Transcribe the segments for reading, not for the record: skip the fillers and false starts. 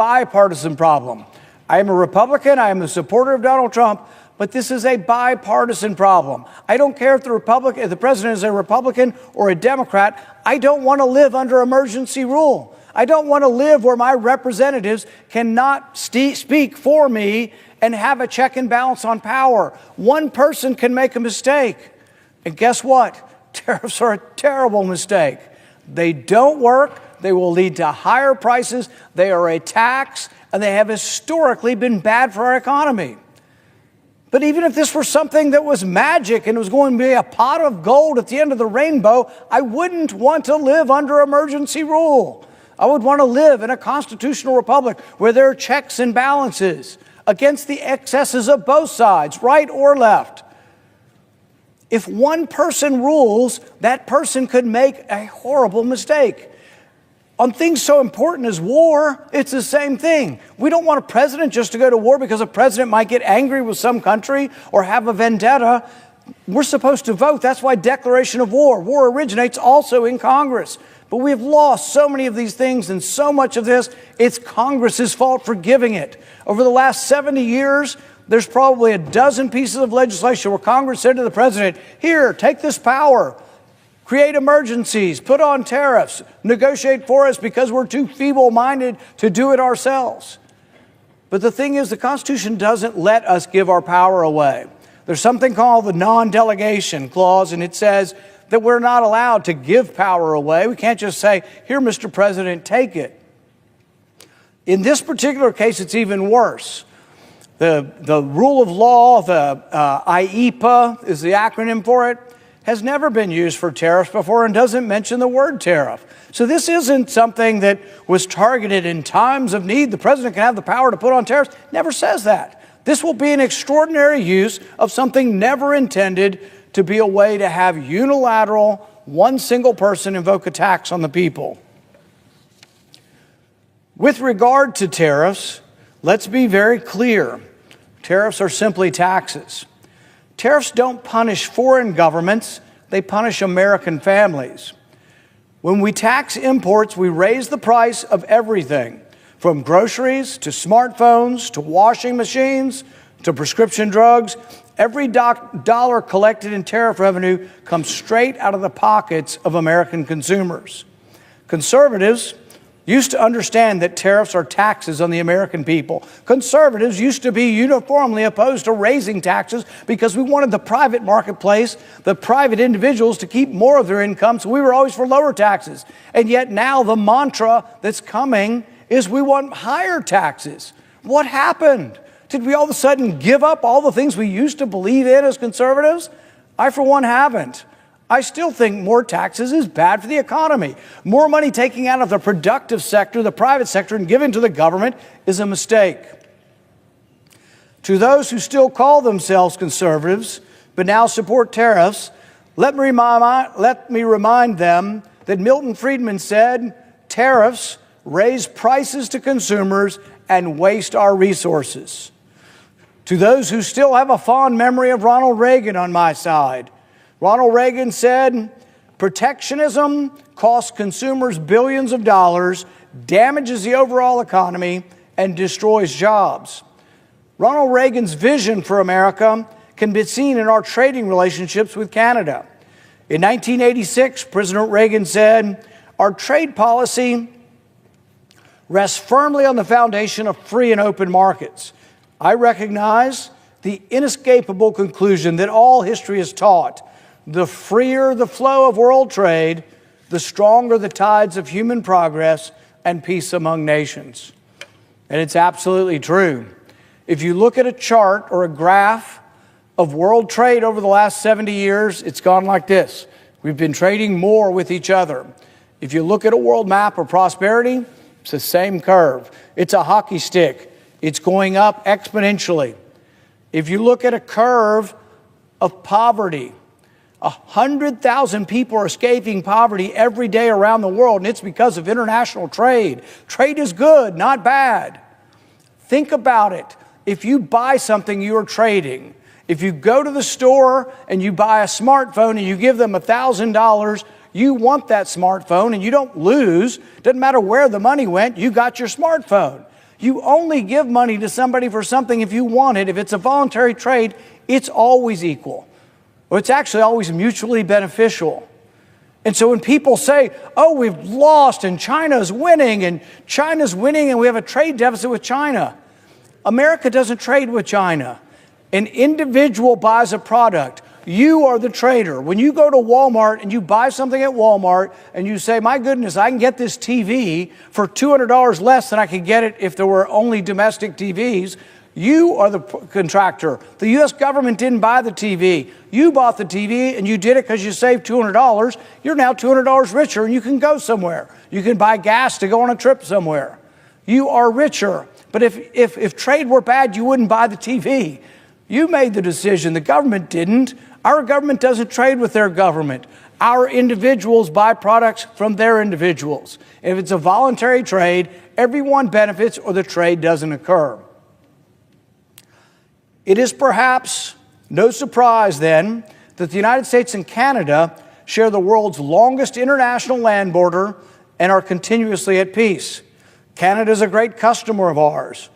bipartisan problem. I am a Republican. I am a supporter of Donald Trump. But this is a bipartisan problem. I don't care if the president is a Republican or a Democrat. I don't want to live under emergency rule. I don't want to live where my representatives cannot speak for me and have a check and balance on power. One person can make a mistake. And guess what? Tariffs are a terrible mistake. They don't work. They will lead to higher prices. They are a tax, and they have historically been bad for our economy. But even if this were something that was magic and it was going to be a pot of gold at the end of the rainbow, I wouldn't want to live under emergency rule. I would want to live in a constitutional republic where there are checks and balances against the excesses of both sides, right or left. If one person rules, that person could make a horrible mistake. On things so important as war, it's the same thing. We don't want a president just to go to war because a president might get angry with some country or have a vendetta. We're supposed to vote. That's why declaration of war. War originates also in Congress. But we have lost so many of these things, and so much of this, it's Congress's fault for giving it. Over the last 70 years, there's probably a dozen pieces of legislation where Congress said to the president, here, take this power. Create emergencies, put on tariffs, negotiate for us because we're too feeble-minded to do it ourselves. But the thing is, the Constitution doesn't let us give our power away. There's something called the non-delegation clause, and it says that we're not allowed to give power away. We can't just say, here, Mr. President, take it. In this particular case, it's even worse. The rule of law, the IEPA is the acronym for it, has never been used for tariffs before and doesn't mention the word tariff. So this isn't something that was targeted in times of need. The president can have the power to put on tariffs. Never says that. This will be an extraordinary use of something never intended to be a way to have unilateral, one single person invoke a tax on the people. With regard to tariffs, let's be very clear. Tariffs are simply taxes. Tariffs don't punish foreign governments, they punish American families. When we tax imports, we raise the price of everything, from groceries to smartphones to washing machines to prescription drugs. Every dollar collected in tariff revenue comes straight out of the pockets of American consumers. Conservatives used to understand that tariffs are taxes on the American people. Conservatives used to be uniformly opposed to raising taxes because we wanted the private marketplace, the private individuals, to keep more of their income, so we were always for lower taxes. And yet now the mantra that's coming is we want higher taxes. What happened? Did we all of a sudden give up all the things we used to believe in as conservatives? I, for one, haven't. I still think more taxes is bad for the economy. More money taking out of the productive sector, the private sector, and giving to the government is a mistake. To those who still call themselves conservatives, but now support tariffs, let me remind them that Milton Friedman said, tariffs raise prices to consumers and waste our resources. To those who still have a fond memory of Ronald Reagan on my side, Ronald Reagan said, protectionism costs consumers billions of dollars, damages the overall economy, and destroys jobs. Ronald Reagan's vision for America can be seen in our trading relationships with Canada. In 1986, President Reagan said, our trade policy rests firmly on the foundation of free and open markets. I recognize the inescapable conclusion that all history has taught. The freer the flow of world trade, the stronger the tides of human progress and peace among nations. And it's absolutely true. If you look at a chart or a graph of world trade over the last 70 years, it's gone like this. We've been trading more with each other. If you look at a world map of prosperity, it's the same curve. It's a hockey stick. It's going up exponentially. If you look at a curve of poverty, 100,000 people are escaping poverty every day around the world, and it's because of international trade. Trade is good, not bad. Think about it. If you buy something, you are trading. If you go to the store and you buy a smartphone and you give them $1,000, you want that smartphone and you don't lose. Doesn't matter where the money went, you got your smartphone. You only give money to somebody for something if you want it. If it's a voluntary trade, it's always equal. Or it's actually always mutually beneficial. And so when people say, oh, we've lost and China's winning and we have a trade deficit with China, America doesn't trade with China. An individual buys a product. You are the trader. When you go to Walmart and you buy something at Walmart and you say, my goodness, I can get this TV for $200 less than I could get it if there were only domestic TVs, you are the contractor. The U.S. government didn't buy the TV. You bought the TV and you did it because you saved $200. You're now $200 richer and you can go somewhere. You can buy gas to go on a trip somewhere. You are richer. But if trade were bad, you wouldn't buy the TV. You made the decision. The government didn't. Our government doesn't trade with their government. Our individuals buy products from their individuals. If it's a voluntary trade, everyone benefits or the trade doesn't occur. It is perhaps no surprise then that the United States and Canada share the world's longest international land border and are continuously at peace. Canada is a great customer of ours.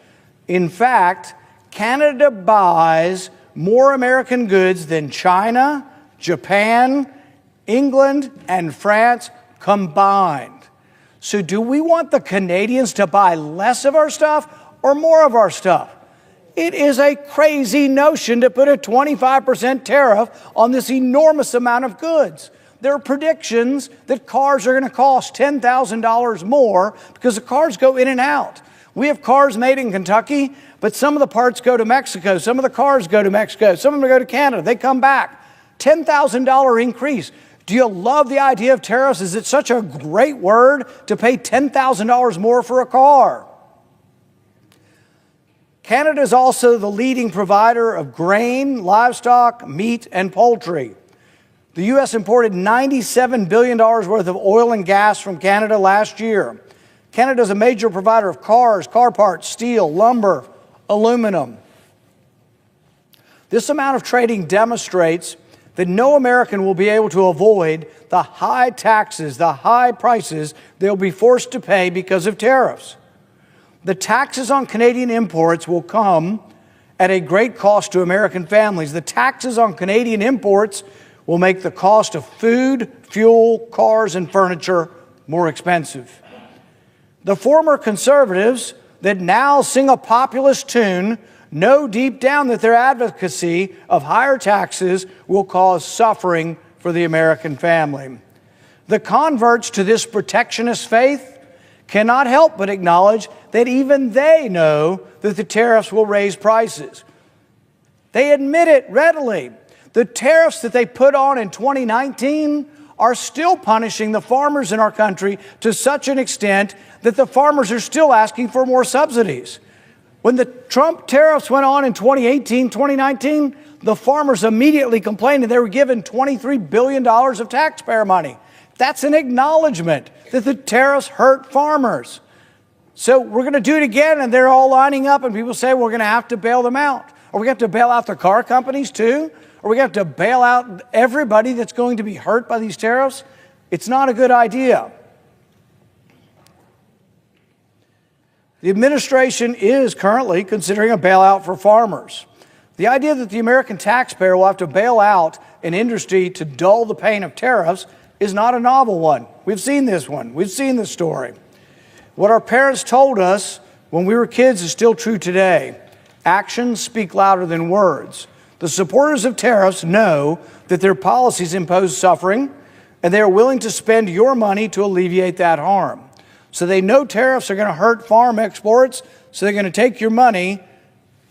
In fact, Canada buys more American goods than China, Japan, England, and France combined. So do we want the Canadians to buy less of our stuff or more of our stuff? It is a crazy notion to put a 25% tariff on this enormous amount of goods. There are predictions that cars are going to cost $10,000 more because the cars go in and out. We have cars made in Kentucky, but some of the parts go to Mexico. Some of the cars go to Mexico. Some of them go to Canada. They come back. $10,000 increase. Do you love the idea of tariffs? Is it such a great word to pay $10,000 more for a car? Canada is also the leading provider of grain, livestock, meat, and poultry. The U.S. imported $97 billion worth of oil and gas from Canada last year. Canada is a major provider of cars, car parts, steel, lumber, aluminum. This amount of trading demonstrates that no American will be able to avoid the high taxes, the high prices they'll be forced to pay because of tariffs. The taxes on Canadian imports will come at a great cost to American families. The taxes on Canadian imports will make the cost of food, fuel, cars, and furniture more expensive. The former conservatives that now sing a populist tune know deep down that their advocacy of higher taxes will cause suffering for the American family. The converts to this protectionist faith cannot help but acknowledge that even they know that the tariffs will raise prices. They admit it readily. The tariffs that they put on in 2019 are still punishing the farmers in our country to such an extent that the farmers are still asking for more subsidies. When the Trump tariffs went on in 2018, 2019, the farmers immediately complained that they were given $23 billion of taxpayer money. That's an acknowledgement that the tariffs hurt farmers. So we're going to do it again, and they're all lining up, and people say we're going to have to bail them out. Are we going to have to bail out the car companies too? Are we going to have to bail out everybody that's going to be hurt by these tariffs? It's not a good idea. The administration is currently considering a bailout for farmers. The idea that the American taxpayer will have to bail out an industry to dull the pain of tariffs is not a novel one. We've seen this one. We've seen this story. What our parents told us when we were kids is still true today. Actions speak louder than words. The supporters of tariffs know that their policies impose suffering, and they are willing to spend your money to alleviate that harm. So they know tariffs are going to hurt farm exports, so they're going to take your money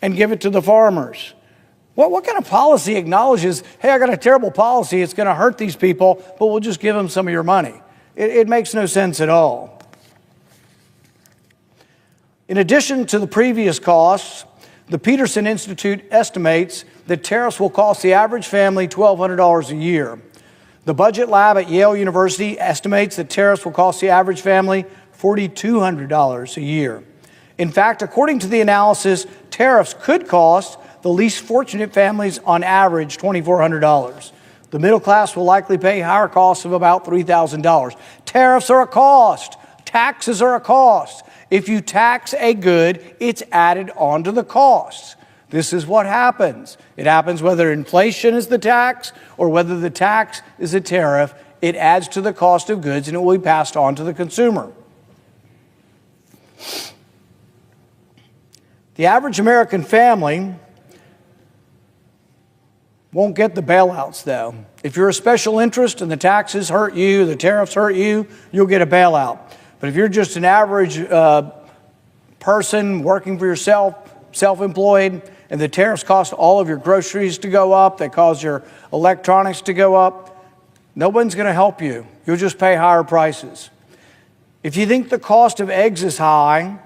and give it to the farmers. What kind of policy acknowledges, hey, I got a terrible policy, it's going to hurt these people, but we'll just give them some of your money? It makes no sense at all. In addition to the previous costs, the Peterson Institute estimates that tariffs will cost the average family $1,200 a year. The Budget Lab at Yale University estimates that tariffs will cost the average family $4,200 a year. In fact, according to the analysis, tariffs could cost the least fortunate families on average $2,400. The middle class will likely pay higher costs of about $3,000. Tariffs are a cost. Taxes are a cost. If you tax a good, it's added onto the cost. This is what happens. It happens whether inflation is the tax or whether the tax is a tariff. It adds to the cost of goods and it will be passed on to the consumer. The average American family won't get the bailouts, though. If you're a special interest and the taxes hurt you, the tariffs hurt you, you'll get a bailout. But if you're just an average person working for yourself, self-employed, and the tariffs cost all of your groceries to go up, they cause your electronics to go up, no one's going to help you. You'll just pay higher prices. If you think the cost of eggs is high,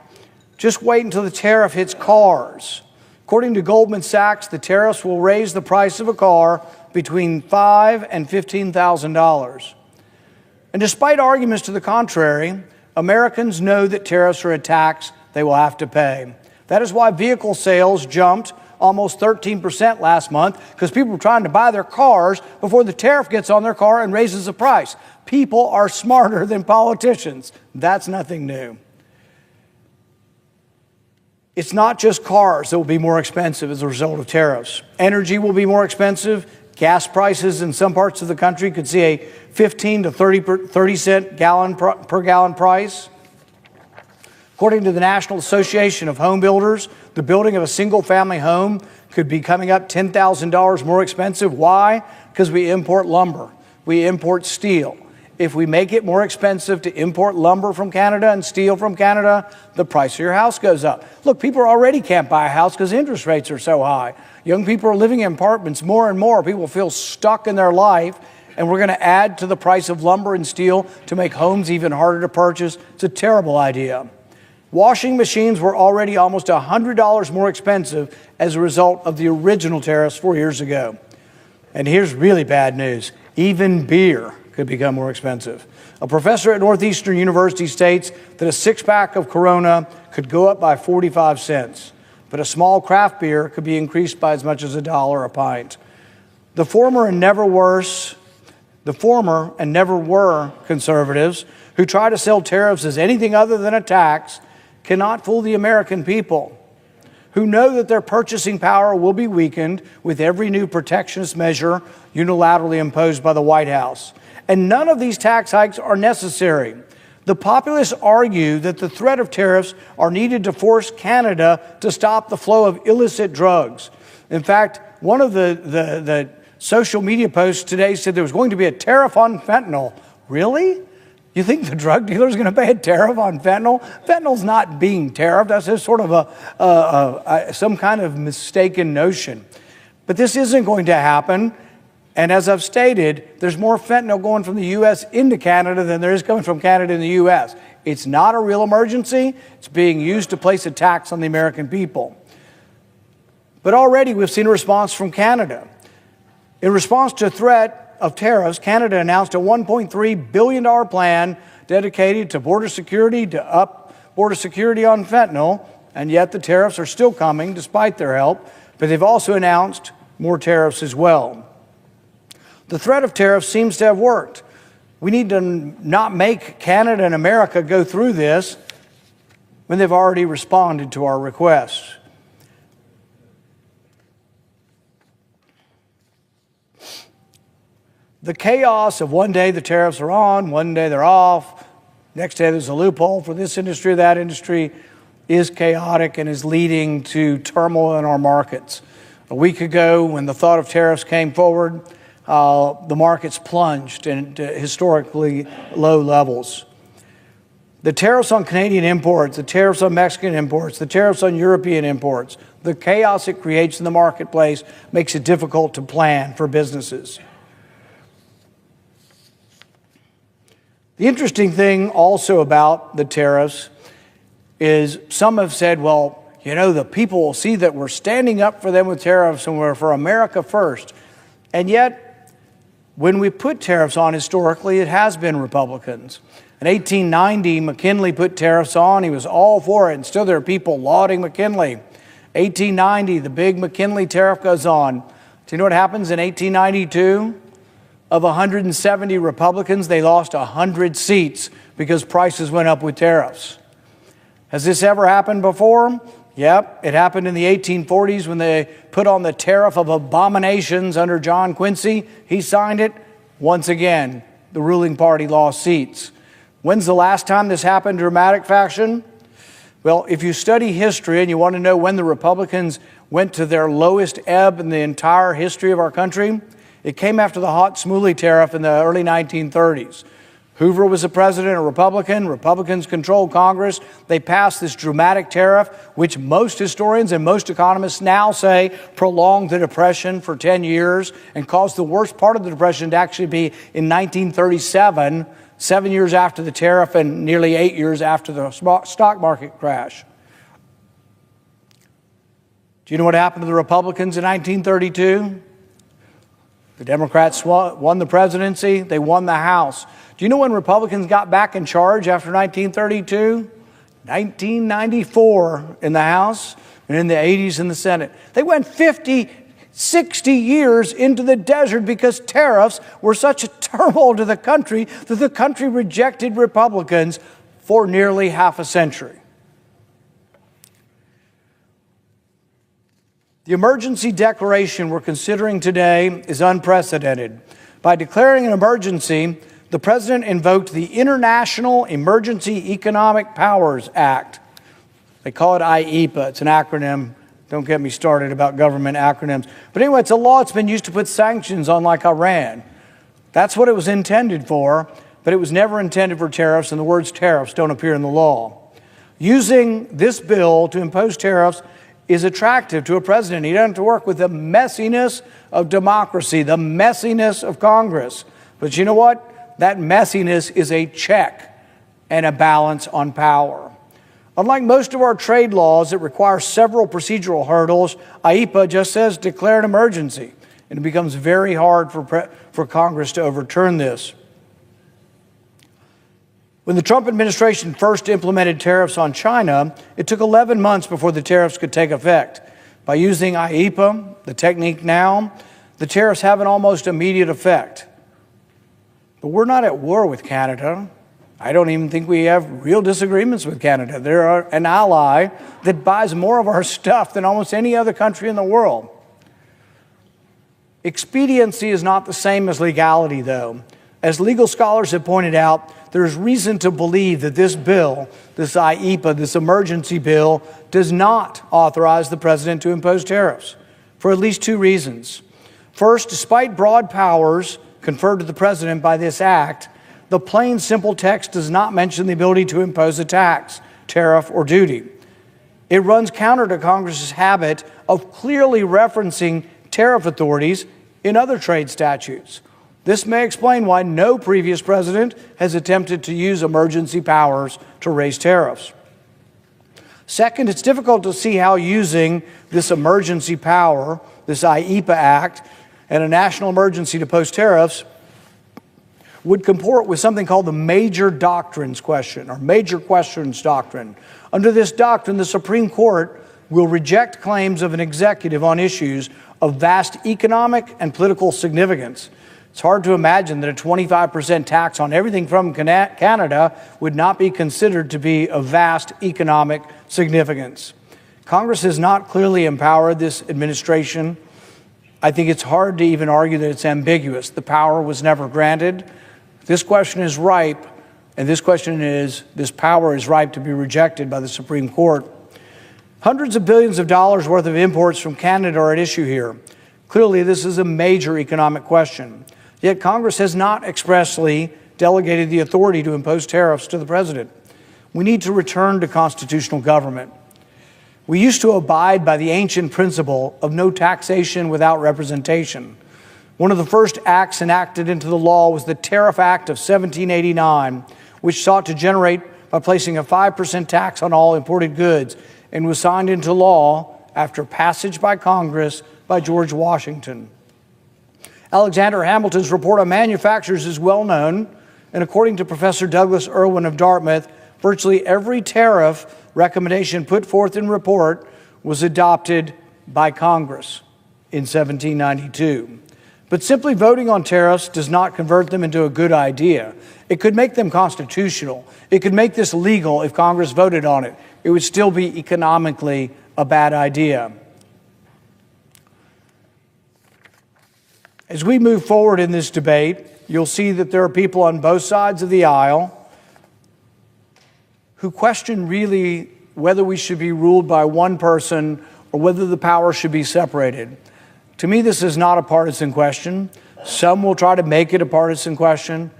just wait until the tariff hits cars. According to Goldman Sachs, the tariffs will raise the price of a car between $5,000 and $15,000. And despite arguments to the contrary, Americans know that tariffs are a tax they will have to pay. That is why vehicle sales jumped almost 13% last month, because people are trying to buy their cars before the tariff gets on their car and raises the price. People are smarter than politicians. That's nothing new. It's not just cars that will be more expensive as a result of tariffs. Energy will be more expensive. Gas prices in some parts of the country could see a 15 to 30 cent per gallon price. According to the National Association of Home Builders, the building of a single-family home could be coming up $10,000 more expensive. Why? Because we import lumber. We import steel. If we make it more expensive to import lumber from Canada and steel from Canada, the price of your house goes up. Look, people already can't buy a house because interest rates are so high. Young people are living in apartments more and more. People feel stuck in their life, and we're going to add to the price of lumber and steel to make homes even harder to purchase. It's a terrible idea. Washing machines were already almost $100 more expensive as a result of the original tariffs 4 years ago. And here's really bad news. Even beer could become more expensive. A professor at Northeastern University states that a six-pack of Corona could go up by 45 cents, but a small craft beer could be increased by as much as $1 a pint. The former and never were conservatives who try to sell tariffs as anything other than a tax cannot fool the American people, who know that their purchasing power will be weakened with every new protectionist measure unilaterally imposed by the White House. And none of these tax hikes are necessary. The populists argue that the threat of tariffs are needed to force Canada to stop the flow of illicit drugs. In fact, one of the social media posts today said there was going to be a tariff on fentanyl. Really? You think the drug dealer is going to pay a tariff on fentanyl? Fentanyl's not being tariffed. That's just sort of some kind of mistaken notion. But this isn't going to happen. And as I've stated, there's more fentanyl going from the U.S. into Canada than there is coming from Canada in the U.S. It's not a real emergency. It's being used to place a tax on the American people. But already we've seen a response from Canada. In response to a threat of tariffs, Canada announced a $1.3 billion plan dedicated to border security, to up border security on fentanyl, and yet the tariffs are still coming despite their help, but they've also announced more tariffs as well. The threat of tariffs seems to have worked. We need to not make Canada and America go through this when they've already responded to our requests. The chaos of one day the tariffs are on, one day they're off, next day there's a loophole for this industry or that industry is chaotic and is leading to turmoil in our markets. A week ago, when the thought of tariffs came forward, the markets plunged into historically low levels. The tariffs on Canadian imports, the tariffs on Mexican imports, the tariffs on European imports, the chaos it creates in the marketplace makes it difficult to plan for businesses. The interesting thing also about the tariffs is some have said, well, you know, the people will see that we're standing up for them with tariffs and we're for America first. And yet, when we put tariffs on historically, it has been Republicans. In 1890, McKinley put tariffs on. He was all for it, and still there are people lauding McKinley. 1890, the big McKinley tariff goes on. Do you know what happens in 1892? Of 170 Republicans, they lost 100 seats because prices went up with tariffs. Has this ever happened before? Yep, it happened in the 1840s when they put on the tariff of abominations under John Quincy. He signed it. Once again, the ruling party lost seats. When's the last time this happened in dramatic fashion? Well, if you study history and you want to know when the Republicans went to their lowest ebb in the entire history of our country, it came after the Hart-Smalley tariff in the early 1930s. Hoover was the president, a Republican. Republicans controlled Congress. They passed this dramatic tariff, which most historians and most economists now say prolonged the Depression for 10 years and caused the worst part of the Depression to actually be in 1937, 7 years after the tariff and nearly 8 years after the stock market crash. Do you know what happened to the Republicans in 1932? The Democrats won the presidency. They won the House. Do you know when Republicans got back in charge after 1932? 1994 in the House and in the 80s in the Senate. They went 50, 60 years into the desert because tariffs were such a turmoil to the country that the country rejected Republicans for nearly half a century. The emergency declaration we're considering today is unprecedented. By declaring an emergency, the president invoked the International Emergency Economic Powers Act. They call it IEPA. It's an acronym. Don't get me started about government acronyms. But anyway, it's a law that's been used to put sanctions on like Iran. That's what it was intended for, but it was never intended for tariffs, and the words tariffs don't appear in the law. Using this bill to impose tariffs is attractive to a president. He doesn't have to work with the messiness of democracy, the messiness of Congress. But you know what? That messiness is a check and a balance on power. Unlike most of our trade laws that require several procedural hurdles, IEPA just says declare an emergency, and it becomes very hard for Congress to overturn this. When the Trump administration first implemented tariffs on China, it took 11 months before the tariffs could take effect. By using IEPA, the technique now, the tariffs have an almost immediate effect. But we're not at war with Canada. I don't even think we have real disagreements with Canada. They're an ally that buys more of our stuff than almost any other country in the world. Expediency is not the same as legality, though. As legal scholars have pointed out, there's reason to believe that this bill, this IEPA, this emergency bill, does not authorize the president to impose tariffs for at least two reasons. First, despite broad powers conferred to the president by this act, the plain, simple text does not mention the ability to impose a tax, tariff, or duty. It runs counter to Congress's habit of clearly referencing tariff authorities in other trade statutes. This may explain why no previous president has attempted to use emergency powers to raise tariffs. Second, it's difficult to see how using this emergency power, this IEPA Act, and a national emergency to post tariffs would comport with something called the major doctrines question, or major questions doctrine. Under this doctrine, the Supreme Court will reject claims of an executive on issues of vast economic and political significance. It's hard to imagine that a 25% tax on everything from Canada would not be considered to be of vast economic significance. Congress has not clearly empowered this administration. I think it's hard to even argue that it's ambiguous. The power was never granted. This question is ripe, and this power is ripe to be rejected by the Supreme Court. Hundreds of billions of dollars worth of imports from Canada are at issue here. Clearly, this is a major economic question. Yet Congress has not expressly delegated the authority to impose tariffs to the president. We need to return to constitutional government. We used to abide by the ancient principle of no taxation without representation. One of the first acts enacted into the law was the Tariff Act of 1789, which sought to generate by placing a 5% tax on all imported goods, and was signed into law after passage by Congress by George Washington. Alexander Hamilton's report on manufacturers is well known, and according to Professor Douglas Irwin of Dartmouth, virtually every tariff recommendation put forth in the report was adopted by Congress in 1792. But simply voting on tariffs does not convert them into a good idea. It could make them constitutional. It could make this legal if Congress voted on it. It would still be economically a bad idea. As we move forward in this debate, you'll see that there are people on both sides of the aisle who question really whether we should be ruled by one person or whether the power should be separated. To me, this is not a partisan question. Some will try to make it a partisan question.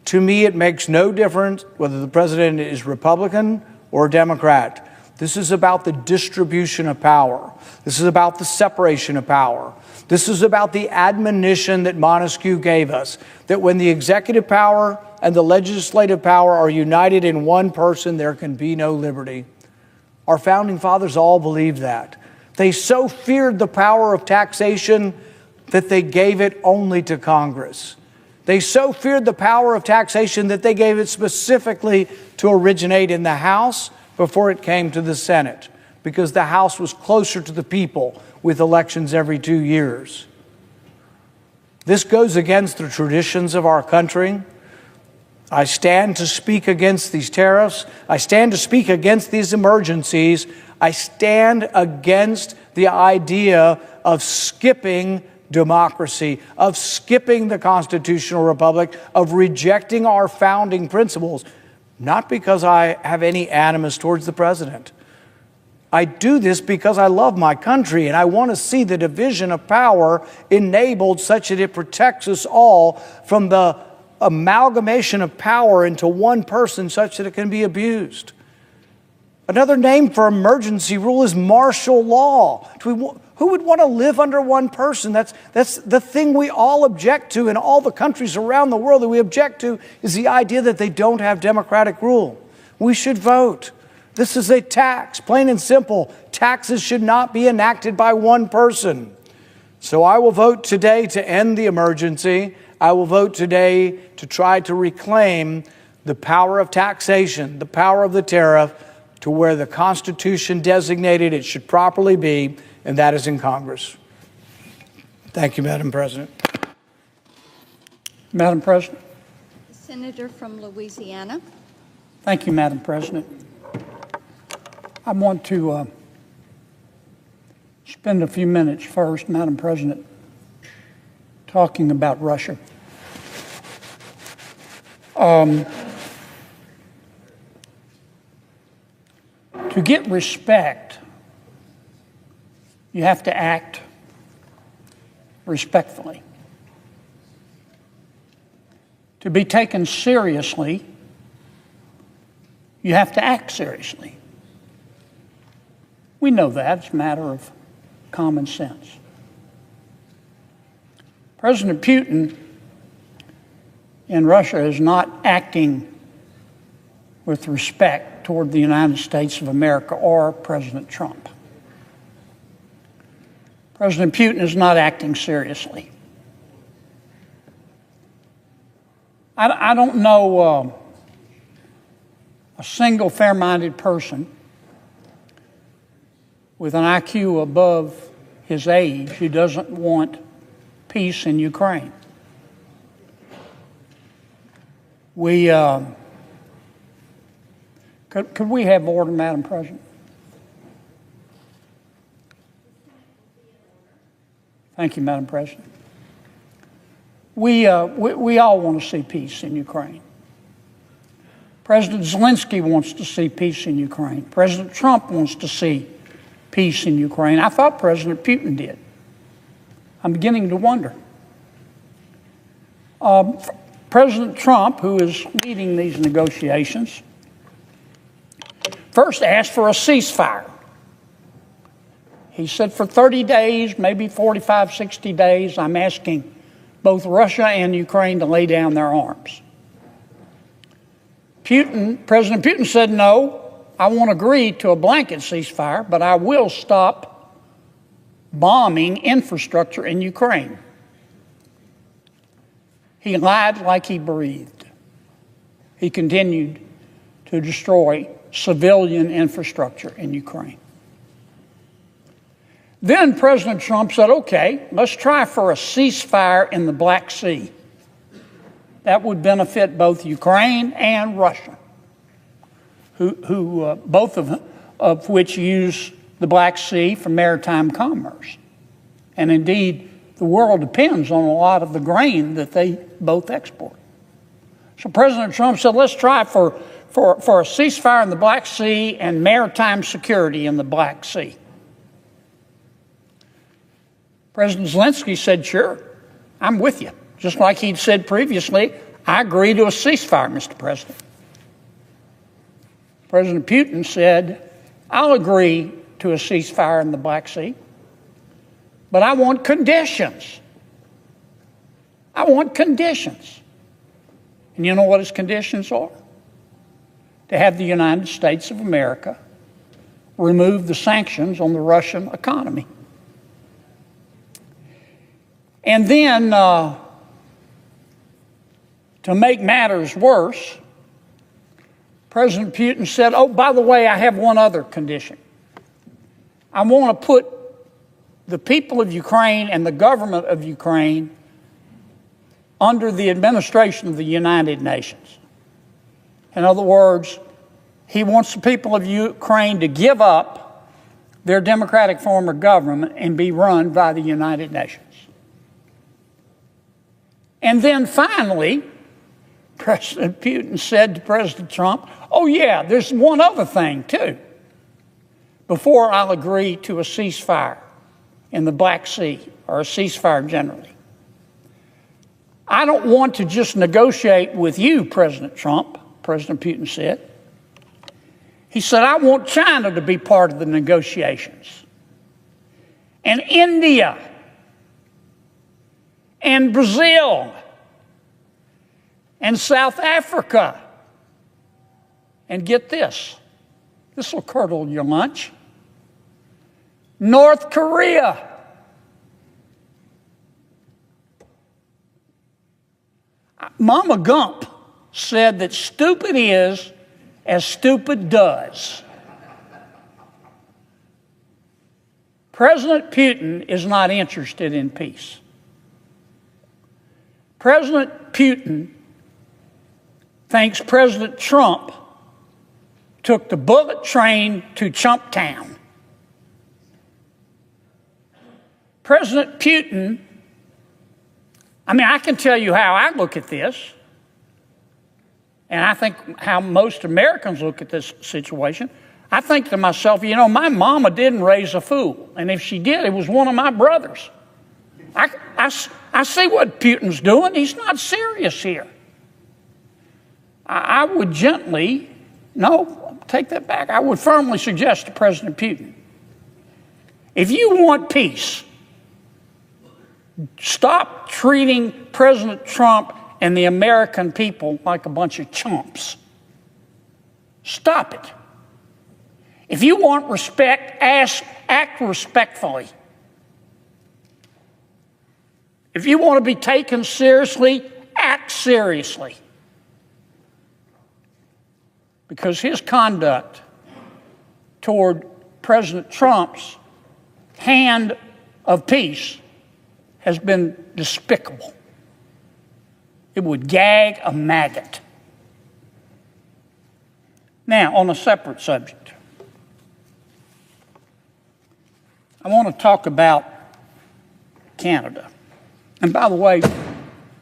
To me, it makes no difference whether the president is Republican or Democrat. This is about the distribution of power. This is about the separation of power. This is about the admonition that Montesquieu gave us, that when the executive power and the legislative power are united in one person, there can be no liberty. Our founding fathers all believed that. They so feared the power of taxation that they gave it only to Congress. They so feared the power of taxation that they gave it specifically to originate in the House before it came to the Senate, because the House was closer to the people with elections every 2 years. This goes against the traditions of our country. I stand to speak against these tariffs. I stand to speak against these emergencies. I stand against the idea of skipping democracy, of skipping the constitutional republic, of rejecting our founding principles, not because I have any animus towards the president. I do this because I love my country and I want to see the division of power enabled such that it protects us all from the amalgamation of power into one person such that it can be abused. Another name for emergency rule is martial law. Who would want to live under one person? That's the thing we all object to in all the countries around the world that we object to is the idea that they don't have democratic rule. We should vote. This is a tax, plain and simple. Taxes should not be enacted by one person. So I will vote today to end the emergency. I will vote today to try to reclaim the power of taxation, the power of the tariff, to where the Constitution designated it should properly be, and that is in Congress. Thank you, Madam President. Madam President. The Senator from Louisiana. Thank you, Madam President. I want to spend a few minutes first, Madam President, talking about Russia. To get respect, you have to act respectfully. To be taken seriously, you have to act seriously. We know that. It's a matter of common sense. President Putin in Russia is not acting with respect toward the United States of America or President Trump. President Putin is not acting seriously. I don't know a single fair-minded person with an IQ above his age who doesn't want peace in Ukraine. Could we have order, Madam President? Thank you, Madam President. We all want to see peace in Ukraine. President Zelensky wants to see peace in Ukraine. President Trump wants to see peace in Ukraine. I thought President Putin did. I'm beginning to wonder. President Trump, who is leading these negotiations, first asked for a ceasefire. He said for 30 days, maybe 45, 60 days, I'm asking both Russia and Ukraine to lay down their arms. President Putin said, no, I won't agree to a blanket ceasefire, but I will stop bombing infrastructure in Ukraine. He lied like he breathed. He continued to destroy civilian infrastructure in Ukraine. Then President Trump said, okay, let's try for a ceasefire in the Black Sea. That would benefit both Ukraine and Russia, who both of which use the Black Sea for maritime commerce. And indeed, the world depends on a lot of the grain that they both export. So President Trump said, let's try for a ceasefire in the Black Sea and maritime security in the Black Sea. President Zelensky said, sure, I'm with you. Just like he'd said previously, I agree to a ceasefire, Mr. President. President Putin said, I'll agree to a ceasefire in the Black Sea, but I want conditions. I want conditions. And you know what his conditions are? To have the United States of America remove the sanctions on the Russian economy. And then, to make matters worse, President Putin said, oh, by the way, I have one other condition. I want to put the people of Ukraine and the government of Ukraine under the administration of the United Nations. In other words, he wants the people of Ukraine to give up their democratic form of government and be run by the United Nations. And then finally, President Putin said to President Trump, oh yeah, there's one other thing too. Before I'll agree to a ceasefire in the Black Sea, or a ceasefire generally, I don't want to just negotiate with you, President Trump, President Putin said. He said, I want China to be part of the negotiations, and India, and Brazil, and South Africa. And get this will curdle your lunch, North Korea. Mama Gump said that stupid is as stupid does. President Putin is not interested in peace. President Putin thinks President Trump took the bullet train to Chumptown. President Putin, I can tell you how I look at this, and I think how most Americans look at this situation. I think to myself, my mama didn't raise a fool, and if she did, it was one of my brothers. I see what Putin's doing. He's not serious here. I would take that back. I would firmly suggest to President Putin, if you want peace, stop treating President Trump and the American people like a bunch of chumps. Stop it. If you want respect, act respectfully. If you want to be taken seriously, act seriously. Because his conduct toward President Trump's hand of peace has been despicable. It would gag a maggot. Now, on a separate subject, I want to talk about Canada. And by the way,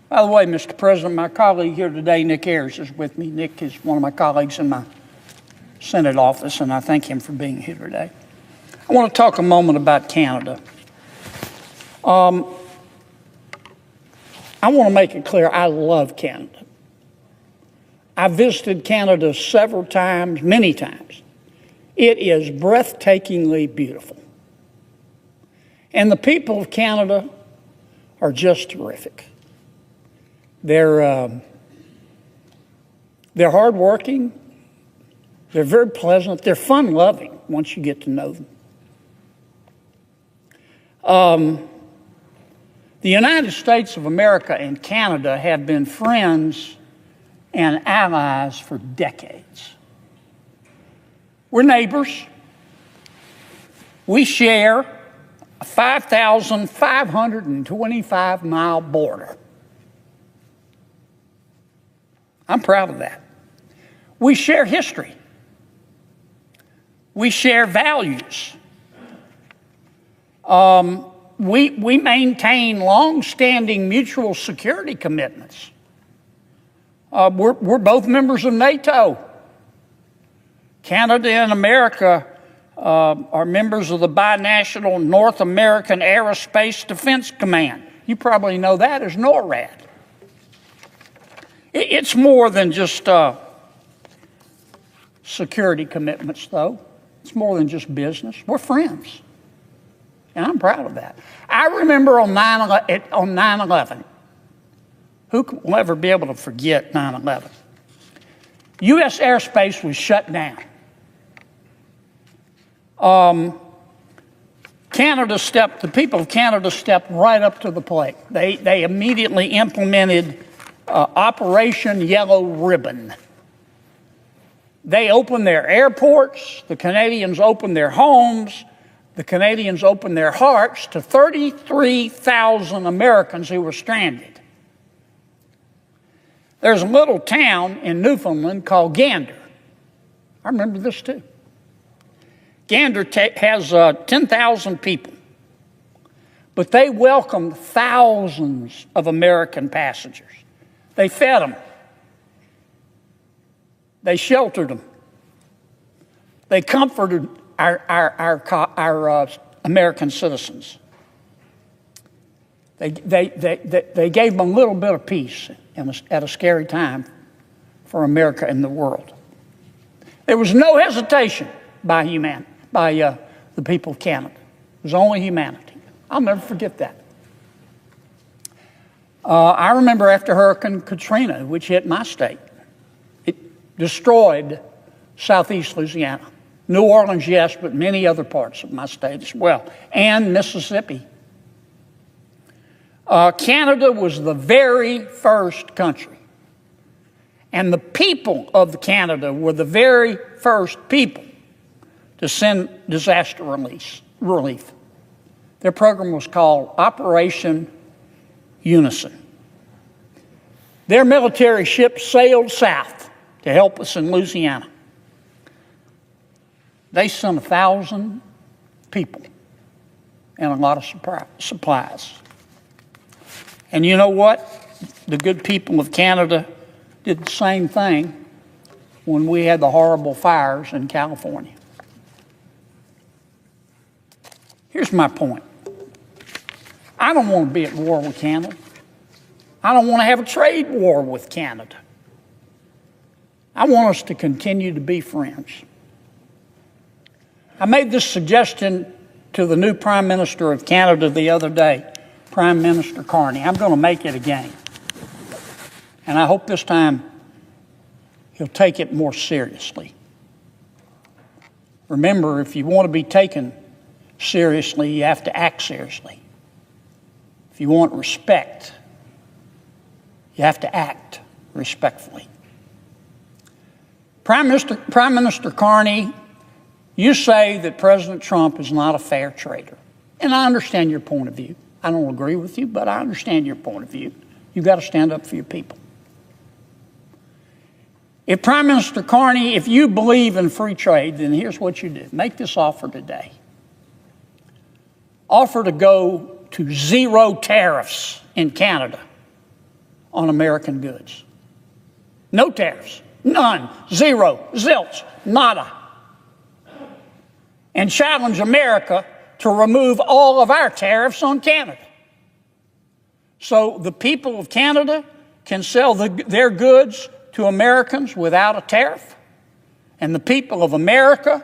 Mr. President, my colleague here today, Nick Ayers, is with me. Nick is one of my colleagues in my Senate office, and I thank him for being here today. I want to talk a moment about Canada. I want to make it clear, I love Canada. I visited Canada several times, many times. It is breathtakingly beautiful. And the people of Canada are just terrific. They're hardworking. They're very pleasant. They're fun-loving once you get to know them. The United States of America and Canada have been friends and allies for decades. We're neighbors. We share a 5,525-mile border. I'm proud of that. We share history. We share values. We maintain long-standing mutual security commitments. We're both members of NATO. Canada and America are members of the binational North American Aerospace Defense Command. You probably know that as NORAD. It's more than just security commitments, though. It's more than just business. We're friends. And I'm proud of that. I remember on 9/11, who will ever be able to forget 9/11? U.S. airspace was shut down. The people of Canada stepped right up to the plate. They immediately implemented Operation Yellow Ribbon. They opened their airports. The Canadians opened their homes. The Canadians opened their hearts to 33,000 Americans who were stranded. There's a little town in Newfoundland called Gander. I remember this too. Gander has 10,000 people, but they welcomed thousands of American passengers. They fed them. They sheltered them. They comforted our American citizens. They gave them a little bit of peace at a scary time for America and the world. There was no hesitation by the people of Canada. It was only humanity. I'll never forget that. I remember after Hurricane Katrina, which hit my state, it destroyed southeast Louisiana. New Orleans, yes, but many other parts of my state as well, and Mississippi. Canada was the very first country, and the people of Canada were the very first people to send disaster relief. Their program was called Operation Unison. Their military ship sailed south to help us in Louisiana. They sent 1,000 people and a lot of supplies. And you know what? The good people of Canada did the same thing when we had the horrible fires in California. Here's my point. I don't want to be at war with Canada. I don't want to have a trade war with Canada. I want us to continue to be friends. I made this suggestion to the new Prime Minister of Canada the other day, Prime Minister Carney. I'm going to make it again. And I hope this time he'll take it more seriously. Remember, if you want to be taken seriously, you have to act seriously. If you want respect, you have to act respectfully. Prime Minister Carney, you say that President Trump is not a fair trader. And I understand your point of view. I don't agree with you, but I understand your point of view. You've got to stand up for your people. If Prime Minister Carney, if you believe in free trade, then here's what you do. Make this offer today. Offer to go to 0 tariffs in Canada on American goods. No tariffs. None. 0. Zilch. Nada. And challenge America to remove all of our tariffs on Canada. So the people of Canada can sell their goods to Americans without a tariff, and the people of America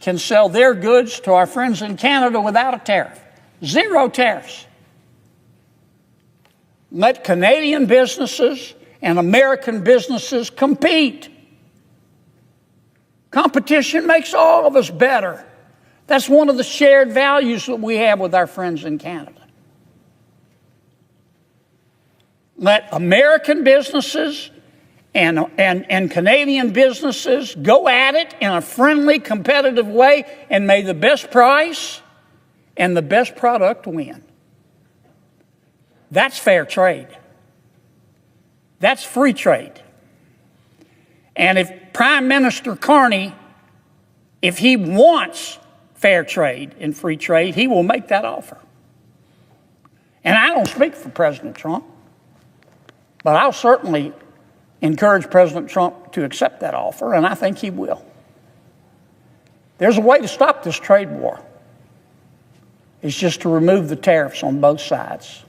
can sell their goods to our friends in Canada without a tariff. 0 tariffs. Let Canadian businesses and American businesses compete. Competition makes all of us better. That's one of the shared values that we have with our friends in Canada. Let American businesses and Canadian businesses go at it in a friendly, competitive way, and may the best price and the best product win. That's fair trade. That's free trade. And if Prime Minister Carney, if he wants fair trade and free trade, he will make that offer. And I don't speak for President Trump, but I'll certainly encourage President Trump to accept that offer, and I think he will. There's a way to stop this trade war. It's just to remove the tariffs on both sides.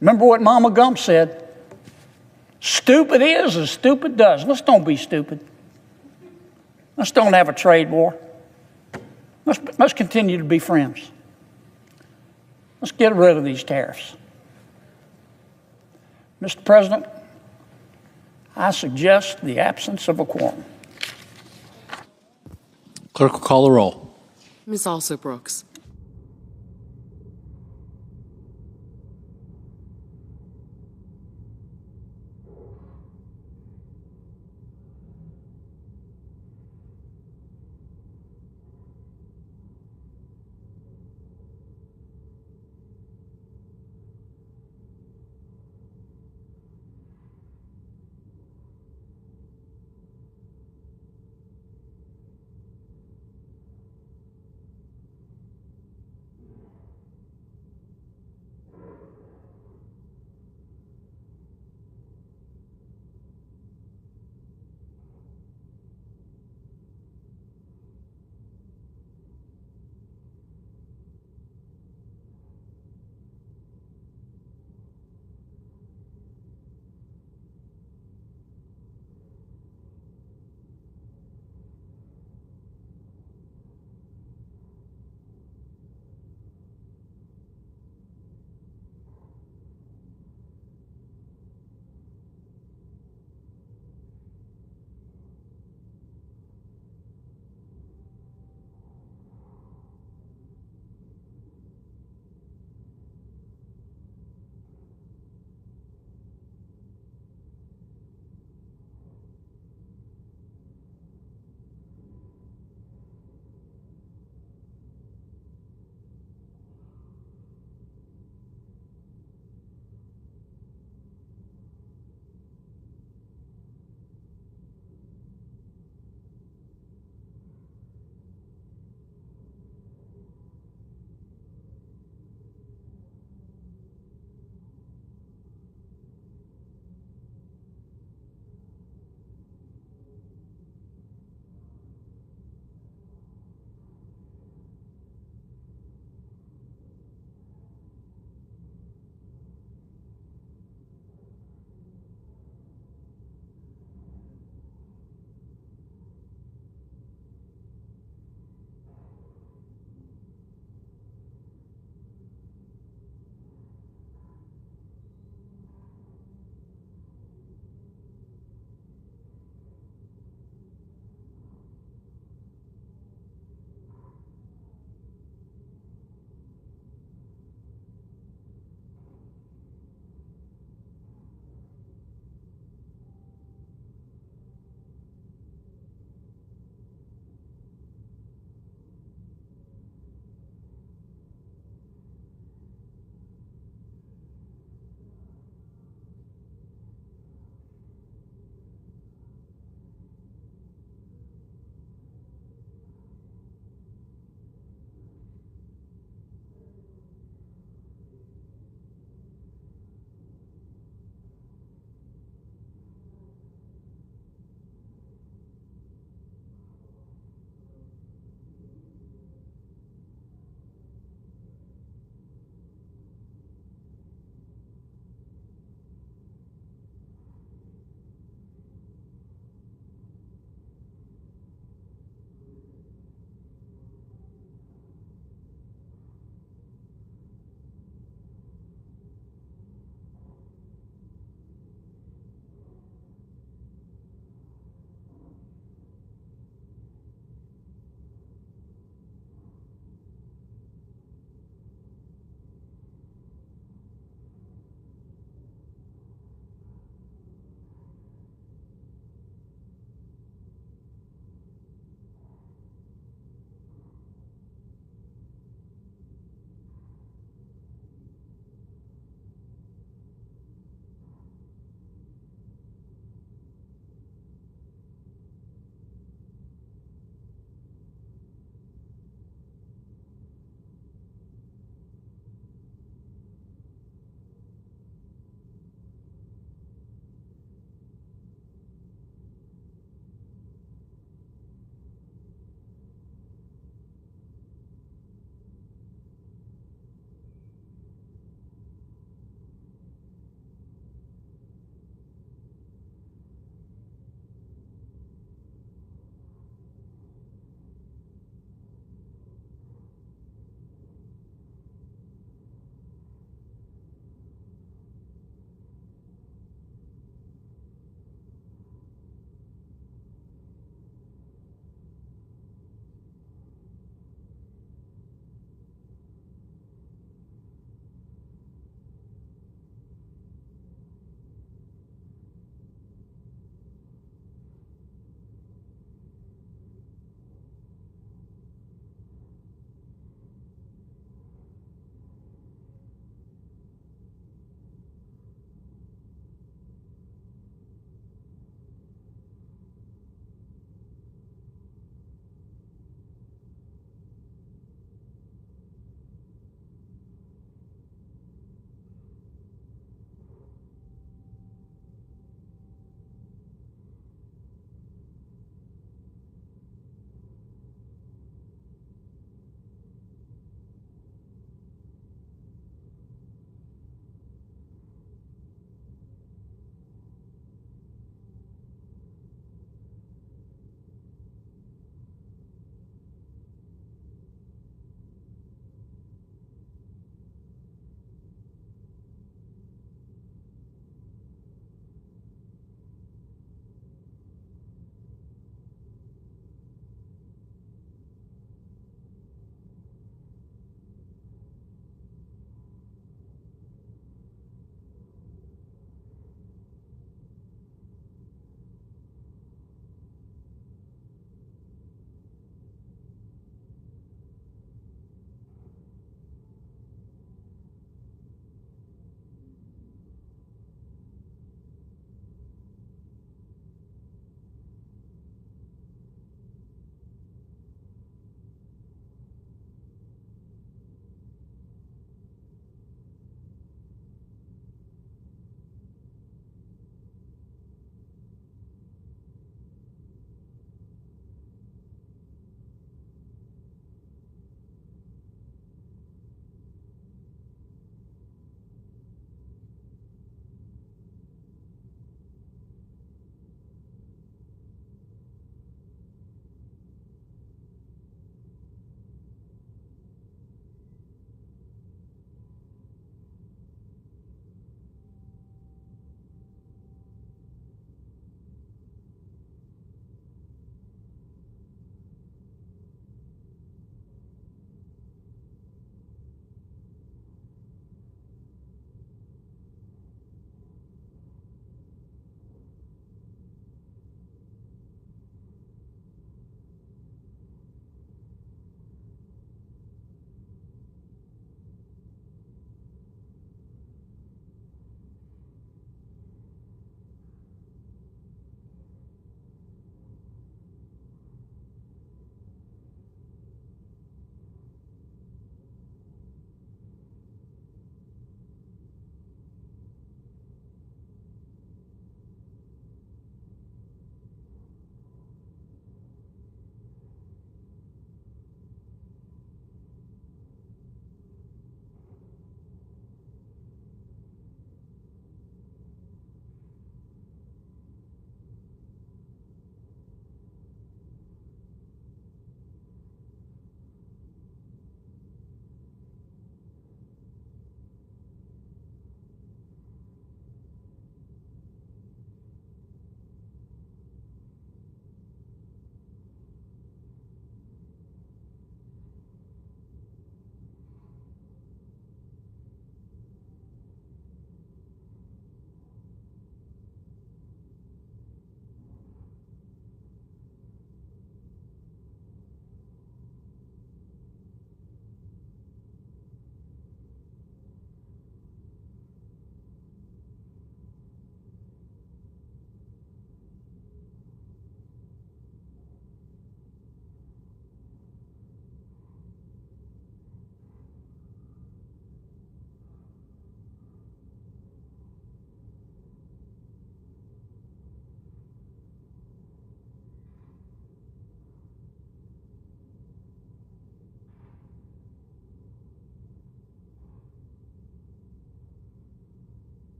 Remember what Mama Gump said? Stupid is as stupid does. Let's don't be stupid. Let's don't have a trade war. Let's continue to be friends. Let's get rid of these tariffs. Mr. President, I suggest the absence of a quorum. Clerk will call the roll. Ms. Alsop-Brooks.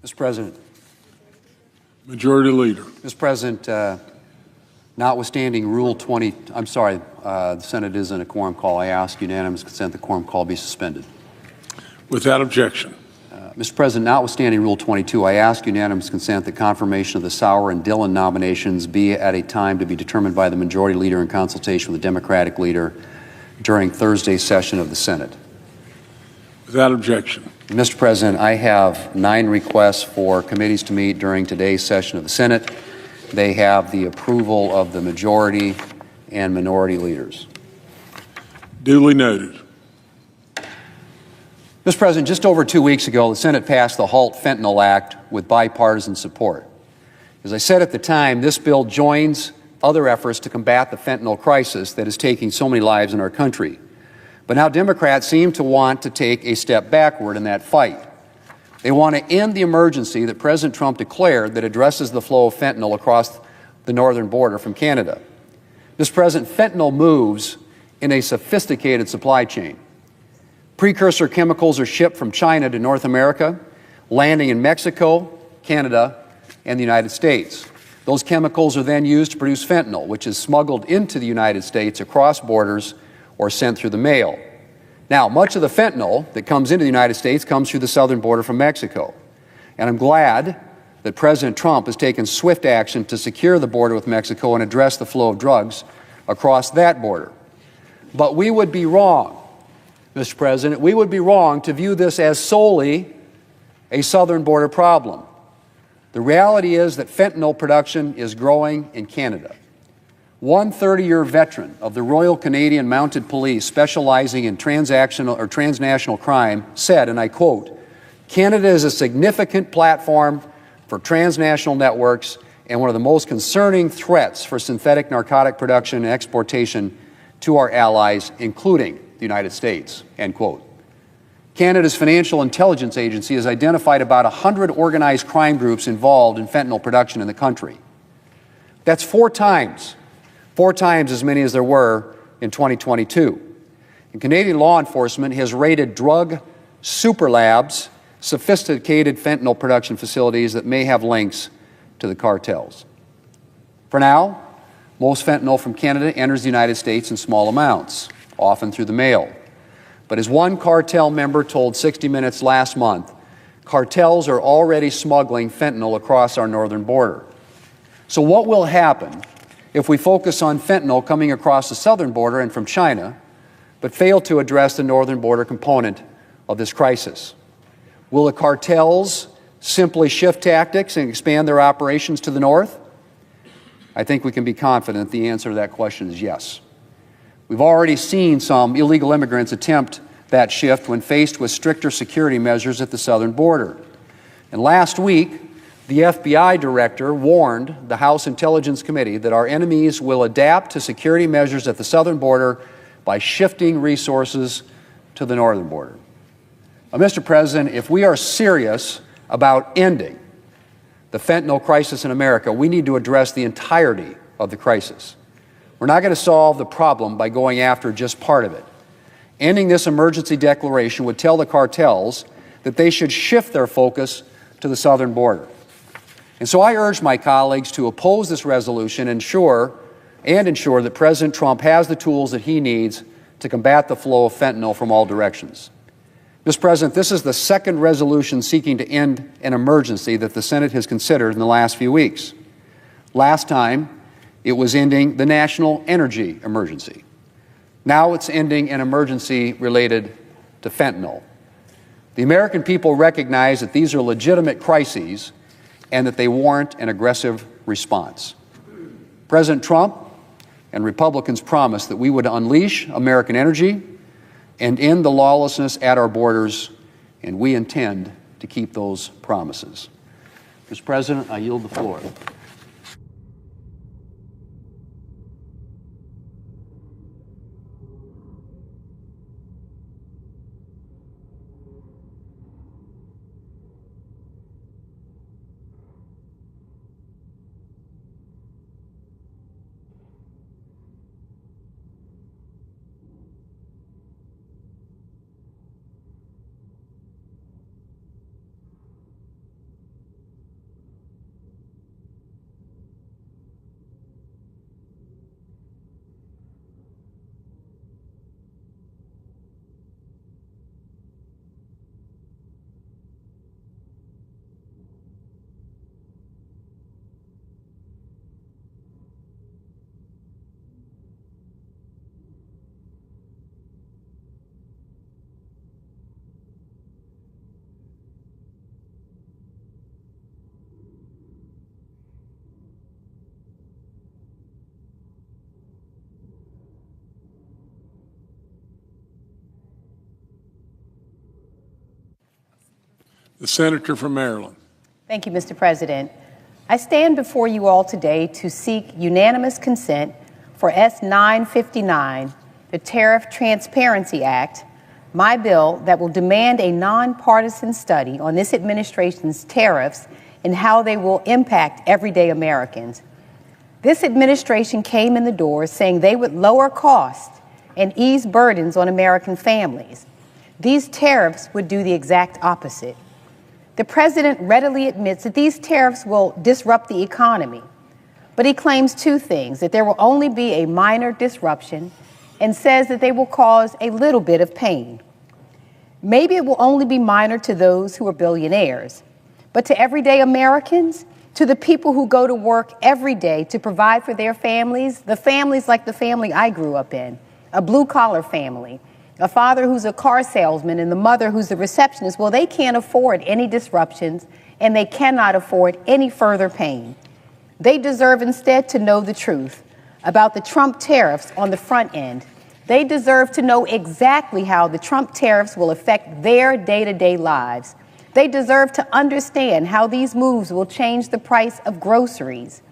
Mr. President. Majority Leader. Mr. President, notwithstanding Rule 20, the Senate is in a quorum call. I ask unanimous consent the quorum call be suspended. Without objection. Mr. President, notwithstanding Rule 22, I ask unanimous consent that confirmation of the Sauer and Dillon nominations be at a time to be determined by the Majority Leader in consultation with the Democratic Leader during Thursday's session of the Senate. Without objection. Mr. President, I have 9 requests for committees to meet during today's session of the Senate. They have the approval of the majority and minority leaders. Duly noted. Mr. President, just over 2 weeks ago, the Senate passed the Halt Fentanyl Act with bipartisan support. As I said at the time, this bill joins other efforts to combat the fentanyl crisis that is taking so many lives in our country. But now Democrats seem to want to take a step backward in that fight. They want to end the emergency that President Trump declared that addresses the flow of fentanyl across the northern border from Canada. Mr. President, fentanyl moves in a sophisticated supply chain. Precursor chemicals are shipped from China to North America, landing in Mexico, Canada, and the United States. Those chemicals are then used to produce fentanyl, which is smuggled into the United States across borders or sent through the mail. Now, much of the fentanyl that comes into the United States comes through the southern border from Mexico. And I'm glad that President Trump has taken swift action to secure the border with Mexico and address the flow of drugs across that border. But we would be wrong, Mr. President, we would be wrong to view this as solely a southern border problem. The reality is that fentanyl production is growing in Canada. One 30-year veteran of the Royal Canadian Mounted Police specializing in transnational crime said, and I quote, "Canada is a significant platform for transnational networks and one of the most concerning threats for synthetic narcotic production and exportation to our allies, including the United States," end quote. Canada's Financial Intelligence Agency has identified about 100 organized crime groups involved in fentanyl production in the country. That's four times as many as there were in 2022. And Canadian law enforcement has raided drug super labs, sophisticated fentanyl production facilities that may have links to the cartels. For now, most fentanyl from Canada enters the United States in small amounts, often through the mail. But as one cartel member told 60 Minutes last month, cartels are already smuggling fentanyl across our northern border. So what will happen if we focus on fentanyl coming across the southern border and from China, but fail to address the northern border component of this crisis? Will the cartels simply shift tactics and expand their operations to the north? I think we can be confident the answer to that question is yes. We've already seen some illegal immigrants attempt that shift when faced with stricter security measures at the southern border. And last week, the FBI director warned the House Intelligence Committee that our enemies will adapt to security measures at the southern border by shifting resources to the northern border. Now, Mr. President, if we are serious about ending the fentanyl crisis in America, we need to address the entirety of the crisis. We're not going to solve the problem by going after just part of it. Ending this emergency declaration would tell the cartels that they should shift their focus to the southern border. And so I urge my colleagues to oppose this resolution and ensure that President Trump has the tools that he needs to combat the flow of fentanyl from all directions. Mr. President, this is the second resolution seeking to end an emergency that the Senate has considered in the last few weeks. Last time, it was ending the national energy emergency. Now it's ending an emergency related to fentanyl. The American people recognize that these are legitimate crises and that they warrant an aggressive response. President Trump and Republicans promised that we would unleash American energy and end the lawlessness at our borders, and we intend to keep those promises. Mr. President, I yield the floor. The senator from Maryland. Thank you, Mr. President. I stand before you all today to seek unanimous consent for S 959, the Tariff Transparency Act, my bill that will demand a nonpartisan study on this administration's tariffs and how they will impact everyday Americans. This administration came in the door saying they would lower costs and ease burdens on American families. These tariffs would do the exact opposite. The president readily admits that these tariffs will disrupt the economy, but he claims two things: that there will only be a minor disruption, and says that they will cause a little bit of pain. Maybe it will only be minor to those who are billionaires, but to everyday Americans, to the people who go to work every day to provide for their families, the families like the family I grew up in, a blue-collar family, a father who's a car salesman and the mother who's the receptionist, well, they can't afford any disruptions and they cannot afford any further pain. They deserve instead to know the truth about the Trump tariffs on the front end. They deserve to know exactly how the Trump tariffs will affect their day-to-day lives. They deserve to understand how these moves will change the price of groceries.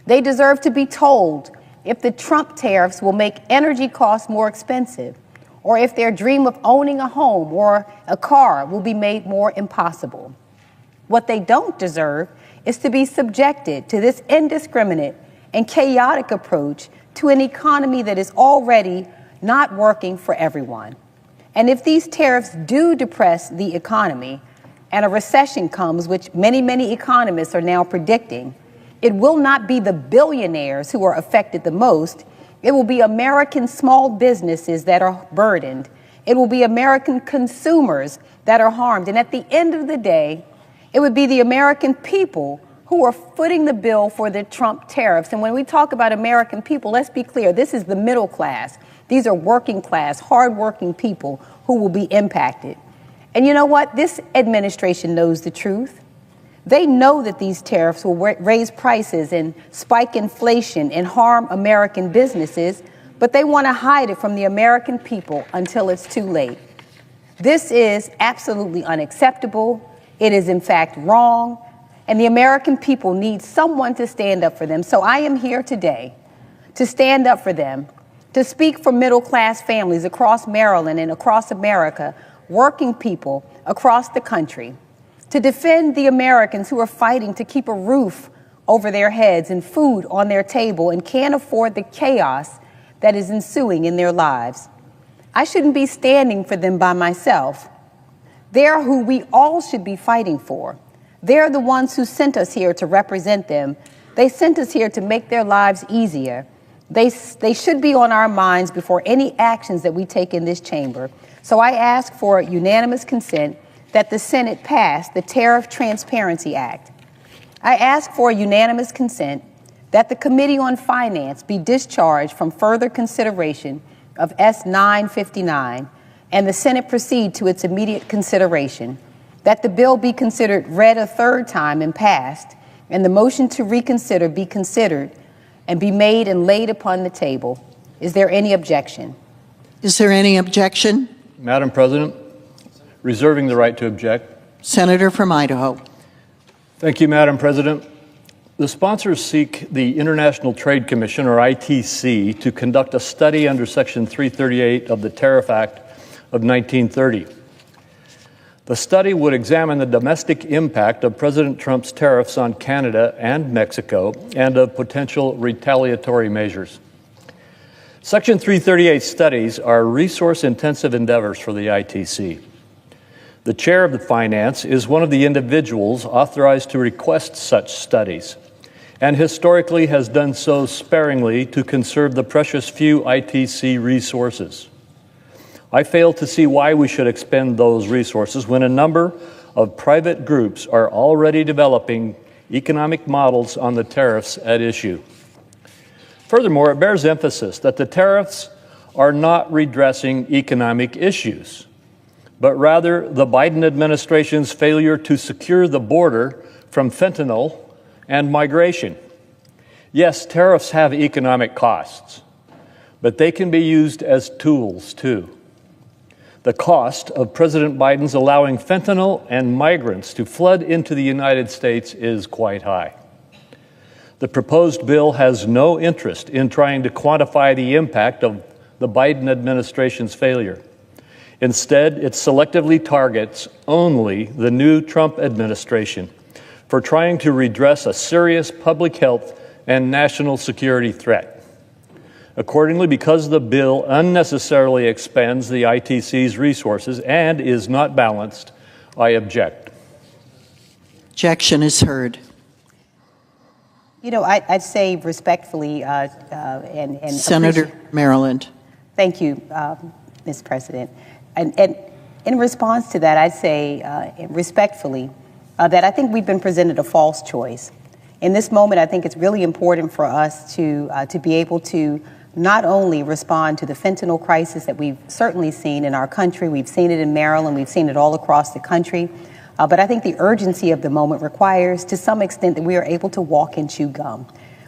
They deserve to be told if the Trump tariffs will make energy costs more expensive, or if their dream of owning a home or a car will be made more impossible. What they don't deserve is to be subjected to this indiscriminate and chaotic approach to an economy that is already not working for everyone. And if these tariffs do depress the economy and a recession comes, which many economists are now predicting, it will not be the billionaires who are affected the most. It will be American small businesses that are burdened. It will be American consumers that are harmed. And at the end of the day, it would be the American people who are footing the bill for the Trump tariffs. And when we talk about American people, let's be clear, this is the middle class. These are working class, hardworking people who will be impacted. And you know what? This administration knows the truth. They know that these tariffs will raise prices and spike inflation and harm American businesses, but they want to hide it from the American people until it's too late. This is absolutely unacceptable. It is, in fact, wrong. And the American people need someone to stand up for them. So I am here today to stand up for them, to speak for middle-class families across Maryland and across America, working people across the country, to defend the Americans who are fighting to keep a roof over their heads and food on their table and can't afford the chaos that is ensuing in their lives. I shouldn't be standing for them by myself. They're who we all should be fighting for. They're the ones who sent us here to represent them. They sent us here to make their lives easier. They should be on our minds before any actions that we take in this chamber. So I ask for unanimous consent that the Senate pass the Tariff Transparency Act. I ask for unanimous consent that the Committee on Finance be discharged from further consideration of S 959 and the Senate proceed to its immediate consideration, that the bill be considered read a third time and passed, and the motion to reconsider be considered and be made and laid upon the table. Is there any objection? Is there any objection? Madam President, reserving the right to object. Senator from Idaho. Thank you, Madam President. The sponsors seek the International Trade Commission, or ITC, to conduct a study under Section 338 of the Tariff Act of 1930. The study would examine the domestic impact of President Trump's tariffs on Canada and Mexico and of potential retaliatory measures. Section 338 studies are resource-intensive endeavors for the ITC. The chair of the finance is one of the individuals authorized to request such studies, and historically has done so sparingly to conserve the precious few ITC resources. I fail to see why we should expend those resources when a number of private groups are already developing economic models on the tariffs at issue. Furthermore, it bears emphasis that the tariffs are not redressing economic issues, but rather the Biden administration's failure to secure the border from fentanyl and migration. Yes, tariffs have economic costs, but they can be used as tools too. The cost of President Biden's allowing fentanyl and migrants to flood into the United States is quite high. The proposed bill has no interest in trying to quantify the impact of the Biden administration's failure. Instead, it selectively targets only the new Trump administration for trying to redress a serious public health and national security threat. Accordingly, because the bill unnecessarily expands the ITC's resources and is not balanced, I object. Objection is heard. You know, I'd say respectfully, and Senator Maryland. Thank you, Ms. President. And in response to that, I'd say respectfully that I think we've been presented a false choice. In this moment, I think it's really important for us to be able to not only respond to the fentanyl crisis that we've certainly seen in our country, we've seen it in Maryland, we've seen it all across the country, but I think the urgency of the moment requires, to some extent, that we are able to walk and chew gum.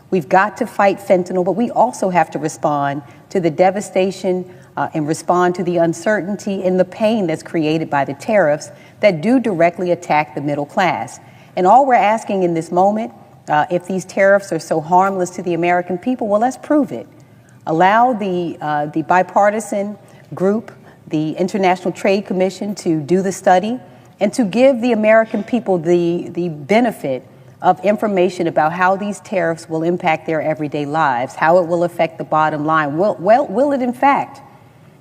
We've got to fight fentanyl, but we also have to respond to the devastation and respond to the uncertainty and the pain that's created by the tariffs that do directly attack the middle class. And all we're asking in this moment, if these tariffs are so harmless to the American people, well, let's prove it. Allow the bipartisan group, the International Trade Commission, to do the study and to give the American people the benefit of information about how these tariffs will impact their everyday lives, how it will affect the bottom line. Will it in fact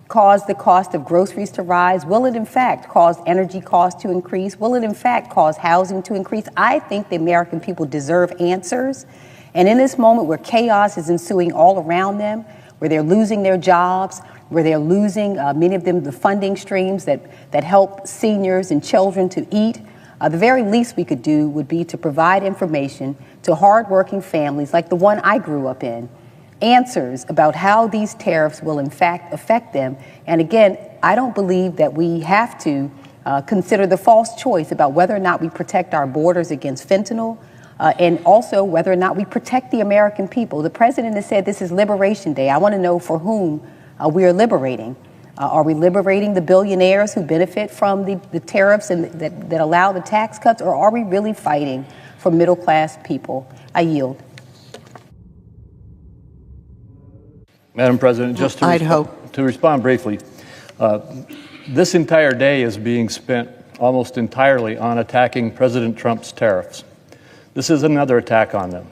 cause the cost of groceries to rise? Will it in fact cause energy costs to increase? Will it in fact cause housing to increase? I think the American people deserve answers. And in this moment where chaos is ensuing all around them, where they're losing their jobs, where they're losing, many of them, the funding streams that help seniors and children to eat, the very least we could do would be to provide information to hardworking families like the one I grew up in, answers about how these tariffs will in fact affect them. And again, I don't believe that we have to consider the false choice about whether or not we protect our borders against fentanyl, and also whether or not we protect the American people. The president has said this is Liberation Day. I want to know for whom we are liberating. Are we liberating the billionaires who benefit from the tariffs and that allow the tax cuts, or are we really fighting for middle-class people? I yield. Madam President, just to respond briefly, this entire day is being spent almost entirely on attacking President Trump's tariffs. This is another attack on them.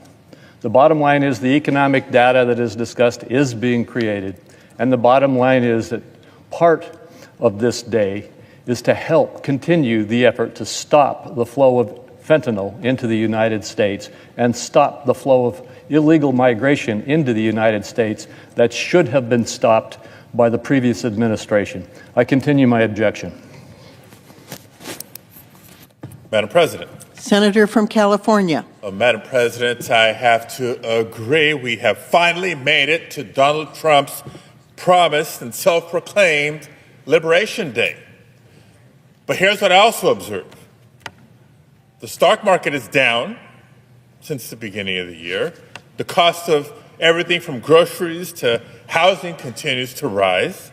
The bottom line is the economic data that is discussed is being created, and the bottom line is that part of this day is to help continue the effort to stop the flow of fentanyl into the United States and stop the flow of illegal migration into the United States that should have been stopped by the previous administration. I continue my objection. Madam President. Senator from California. Madam President, I have to agree. We have finally made it to Donald Trump's promised and self-proclaimed Liberation Day. But here's what I also observe. The stock market is down since the beginning of the year. The cost of everything from groceries to housing continues to rise.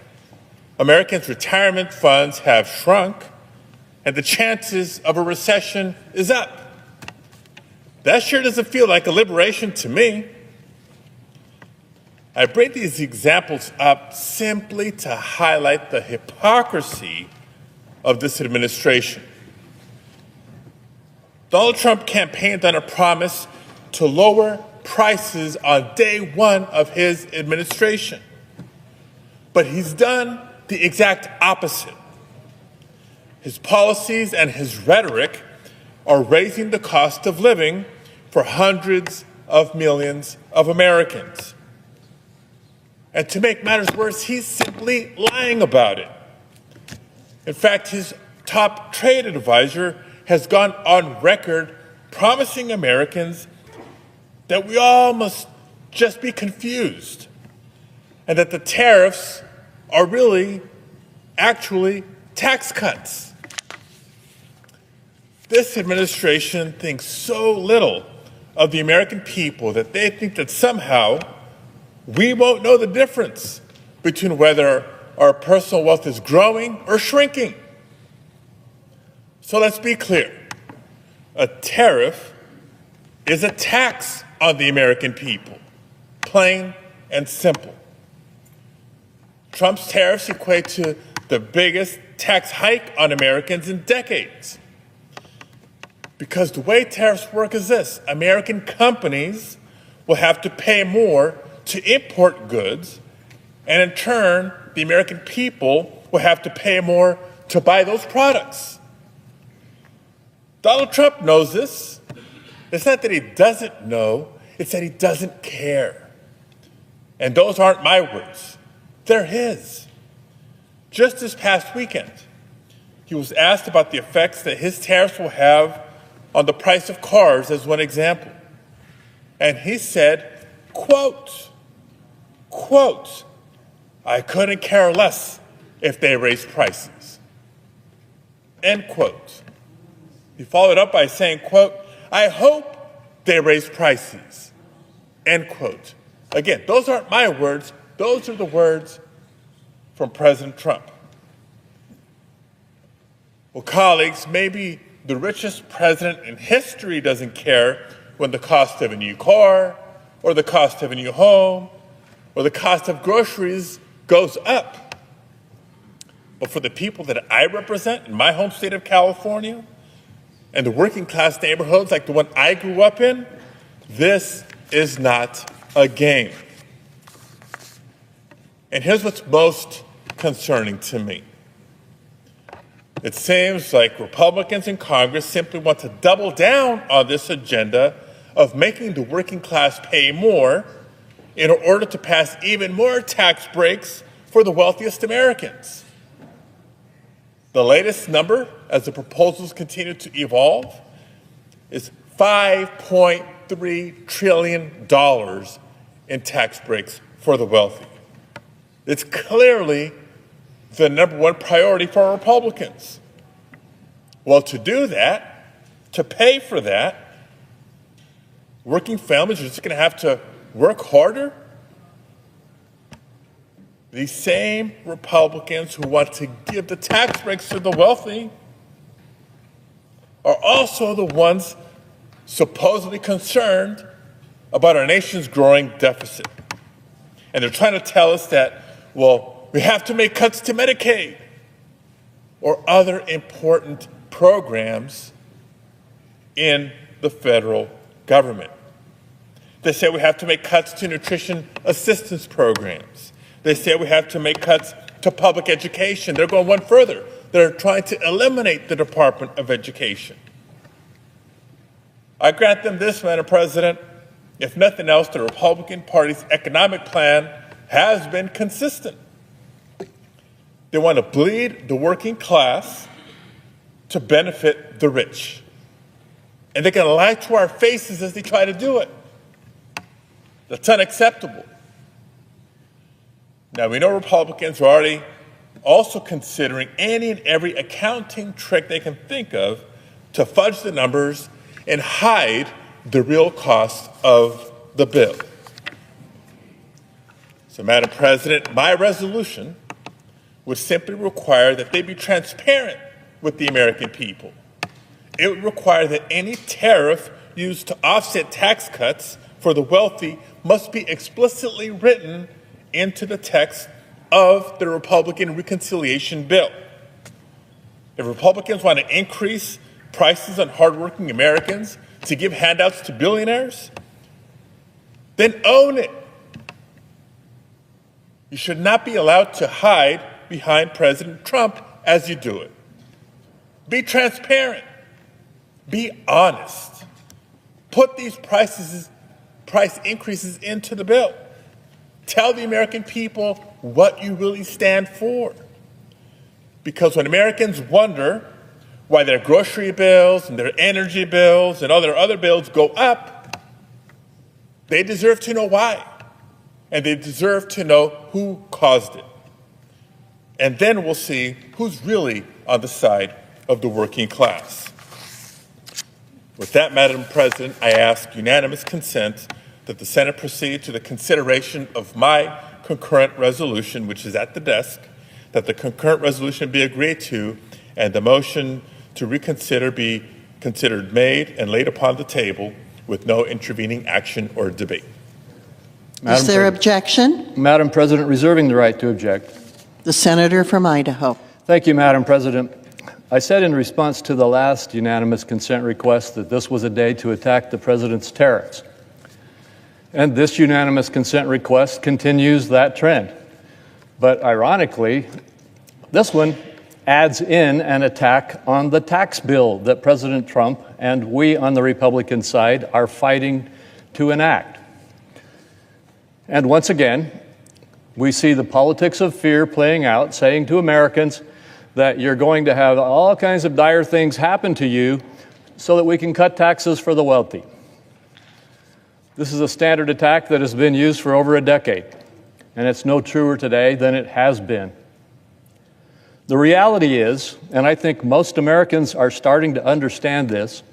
Americans' retirement funds have shrunk, and the chances of a recession is up. That sure doesn't feel like a liberation to me. I bring these examples up simply to highlight the hypocrisy of this administration. Donald Trump campaigned on a promise to lower prices on day one of his administration. But he's done the exact opposite. His policies and his rhetoric are raising the cost of living for hundreds of millions of Americans. And to make matters worse, he's simply lying about it. In fact, his top trade advisor has gone on record promising Americans that we all must just be confused and that the tariffs are really actually tax cuts. This administration thinks so little of the American people that they think that somehow we won't know the difference between whether our personal wealth is growing or shrinking. So let's be clear. A tariff is a tax on the American people, plain and simple. Trump's tariffs equate to the biggest tax hike on Americans in decades. Because the way tariffs work is this: American companies will have to pay more to import goods, and in turn, the American people will have to pay more to buy those products. Donald Trump knows this. It's not that he doesn't know, it's that he doesn't care. And those aren't my words, they're his. Just this past weekend, he was asked about the effects that his tariffs will have on the price of cars, as one example. And he said, quote, "I couldn't care less if they raised prices," end quote. He followed up by saying, quote, "I hope they raise prices," end quote. Again, those aren't my words, those are the words from President Trump. Well, colleagues, maybe the richest president in history doesn't care when the cost of a new car, or the cost of a new home, or the cost of groceries goes up. But for the people that I represent in my home state of California, and the working class neighborhoods like the one I grew up in, this is not a game. And here's what's most concerning to me. It seems like Republicans in Congress simply want to double down on this agenda of making the working class pay more in order to pass even more tax breaks for the wealthiest Americans. The latest number, as the proposals continue to evolve, is $5.3 trillion in tax breaks for the wealthy. It's clearly the number one priority for Republicans. Well, to do that, to pay for that, working families are just going to have to work harder. These same Republicans who want to give the tax breaks to the wealthy are also the ones supposedly concerned about our nation's growing deficit. And they're trying to tell us that, well, we have to make cuts to Medicaid or other important programs in the federal government. They say we have to make cuts to nutrition assistance programs. They say we have to make cuts to public education. They're going one further. They're trying to eliminate the Department of Education. I grant them this, Madam President. If nothing else, the Republican Party's economic plan has been consistent. They want to bleed the working class to benefit the rich. And they're going to lie to our faces as they try to do it. That's unacceptable. Now, we know Republicans are already also considering any and every accounting trick they can think of to fudge the numbers and hide the real cost of the bill. So, Madam President, my resolution would simply require that they be transparent with the American people. It would require that any tariff used to offset tax cuts for the wealthy must be explicitly written into the text of the Republican reconciliation bill. If Republicans want to increase prices on hardworking Americans to give handouts to billionaires, then own it. You should not be allowed to hide behind President Trump as you do it. Be transparent. Be honest. Put these price increases into the bill. Tell the American people what you really stand for. Because when Americans wonder why their grocery bills and their energy bills and all their other bills go up, they deserve to know why. And they deserve to know who caused it. And then we'll see who's really on the side of the working class. With that, Madam President, I ask unanimous consent that the Senate proceed to the consideration of my concurrent resolution, which is at the desk, that the concurrent resolution be agreed to and the motion to reconsider be considered made and laid upon the table with no intervening action or debate. Is there objection? Madam President, reserving the right to object. The senator from Idaho. Thank you, Madam President. I said in response to the last unanimous consent request that this was a day to attack the President's tariffs. And this unanimous consent request continues that trend. But ironically, this one adds in an attack on the tax bill that President Trump and we on the Republican side are fighting to enact. And once again, we see the politics of fear playing out, saying to Americans that you're going to have all kinds of dire things happen to you so that we can cut taxes for the wealthy. This is a standard attack that has been used for over a decade, and it's no truer today than it has been. The reality is, and I think most Americans are starting to understand this,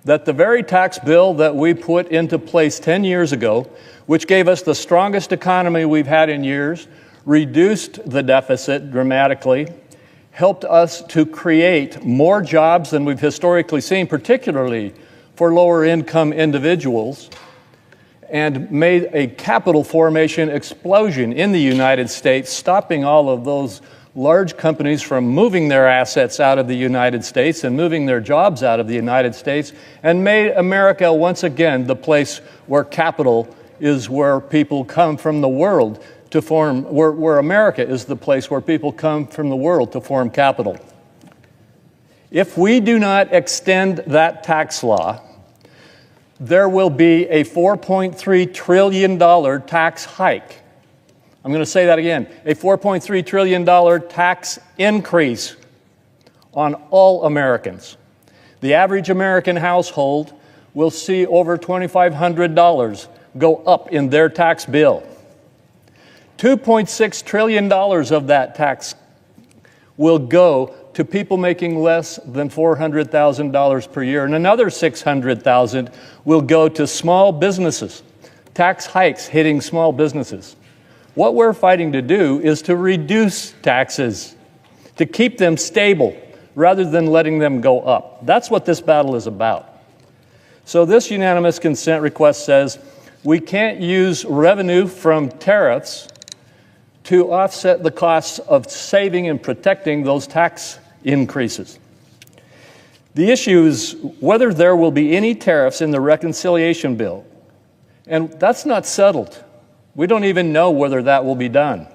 that the very tax bill that we put into place 10 years ago, which gave us the strongest economy we've had in years, reduced the deficit dramatically, helped us to create more jobs than we've historically seen, particularly for lower income individuals, and made a capital formation explosion in the United States, stopping all of those large companies from moving their assets out of the United States and moving their jobs out of the United States, and made America once again the place where capital is, where people come from the world to form, where America is the place where people come from the world to form capital. If we do not extend that tax law, there will be a $4.3 trillion tax hike. I'm going to say that again, a $4.3 trillion tax increase on all Americans. The average American household will see over $2,500 go up in their tax bill. $2.6 trillion of that tax will go to people making less than $400,000 per year, and another $600,000 will go to small businesses, tax hikes hitting small businesses. What we're fighting to do is to reduce taxes, to keep them stable rather than letting them go up. That's what this battle is about. So this unanimous consent request says we can't use revenue from tariffs to offset the costs of saving and protecting those tax increases. The issue is whether there will be any tariffs in the reconciliation bill, and that's not settled. We don't even know whether that will be done.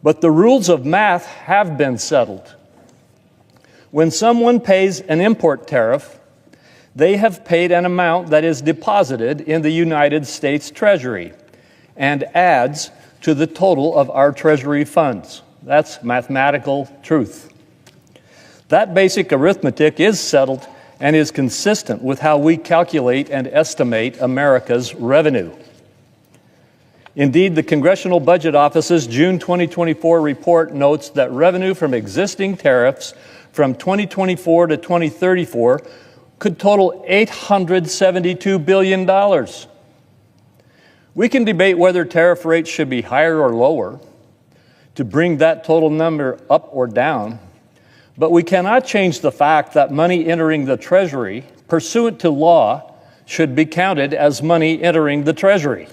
But the rules of math have been settled. When someone pays an import tariff, they have paid an amount that is deposited in the United States Treasury and adds to the total of our Treasury funds. That's mathematical truth. That basic arithmetic is settled and is consistent with how we calculate and estimate America's revenue. Indeed, the Congressional Budget Office's June 2024 report notes that revenue from existing tariffs from 2024 to 2034 could total $872 billion. We can debate whether tariff rates should be higher or lower to bring that total number up or down, but we cannot change the fact that money entering the Treasury, pursuant to law, should be counted as money entering the Treasury.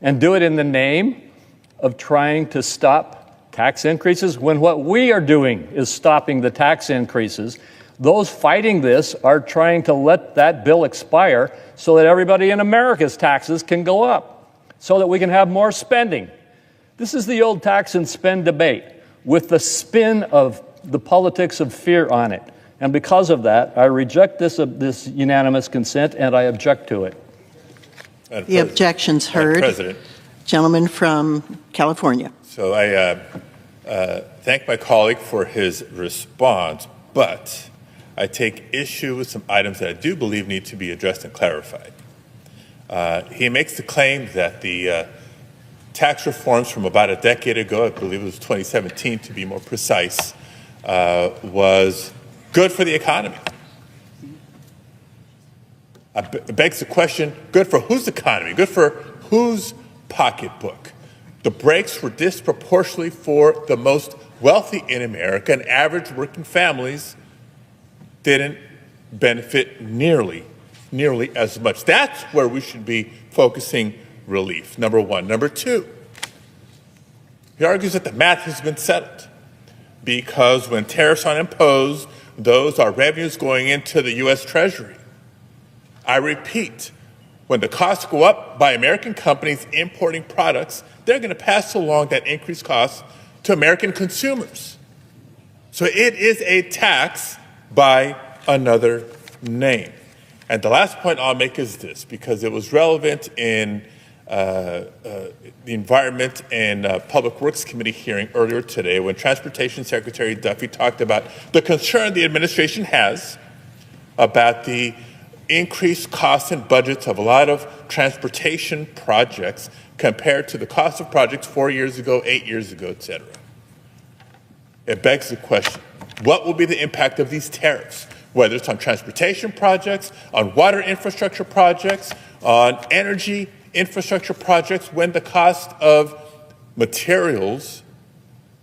And do it in the name of trying to stop tax increases, when what we are doing is stopping the tax increases. Those fighting this are trying to let that bill expire so that everybody in America's taxes can go up, so that we can have more spending. This is the old tax and spend debate with the spin of the politics of fear on it. And because of that, I reject this unanimous consent and I object to it. The objection's heard. President. Gentleman from California. So I thank my colleague for his response, but I take issue with some items that I do believe need to be addressed and clarified. He makes the claim that the tax reforms from about a decade ago, I believe it was 2017 to be more precise, was good for the economy. It begs the question, good for whose economy? Good for whose pocketbook? The breaks were disproportionately for the most wealthy in America, and average working families didn't benefit nearly as much. That's where we should be focusing relief, number one. Number two, he argues that the math has been settled because when tariffs are imposed, those are revenues going into the U.S. Treasury. I repeat, when the costs go up by American companies importing products, they're going to pass along that increased cost to American consumers. So it is a tax by another name. And the last point I'll make is this, because it was relevant in the Environment and Public Works Committee hearing earlier today when Transportation Secretary Duffy talked about the concern the administration has about the increased costs and budgets of a lot of transportation projects compared to the cost of projects 4 years ago, 8 years ago, et cetera. It begs the question, what will be the impact of these tariffs, whether it's on transportation projects, on water infrastructure projects, on energy infrastructure projects, when the cost of materials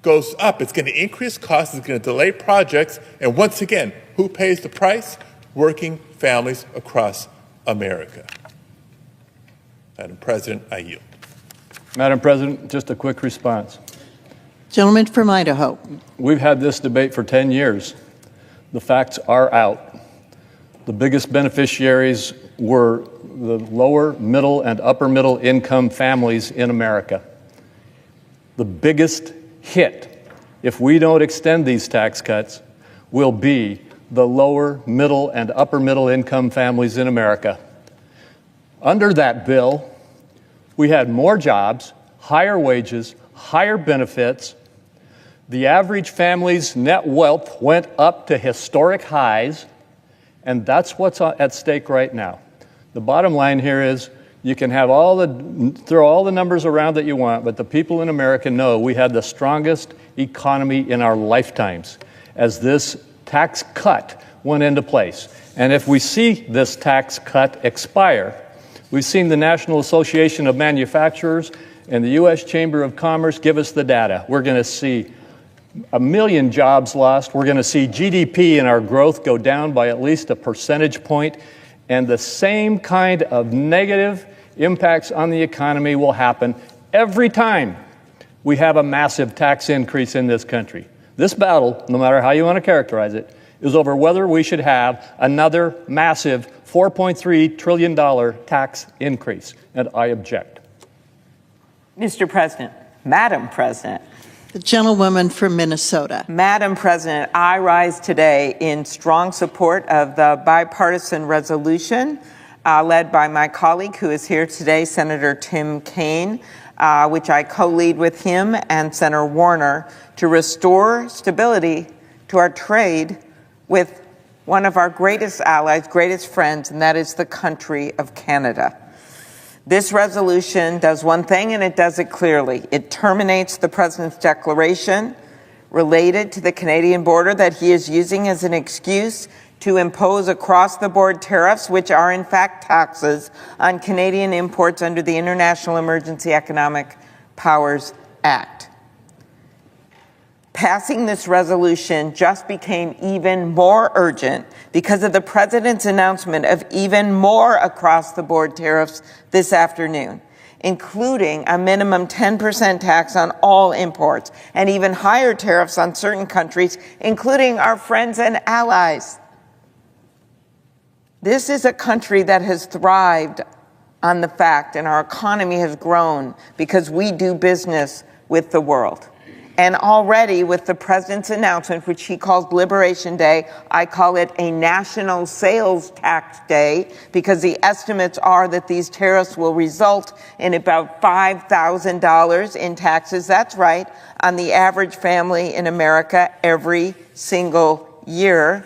goes up? It's going to increase costs, it's going to delay projects, and once again, who pays the price? Working families across America. Madam President, I yield. Madam President, just a quick response. Gentleman from Idaho. We've had this debate for 10 years. The facts are out. The biggest beneficiaries were the lower, middle, and upper middle income families in America. The biggest hit, if we don't extend these tax cuts, will be the lower, middle, and upper middle income families in America. Under that bill, we had more jobs, higher wages, higher benefits. The average family's net wealth went up to historic highs, and that's what's at stake right now. The bottom line here is you can have throw all the numbers around that you want, but the people in America know we had the strongest economy in our lifetimes as this tax cut went into place. And if we see this tax cut expire, we've seen the National Association of Manufacturers and the U.S. Chamber of Commerce give us the data. We're going to see 1 million jobs lost. We're going to see GDP and our growth go down by at least a percentage point. And the same kind of negative impacts on the economy will happen every time we have a massive tax increase in this country. This battle, no matter how you want to characterize it, is over whether we should have another massive $4.3 trillion tax increase. And I object. Mr. President, Madam President. The gentlewoman from Minnesota. Madam President, I rise today in strong support of the bipartisan resolution led by my colleague who is here today, Senator Tim Kaine, which I co-lead with him and Senator Warner, to restore stability to our trade with one of our greatest allies, greatest friends, and that is the country of Canada. This resolution does one thing, and it does it clearly. It terminates the President's declaration related to the Canadian border that he is using as an excuse to impose across-the-board tariffs, which are in fact taxes, on Canadian imports under the International Emergency Economic Powers Act. Passing this resolution just became even more urgent because of the President's announcement of even more across-the-board tariffs this afternoon, including a minimum 10% tax on all imports and even higher tariffs on certain countries, including our friends and allies. This is a country that has thrived on the fact, and our economy has grown because we do business with the world. And already with the President's announcement, which he calls Liberation Day, I call it a national sales tax day, because the estimates are that these tariffs will result in about $5,000 in taxes. That's right, on the average family in America every single year.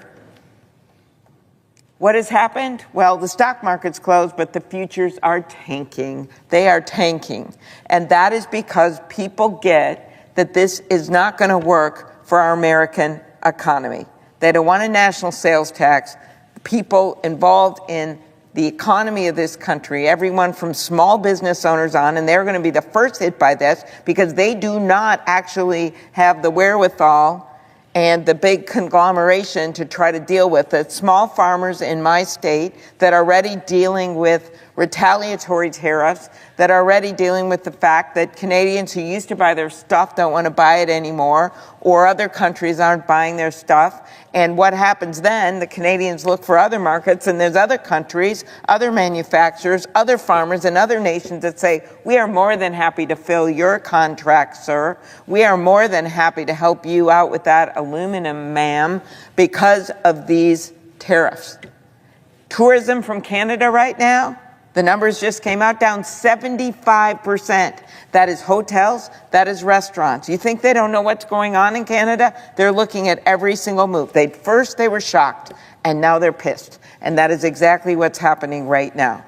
What has happened? Well, the stock market's closed, but the futures are tanking. They are tanking. And that is because people get that this is not going to work for our American economy. They don't want a national sales tax. People involved in the economy of this country, everyone from small business owners on, and they're going to be the first hit by this because they do not actually have the wherewithal and the big conglomeration to try to deal with it. Small farmers in my state that are already dealing with retaliatory tariffs, that are already dealing with the fact that Canadians who used to buy their stuff don't want to buy it anymore, or other countries aren't buying their stuff. And what happens then, the Canadians look for other markets, and there's other countries, other manufacturers, other farmers, and other nations that say, we are more than happy to fill your contract, sir. We are more than happy to help you out with that aluminum, ma'am, because of these tariffs. Tourism from Canada right now, the numbers just came out, down 75%. That is hotels, that is restaurants. You think they don't know what's going on in Canada? They're looking at every single move. First they were shocked, and now they're pissed. And that is exactly what's happening right now.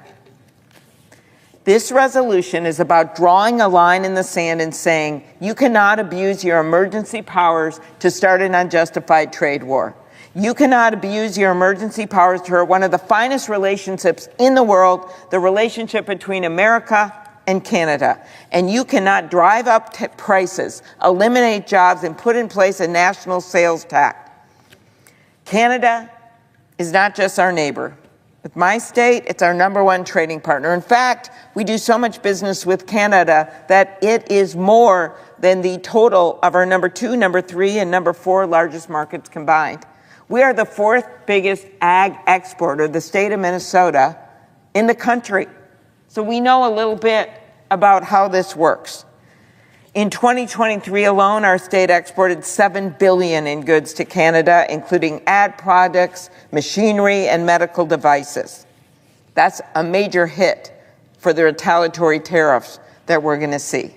This resolution is about drawing a line in the sand and saying, you cannot abuse your emergency powers to start an unjustified trade war. You cannot abuse your emergency powers to hurt one of the finest relationships in the world, the relationship between America and Canada. And you cannot drive up prices, eliminate jobs, and put in place a national sales tax. Canada is not just our neighbor. With my state, it's our #1 trading partner. In fact, we do so much business with Canada that it is more than the total of our #2, #3, and #4 largest markets combined. We are the 4th biggest ag exporter, the state of Minnesota, in the country. So we know a little bit about how this works. In 2023 alone, our state exported $7 billion in goods to Canada, including ag products, machinery, and medical devices. That's a major hit for the retaliatory tariffs that we're going to see.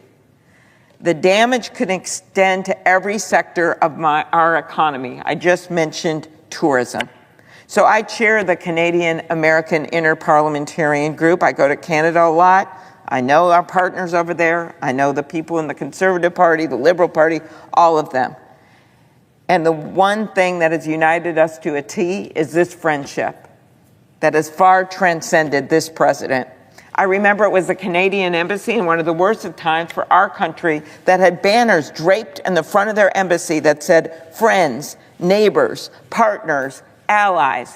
The damage could extend to every sector of our economy. I just mentioned tourism. So I chair the Canadian-American Interparliamentarian Group. I go to Canada a lot. I know our partners over there. I know the people in the Conservative Party, the Liberal Party, all of them. And the one thing that has united us to a T is this friendship that has far transcended this president. I remember it was the Canadian Embassy in one of the worst of times for our country that had banners draped in the front of their embassy that said friends, neighbors, partners, allies.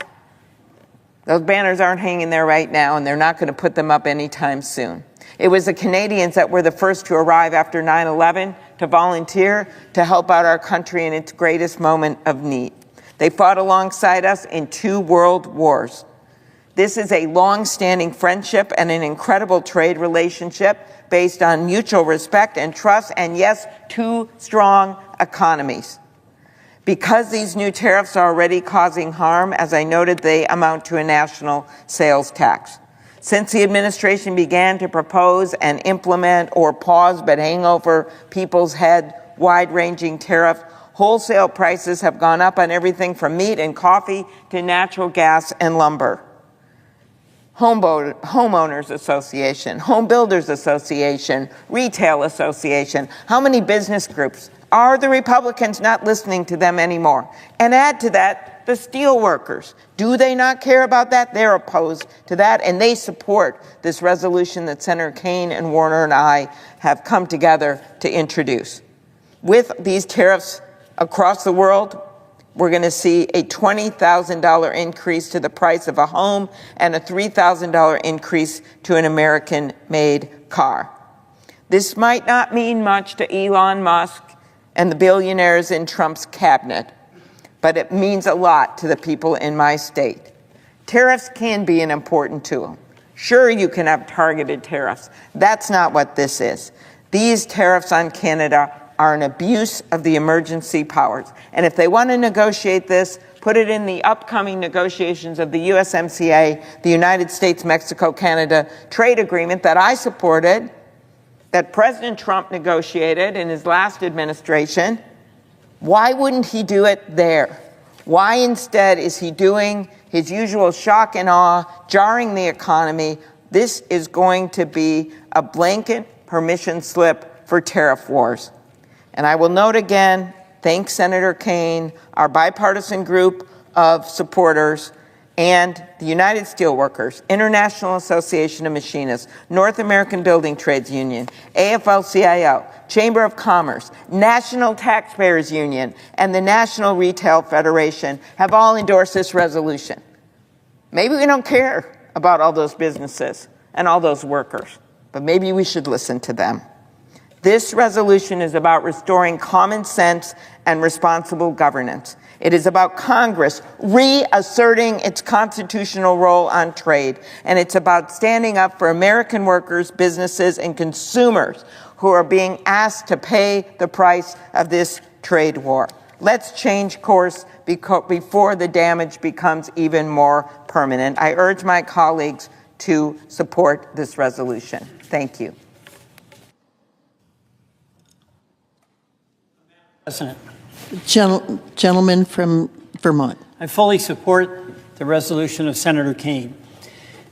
Those banners aren't hanging there right now, and they're not going to put them up anytime soon. It was the Canadians that were the first to arrive after 9/11 to volunteer to help out our country in its greatest moment of need. They fought alongside us in 2 world wars. This is a long-standing friendship and an incredible trade relationship based on mutual respect and trust, and yes, 2 strong economies. Because these new tariffs are already causing harm, as I noted, they amount to a national sales tax. Since the administration began to propose and implement or pause but hang over people's head wide-ranging tariff, wholesale prices have gone up on everything from meat and coffee to natural gas and lumber. Homeowners Association, Home Builders Association, Retail Association. How many business groups? Are the Republicans not listening to them anymore? And add to that, the steel workers. Do they not care about that? They're opposed to that, and they support this resolution that Senator Kaine and Warner and I have come together to introduce. With these tariffs across the world, we're going to see a $20,000 increase to the price of a home and a $3,000 increase to an American-made car. This might not mean much to Elon Musk and the billionaires in Trump's cabinet, but it means a lot to the people in my state. Tariffs can be an important tool. Sure, you can have targeted tariffs. That's not what this is. These tariffs on Canada are an abuse of the emergency powers. And if they want to negotiate this, put it in the upcoming negotiations of the USMCA, the United States-Mexico-Canada trade agreement that I supported, that President Trump negotiated in his last administration. Why wouldn't he do it there? Why instead is he doing his usual shock and awe, jarring the economy? This is going to be a blanket permission slip for tariff wars. And I will note again, thank Senator Kaine, our bipartisan group of supporters, and the United Steelworkers, International Association of Machinists, North American Building Trades Union, AFL-CIO, Chamber of Commerce, National Taxpayers Union, and the National Retail Federation have all endorsed this resolution. Maybe we don't care about all those businesses and all those workers, but maybe we should listen to them. This resolution is about restoring common sense and responsible governance. It is about Congress reasserting its constitutional role on trade, and it's about standing up for American workers, businesses, and consumers who are being asked to pay the price of this trade war. Let's change course before the damage becomes even more permanent. I urge my colleagues to support this resolution. Thank you. President. Gentleman from Vermont. I fully support the resolution of Senator Kaine.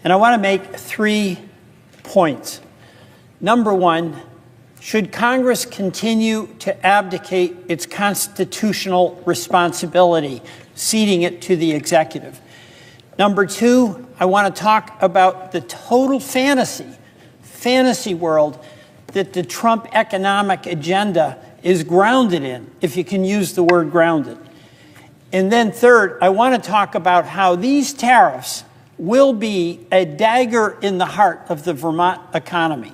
And I want to make 3 points. Number one, should Congress continue to abdicate its constitutional responsibility, ceding it to the executive? Number two, I want to talk about the total fantasy world that the Trump economic agenda is grounded in, if you can use the word grounded. And then third, I want to talk about how these tariffs will be a dagger in the heart of the Vermont economy.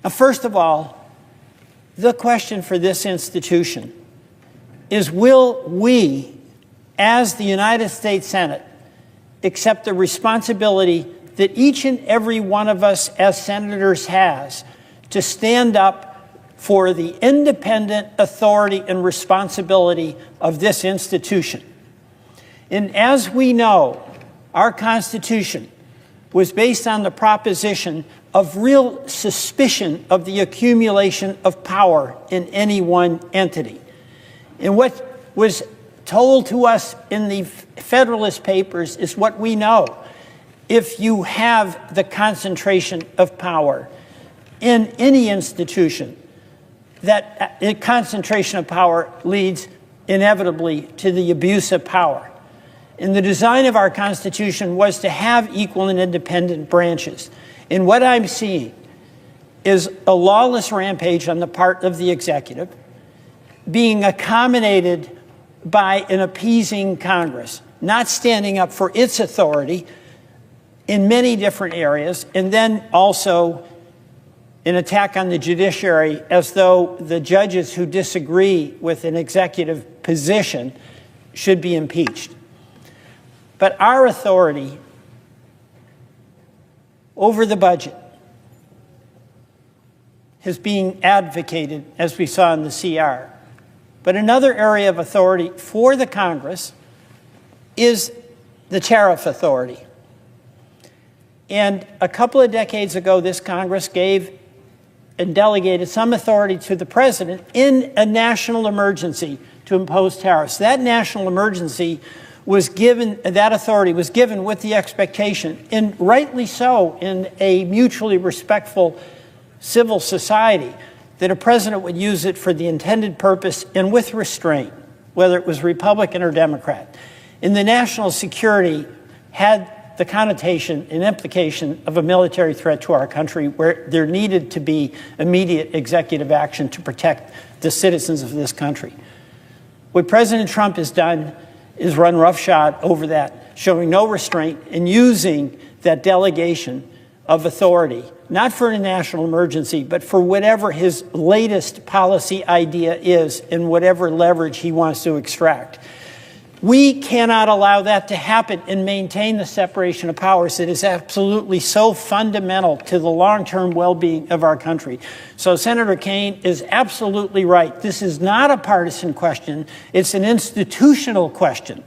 Now, first of all, the question for this institution is, will we, as the United States Senate, accept the responsibility that each and every one of us as senators has to stand up for the independent authority and responsibility of this institution? And as we know, our Constitution was based on the proposition of real suspicion of the accumulation of power in any one entity. And what was told to us in the Federalist Papers is what we know. If you have the concentration of power in any institution, that concentration of power leads inevitably to the abuse of power. And the design of our Constitution was to have equal and independent branches. And what I'm seeing is a lawless rampage on the part of the executive being accommodated by an appeasing Congress, not standing up for its authority in many different areas, and then also an attack on the judiciary as though the judges who disagree with an executive position should be impeached. But our authority over the budget is being advocated, as we saw in the CR. But another area of authority for the Congress is the tariff authority. And a couple of decades ago, this Congress gave and delegated some authority to the president in a national emergency to impose tariffs. That national emergency was given, that authority was given with the expectation, and rightly so in a mutually respectful civil society, that a president would use it for the intended purpose and with restraint, whether it was Republican or Democrat. And the national security had the connotation and implication of a military threat to our country, where there needed to be immediate executive action to protect the citizens of this country. What President Trump has done is run roughshod over that, showing no restraint and using that delegation of authority, not for a national emergency, but for whatever his latest policy idea is and whatever leverage he wants to extract. We cannot allow that to happen and maintain the separation of powers that is absolutely so fundamental to the long-term well-being of our country. So Senator Kaine is absolutely right. This is not a partisan question. It's an institutional question.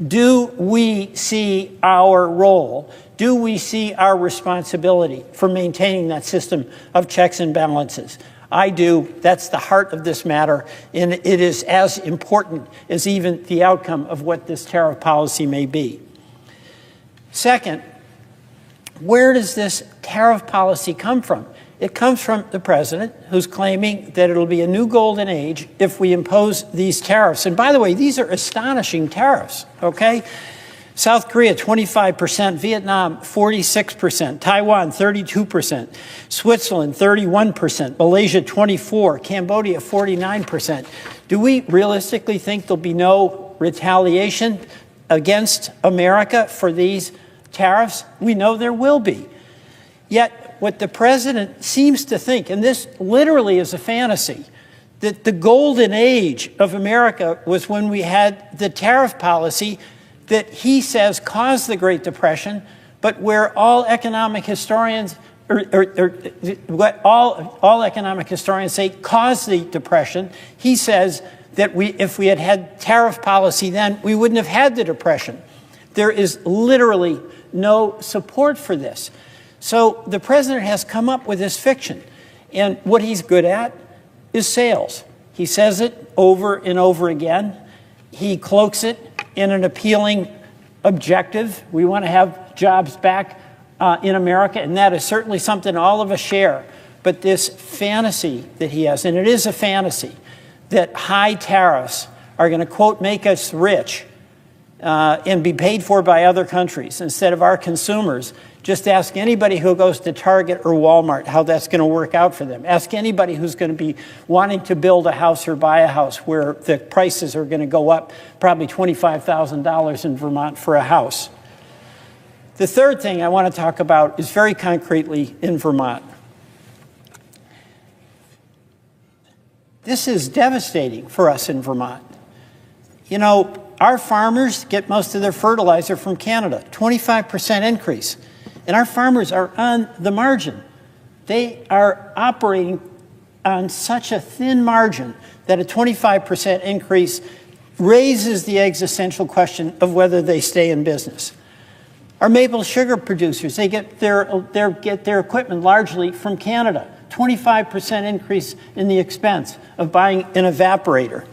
Do we see our role? Do we see our responsibility for maintaining that system of checks and balances? I do. That's the heart of this matter, and it is as important as even the outcome of what this tariff policy may be. Second, where does this tariff policy come from? It comes from the president, who's claiming that it'll be a new golden age if we impose these tariffs. And by the way, these are astonishing tariffs, okay? South Korea, 25%, Vietnam, 46%, Taiwan, 32%, Switzerland, 31%, Malaysia, 24%, Cambodia, 49%. Do we realistically think there'll be no retaliation against America for these tariffs? We know there will be. Yet what the president seems to think, and this literally is a fantasy, that the golden age of America was when we had the tariff policy that he says caused the Great Depression, but where all economic historians, what all economic historians say caused the Depression, he says that if we had had tariff policy then, we wouldn't have had the Depression. There is literally no support for this. So the president has come up with this fiction, and what he's good at is sales. He says it over and over again. He cloaks it in an appealing objective. We want to have jobs back in America, and that is certainly something all of us share. But this fantasy that he has, and it is a fantasy, that high tariffs are going to, quote, make us rich and be paid for by other countries instead of our consumers. Just ask anybody who goes to Target or Walmart how that's going to work out for them. Ask anybody who's going to be wanting to build a house or buy a house where the prices are going to go up probably $25,000 in Vermont for a house. The third thing I want to talk about is very concretely in Vermont. This is devastating for us in Vermont. You know, our farmers get most of their fertilizer from Canada, 25% increase. And our farmers are on the margin. They are operating on such a thin margin that a 25% increase raises the existential question of whether they stay in business. Our maple sugar producers, they get their equipment largely from Canada. 25% increase in the expense of buying an evaporator.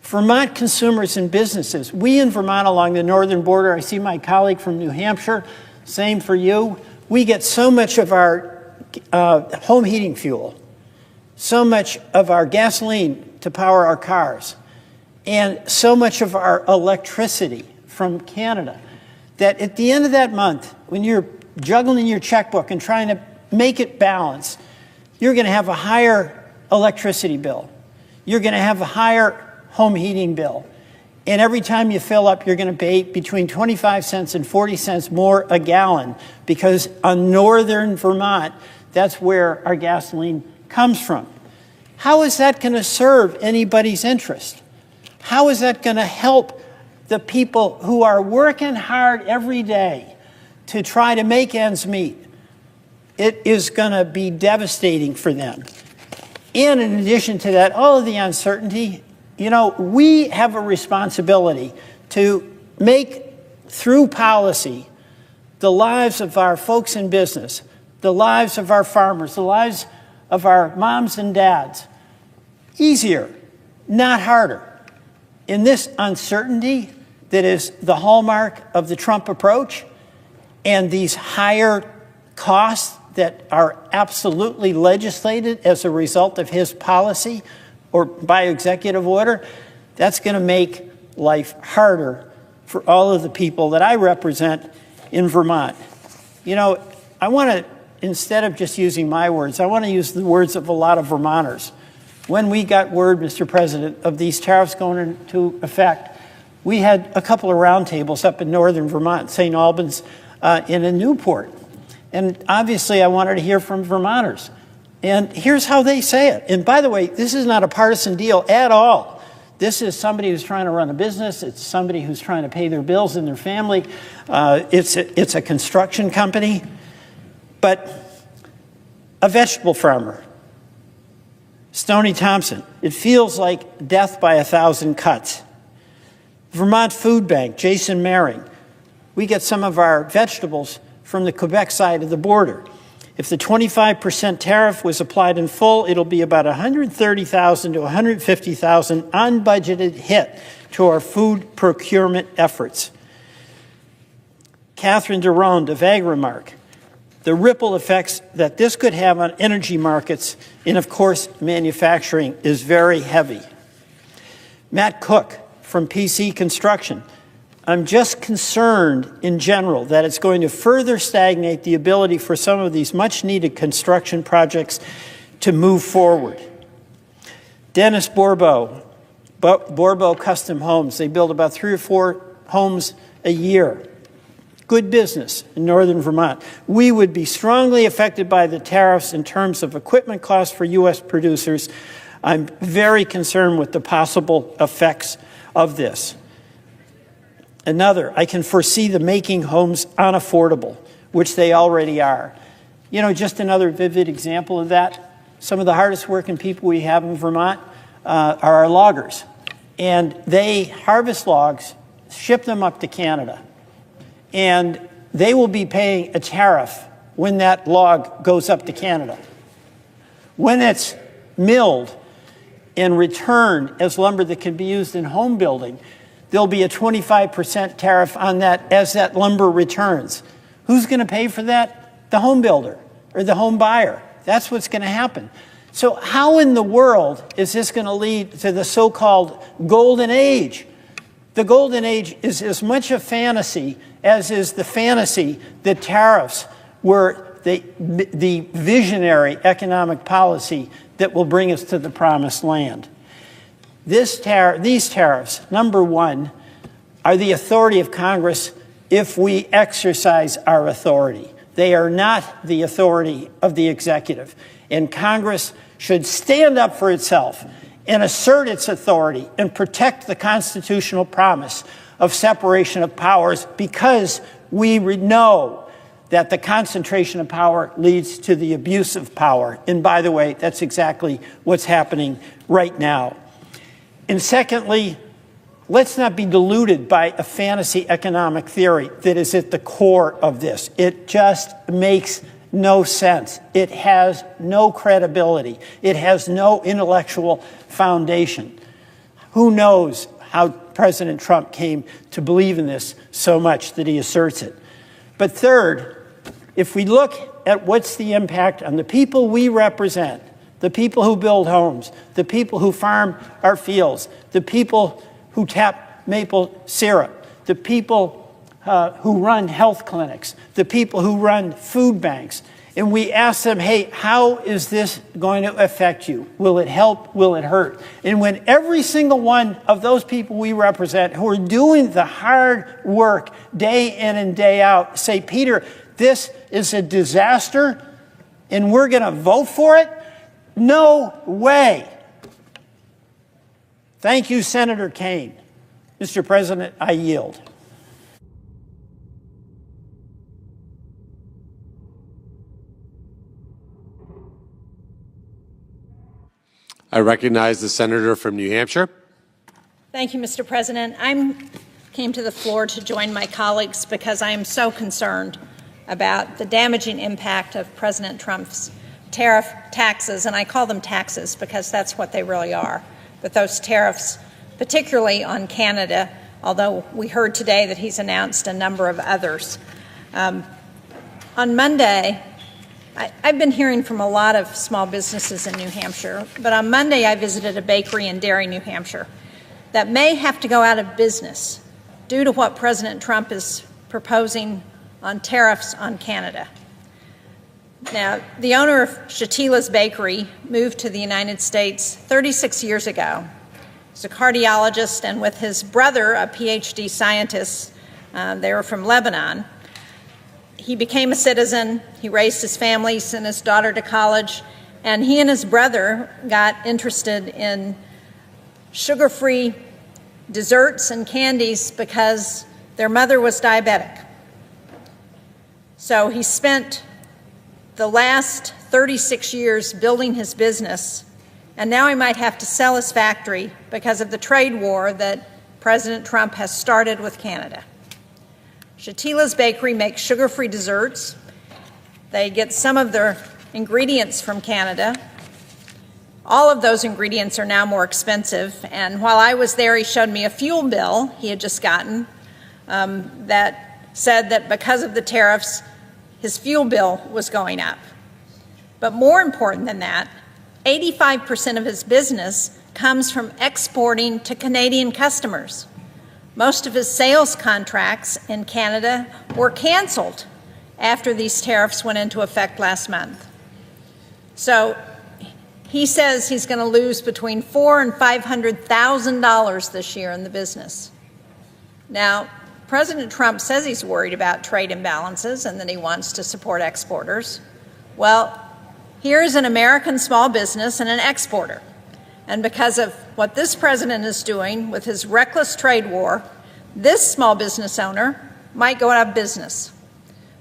Vermont consumers and businesses, we in Vermont along the northern border, I see my colleague from New Hampshire, same for you. We get so much of our home heating fuel, so much of our gasoline to power our cars, and so much of our electricity from Canada that at the end of that month, when you're juggling your checkbook and trying to make it balance, you're going to have a higher electricity bill. You're going to have a higher home heating bill. And every time you fill up, you're going to pay between 25 cents and 40 cents more a gallon because on northern Vermont, that's where our gasoline comes from. How is that going to serve anybody's interest? How is that going to help the people who are working hard every day to try to make ends meet? It is going to be devastating for them. And in addition to that, all of the uncertainty, you know, we have a responsibility to make, through policy, the lives of our folks in business, the lives of our farmers, the lives of our moms and dads easier, not harder. In this uncertainty that is the hallmark of the Trump approach and these higher costs that are absolutely legislated as a result of his policy or by executive order, that's going to make life harder for all of the people that I represent in Vermont. You know, I want to, instead of just using my words, I want to use the words of a lot of Vermonters. When we got word, Mr. President, of these tariffs going into effect, we had a couple of roundtables up in northern Vermont, St. Albans and in Newport. And obviously I wanted to hear from Vermonters. And here's how they say it. And by the way, this is not a partisan deal at all. This is somebody who's trying to run a business. It's somebody who's trying to pay their bills and their family. It's a construction company. But a vegetable farmer, Stoney Thompson, it feels like death by 1,000 cuts. Vermont Food Bank, Jason Maring, we get some of our vegetables from the Quebec side of the border. If the 25% tariff was applied in full, it'll be about $130,000 to $150,000 unbudgeted hit to our food procurement efforts. Catherine Derone of Agrimark, the ripple effects that this could have on energy markets and, of course, manufacturing is very heavy. Matt Cook from PC Construction, I'm just concerned in general that it's going to further stagnate the ability for some of these much-needed construction projects to move forward. Dennis Borbo Custom Homes, they build about 3 or 4 homes a year. Good business in northern Vermont. We would be strongly affected by the tariffs in terms of equipment costs for U.S. producers. I'm very concerned with the possible effects of this. Another, I can foresee the making homes unaffordable, which they already are. You know, just another vivid example of that. Some of the hardest working people we have in Vermont are our loggers. And they harvest logs, ship them up to Canada. And they will be paying a tariff when that log goes up to Canada. When it's milled and returned as lumber that can be used in home building, there'll be a 25% tariff on that as that lumber returns. Who's going to pay for that? The home builder or the home buyer. That's what's going to happen. So how in the world is this going to lead to the so-called golden age? The golden age is as much a fantasy as is the fantasy that tariffs were the visionary economic policy that will bring us to the promised land. These tariffs, number one, are the authority of Congress if we exercise our authority. They are not the authority of the executive. And Congress should stand up for itself and assert its authority and protect the constitutional promise of separation of powers, because we know that the concentration of power leads to the abuse of power. And by the way, that's exactly what's happening right now. And secondly, let's not be deluded by a fantasy economic theory that is at the core of this. It just makes no sense. It has no credibility. It has no intellectual foundation. Who knows how President Trump came to believe in this so much that he asserts it. But third, if we look at what's the impact on the people we represent, the people who build homes, the people who farm our fields, the people who tap maple syrup, the people who run health clinics, the people who run food banks, and we ask them, hey, how is this going to affect you? Will it help? Will it hurt? And when every single one of those people we represent who are doing the hard work day in and day out say, Peter, this is a disaster and we're going to vote for it? No way. Thank you, Senator Kaine. Mr. President, I yield. I recognize the senator from New Hampshire. Thank you, Mr. President. I came to the floor to join my colleagues because I am so concerned about the damaging impact of President Trump's tariff taxes, and I call them taxes because that's what they really are. But those tariffs, particularly on Canada, although we heard today that he's announced a number of others. On Monday, I've been hearing from a lot of small businesses in New Hampshire, but on Monday I visited a bakery in Derry, New Hampshire, that may have to go out of business due to what President Trump is proposing on tariffs on Canada. Now, the owner of Shatila's Bakery moved to the United States 36 years ago. He's a cardiologist, and with his brother, a PhD scientist, they were from Lebanon. He became a citizen, he raised his family, sent his daughter to college, and he and his brother got interested in sugar-free desserts and candies because their mother was diabetic. So he spent the last 36 years building his business, and now he might have to sell his factory because of the trade war that President Trump has started with Canada. Shatila's Bakery makes sugar-free desserts. They get some of their ingredients from Canada. All of those ingredients are now more expensive, and while I was there, he showed me a fuel bill he had just gotten that said that because of the tariffs, his fuel bill was going up. But more important than that, 85% of his business comes from exporting to Canadian customers. Most of his sales contracts in Canada were canceled after these tariffs went into effect last month. So he says he's going to lose between $400,000 and $500,000 this year in the business. Now, President Trump says he's worried about trade imbalances and that he wants to support exporters. Well, here's an American small business and an exporter. And because of what this president is doing with his reckless trade war, this small business owner might go out of business.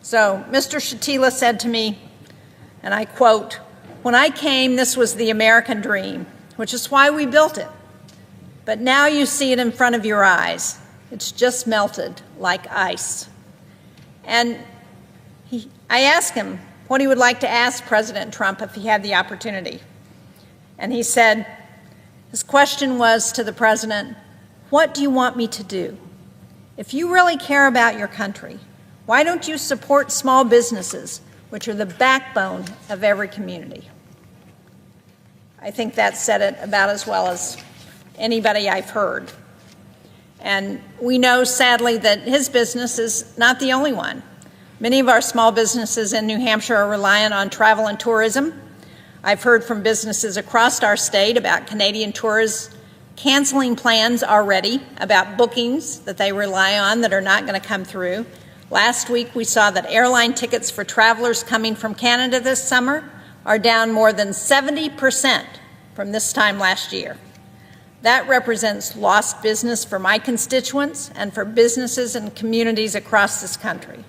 So Mr. Shatila said to me, and I quote, "When I came, this was the American dream, which is why we built it. But now you see it in front of your eyes. It's just melted like ice." And I asked him what he would like to ask President Trump if he had the opportunity. And he said, his question was to the president, "What do you want me to do? If you really care about your country, why don't you support small businesses, which are the backbone of every community?" I think that said it about as well as anybody I've heard. And we know, sadly, that his business is not the only one. Many of our small businesses in New Hampshire are reliant on travel and tourism. I've heard from businesses across our state about Canadian tourists canceling plans already, about bookings that they rely on that are not going to come through. Last week, we saw that airline tickets for travelers coming from Canada this summer are down more than 70% from this time last year. That represents lost business for my constituents and for businesses and communities across this country.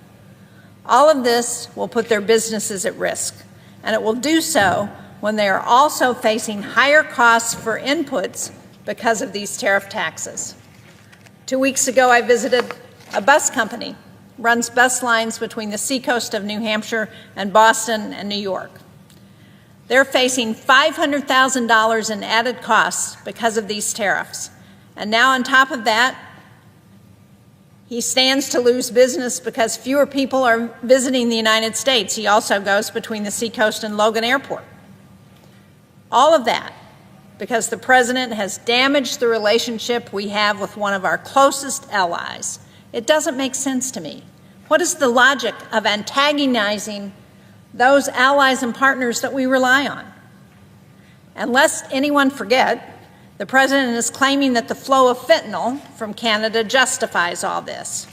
All of this will put their businesses at risk, and it will do so when they are also facing higher costs for inputs because of these tariff taxes. 2 weeks ago, I visited a bus company, runs bus lines between the seacoast of New Hampshire and Boston and New York. They're facing $500,000 in added costs because of these tariffs. And now on top of that, he stands to lose business because fewer people are visiting the United States. He also goes between the seacoast and Logan Airport. All of that because the president has damaged the relationship we have with one of our closest allies. It doesn't make sense to me. What is the logic of antagonizing those allies and partners that we rely on? And lest anyone forget, the president is claiming that the flow of fentanyl from Canada justifies all this.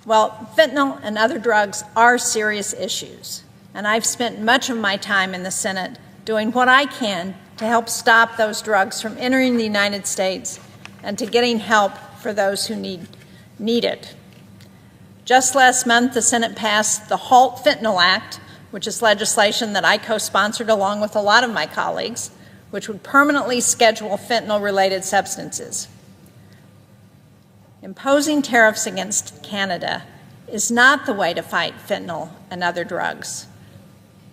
Well, fentanyl and other drugs are serious issues, and I've spent much of my time in the Senate doing what I can to help stop those drugs from entering the United States and to getting help for those who need it. Just last month, the Senate passed the Halt Fentanyl Act, which is legislation that I co-sponsored along with a lot of my colleagues, which would permanently schedule fentanyl-related substances. Imposing tariffs against Canada is not the way to fight fentanyl and other drugs.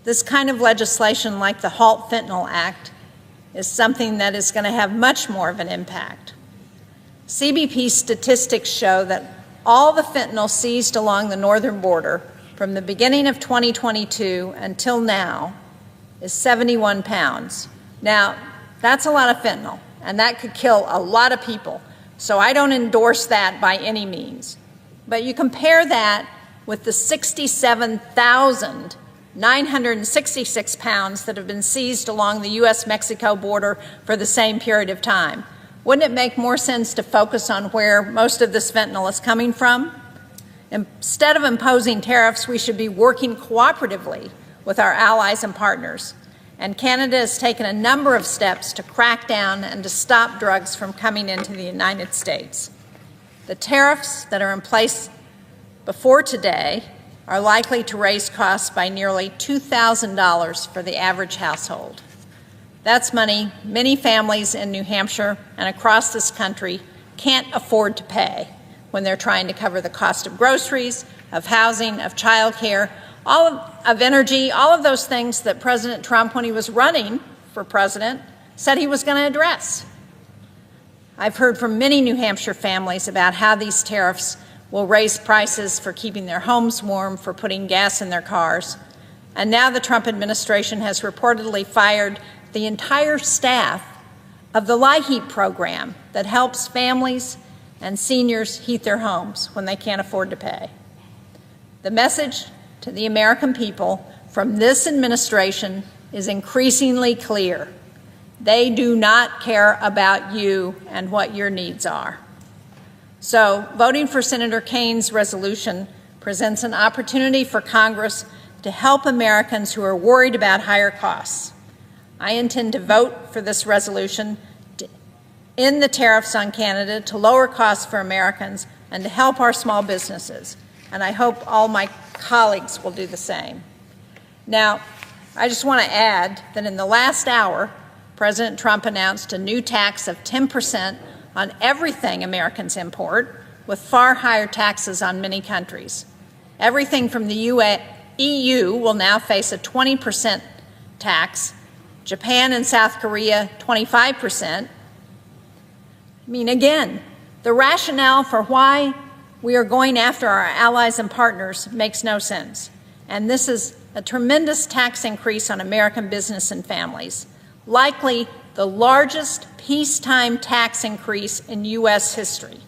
This kind of legislation, like the Halt Fentanyl Act, is something that is going to have much more of an impact. CBP statistics show that all the fentanyl seized along the northern border from the beginning of 2022 until now is 71 pounds. Now, that's a lot of fentanyl, and that could kill a lot of people. So I don't endorse that by any means. But you compare that with the 67,966 pounds that have been seized along the U.S.-Mexico border for the same period of time. Wouldn't it make more sense to focus on where most of this fentanyl is coming from? Instead of imposing tariffs, we should be working cooperatively with our allies and partners. And Canada has taken a number of steps to crack down and to stop drugs from coming into the United States. The tariffs that are in place before today are likely to raise costs by nearly $2,000 for the average household. That's money many families in New Hampshire and across this country can't afford to pay when they're trying to cover the cost of groceries, of housing, of childcare, of energy, all of those things that President Trump, when he was running for president, said he was going to address. I've heard from many New Hampshire families about how these tariffs will raise prices for keeping their homes warm, for putting gas in their cars. And now the Trump administration has reportedly fired the entire staff of the LIHEAP program that helps families and seniors heat their homes when they can't afford to pay. The message to the American people from this administration is increasingly clear. They do not care about you and what your needs are. So, voting for Senator Kaine's resolution presents an opportunity for Congress to help Americans who are worried about higher costs. I intend to vote for this resolution to end the tariffs on Canada, to lower costs for Americans, and to help our small businesses. And I hope all my colleagues will do the same. Now, I just want to add that in the last hour, President Trump announced a new tax of 10% on everything Americans import, with far higher taxes on many countries. Everything from the EU will now face a 20% tax, Japan and South Korea 25%. I mean, again, the rationale for why we are going after our allies and partners makes no sense. And this is a tremendous tax increase on American business and families, likely the largest peacetime tax increase in U.S. history.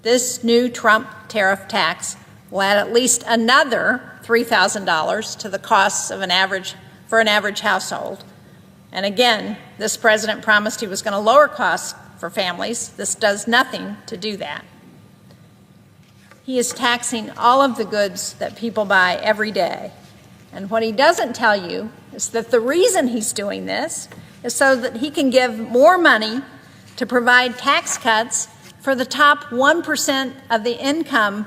This new Trump tariff tax will add at least another $3,000 to the costs of an average household. And again, this president promised he was going to lower costs for families. This does nothing to do that. He is taxing all of the goods that people buy every day. And what he doesn't tell you is that the reason he's doing this is so that he can give more money to provide tax cuts for the top 1% of the income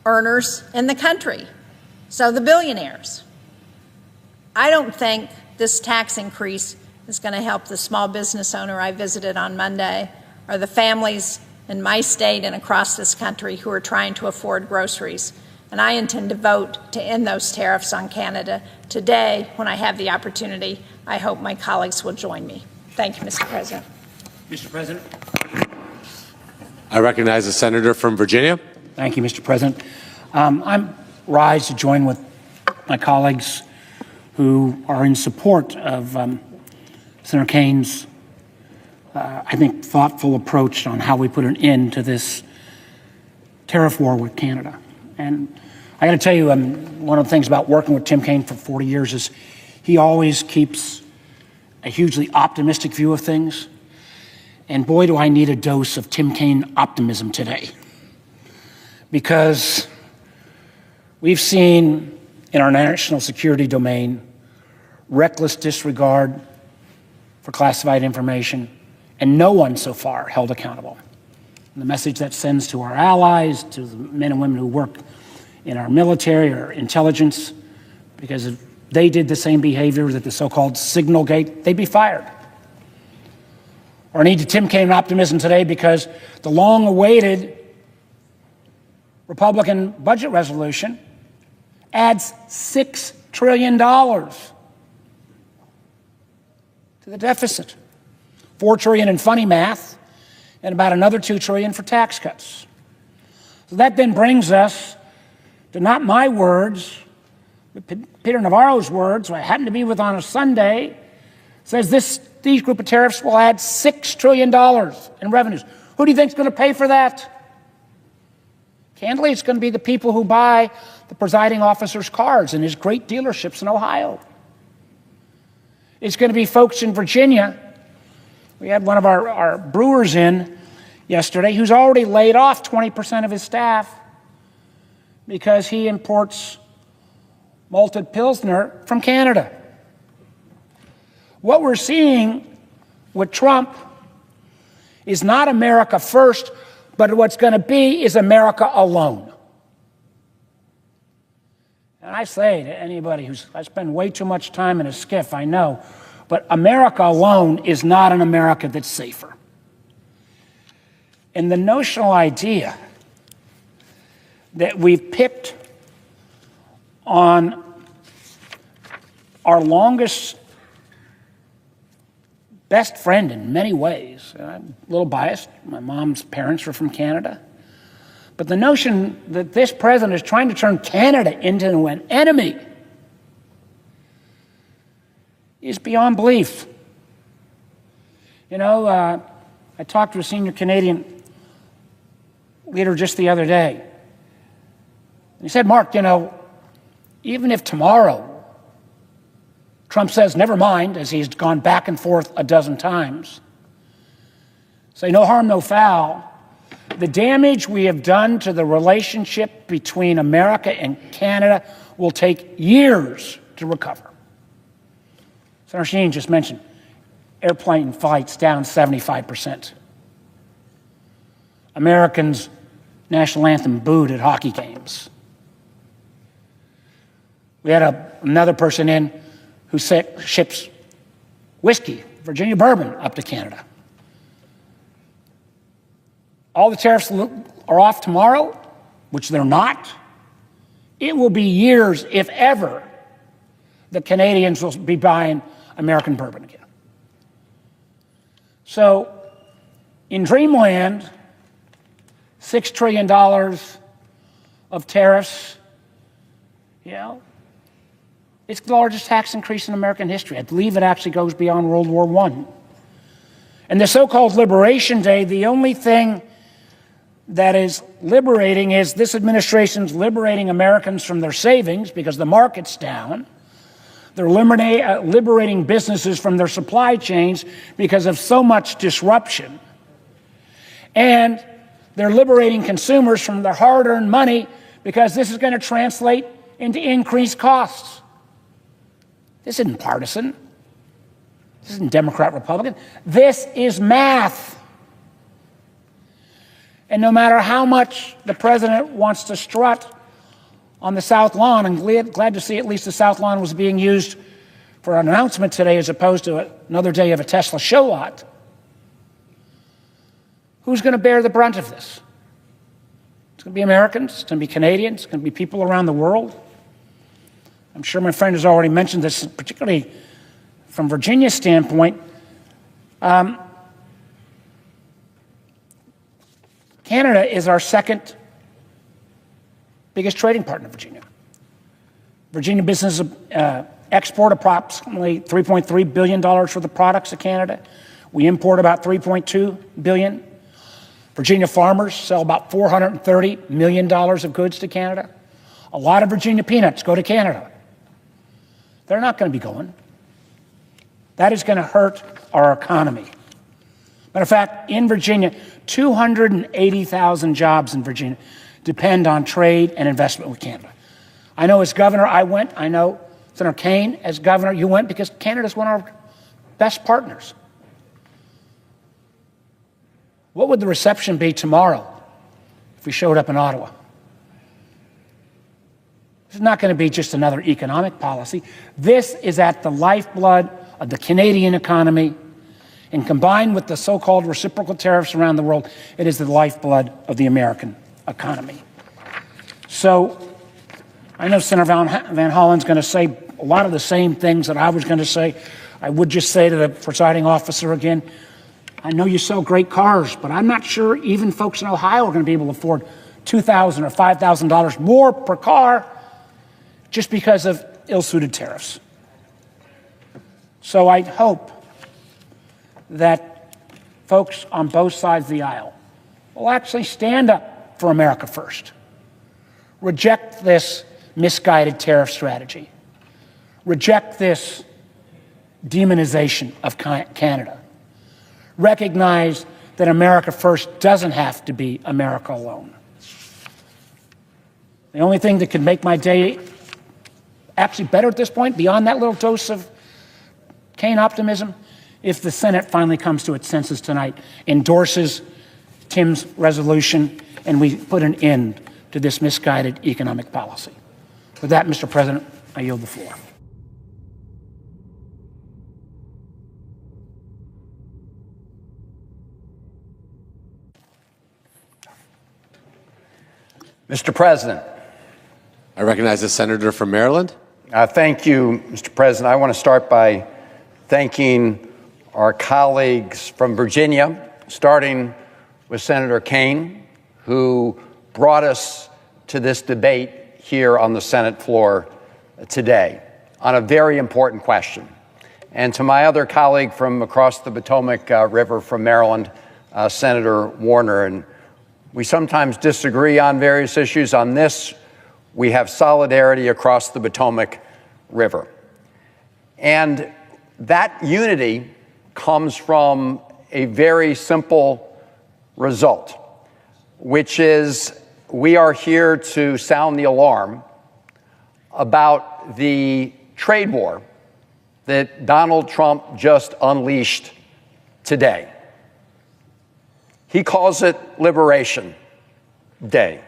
earners in the country, so the billionaires. I don't think this tax increase is going to help the small business owner I visited on Monday, or the families in my state and across this country who are trying to afford groceries. And I intend to vote to end those tariffs on Canada today when I have the opportunity. I hope my colleagues will join me. Thank you, Mr. President. Mr. President. I recognize the senator from Virginia. Thank you, Mr. President. I'm rise to join with my colleagues who are in support of Senator Kaine's, I think, thoughtful approach on how we put an end to this tariff war with Canada. And I got to tell you, one of the things about working with Tim Kaine for 40 years is he always keeps a hugely optimistic view of things. And boy, do I need a dose of Tim Kaine optimism today. Because we've seen in our national security domain reckless disregard for classified information, and no one so far held accountable. And the message that sends to our allies, to the men and women who work in our military or intelligence, because if they did the same behavior that the so-called Signal Gate, they'd be fired. Or I need to Tim Kaine optimism today because the long-awaited Republican budget resolution adds $6 trillion to the deficit. $4 trillion in funny math, and about another $2 trillion for tax cuts. So that then brings us to not my words, but Peter Navarro's words, who I happened to be with on a Sunday, says these group of tariffs will add $6 trillion in revenues. Who do you think is going to pay for that? Candidly, it's going to be the people who buy the presiding officer's cars in his great dealerships in Ohio. It's going to be folks in Virginia. We had one of our brewers in yesterday who's already laid off 20% of his staff because he imports malted Pilsner from Canada. What we're seeing with Trump is not America first, but what's going to be is America alone. And I say to anybody I spend way too much time in a skiff, I know, but America alone is not an America that's safer. And the notional idea that we've picked on our longest, best friend in many ways, and I'm a little biased, my mom's parents were from Canada, but the notion that this president is trying to turn Canada into an enemy is beyond belief. You know, I talked to a senior Canadian leader just the other day. He said, Mark, even if tomorrow Trump says, never mind, as he's gone back and forth a dozen times, say no harm, no foul, the damage we have done to the relationship between America and Canada will take years to recover. Senator Sheen just mentioned airplane flights down 75%. Americans' national anthem booed at hockey games. We had another person in who ships whiskey, Virginia bourbon, up to Canada. All the tariffs are off tomorrow, which they're not. It will be years, if ever, that Canadians will be buying American bourbon again. So, in dreamland, $6 trillion of tariffs, it's the largest tax increase in American history. I believe it actually goes beyond World War I. And the so-called Liberation Day, the only thing that is liberating is this administration's liberating Americans from their savings because the market's down. They're liberating businesses from their supply chains because of so much disruption. And they're liberating consumers from their hard-earned money because this is going to translate into increased costs. This isn't partisan. This isn't Democrat, Republican. This is math. And no matter how much the president wants to strut on the South Lawn, and glad to see at least the South Lawn was being used for an announcement today as opposed to another day of a Tesla show lot, who's going to bear the brunt of this? It's going to be Americans, it's going to be Canadians, it's going to be people around the world. I'm sure my friend has already mentioned this, particularly from Virginia's standpoint. Canada is our second biggest trading partner, Virginia. Virginia businesses export approximately $3.3 billion for the products of Canada. We import about $3.2 billion. Virginia farmers sell about $430 million of goods to Canada. A lot of Virginia peanuts go to Canada. They're not going to be going. That is going to hurt our economy. Matter of fact, in Virginia, 280,000 jobs in Virginia depend on trade and investment with Canada. I know as governor, I went. I know Senator Kaine, as governor, you went because Canada's one of our best partners. What would the reception be tomorrow if we showed up in Ottawa? This is not going to be just another economic policy. This is at the lifeblood of the Canadian economy, and combined with the so-called reciprocal tariffs around the world, it is the lifeblood of the American economy. So I know Senator Van Hollen's going to say a lot of the same things that I was going to say. I would just say to the presiding officer again, I know you sell great cars, but I'm not sure even folks in Ohio are going to be able to afford $2,000 or $5,000 more per car just because of ill-suited tariffs. So I hope that folks on both sides of the aisle will actually stand up for America first. Reject this misguided tariff strategy. Reject this demonization of Canada. Recognize that America first doesn't have to be America alone. The only thing that could make my day actually better at this point, beyond that little dose of Kaine optimism, if the Senate finally comes to its senses tonight, endorses Tim's resolution, and we put an end to this misguided economic policy. With that, Mr. President, I yield the floor. Mr. President. I recognize the senator from Maryland. Thank you, Mr. President. I want to start by thanking our colleagues from Virginia, starting with Senator Kaine, who brought us to this debate here on the Senate floor today on a very important question. And to my other colleague from across the Potomac River from Maryland, Senator Warner. And We sometimes disagree on various issues. On this, we have solidarity across the Potomac River. And that unity comes from a very simple result, which is we are here to sound the alarm about the trade war that Donald Trump just unleashed today. He calls it Liberation Day.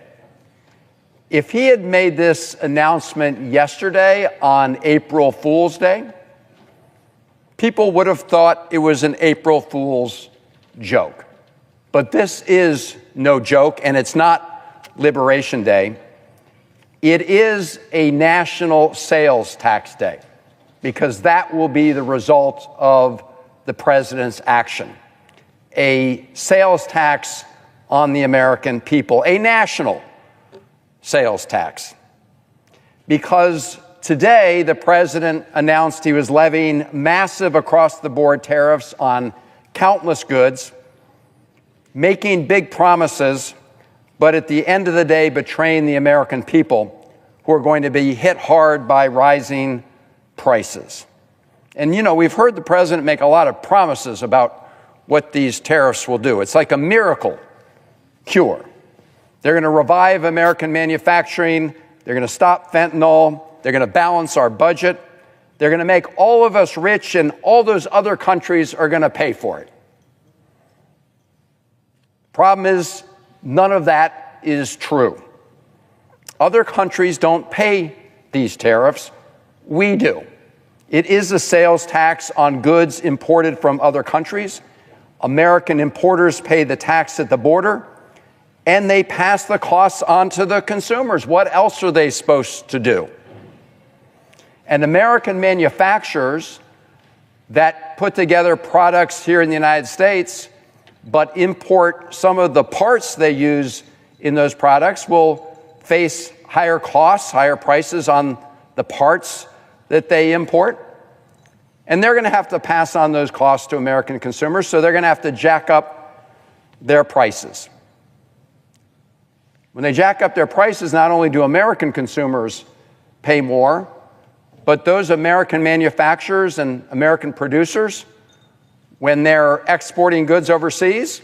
If he had made this announcement yesterday on April Fool's Day, people would have thought it was an April Fool's joke. But this is no joke, and it's not Liberation Day. It is a national sales tax day, because that will be the result of the president's action. A sales tax on the American people, a national sales tax. Because today, the president announced he was levying massive across-the-board tariffs on countless goods, making big promises, but at the end of the day, betraying the American people who are going to be hit hard by rising prices. And, you know, we've heard the president make a lot of promises about what these tariffs will do. It's like a miracle cure. They're going to revive American manufacturing. They're going to stop fentanyl. They're going to balance our budget. They're going to make all of us rich, and all those other countries are going to pay for it. Problem is, none of that is true. Other countries don't pay these tariffs. We do. It is a sales tax on goods imported from other countries. American importers pay the tax at the border, and they pass the costs on to the consumers. What else are they supposed to do? And American manufacturers that put together products here in the United States but import some of the parts they use in those products will face higher costs, higher prices on the parts that they import. And they're going to have to pass on those costs to American consumers, so they're going to have to jack up their prices. When they jack up their prices, not only do American consumers pay more, but those American manufacturers and American producers, when they're exporting goods overseas,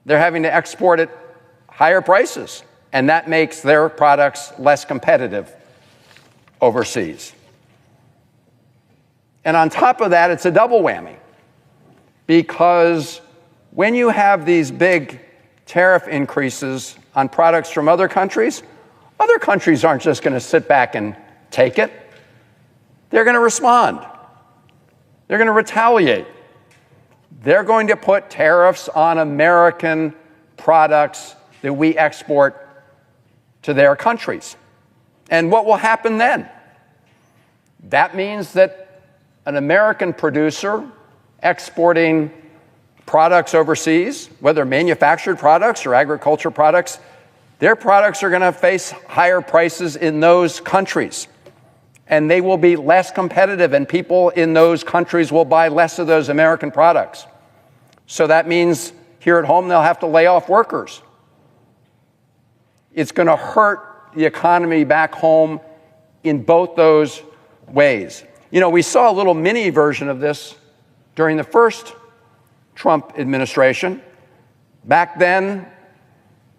they're having to export at higher prices, and that makes their products less competitive overseas. And on top of that, it's a double whammy, because when you have these big tariff increases on products from other countries aren't just going to sit back and take it. They're going to respond. They're going to retaliate. They're going to put tariffs on American products that we export to their countries. And what will happen then? That means that an American producer exporting products overseas, whether manufactured products or agriculture products, their products are going to face higher prices in those countries. And they will be less competitive, and people in those countries will buy less of those American products. So that means here at home, they'll have to lay off workers. It's going to hurt the economy back home in both those ways. You know, we saw a little mini version of this during the first Trump administration. Back then,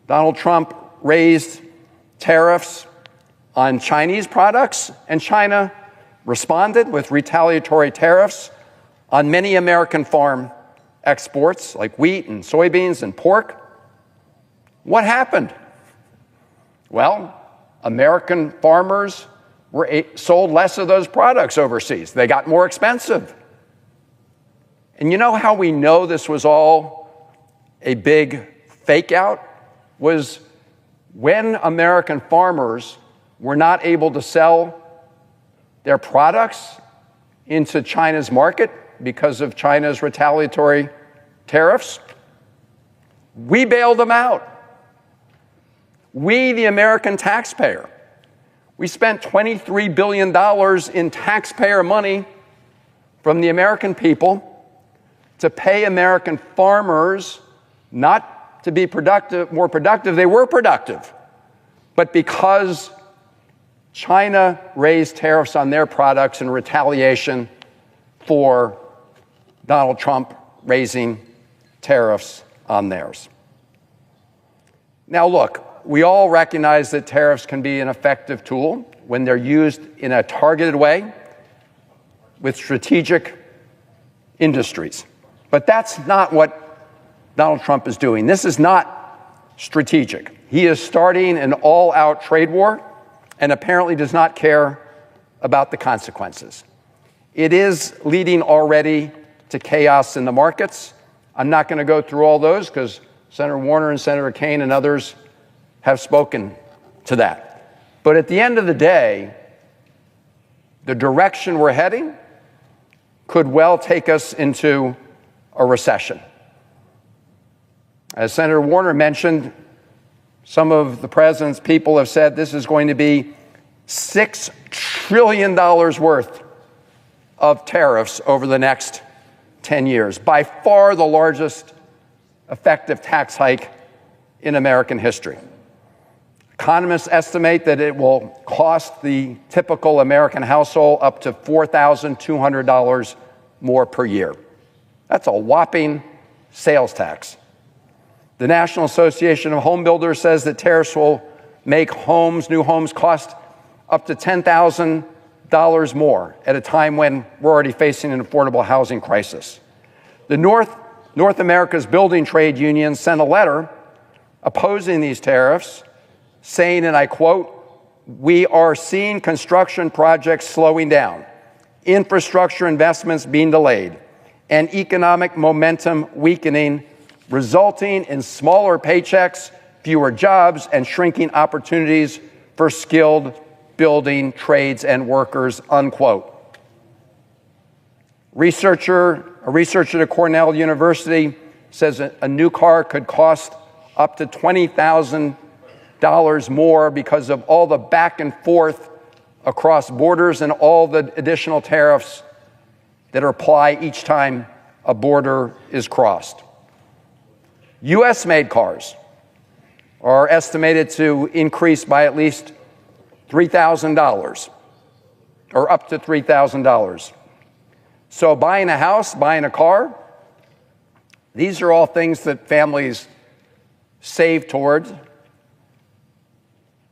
Donald Trump raised tariffs on Chinese products, and China responded with retaliatory tariffs on many American farm exports like wheat and soybeans and pork. What happened? Well, American farmers sold less of those products overseas. They got more expensive. And you know how we know this was all a big fake out? Was when American farmers were not able to sell their products into China's market because of China's retaliatory tariffs, we bailed them out. We, the American taxpayer, we spent $23 billion in taxpayer money from the American people to pay American farmers not to be more productive, they were productive. But because China raised tariffs on their products in retaliation for Donald Trump raising tariffs on theirs. Now, look, we all recognize that tariffs can be an effective tool when they're used in a targeted way with strategic industries. But that's not what Donald Trump is doing. This is not strategic. He is starting an all-out trade war and apparently does not care about the consequences. It is leading already to chaos in the markets. I'm not going to go through all those because Senator Warner and Senator Kaine and others have spoken to that. But at the end of the day, the direction we're heading could well take us into a recession. As Senator Warner mentioned, some of the president's people have said this is going to be $6 trillion worth of tariffs over the next 10 years, by far the largest effective tax hike in American history. Economists estimate that it will cost the typical American household up to $4,200 more per year. That's a whopping sales tax. The National Association of Home Builders says that tariffs will make new homes cost up to $10,000 more at a time when we're already facing an affordable housing crisis. The North America's building trade unions sent a letter opposing these tariffs, saying, and I quote, "We are seeing construction projects slowing down, infrastructure investments being delayed, and economic momentum weakening, resulting in smaller paychecks, fewer jobs, and shrinking opportunities for skilled building trades and workers," unquote. A researcher at Cornell University says a new car could cost up to $20,000 more because of all the back and forth across borders and all the additional tariffs that apply each time a border is crossed. U.S. made cars are estimated to increase by at least $3,000 or up to $3,000. So buying a house, buying a car, these are all things that families save towards.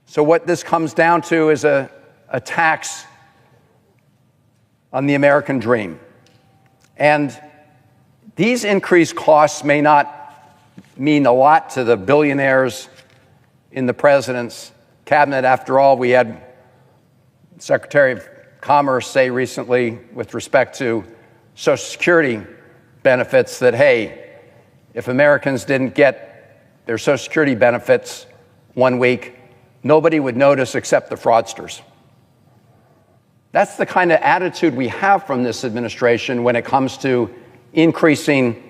So what this comes down to is a tax on the American dream. And these increased costs may not mean a lot to the billionaires in the president's cabinet. After all, we had Secretary of Commerce say recently with respect to Social Security benefits that, hey, if Americans didn't get their Social Security benefits one week, nobody would notice except the fraudsters. That's the kind of attitude we have from this administration when it comes to increasing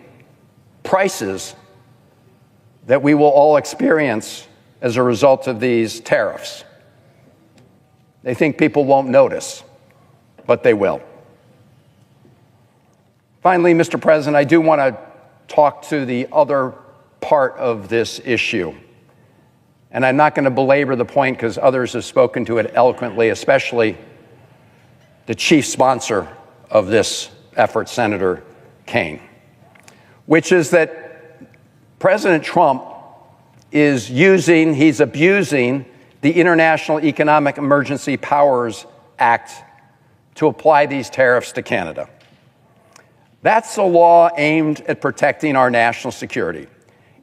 prices that we will all experience as a result of these tariffs. They think people won't notice, but they will. Finally, Mr. President, I do want to talk to the other part of this issue. And I'm not going to belabor the point because others have spoken to it eloquently, especially the chief sponsor of this effort, Senator Kaine, which is that President Trump he's abusing the International Economic Emergency Powers Act to apply these tariffs to Canada. That's a law aimed at protecting our national security.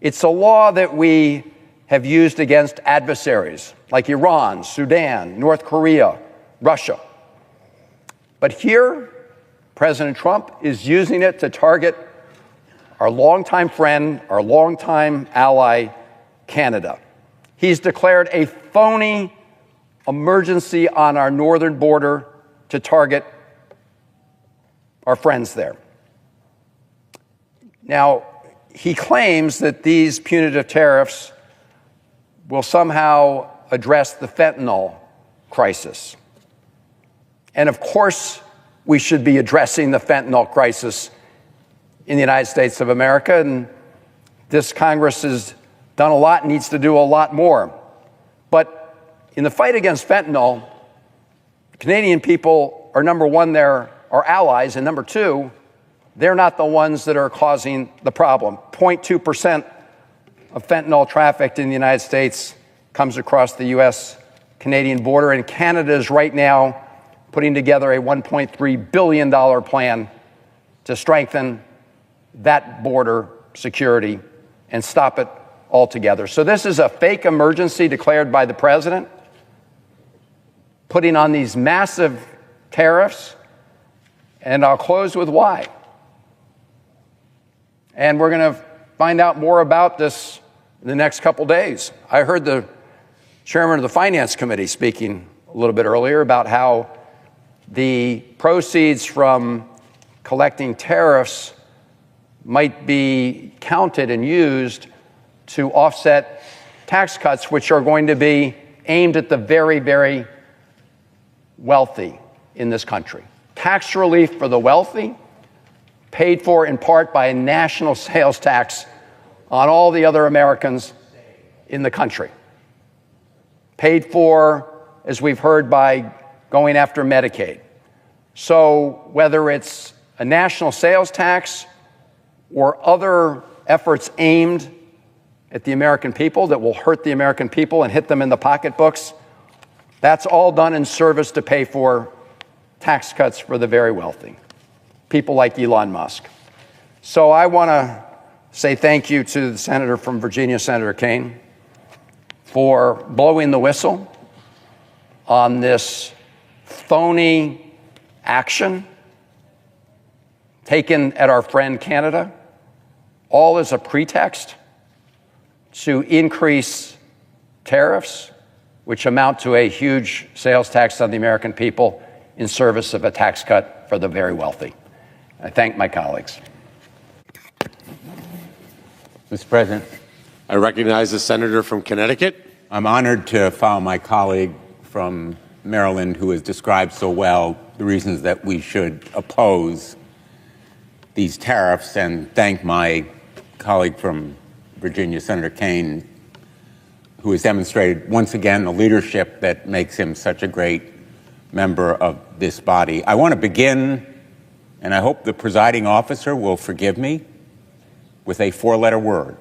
It's a law that we have used against adversaries like Iran, Sudan, North Korea, Russia. But here, President Trump is using it to target our longtime friend, our longtime ally, Canada. He's declared a phony emergency on our northern border to target our friends there. Now, he claims that these punitive tariffs will somehow address the fentanyl crisis. And of course, we should be addressing the fentanyl crisis in the United States of America. And this Congress has done a lot, needs to do a lot more. But in the fight against fentanyl, Canadian people are, number one, they're our allies, and number two, they're not the ones that are causing the problem. 0.2% of fentanyl trafficked in the United States comes across the U.S. Canadian border, and Canada is right now putting together a $1.3 billion plan to strengthen that border security and stop it altogether. So this is a fake emergency declared by the president, putting on these massive tariffs, and I'll close with why. And we're going to find out more about this in the next couple days. I heard the chairman of the Finance Committee speaking a little bit earlier about how the proceeds from collecting tariffs might be counted and used to offset tax cuts, which are going to be aimed at the very, very wealthy in this country. Tax relief for the wealthy, paid for in part by a national sales tax on all the other Americans in the country. Paid for, as we've heard, by going after Medicaid. So whether it's a national sales tax or other efforts aimed at the American people that will hurt the American people and hit them in the pocketbooks, that's all done in service to pay for tax cuts for the very wealthy, people like Elon Musk. So I want to say thank you to the senator from Virginia, Senator Kaine, for blowing the whistle on this phony action taken at our friend Canada, all as a pretext to increase tariffs, which amount to a huge sales tax on the American people in service of a tax cut for the very wealthy. I thank my colleagues. Mr. President, I recognize the senator from Connecticut. I'm honored to follow my colleague from Maryland who has described so well the reasons that we should oppose these tariffs, and thank my colleague from Virginia, Senator Kaine, who has demonstrated once again the leadership that makes him such a great member of this body. I want to begin, and I hope the presiding officer will forgive me, with a four-letter word.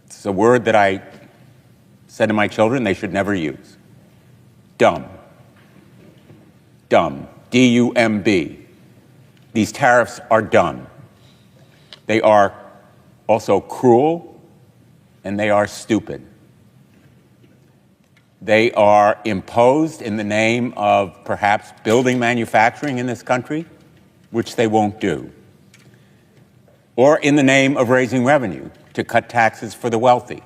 It's a word that I said to my children they should never use. Dumb. Dumb. D-U-M-B. These tariffs are dumb. They are also cruel, and they are stupid. They are imposed in the name of perhaps building manufacturing in this country, which they won't do, or in the name of raising revenue to cut taxes for the wealthy,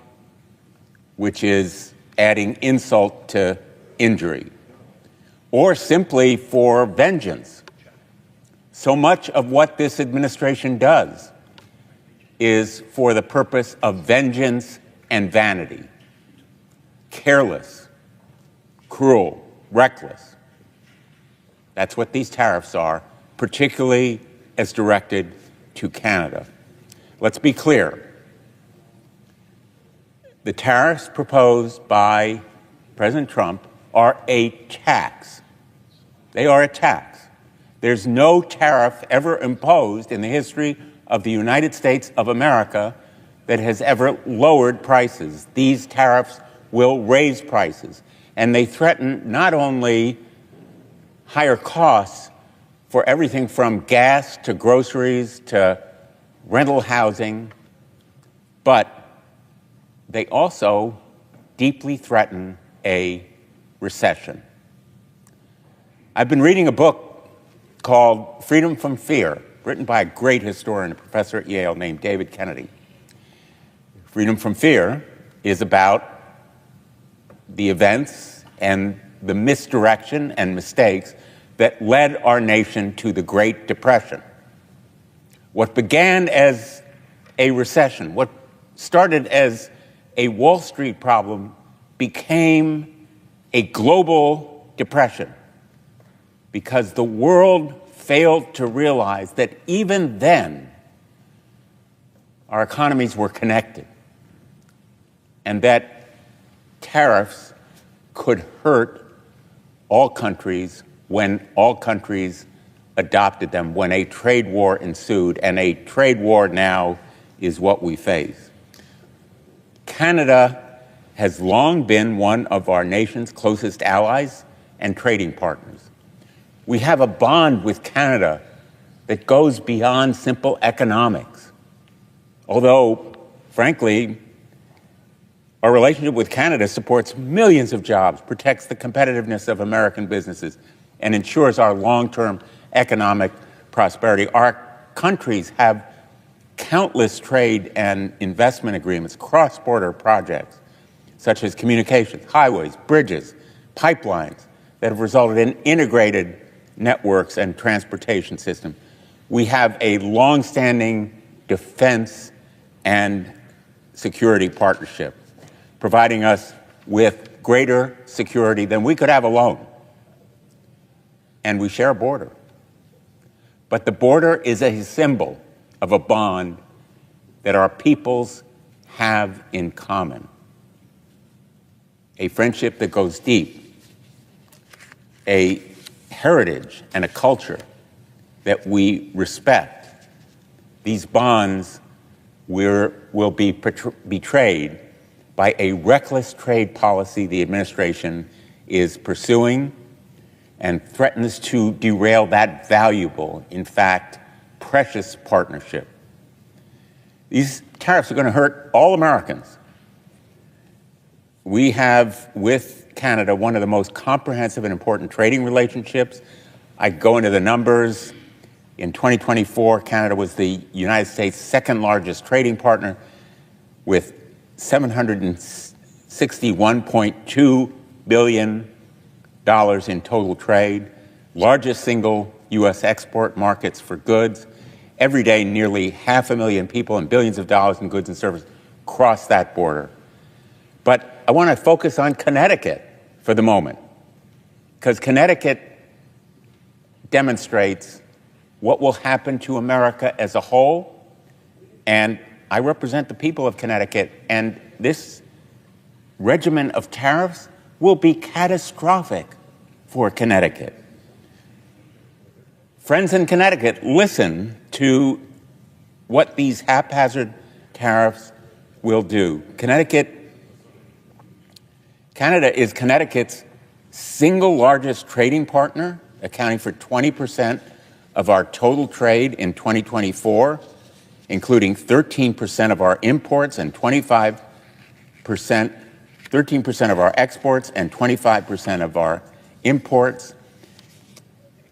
which is adding insult to injury, or simply for vengeance. So much of what this administration does is for the purpose of vengeance and vanity. Careless, cruel, reckless. That's what these tariffs are, particularly as directed to Canada. Let's be clear. The tariffs proposed by President Trump are a tax. They are a tax. There's no tariff ever imposed in the history of the United States of America that has ever lowered prices. These tariffs will raise prices, and they threaten not only higher costs for everything from gas to groceries to rental housing, but they also deeply threaten a recession. I've been reading a book called Freedom from Fear, written by a great historian, a professor at Yale named David Kennedy. Freedom from Fear is about the events and the misdirection and mistakes that led our nation to the Great Depression. What began as a recession, what started as a Wall Street problem, became a global depression because the world failed to realize that even then our economies were connected. and that tariffs could hurt all countries when all countries adopted them, when a trade war ensued, and a trade war now is what we face. Canada has long been one of our nation's closest allies and trading partners. We have a bond with Canada that goes beyond simple economics. Although, frankly, our relationship with Canada supports millions of jobs, protects the competitiveness of American businesses, and ensures our long-term economic prosperity. Our countries have countless trade and investment agreements, cross-border projects, such as communications, highways, bridges, pipelines, that have resulted in integrated networks and transportation systems. We have a long-standing defense and security partnership, providing us with greater security than we could have alone. And we share a border. But the border is a symbol of a bond that our peoples have in common. A friendship that goes deep, a heritage and a culture that we respect. These bonds will be betrayed by a reckless trade policy the administration is pursuing and threatens to derail that valuable, in fact, precious partnership. These tariffs are going to hurt all Americans. We have, with Canada, one of the most comprehensive and important trading relationships. I go into the numbers. In 2024, Canada was the United States' second largest trading partner with $761.2 billion in total trade, largest single U.S. export markets for goods. Every day, nearly 500,000 people and billions of dollars in goods and services cross that border. But I want to focus on Connecticut for the moment, because Connecticut demonstrates what will happen to America as a whole, and I represent the people of Connecticut, and this regimen of tariffs will be catastrophic for Connecticut. Friends in Connecticut, listen to what these haphazard tariffs will do. Canada is Connecticut's single largest trading partner, accounting for 20% of our total trade in 2024, including 13% of our imports and 13% of our exports and 25% of our imports.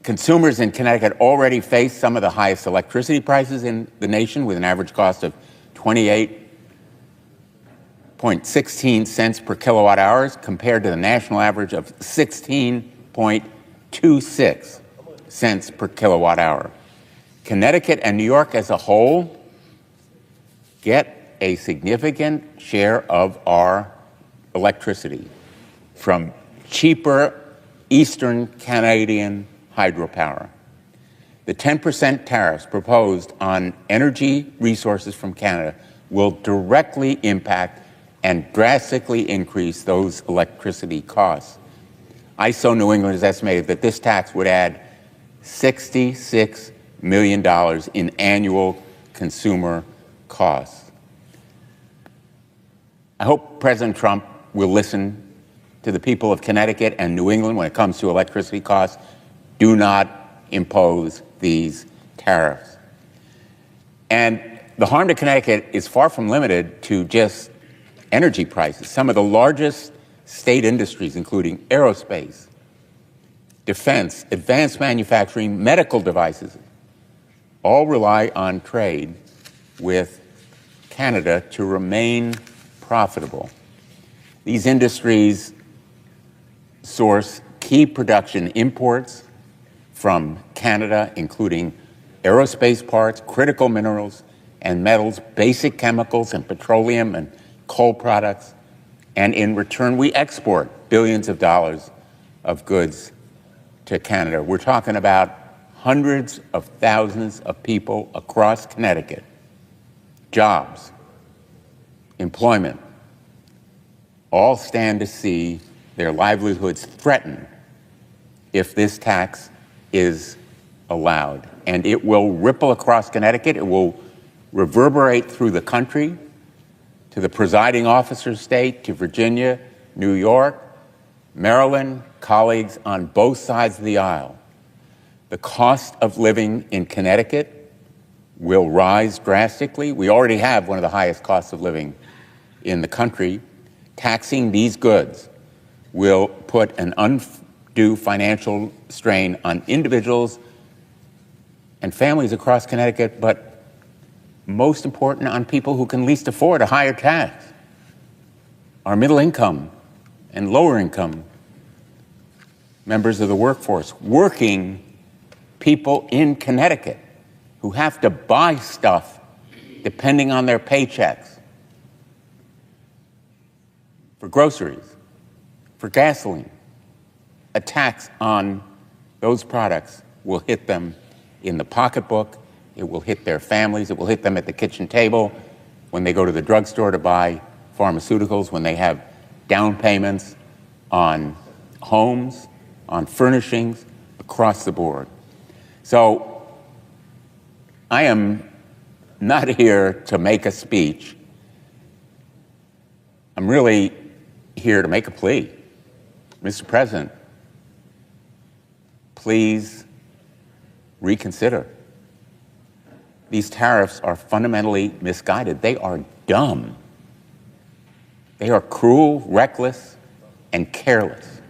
Consumers in Connecticut already face some of the highest electricity prices in the nation, with an average cost of 28.16 cents per kilowatt hour compared to the national average of 16.26 cents per kilowatt hour. Connecticut and New York as a whole get a significant share of our electricity from cheaper Eastern Canadian hydropower. The 10% tariffs proposed on energy resources from Canada will directly impact and drastically increase those electricity costs. ISO New England has estimated that this tax would add $66 million in annual consumer costs. I hope President Trump will listen to the people of Connecticut and New England when it comes to electricity costs. Do not impose these tariffs. And the harm to Connecticut is far from limited to just energy prices. Some of the largest state industries, including aerospace, defense, advanced manufacturing, medical devices, all rely on trade with Canada to remain profitable. These industries source key production imports from Canada, including aerospace parts, critical minerals and metals, basic chemicals and petroleum and coal products. And in return, we export billions of dollars of goods to Canada. We're talking about hundreds of thousands of people across Connecticut, jobs, employment, all stand to see their livelihoods threatened if this tax is allowed. And it will ripple across Connecticut. It will reverberate through the country, to the presiding officer's state, to Virginia, New York, Maryland, colleagues on both sides of the aisle. The cost of living in Connecticut will rise drastically. We already have one of the highest costs of living in the country. Taxing these goods will put an undue financial strain on individuals and families across Connecticut, but most important, on people who can least afford a higher tax. Our middle income and lower income members of the workforce, working people in Connecticut who have to buy stuff depending on their paychecks, for groceries, for gasoline. A tax on those products will hit them in the pocketbook, it will hit their families, it will hit them at the kitchen table, when they go to the drugstore to buy pharmaceuticals, when they have down payments on homes, on furnishings, across the board. So I am not here to make a speech. I'm really here to make a plea. Mr. President, please reconsider. These tariffs are fundamentally misguided. They are dumb. They are cruel, reckless, and careless.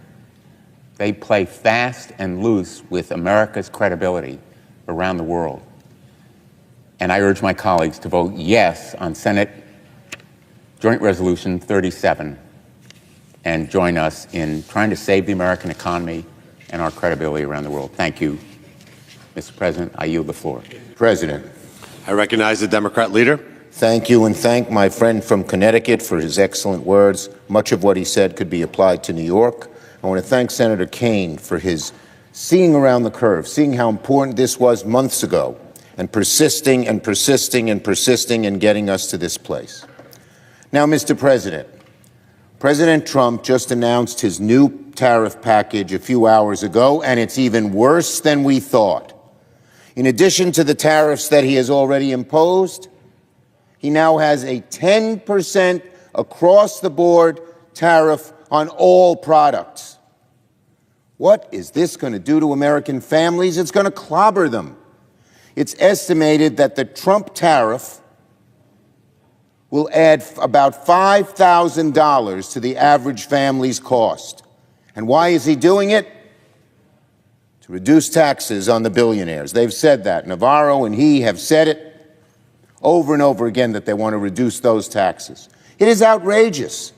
They play fast and loose with America's credibility around the world. And I urge my colleagues to vote yes on Senate Joint Resolution 37 and join us in trying to save the American economy and our credibility around the world. Thank you, Mr. President. I yield the floor. President. I recognize the Democrat leader. Thank you, and thank my friend from Connecticut for his excellent words. Much of what he said could be applied to New York. I want to thank Senator Kaine for his seeing around the curve, seeing how important this was months ago, and persisting and persisting and persisting in getting us to this place. Now, Mr. President, President Trump just announced his new tariff package a few hours ago, and it's even worse than we thought. In addition to the tariffs that he has already imposed, he now has a 10% across-the-board tariff on all products. What is this going to do to American families? It's going to clobber them. It's estimated that the Trump tariff will add about $5,000 to the average family's cost. And why is he doing it? To reduce taxes on the billionaires. They've said that. Navarro and he have said it over and over again that they want to reduce those taxes. It is outrageous.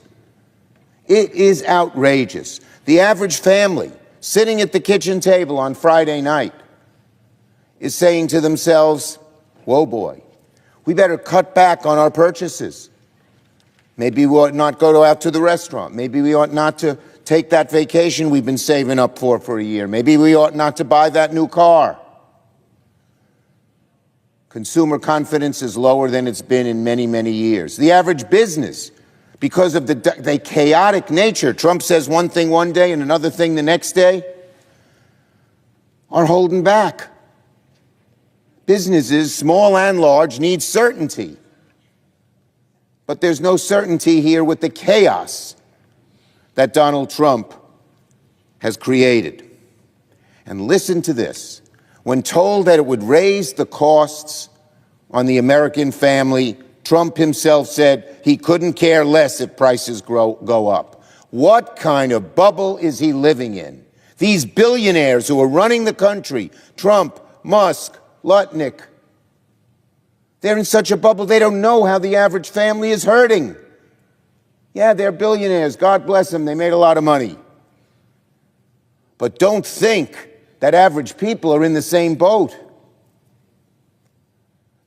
It is outrageous. The average family sitting at the kitchen table on Friday night is saying to themselves, whoa, boy, we better cut back on our purchases. Maybe we ought not go out to the restaurant. Maybe we ought not to take that vacation we've been saving up for a year. Maybe we ought not to buy that new car. Consumer confidence is lower than it's been in many, many years. The average business, because of the chaotic nature, Trump says one thing one day and another thing the next day, are holding back. Businesses, small and large, need certainty. But there's no certainty here with the chaos that Donald Trump has created. And listen to this. When told that it would raise the costs on the American family, Trump himself said he couldn't care less if prices go up. What kind of bubble is he living in? These billionaires who are running the country, Trump, Musk, Lutnick, they're in such a bubble they don't know how the average family is hurting. Yeah, they're billionaires. God bless them. They made a lot of money. But don't think that average people are in the same boat.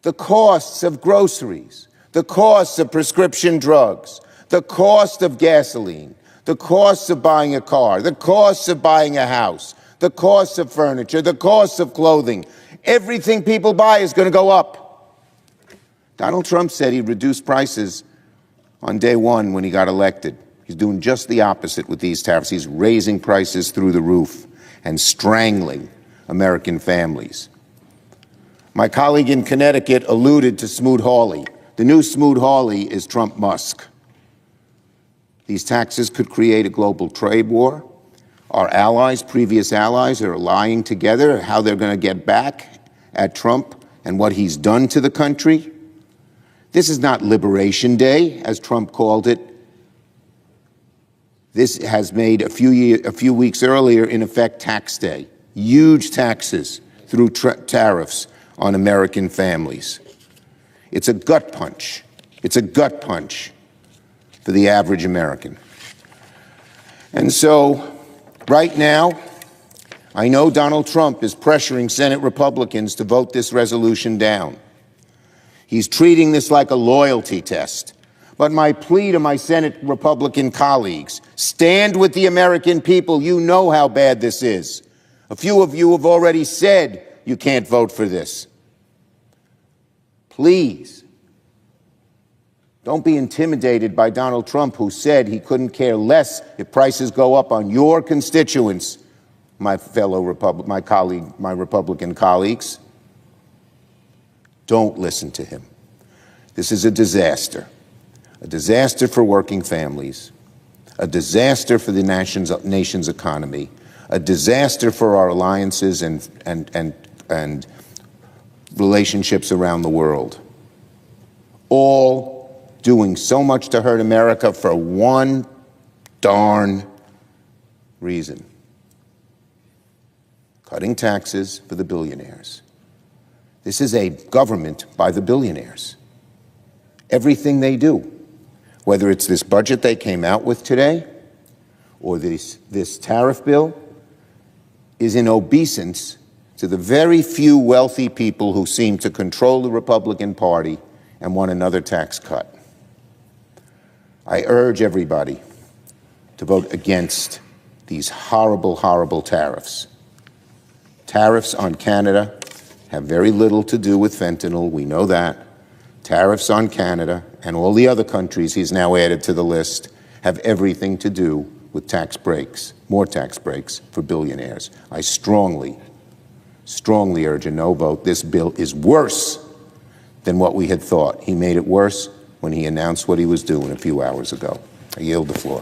The costs of groceries, the costs of prescription drugs, the cost of gasoline, the costs of buying a car, the costs of buying a house, the costs of furniture, the costs of clothing, everything people buy is going to go up. Donald Trump said he'd reduce prices on day one when he got elected. He's doing just the opposite with these tariffs. He's raising prices through the roof and strangling American families. My colleague in Connecticut alluded to Smoot-Hawley. The new Smoot-Hawley is Trump-Musk. These taxes could create a global trade war. Our allies, previous allies, are allying together how they're going to get back at Trump and what he's done to the country. This is not Liberation Day, as Trump called it. This has made a few weeks earlier, in effect, tax day. Huge taxes through tariffs on American families. It's a gut punch. It's a gut punch for the average American. And so, right now, I know Donald Trump is pressuring Senate Republicans to vote this resolution down. He's treating this like a loyalty test. But my plea to my Senate Republican colleagues, stand with the American people. You know how bad this is. A few of you have already said you can't vote for this. Please, don't be intimidated by Donald Trump, who said he couldn't care less if prices go up on your constituents, my Republican colleagues. Don't listen to him. This is a disaster. A disaster for working families, a disaster for the nation's economy, a disaster for our alliances and relationships around the world. All doing so much to hurt America for one darn reason: cutting taxes for the billionaires. This is a government by the billionaires. Everything they do, whether it's this budget they came out with today or this tariff bill, is in obeisance to the very few wealthy people who seem to control the Republican Party and want another tax cut. I urge everybody to vote against these horrible, horrible tariffs. Tariffs on Canada have very little to do with fentanyl, we know that. Tariffs on Canada and all the other countries he's now added to the list have everything to do with tax breaks, more tax breaks for billionaires. I strongly, strongly urge a no vote. This bill is worse than what we had thought. He made it worse when he announced what he was doing a few hours ago. I yield the floor.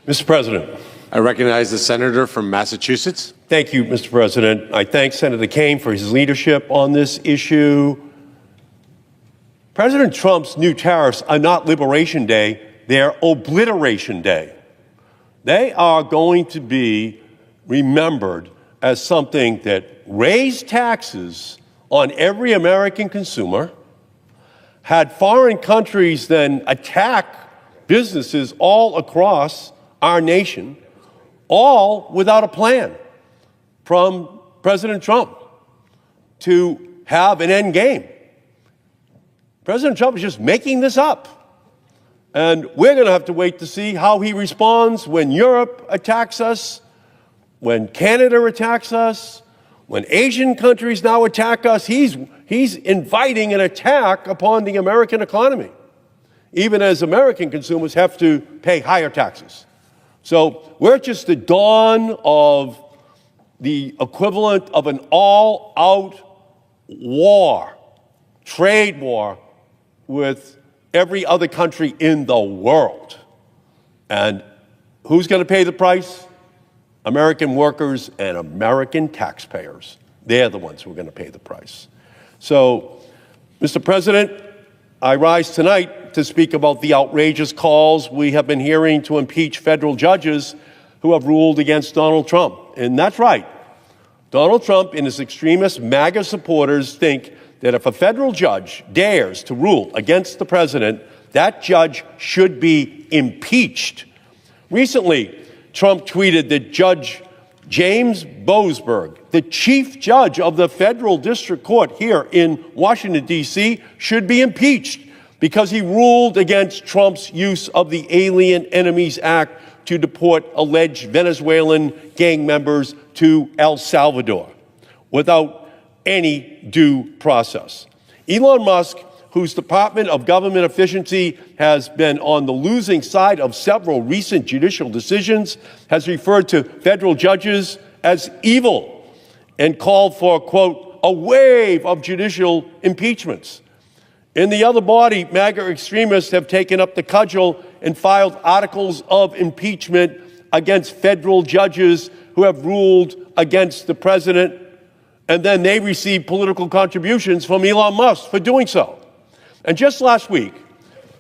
Mr. President. I recognize the senator from Massachusetts. Thank you, Mr. President. I thank Senator Kaine for his leadership on this issue. President Trump's new tariffs are not Liberation Day, they're Obliteration Day. They are going to be remembered as something that raised taxes on every American consumer, had foreign countries then attack businesses all across our nation, all without a plan from President Trump to have an end game. President Trump is just making this up. And we're going to have to wait to see how he responds when Europe attacks us, when Canada attacks us, when Asian countries now attack us. He's inviting an attack upon the American economy, even as American consumers have to pay higher taxes. So we're at just the dawn of the equivalent of an all-out war, trade war, with every other country in the world. And who's going to pay the price? American workers and American taxpayers. They're the ones who are going to pay the price. So, Mr. President, I rise tonight to speak about the outrageous calls we have been hearing to impeach federal judges who have ruled against Donald Trump. And that's right. Donald Trump and his extremist MAGA supporters think that if a federal judge dares to rule against the president, that judge should be impeached. Recently, Trump tweeted that Judge James Boasberg, the chief judge of the federal district court here in Washington, D.C., should be impeached because he ruled against Trump's use of the Alien Enemies Act to deport alleged Venezuelan gang members to El Salvador without any due process. Elon Musk, whose Department of Government Efficiency has been on the losing side of several recent judicial decisions, has referred to federal judges as evil and called for, quote, a wave of judicial impeachments. In the other body, MAGA extremists have taken up the cudgel and filed articles of impeachment against federal judges who have ruled against the president, and then they receive political contributions from Elon Musk for doing so. And just last week,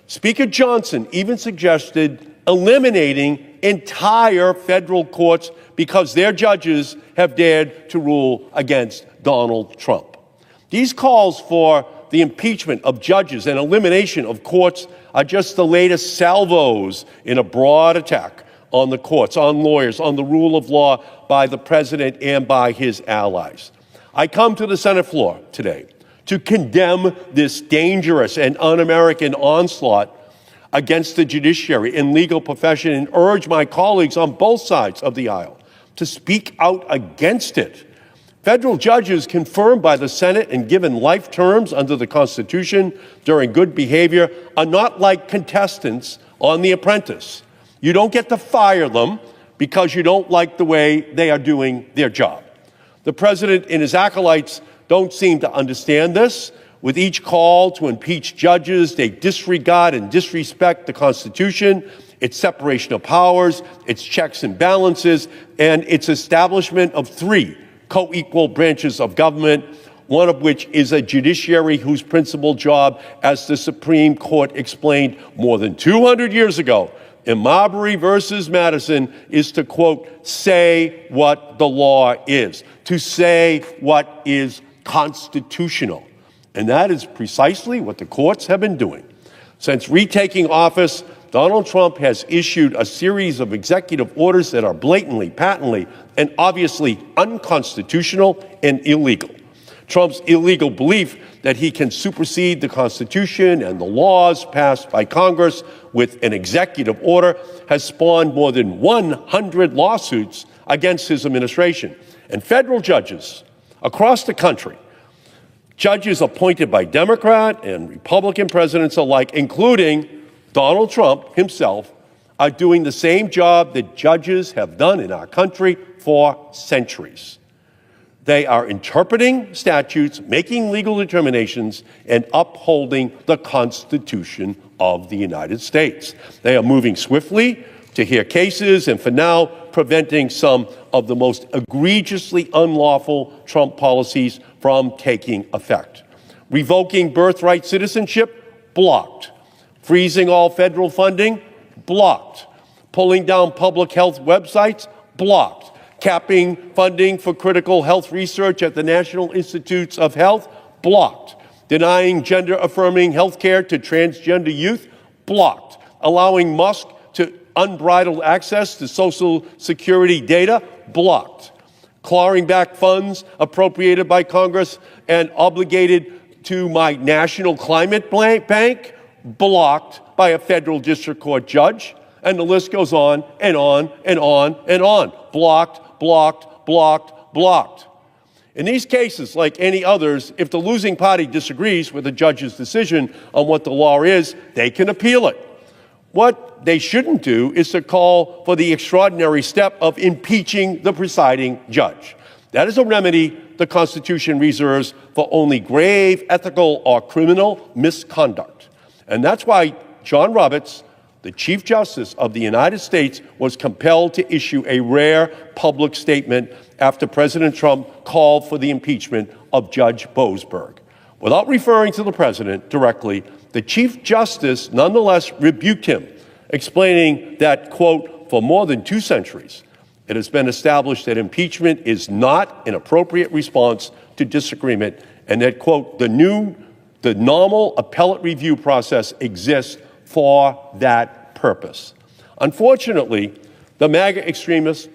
Speaker Johnson even suggested eliminating entire federal courts because their judges have dared to rule against Donald Trump. These calls for the impeachment of judges and elimination of courts are just the latest salvos in a broad attack on the courts, on lawyers, on the rule of law by the president and by his allies. I come to the Senate floor today to condemn this dangerous and un-American onslaught against the judiciary and legal profession and urge my colleagues on both sides of the aisle to speak out against it. Federal judges confirmed by the Senate and given life terms under the Constitution during good behavior are not like contestants on The Apprentice. You don't get to fire them because you don't like the way they are doing their job. The president and his acolytes don't seem to understand this. With each call to impeach judges, they disregard and disrespect the Constitution, its separation of powers, its checks and balances, and its establishment of three co-equal branches of government, one of which is a judiciary whose principal job, as the Supreme Court explained more than 200 years ago in Marbury versus Madison, is to, quote, say what the law is, to say what is constitutional. And that is precisely what the courts have been doing. Since retaking office, Donald Trump has issued a series of executive orders that are blatantly, patently, and obviously unconstitutional and illegal. Trump's illegal belief that he can supersede the Constitution and the laws passed by Congress with an executive order has spawned more than 100 lawsuits against his administration. And federal judges across the country, judges appointed by Democrat and Republican presidents alike, including Donald Trump himself, are doing the same job that judges have done in our country for centuries. They are interpreting statutes, making legal determinations, and upholding the Constitution of the United States. They are moving swiftly to hear cases and, for now, preventing some of the most egregiously unlawful Trump policies from taking effect. Revoking birthright citizenship? Blocked. Freezing all federal funding? Blocked. Pulling down public health websites? Blocked. Capping funding for critical health research at the National Institutes of Health? Blocked. Denying gender-affirming health care to transgender youth? Blocked. Allowing Musk to unbridled access to Social Security data? Blocked. Clawing back funds appropriated by Congress and obligated to my National Climate Bank? Blocked by a federal district court judge. And the list goes on and on and on and on. Blocked, blocked, blocked, blocked. In these cases, like any others, if the losing party disagrees with the judge's decision on what the law is, they can appeal it. What they shouldn't do is to call for the extraordinary step of impeaching the presiding judge. That is a remedy the Constitution reserves for only grave ethical or criminal misconduct. And that's why John Roberts, the Chief Justice of the United States, was compelled to issue a rare public statement after President Trump called for the impeachment of Judge Boasberg. Without referring to the president directly, the Chief Justice nonetheless rebuked him, explaining that, quote, for more than 2 centuries, it has been established that impeachment is not an appropriate response to disagreement and that, quote, the normal appellate review process exists for that purpose. Unfortunately, the MAGA extremists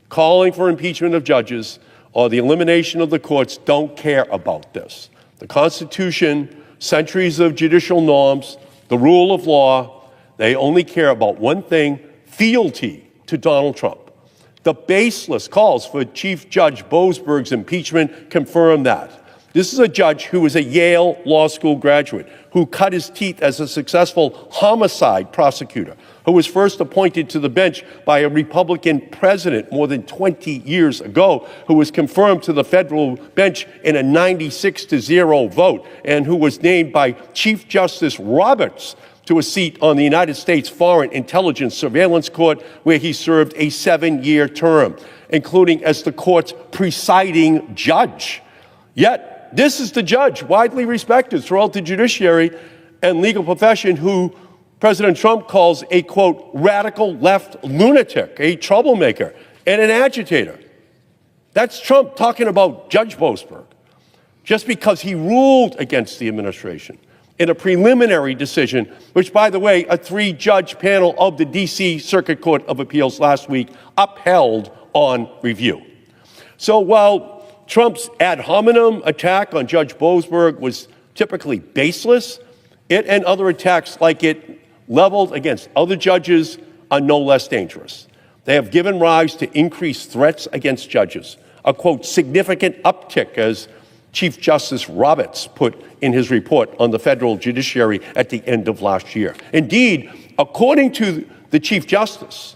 calling for impeachment of judges or the elimination of the courts don't care about this. The Constitution, centuries of judicial norms, the rule of law, they only care about one thing: fealty to Donald Trump. The baseless calls for Chief Judge Boasberg's impeachment confirm that. This is a judge who was a Yale Law School graduate, who cut his teeth as a successful homicide prosecutor, who was first appointed to the bench by a Republican president more than 20 years ago, who was confirmed to the federal bench in a 96-0 vote, and who was named by Chief Justice Roberts to a seat on the United States Foreign Intelligence Surveillance Court, where he served a 7-year term, including as the court's presiding judge. Yet, this is the judge, widely respected throughout the judiciary and legal profession, who President Trump calls a, quote, radical left lunatic, a troublemaker, and an agitator. That's Trump talking about Judge Boasberg, just because he ruled against the administration in a preliminary decision, which, by the way, a 3-judge panel of the D.C. Circuit Court of Appeals last week upheld on review. So while Trump's ad hominem attack on Judge Boasberg was typically baseless, it and other attacks like it leveled against other judges are no less dangerous. They have given rise to increased threats against judges, a, quote, significant uptick, as Chief Justice Roberts put in his report on the federal judiciary at the end of last year. Indeed, according to the Chief Justice,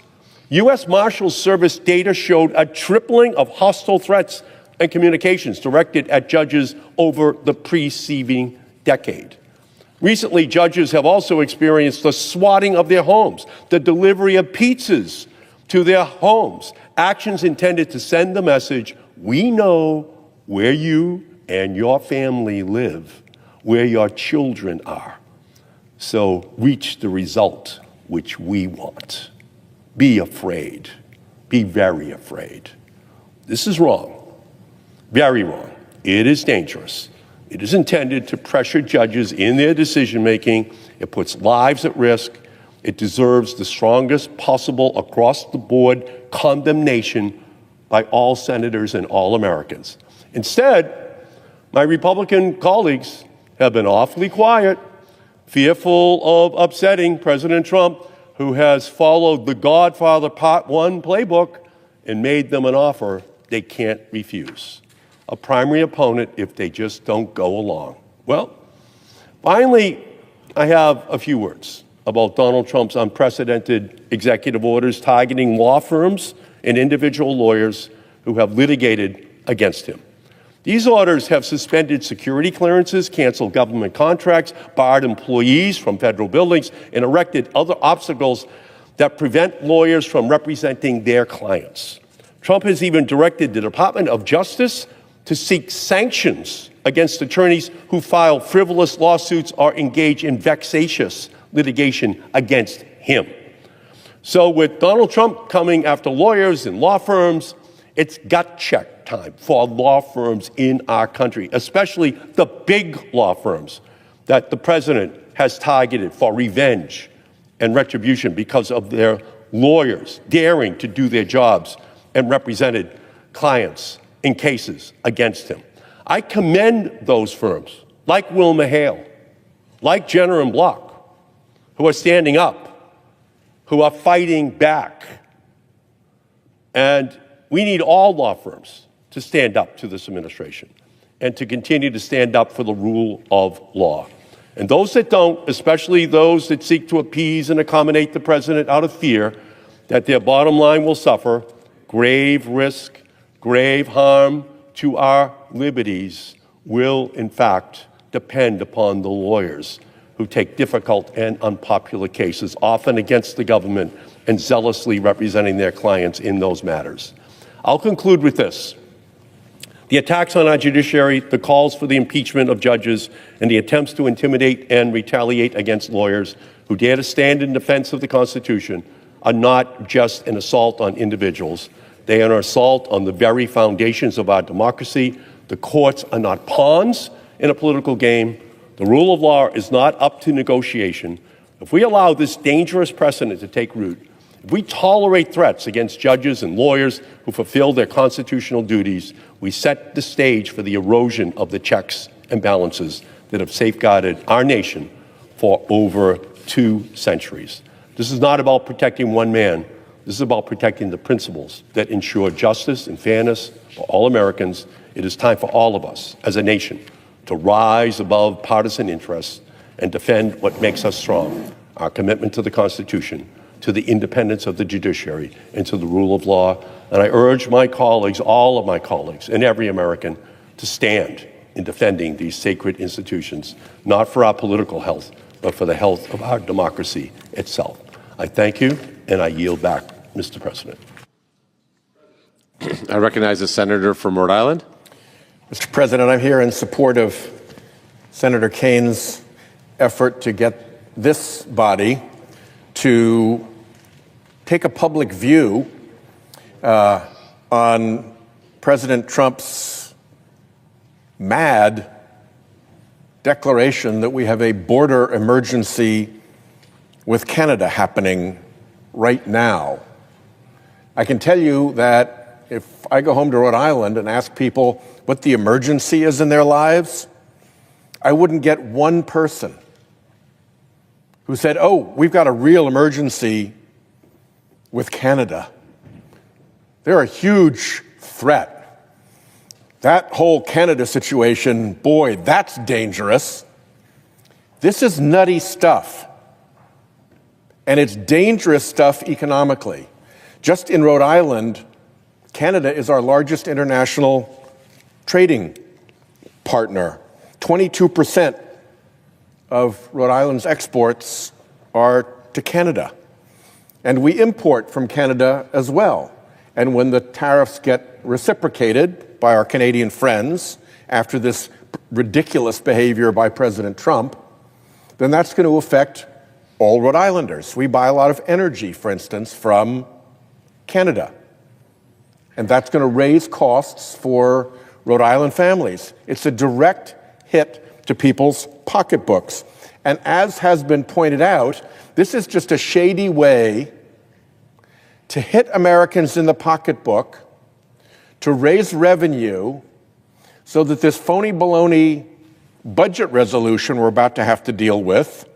U.S. Marshals Service data showed a tripling of hostile threats and communications directed at judges over the preceding decade. Recently, judges have also experienced the swatting of their homes, the delivery of pizzas to their homes, actions intended to send the message, we know where you and your family live, where your children are. So reach the result which we want. Be afraid. Be very afraid. This is wrong. Very wrong. It is dangerous. It is intended to pressure judges in their decision-making. It puts lives at risk. It deserves the strongest possible across-the-board condemnation by all senators and all Americans. Instead, my Republican colleagues have been awfully quiet, fearful of upsetting President Trump, who has followed the Godfather Part 1 playbook and made them an offer they can't refuse. A primary opponent if they just don't go along. Well, finally, I have a few words about Donald Trump's unprecedented executive orders targeting law firms and individual lawyers who have litigated against him. These orders have suspended security clearances, canceled government contracts, barred employees from federal buildings, and erected other obstacles that prevent lawyers from representing their clients. Trump has even directed the Department of Justice to seek sanctions against attorneys who file frivolous lawsuits or engage in vexatious litigation against him. So with Donald Trump coming after lawyers and law firms, it's gut check time for law firms in our country, especially the big law firms that the president has targeted for revenge and retribution because of their lawyers daring to do their jobs and represented clients in cases against him. I commend those firms, like Wilma Hale, like Jenner and Block, who are standing up, who are fighting back. And we need all law firms to stand up to this administration and to continue to stand up for the rule of law. And those that don't, especially those that seek to appease and accommodate the president out of fear that their bottom line will suffer grave risk, grave harm to our liberties, will in fact depend upon the lawyers who take difficult and unpopular cases, often against the government, and zealously representing their clients in those matters. I'll conclude with this. The attacks on our judiciary, the calls for the impeachment of judges, and the attempts to intimidate and retaliate against lawyers who dare to stand in defense of the Constitution are not just an assault on individuals. They are an assault on the very foundations of our democracy. The courts are not pawns in a political game. The rule of law is not up to negotiation. If we allow this dangerous precedent to take root, if we tolerate threats against judges and lawyers who fulfill their constitutional duties, we set the stage for the erosion of the checks and balances that have safeguarded our nation for over 2 centuries. This is not about protecting one man, This is about protecting the principles that ensure justice and fairness for all Americans. It is time for all of us as a nation to rise above partisan interests and defend what makes us strong, our commitment to the Constitution, to the independence of the judiciary, and to the rule of law. And I urge my colleagues, all of my colleagues, and every American to stand in defending these sacred institutions, not for our political health, but for the health of our democracy itself. I thank you, and I yield back, Mr. President. I recognize the senator from Rhode Island. Mr. President, I'm here in support of Senator Kaine's effort to get this body to take a public view on President Trump's mad declaration that we have a border emergency with Canada happening right now. I can tell you that if I go home to Rhode Island and ask people what the emergency is in their lives, I wouldn't get one person who said, oh, we've got a real emergency with Canada. They're a huge threat. That whole Canada situation, boy, that's dangerous. This is nutty stuff. And it's dangerous stuff economically. Just in Rhode Island, Canada is our largest international trading partner. 22% of Rhode Island's exports are to Canada. And we import from Canada as well. And when the tariffs get reciprocated by our Canadian friends after this ridiculous behavior by President Trump, then that's going to affect all Rhode Islanders. We buy a lot of energy, for instance, from Canada. And that's going to raise costs for Rhode Island families. It's a direct hit to people's pocketbooks. And as has been pointed out, this is just a shady way to hit Americans in the pocketbook, to raise revenue so that this phony baloney budget resolution we're about to have to deal with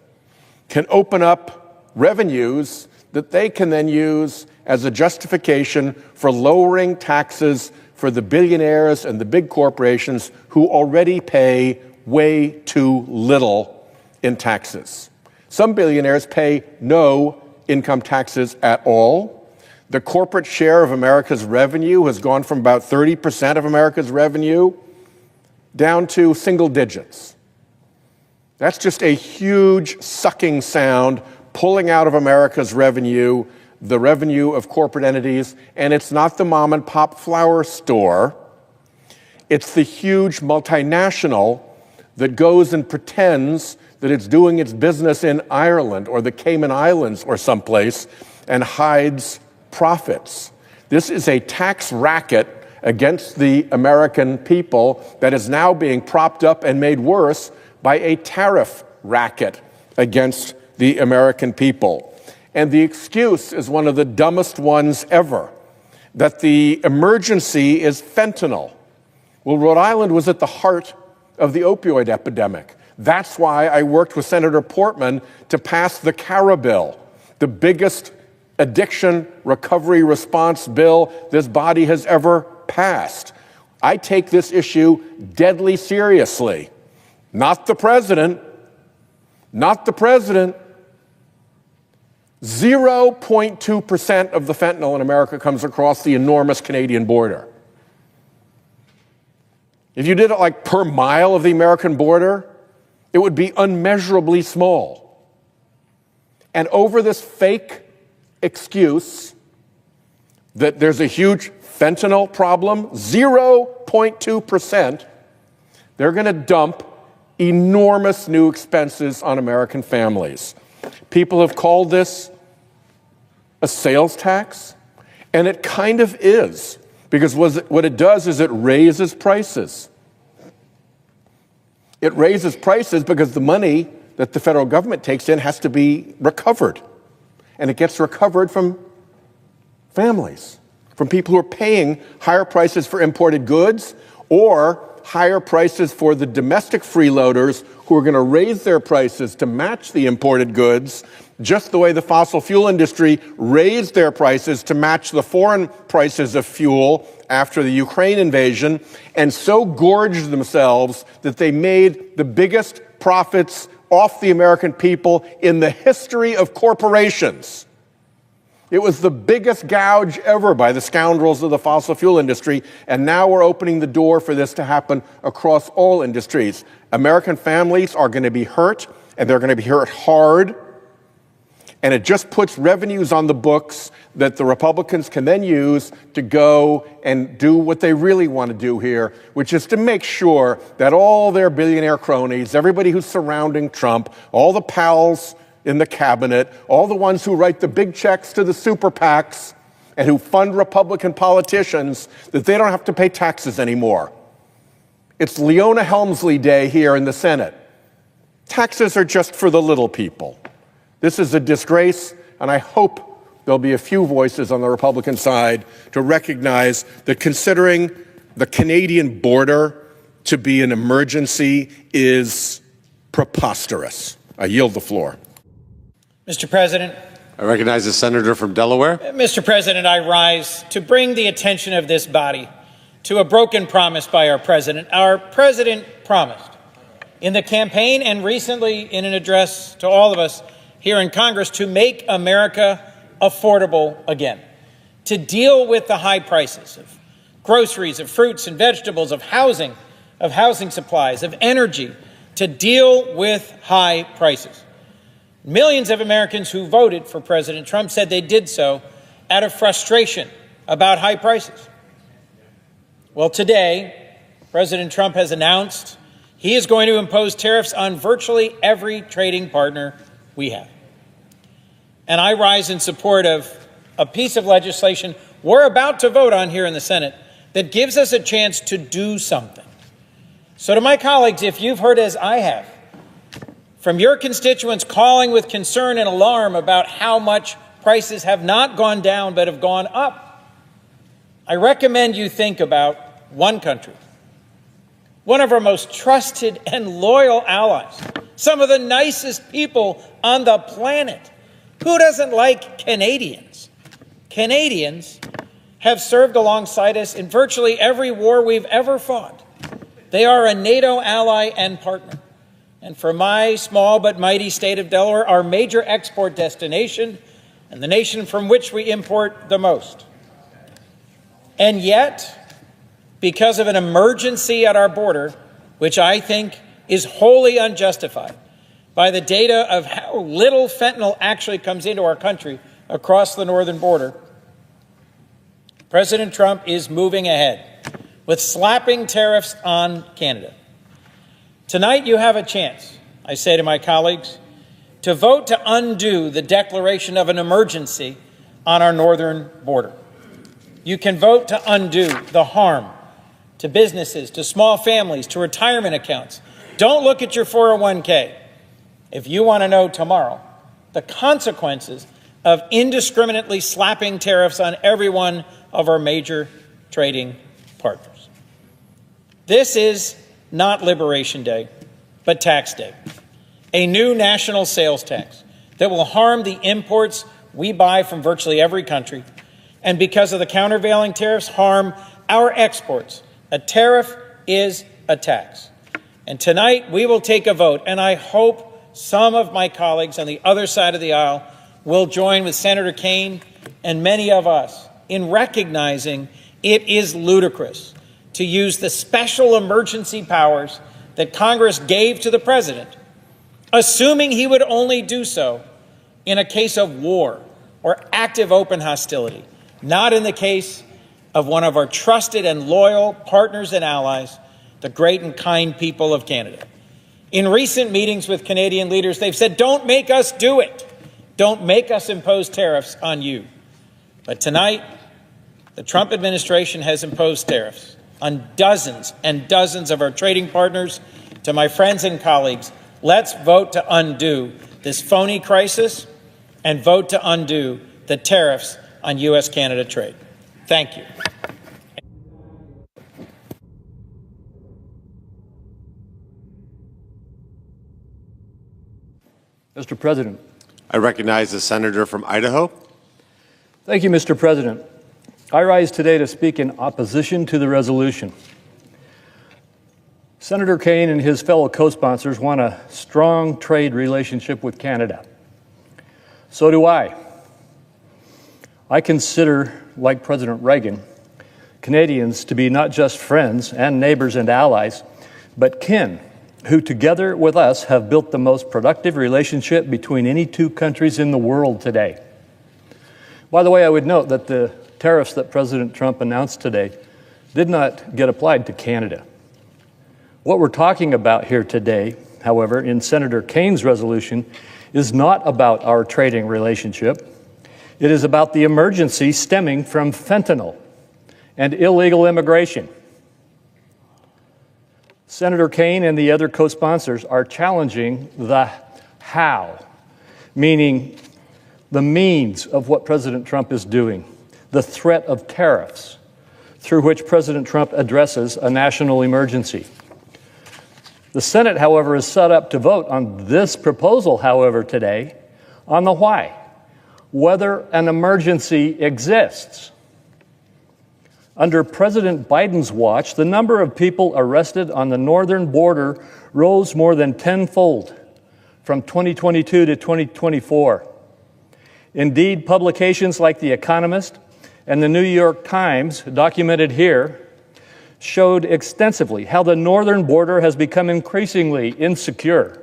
can open up revenues that they can then use as a justification for lowering taxes for the billionaires and the big corporations who already pay way too little in taxes. Some billionaires pay no income taxes at all. The corporate share of America's revenue has gone from about 30% of America's revenue down to single digits. That's just a huge sucking sound pulling out of America's revenue, the revenue of corporate entities, and it's not the mom and pop flower store. It's the huge multinational that goes and pretends that it's doing its business in Ireland or the Cayman Islands or someplace and hides profits. This is a tax racket against the American people that is now being propped up and made worse by a tariff racket against the American people. And the excuse is one of the dumbest ones ever, that the emergency is fentanyl. Well, Rhode Island was at the heart of the opioid epidemic. That's why I worked with Senator Portman to pass the CARA bill, the biggest addiction recovery response bill this body has ever passed. I take this issue deadly seriously. Not the president. Not the president. 0.2% of the fentanyl in America comes across the enormous Canadian border. If you did it like per mile of the American border, it would be unmeasurably small. And over this fake excuse that there's a huge fentanyl problem, 0.2%, they're going to dump enormous new expenses on American families. People have called this a sales tax, and it kind of is, because what it does is it raises prices. It raises prices because the money that the federal government takes in has to be recovered. And it gets recovered from families, from people who are paying higher prices for imported goods or higher prices for the domestic freeloaders who are going to raise their prices to match the imported goods just the way the fossil fuel industry raised their prices to match the foreign prices of fuel after the Ukraine invasion, and so gorged themselves that they made the biggest profits off the American people in the history of corporations. It was the biggest gouge ever by the scoundrels of the fossil fuel industry, and now we're opening the door for this to happen across all industries. American families are going to be hurt, and they're going to be hurt hard, and it just puts revenues on the books that the Republicans can then use to go and do what they really want to do here, which is to make sure that all their billionaire cronies, everybody who's surrounding Trump, all the pals in the cabinet, all the ones who write the big checks to the super PACs and who fund Republican politicians, that they don't have to pay taxes anymore. It's Leona Helmsley Day here in the Senate. Taxes are just for the little people. This is a disgrace, and I hope there'll be a few voices on the Republican side to recognize that considering the Canadian border to be an emergency is preposterous. I yield the floor. Mr. President. I recognize the senator from Delaware. Mr. President, I rise to bring the attention of this body to a broken promise by our president. Our president promised in the campaign and recently in an address to all of us here in Congress to make America affordable again, to deal with the high prices of groceries, of fruits and vegetables, of housing supplies, of energy, to deal with high prices. Millions of Americans who voted for President Trump said they did so out of frustration about high prices. Well, today, President Trump has announced he is going to impose tariffs on virtually every trading partner we have. And I rise in support of a piece of legislation we're about to vote on here in the Senate that gives us a chance to do something. So to my colleagues, if you've heard as I have, from your constituents calling with concern and alarm about how much prices have not gone down but have gone up, I recommend you think about one country, one of our most trusted and loyal allies, some of the nicest people on the planet. Who doesn't like Canadians? Canadians have served alongside us in virtually every war we've ever fought. They are a NATO ally and partner. And for my small but mighty state of Delaware, our major export destination and the nation from which we import the most. And yet, because of an emergency at our border, which I think is wholly unjustified by the data of how little fentanyl actually comes into our country across the northern border, President Trump is moving ahead with slapping tariffs on Canada. Tonight you have a chance, I say to my colleagues, to vote to undo the declaration of an emergency on our northern border. You can vote to undo the harm to businesses, to small families, to retirement accounts. Don't look at your 401k. If you want to know tomorrow the consequences of indiscriminately slapping tariffs on every one of our major trading partners. This is not Liberation Day, but Tax Day, a new national sales tax that will harm the imports we buy from virtually every country, and because of the countervailing tariffs, harm our exports. A tariff is a tax. And tonight we will take a vote, and I hope some of my colleagues on the other side of the aisle will join with Senator Kaine and many of us in recognizing it is ludicrous to use the special emergency powers that Congress gave to the president, assuming he would only do so in a case of war or active open hostility, not in the case of one of our trusted and loyal partners and allies, the great and kind people of Canada. In recent meetings with Canadian leaders, they've said, don't make us do it. Don't make us impose tariffs on you. But tonight, the Trump administration has imposed tariffs on dozens and dozens of our trading partners. To my friends and colleagues, let's vote to undo this phony crisis and vote to undo the tariffs on U.S. Canada trade. Thank you. Mr. President. I recognize the senator from Idaho. Thank you, Mr. President. I rise today to speak in opposition to the resolution. Senator Kaine and his fellow co-sponsors want a strong trade relationship with Canada. So do I. I consider, like President Reagan, Canadians to be not just friends and neighbors and allies, but kin, who together with us have built the most productive relationship between any two countries in the world today. By the way, I would note that the tariffs that President Trump announced today did not get applied to Canada. What we're talking about here today, however, in Senator Kaine's resolution, is not about our trading relationship. It is about the emergency stemming from fentanyl and illegal immigration. Senator Kaine and the other co-sponsors are challenging the how, meaning the means of what President Trump is doing, the threat of tariffs, through which President Trump addresses a national emergency. The Senate, however, is set up to vote on this proposal, however, today, on the why, whether an emergency exists. Under President Biden's watch, the number of people arrested on the northern border rose more than tenfold from 2022 to 2024. Indeed, publications like The Economist and the New York Times, documented here, showed extensively how the northern border has become increasingly insecure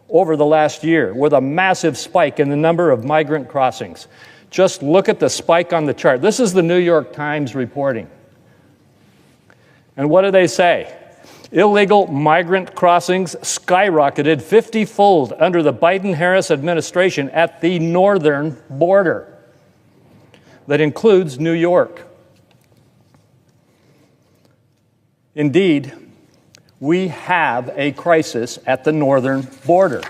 over the last year, with a massive spike in the number of migrant crossings. Just look at the spike on the chart. This is the New York Times reporting. And what do they say? Illegal migrant crossings skyrocketed 50-fold under the Biden-Harris administration at the northern border. That includes New York. Indeed, we have a crisis at the northern border.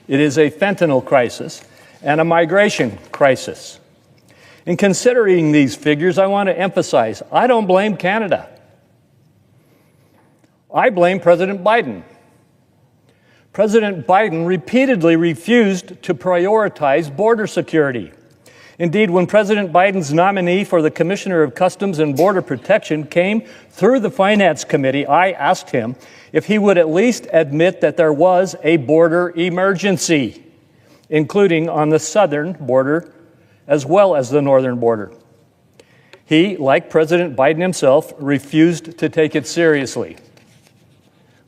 It is a fentanyl crisis and a migration crisis. In considering these figures, I want to emphasize, I don't blame Canada. I blame President Biden. President Biden repeatedly refused to prioritize border security. Indeed, when President Biden's nominee for the Commissioner of Customs and Border Protection came through the Finance Committee, I asked him if he would at least admit that there was a border emergency, including on the southern border as well as the northern border. He, like President Biden himself, refused to take it seriously,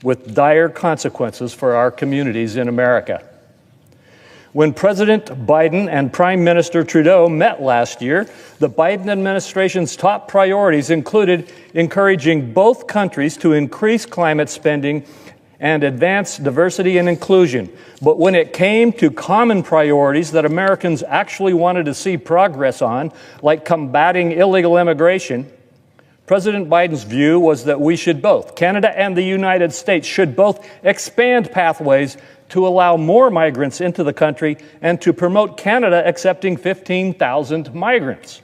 with dire consequences for our communities in America. When President Biden and Prime Minister Trudeau met last year, the Biden administration's top priorities included encouraging both countries to increase climate spending and advance diversity and inclusion. But when it came to common priorities that Americans actually wanted to see progress on, like combating illegal immigration, President Biden's view was that we should both, Canada and the United States, should both expand pathways to allow more migrants into the country and to promote Canada accepting 15,000 migrants.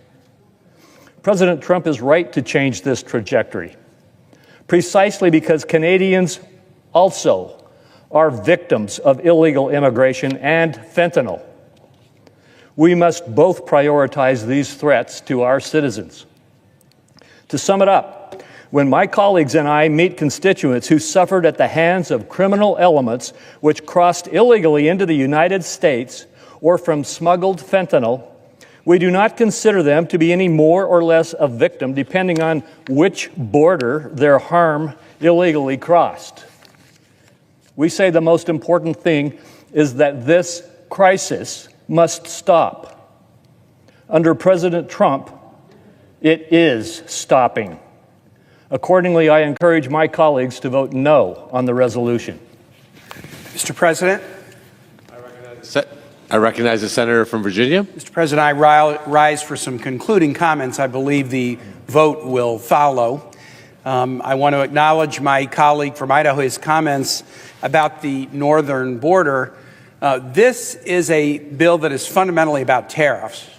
President Trump is right to change this trajectory, precisely because Canadians also are victims of illegal immigration and fentanyl. We must both prioritize these threats to our citizens. To sum it up, when my colleagues and I meet constituents who suffered at the hands of criminal elements which crossed illegally into the United States or from smuggled fentanyl, we do not consider them to be any more or less a victim depending on which border their harm illegally crossed. We say the most important thing is that this crisis must stop. Under President Trump, it is stopping. Accordingly, I encourage my colleagues to vote no on the resolution. Mr. President. I recognize the senator from Virginia. Mr. President, I rise for some concluding comments. I believe the vote will follow. I want to acknowledge my colleague from Idaho, his comments about the northern border. This is a bill that is fundamentally about tariffs.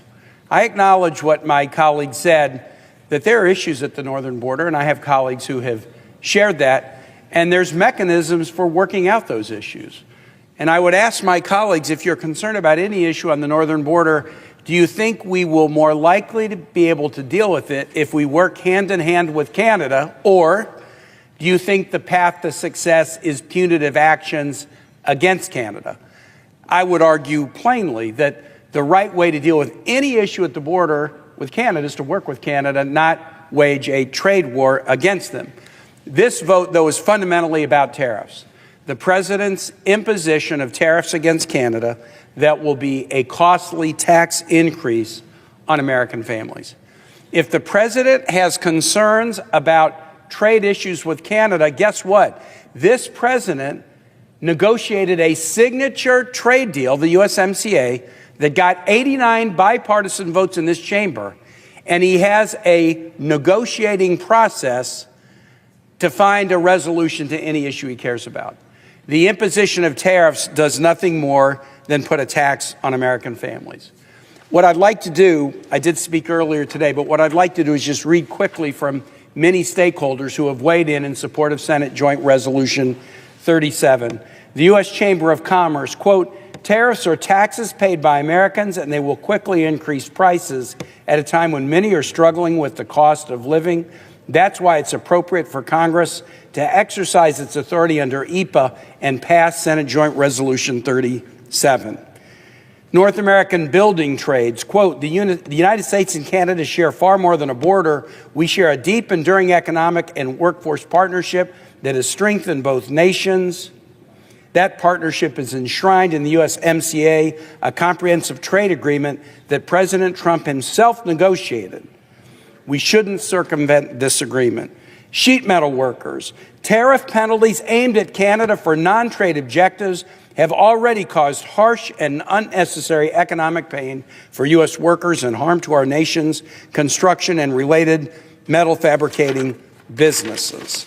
I acknowledge what my colleague said, that there are issues at the northern border, and I have colleagues who have shared that, and there's mechanisms for working out those issues. And I would ask my colleagues, if you're concerned about any issue on the northern border, do you think we will more likely to be able to deal with it if we work hand in hand with Canada, or do you think the path to success is punitive actions against Canada? I would argue plainly that the right way to deal with any issue at the border with Canada is to work with Canada, not wage a trade war against them. This vote, though, is fundamentally about tariffs. The president's imposition of tariffs against Canada that will be a costly tax increase on American families. If the president has concerns about trade issues with Canada, guess what? This president negotiated a signature trade deal, the USMCA, that got 89 bipartisan votes in this chamber, and he has a negotiating process to find a resolution to any issue he cares about. The imposition of tariffs does nothing more than put a tax on American families. What I'd like to do, I did speak earlier today, but what I'd like to do is just read quickly from many stakeholders who have weighed in support of Senate Joint Resolution 37. The U.S. Chamber of Commerce, quote, "Tariffs are taxes paid by Americans, and they will quickly increase prices at a time when many are struggling with the cost of living. That's why it's appropriate for Congress to exercise its authority under EPA and pass Senate Joint Resolution 37. North American building trades, quote, the United States and Canada share far more than a border. We share a deep, enduring economic and workforce partnership that has strengthened both nations. That partnership is enshrined in the USMCA, a comprehensive trade agreement that President Trump himself negotiated. We shouldn't circumvent this agreement. Sheet metal workers. Tariff penalties aimed at Canada for non-trade objectives have already caused harsh and unnecessary economic pain for U.S. workers and harm to our nation's construction and related metal fabricating businesses.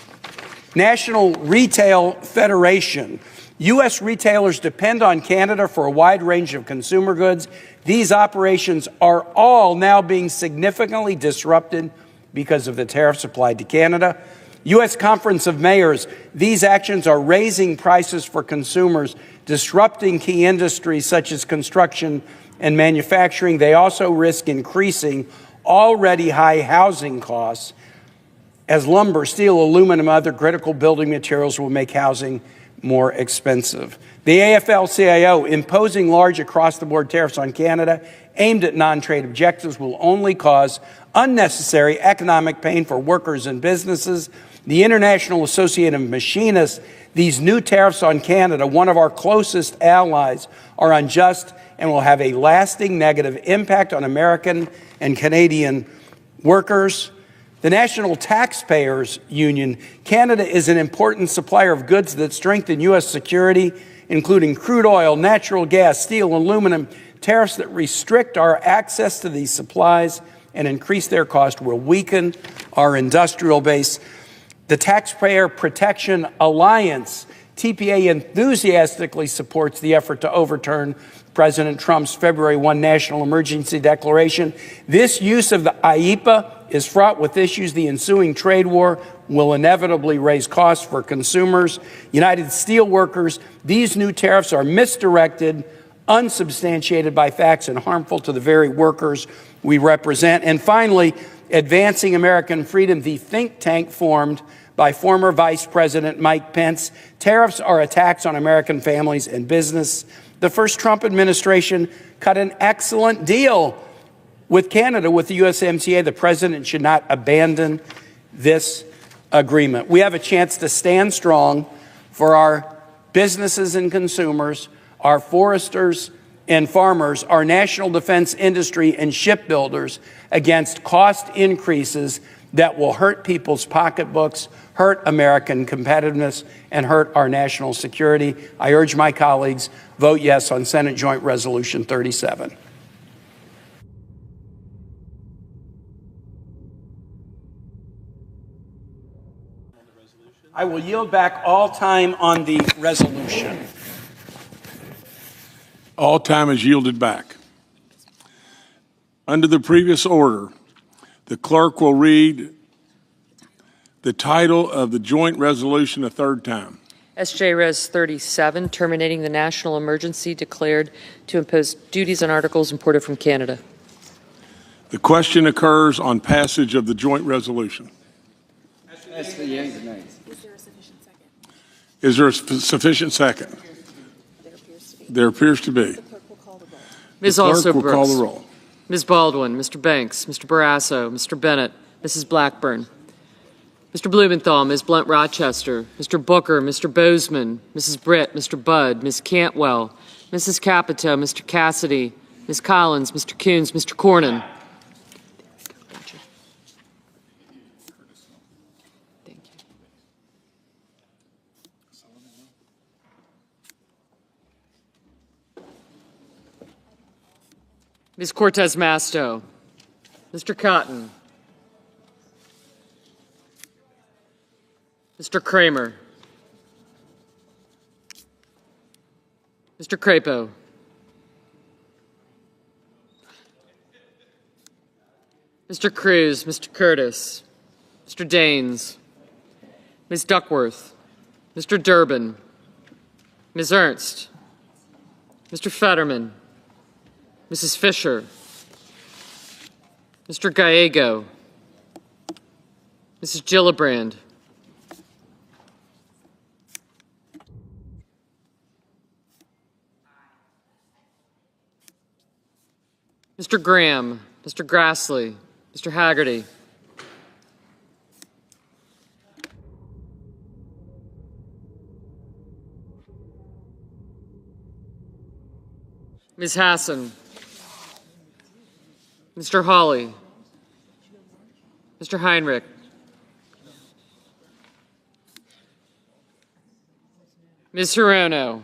National Retail Federation. U.S. retailers depend on Canada for a wide range of consumer goods. These operations are all now being significantly disrupted because of the tariffs applied to Canada. U.S. Conference of Mayors, these actions are raising prices for consumers, disrupting key industries such as construction and manufacturing. They also risk increasing already high housing costs, as lumber, steel, aluminum, other critical building materials will make housing more expensive. The AFL-CIO, imposing large across-the-board tariffs on Canada aimed at non-trade objectives will only cause unnecessary economic pain for workers and businesses. The International Association of Machinists, these new tariffs on Canada, one of our closest allies, are unjust and will have a lasting negative impact on American and Canadian workers. The National Taxpayers Union, Canada is an important supplier of goods that strengthen U.S. security, including crude oil, natural gas, steel, aluminum. Tariffs that restrict our access to these supplies and increase their cost will weaken our industrial base. The Taxpayer Protection Alliance, TPA, enthusiastically supports the effort to overturn President Trump's February 1 national emergency declaration. This use of the IEPA is fraught with issues. The ensuing trade war will inevitably raise costs for consumers. United Steelworkers, these new tariffs are misdirected, unsubstantiated by facts, and harmful to the very workers we represent. And finally, Advancing American Freedom, the think tank formed by former Vice President Mike Pence. Tariffs are a tax on American families and business. The first Trump administration cut an excellent deal with Canada with the USMCA. The president should not abandon this agreement. We have a chance to stand strong for our businesses and consumers, our foresters and farmers, our national defense industry and shipbuilders against cost increases that will hurt people's pocketbooks, hurt American competitiveness, and hurt our national security. I urge my colleagues, vote yes on Senate Joint Resolution 37. I will yield back all time on the resolution. All time is yielded back. Under the previous order, the clerk will read the title of the joint resolution a third time. SJ Res 37, terminating the national emergency declared to impose duties on articles imported from Canada. The question occurs on passage of the joint resolution. Is there a sufficient second? There appears to be. Ms. The clerk Also will Brooks. call the roll. Ms. Baldwin, Mr. Banks, Mr. Barrasso, Mr. Bennett, Mrs. Blackburn, Mr. Blumenthal, Ms. Blunt Rochester, Mr. Booker, Mr. Bozeman, Mrs. Britt, Mr. Budd, Ms. Cantwell, Mrs. Capito, Mr. Cassidy, Ms. Collins, Mr. Coons, Mr. Cornyn. Gotcha. Thank you. Ms. Cortez Masto, Mr. Cotton, Mr. Kramer, Mr. Crapo, Mr. Cruz, Mr. Curtis, Mr. Daines, Ms. Duckworth, Mr. Durbin, Ms. Ernst, Mr. Fetterman, Mrs. Fisher, Mr. Gallego, Mrs. Gillibrand, Mr. Graham, Mr. Grassley, Mr. Haggerty, Ms. Hassan, Mr. Hawley, Mr. Heinrich, Ms. Hirono,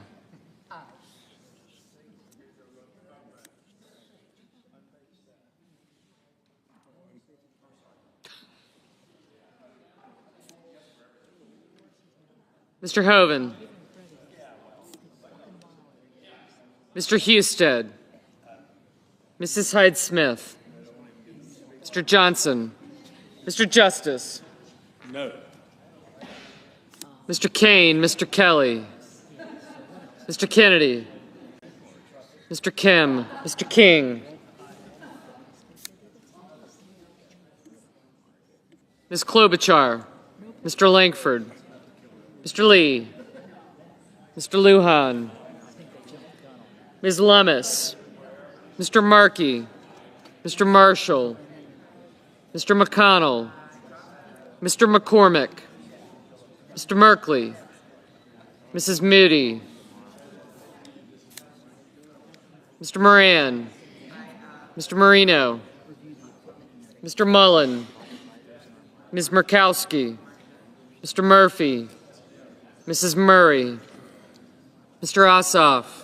Mr. Hoven, Mr. Husted, Mrs. Hyde-Smith, Mr. Johnson, Mr. Justice, No. Mr. Kaine, Mr. Kelly, Mr. Kennedy, Mr. Kim, Mr. King, Ms. Klobuchar, Mr. Langford, Mr. Lee, Mr. Lujan, Ms. Lummis, Mr. Markey, Mr. Marshall, Mr. McConnell, Mr. McCormick, Mr. Merkley, Mrs. Moody, Mr. Moran, Mr. Marino, Mr. Mullen, Ms. Murkowski, Mr. Murphy, Mrs. Murray, Mr. Ossoff,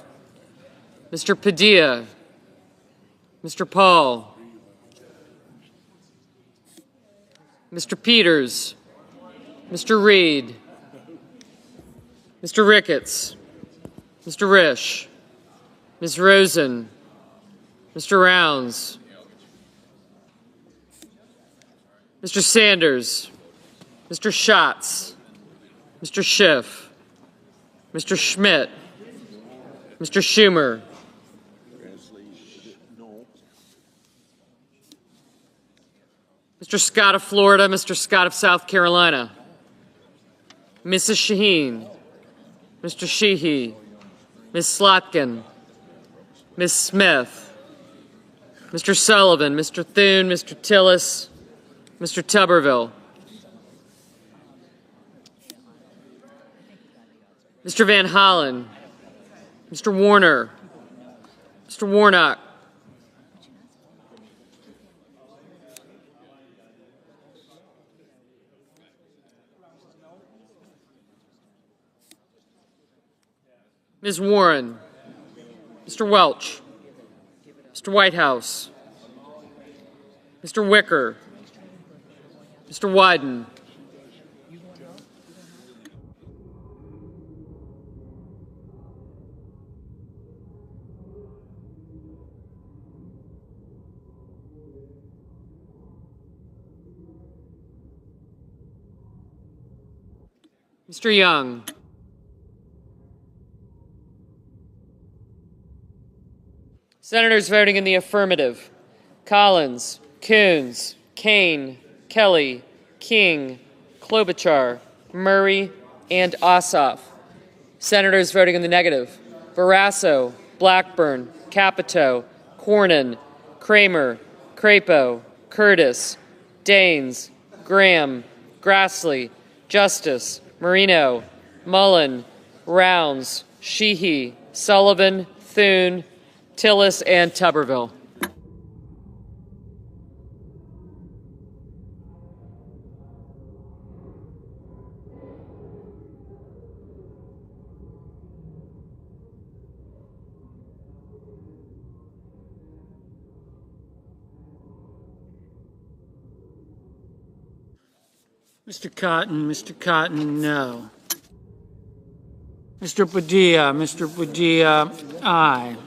Mr. Padilla, Mr. Paul, Mr. Peters, Mr. Reed, Mr. Ricketts, Mr. Risch, Ms. Rosen, Mr. Rounds, Mr. Sanders, Mr. Schatz, Mr. Schiff, Mr. Schmidt, Mr. Schumer, Mr. Scott of Florida, Mr. Scott of South Carolina, Mrs. Shaheen, Mr. Sheehy, Ms. Slotkin, Ms. Smith, Mr. Sullivan, Mr. Thune, Mr. Tillis, Mr. Tuberville, Mr. Van Hollen, Mr. Warner, Mr. Warnock, Ms. Warren, Mr. Welch, Mr. Whitehouse, Mr. Wicker, Mr. Wyden, Mr. Young, Senators voting in the affirmative: Collins, Coons, Kaine, Kelly, King, Klobuchar, Murray, and Ossoff. Senators voting in the negative: Barrasso, Blackburn, Capito, Cornyn, Kramer, Crapo, Curtis, Daines, Graham, Grassley, Justice, Marino, Mullen, Rounds, Sheehy, Sullivan, Thune, Tillis, and Tuberville. Mr. Cotton, no. Mr. Padilla, aye.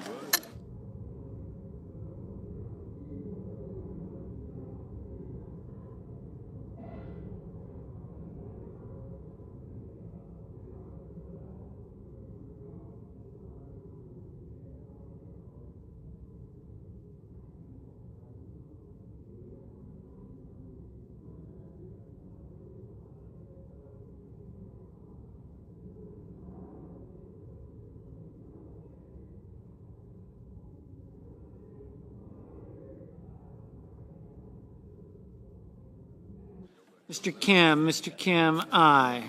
Mr. Kim, aye.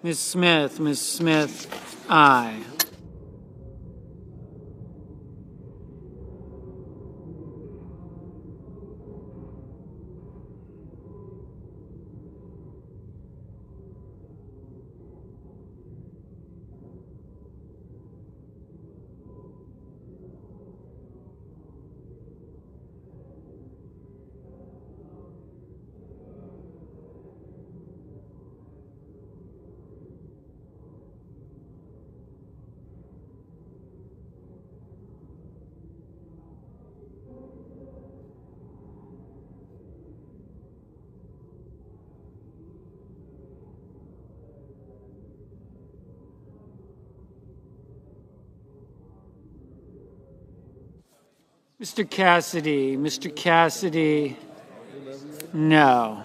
Ms. Smith, aye. Mr. Cassidy, no.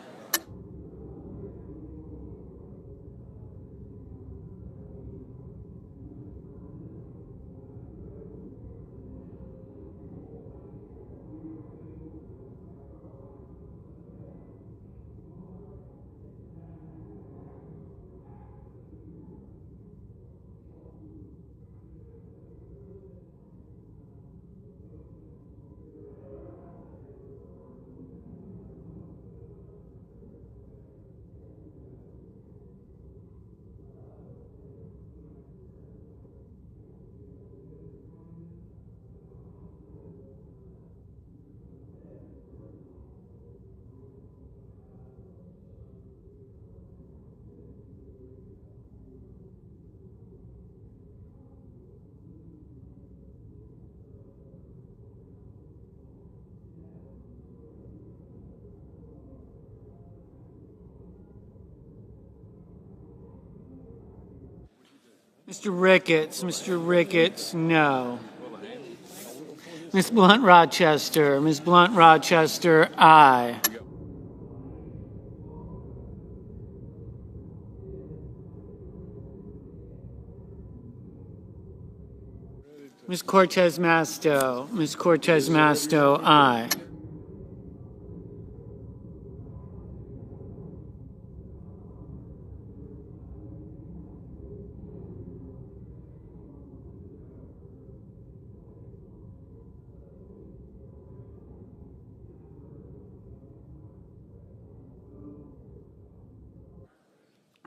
Mr. Ricketts, no. Ms. Blunt Rochester, aye. Ms. Cortez Masto, aye.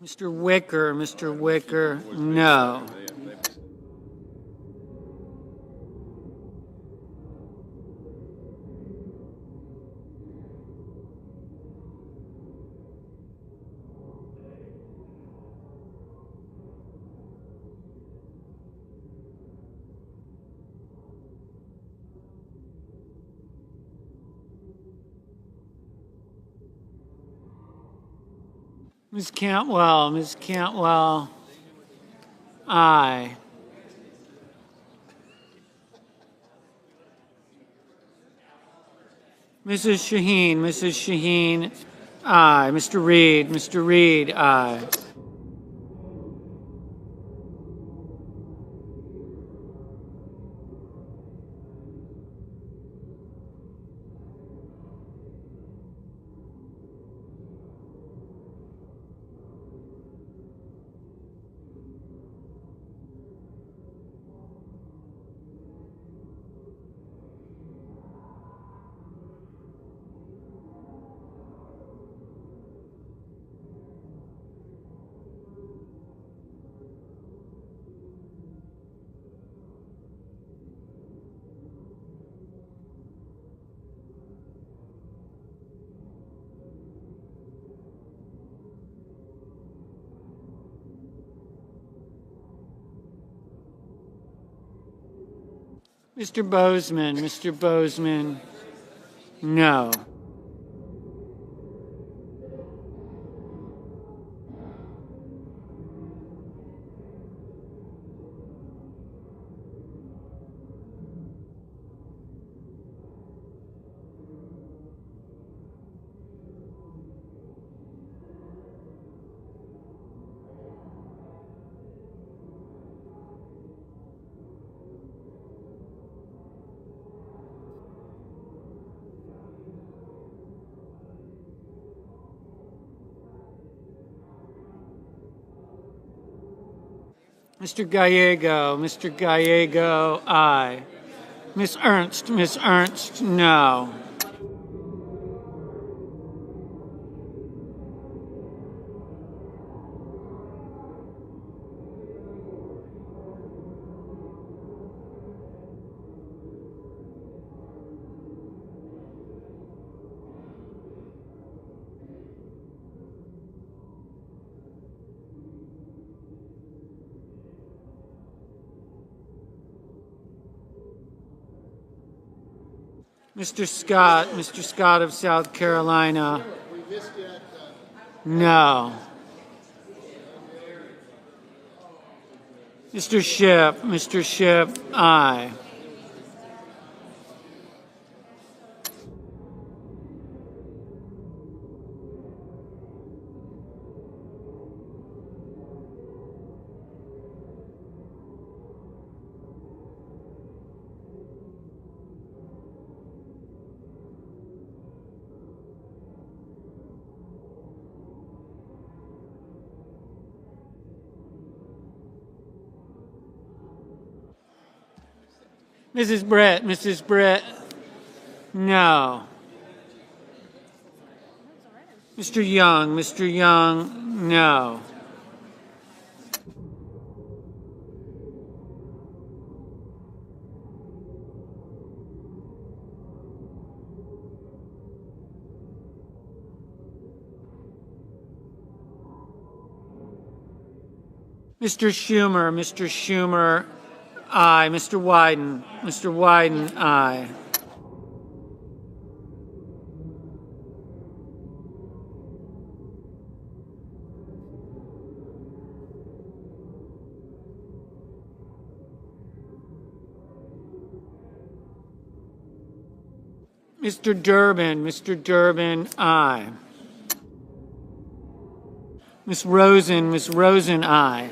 Mr. Wicker, no. Ms. Cantwell, aye. Mrs. Shaheen, aye. Mr. Reed, aye. Mr. Bozeman, no. Mr. Gallego, aye. Miss Ernst, no. Mr. Scott of South Carolina, no. Mr. Schiff, aye. Mrs. Brett, no. Mr. Young, no. Mr. Schumer, aye. Mr. Wyden, aye. Mr. Durbin, aye. Miss Rosen, aye.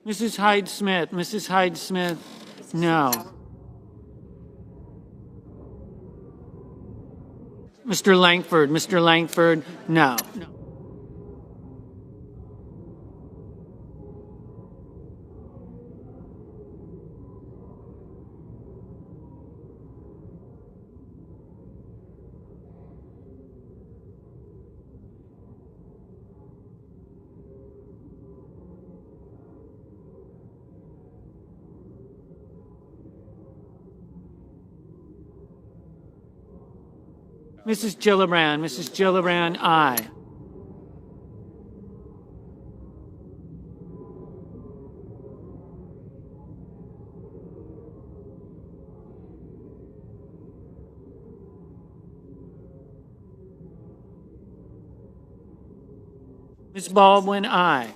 Mrs. Hyde Smith, no. Mr. Langford, no. Mrs. Gillibrand, aye. Ms. Baldwin, aye.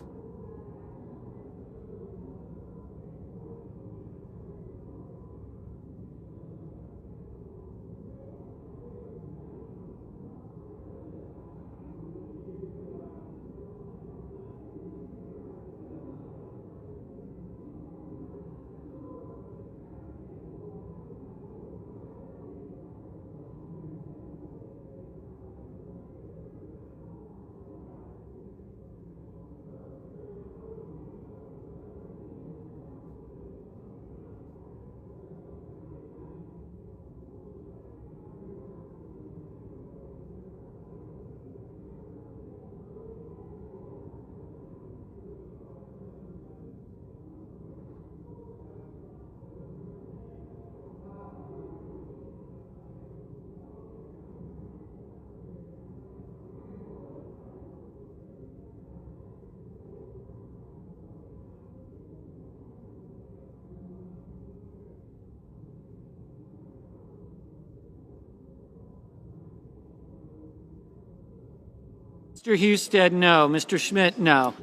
Mr. Husted, no. Mr. Schmidt, no.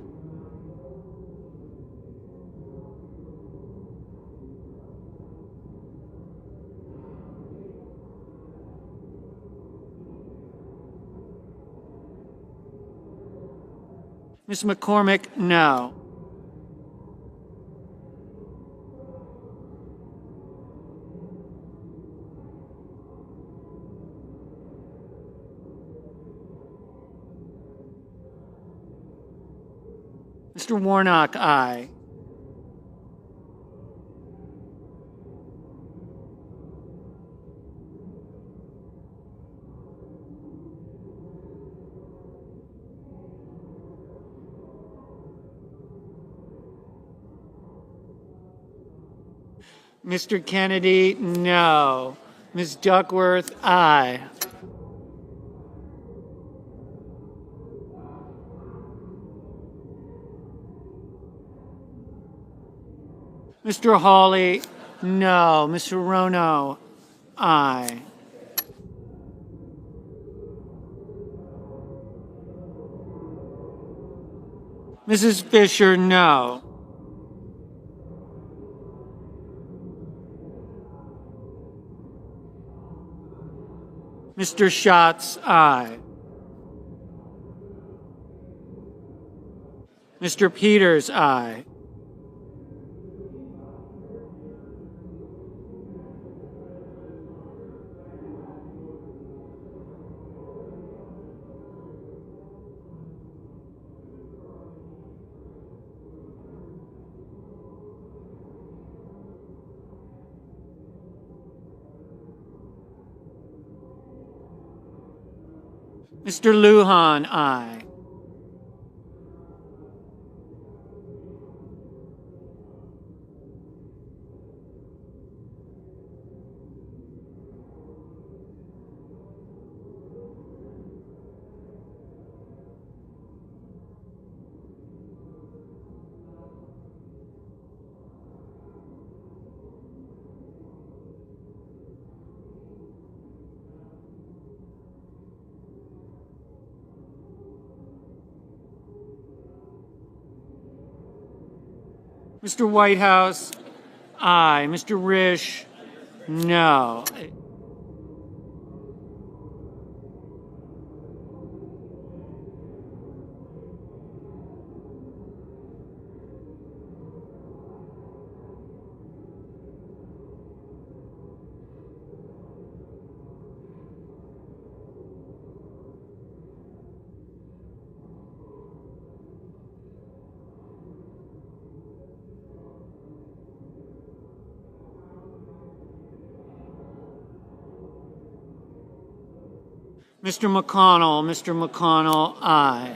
Ms. McCormick, no. Mr. Warnock, aye. Mr. Kennedy, no. Ms. Duckworth, aye. Mr. Hawley, no. Mr. Rono, aye. Mrs. Fisher, no. Mr. Schatz, aye. Mr. Peters, aye. Mr. Lujan, aye. Mr. Whitehouse, aye. Mr. Risch, no. Mr. McConnell, aye.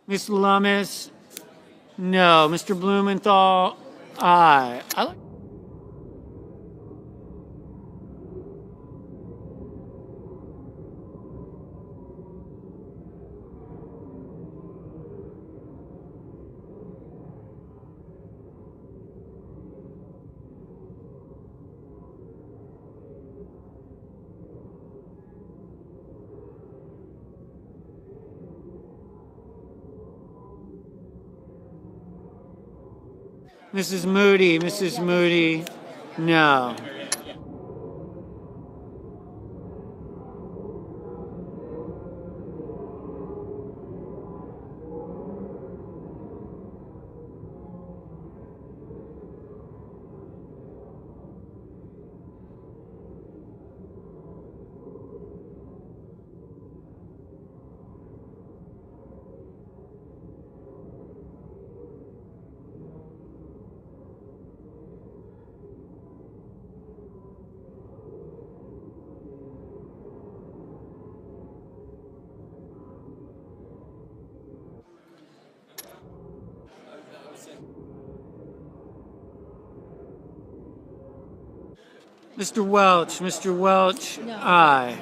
Ms. Lummis, no. Mr. Blumenthal, aye. Mrs. Moody, no. Mr. Welch, No. aye.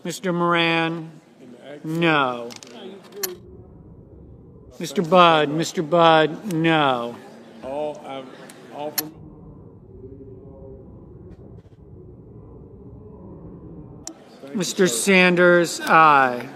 Mr. Moran, no. Mr. Budd, no. All from Mr. Sanders, aye.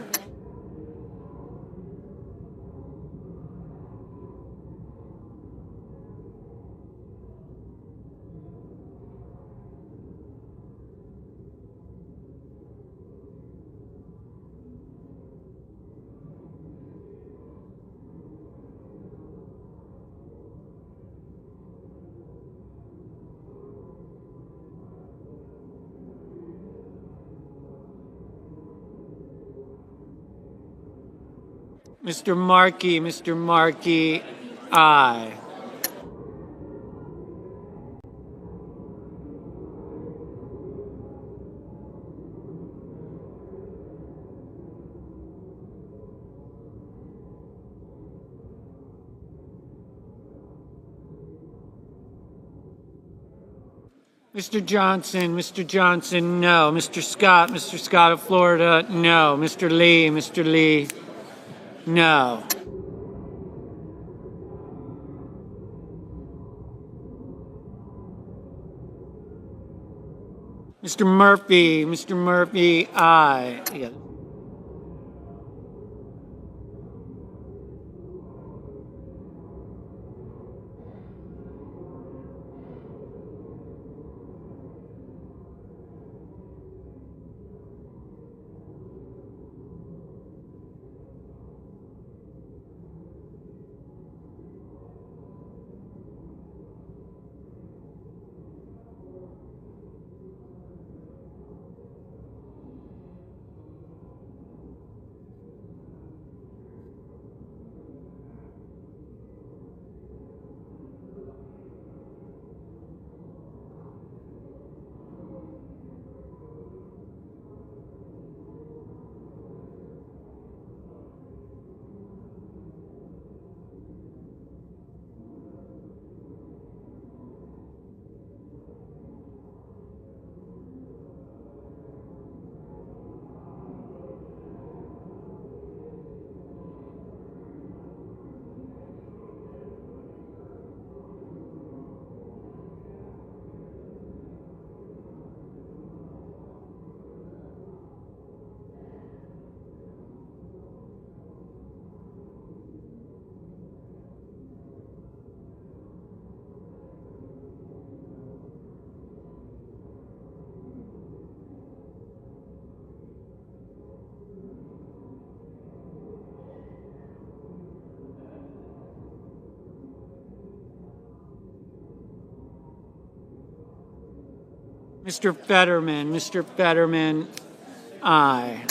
Mr. Markey, aye. Mr. Johnson, no. Mr. Scott of Florida, no. Mr. Lee, no. Mr. Murphy, aye. Yeah. Mr. Fetterman, aye.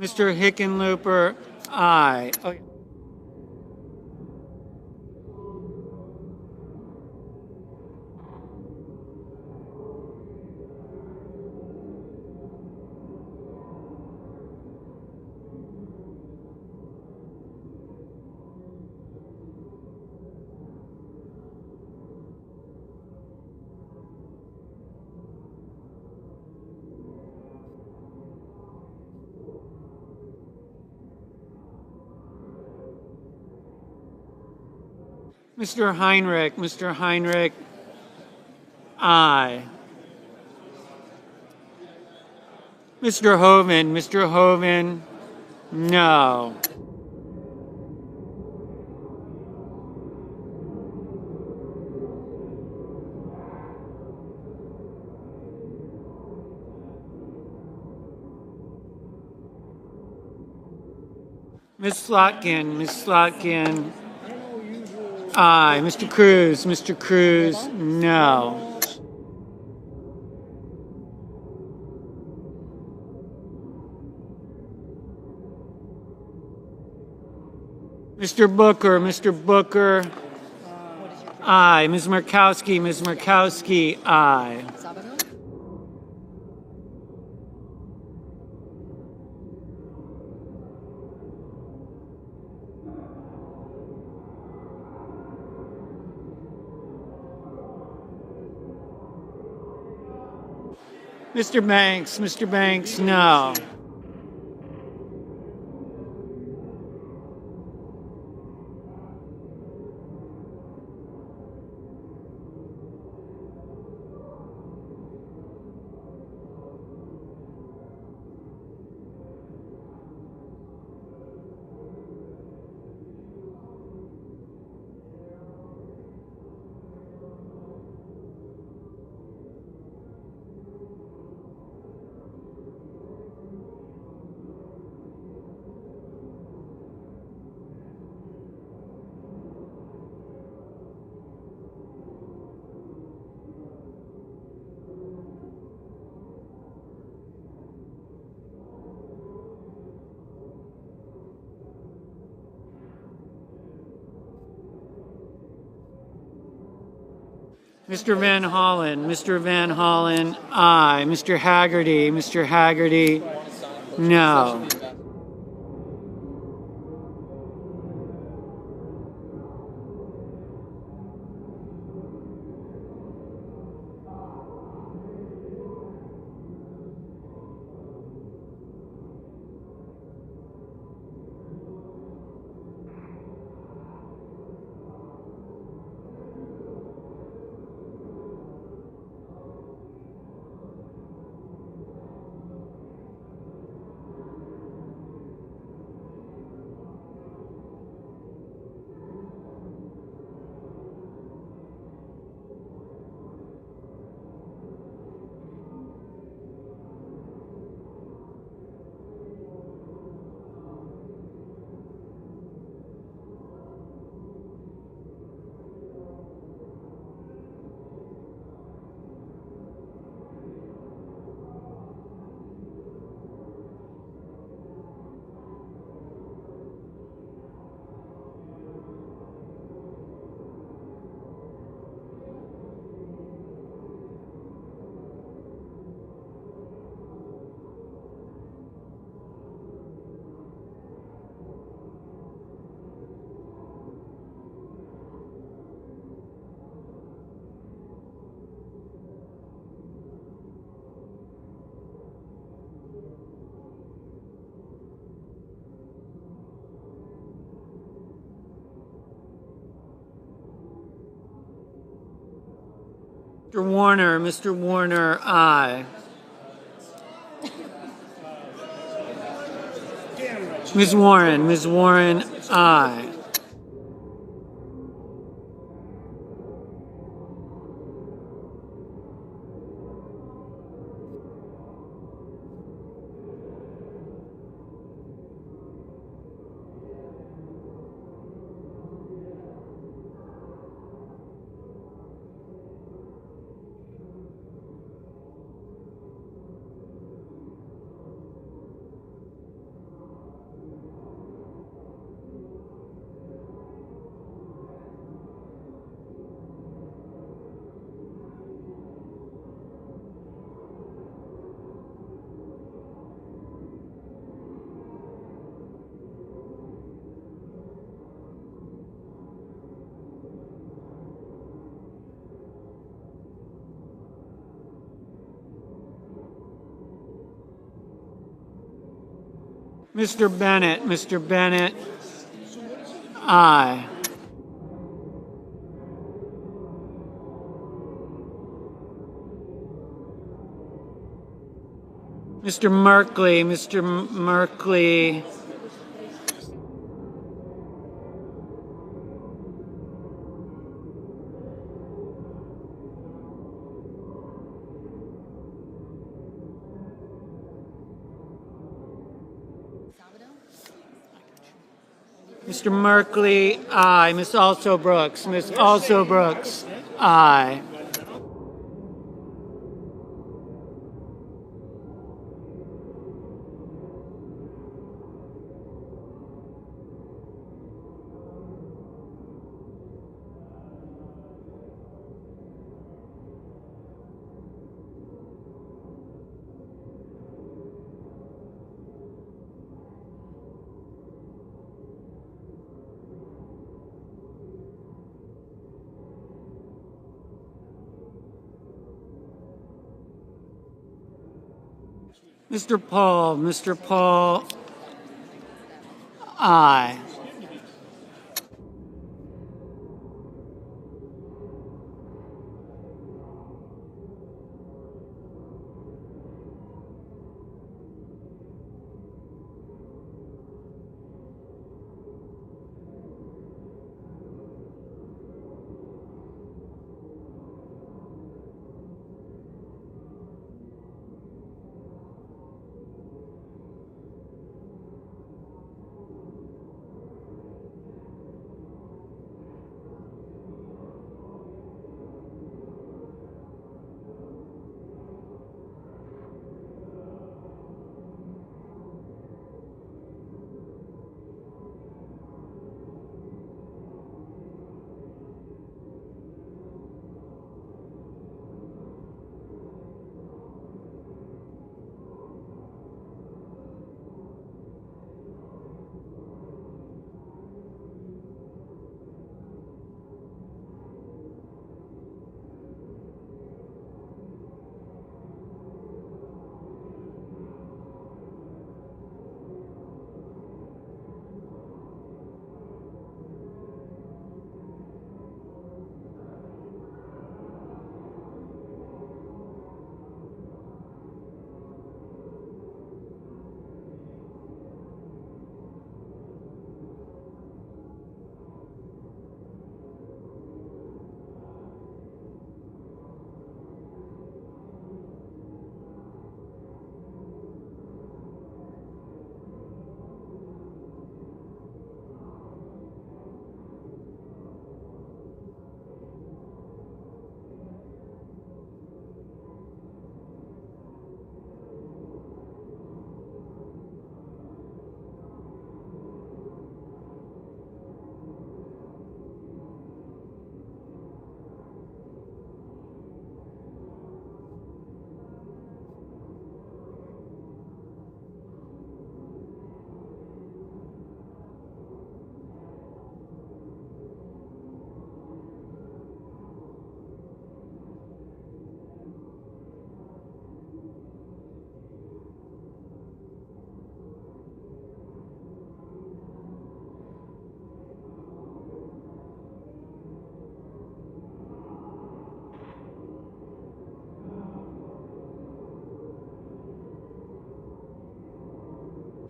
Mr. Hickenlooper, aye. Oh, Mr. Heinrich, aye. Mr. Hoven, no. Ms. Slotkin, aye. Mr. Cruz, no. Mr. Booker, aye. Ms. Murkowski, aye. Mr. Banks, no. Mr. Van Hollen, aye. Mr. Haggerty, no. Mr. Warner, aye. Ms. Warren, aye. Mr. Bennett, aye. Mr. Merkley, Mr. Merkley, aye. Ms. Also Brooks, aye. Mr. Paul, aye.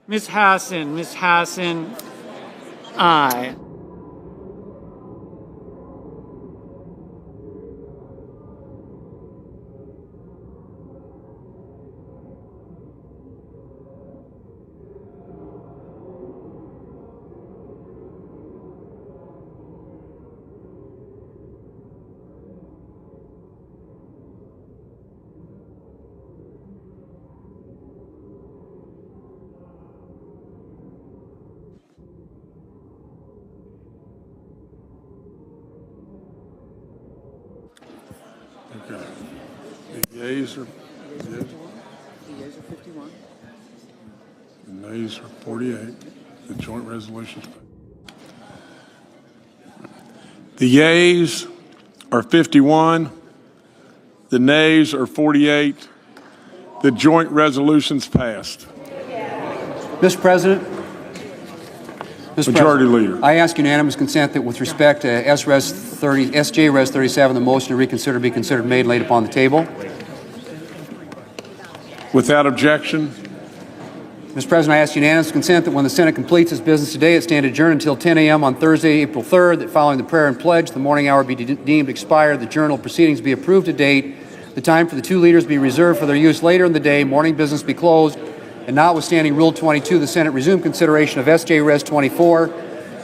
Ms. Hassan, aye. Okay. The yeas are 51. The nays are 48. The joint resolution's passed. The yeas are 51. The nays are 48. The joint resolution's passed. Mr. President. Majority Leader. I ask unanimous consent that with respect to SJ Res 37, the motion to reconsider be considered made and laid upon the table. Without objection. Mr. President, I ask unanimous consent that when the Senate completes its business today, it stand adjourned until 10 a.m. on Thursday, April 3rd, that following the prayer and pledge, the morning hour be deemed expired, the journal proceedings be approved to date, the time for the two leaders be reserved for their use later in the day, morning business be closed, and notwithstanding Rule 22, the Senate resume consideration of SJ Res 24,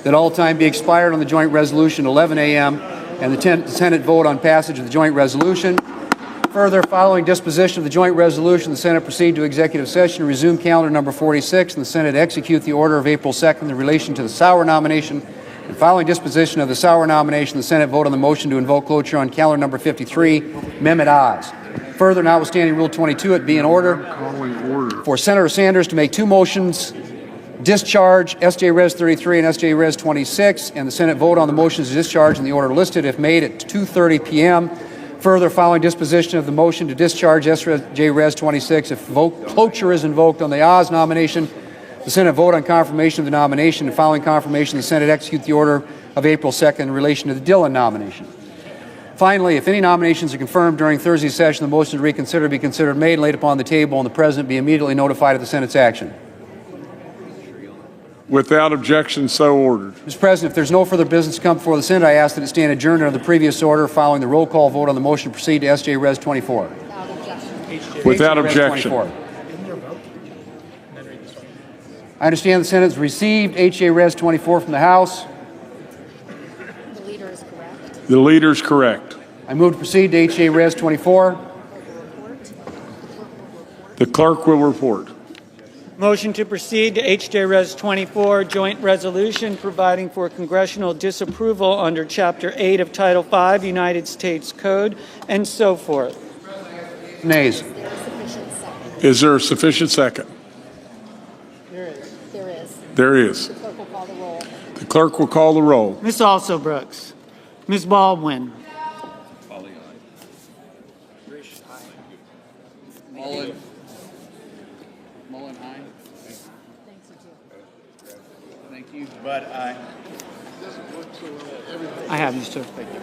that all time be expired on the joint resolution at 11 a.m., and the Senate vote on passage of the joint resolution. Further, following disposition of the joint resolution, the Senate proceed to executive session, resume calendar number 46, and the Senate execute the order of April 2nd in relation to the Sauer nomination. And following disposition of the Sauer nomination, the Senate vote on the motion to invoke cloture on calendar number 53. Amendment ayes. Further, notwithstanding Rule 22, it be in order for Senator Sanders to make two motions, discharge SJ Res 33 and SJ Res 26, and the Senate vote on the motions to discharge in the order listed if made at 2:30 p.m. Further, following disposition of the motion to discharge SJ Res 26, if cloture is invoked on the Oz nomination, the Senate vote on confirmation of the nomination, and following confirmation, the Senate execute the order of April 2nd in relation to the Dillon nomination. Finally, if any nominations are confirmed during Thursday's session, the motion to reconsider be considered made and laid upon the table, and the President be immediately notified of the Senate's action. Without objection, so ordered. Mr. President, if there's no further business to come before the Senate, I ask that it stand adjourned under the previous order following the roll call vote on the motion to proceed to SJ Res 24. Without objection. I understand the Senate has received HA Res 24 from the House. The leader is correct. The leader is correct. I move to proceed to HA Res 24. The clerk will report. Motion to proceed to HJ Res 24, joint resolution providing for congressional disapproval under Chapter 8 of Title 5, United States Code, and so forth. Nays. Is there a sufficient second? There is. There is. There is. The clerk will call the roll. The clerk will call the roll. Ms. Alsobrooks. Ms. Baldwin. But I have you, sir. Thank you.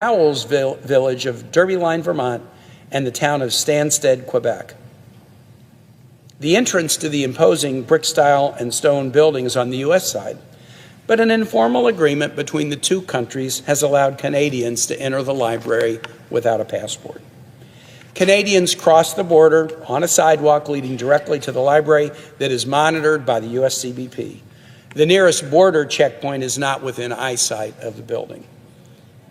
Howells village of Derby Line, Vermont, and the town of Stansted, Quebec. The entrance to the imposing brick style and stone building is on the U.S. side, but an informal agreement between the two countries has allowed Canadians to enter the library without a passport. Canadians cross the border on a sidewalk leading directly to the library that is monitored by the U.S. CBP. The nearest border checkpoint is not within eyesight of the building.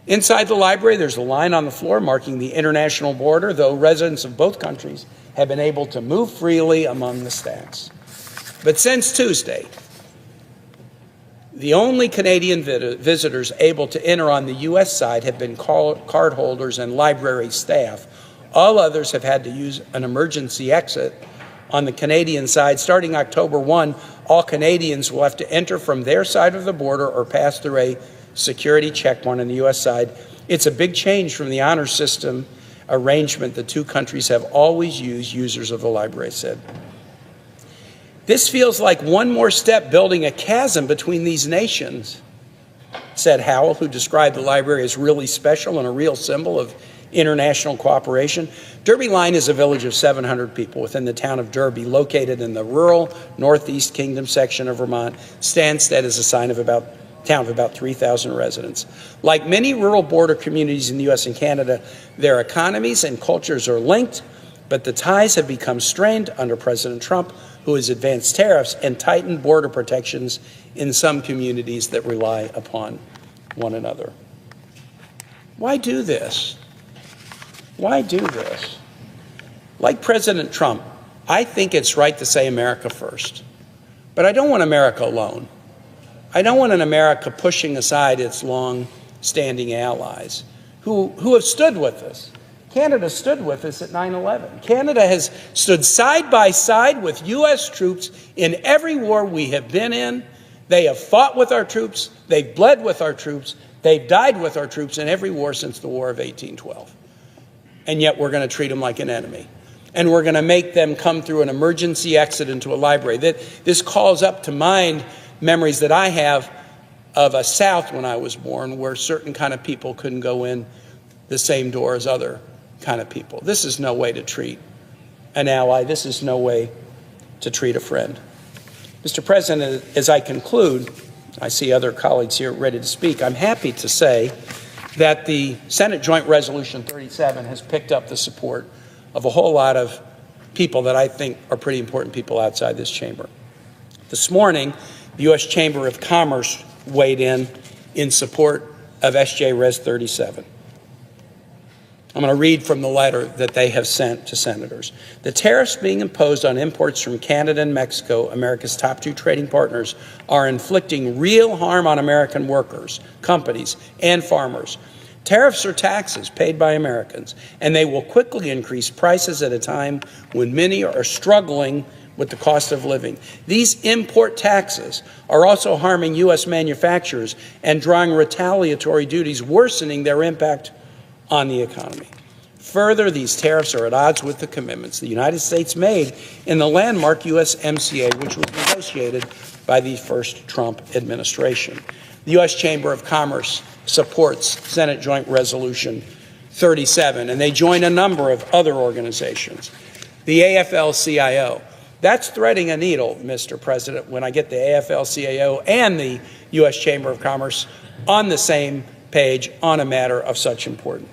Inside the library, there's a line on the floor marking the international border, though residents of both countries have been able to move freely among the stacks. But since Tuesday, the only Canadian visitors able to enter on the U.S. side have been card holders and library staff. All others have had to use an emergency exit. On the Canadian side, starting October 1, all Canadians will have to enter from their side of the border or pass through a security checkpoint on the U.S. side. It's a big change from the honor system arrangement the two countries have always used, users of the library said. This feels like one more step building a chasm between these nations, said Howell, who described the library as really special and a real symbol of international cooperation. Derby Line is a village of 700 people within the town of Derby, located in the rural Northeast Kingdom section of Vermont. Stansted is a town of about 3,000 residents. Like many rural border communities in the U.S. and Canada, their economies and cultures are linked, but the ties have become strained under President Trump who has advanced tariffs and tightened border protections in some communities that rely upon one another. Why do this? Why do this? Like President Trump, I think it's right to say America first. But I don't want America alone. I don't want an America pushing aside its long-standing allies who have stood with us. Canada stood with us at 9/11. Canada has stood side by side with U.S. troops in every war we have been in. They have fought with our troops. They've bled with our troops. They've died with our troops in every war since the War of 1812. And yet we're going to treat them like an enemy. And we're going to make them come through an emergency exit into a library. This calls up to mind memories that I have of a South when I was born, where certain kind of people couldn't go in the same door as other kind of people. This is no way to treat an ally. This is no way to treat a friend. Mr. President, as I conclude, I see other colleagues here ready to speak. I'm happy to say that the Senate Joint Resolution 37 has picked up the support of a whole lot of people that I think are pretty important people outside this chamber. This morning, the U.S. Chamber of Commerce weighed in support of SJ Res 37. I'm going to read from the letter that they have sent to senators. The tariffs being imposed on imports from Canada and Mexico, America's top two trading partners, are inflicting real harm on American workers, companies, and farmers. Tariffs are taxes paid by Americans, and they will quickly increase prices at a time when many are struggling with the cost of living. These import taxes are also harming U.S. manufacturers and drawing retaliatory duties, worsening their impact on the economy. Further, these tariffs are at odds with the commitments the United States made in the landmark USMCA, which was negotiated by the first Trump administration. The U.S. Chamber of Commerce supports Senate Joint Resolution 37, and they join a number of other organizations. The AFL-CIO, that's threading a needle, Mr. President, when I get the AFL-CIO and the U.S. Chamber of Commerce on the same page on a matter of such importance.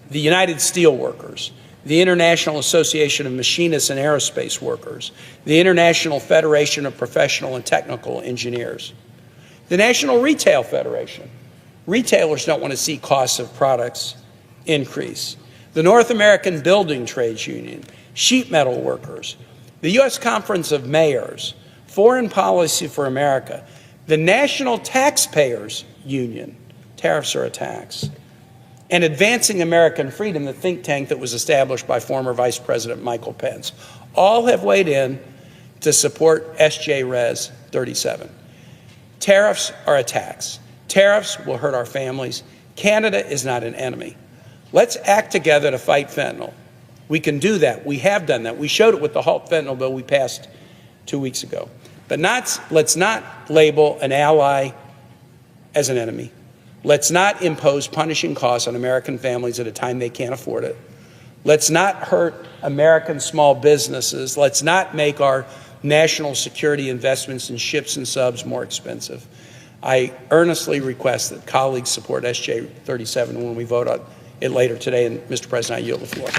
The United Steelworkers, the International Association of Machinists and Aerospace Workers, the International Federation of Professional and Technical Engineers, the National Retail Federation. Retailers don't want to see costs of products increase. The North American Building Trades Union, sheet metal workers, the U.S. Conference of Mayors, Foreign Policy for America, the National Taxpayers Union, tariffs are a tax, and Advancing American Freedom, the think tank that was established by former Vice President Michael Pence, all have weighed in to support SJ Res 37. Tariffs are a tax. Tariffs will hurt our families. Canada is not an enemy. Let's act together to fight fentanyl. We can do that. We have done that. We showed it with the Halt fentanyl bill we passed 2 weeks ago. But let's not label an ally as an enemy. Let's not impose punishing costs on American families at a time they can't afford it. Let's not hurt American small businesses. Let's not make our national security investments in ships and subs more expensive. I earnestly request that colleagues support SJ 37 when we vote on it later today. And, Mr. President, I yield the floor.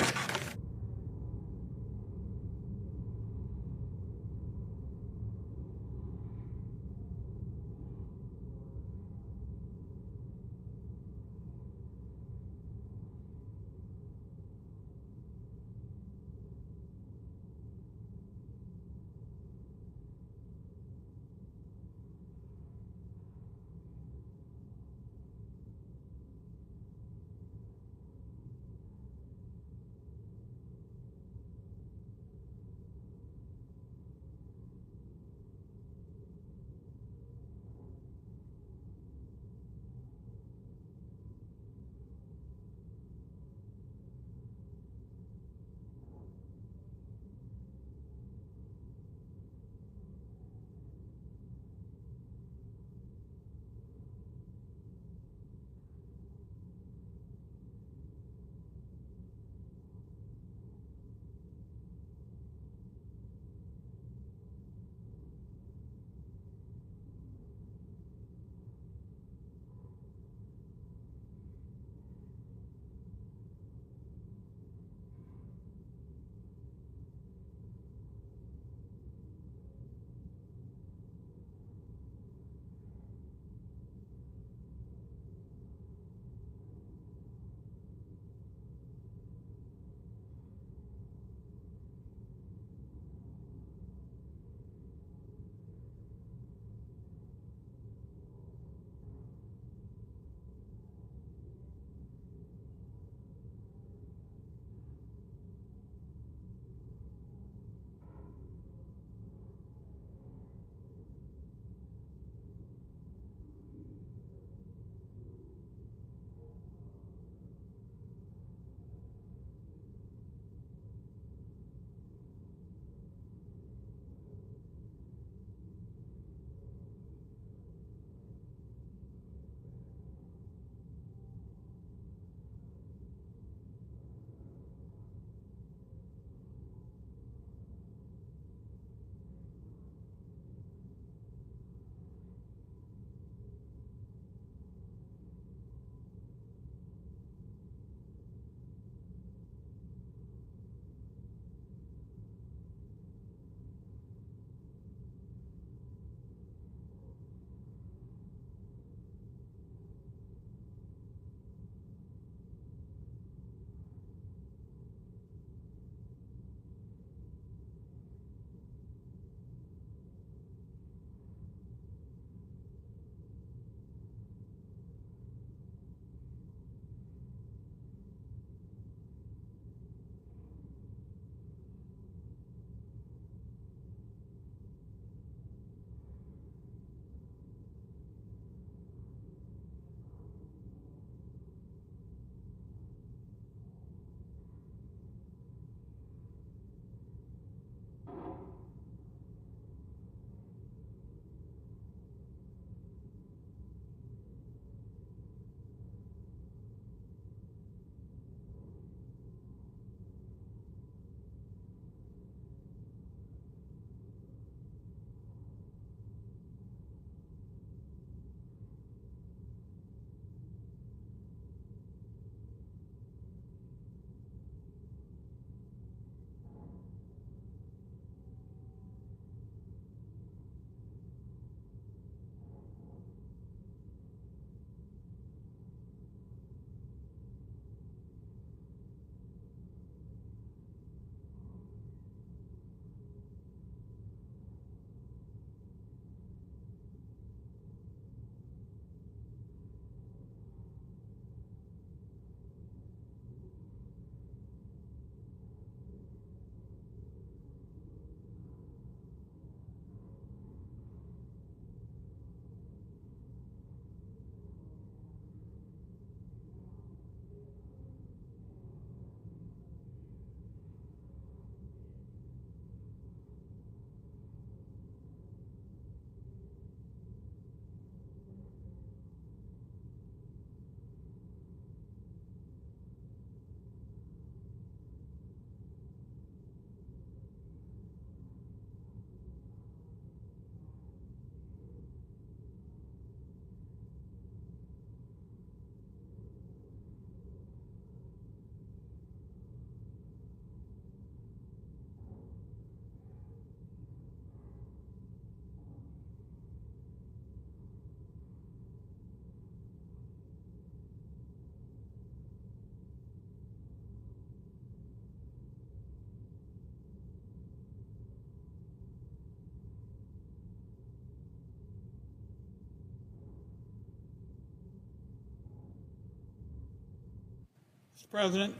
Mr. President.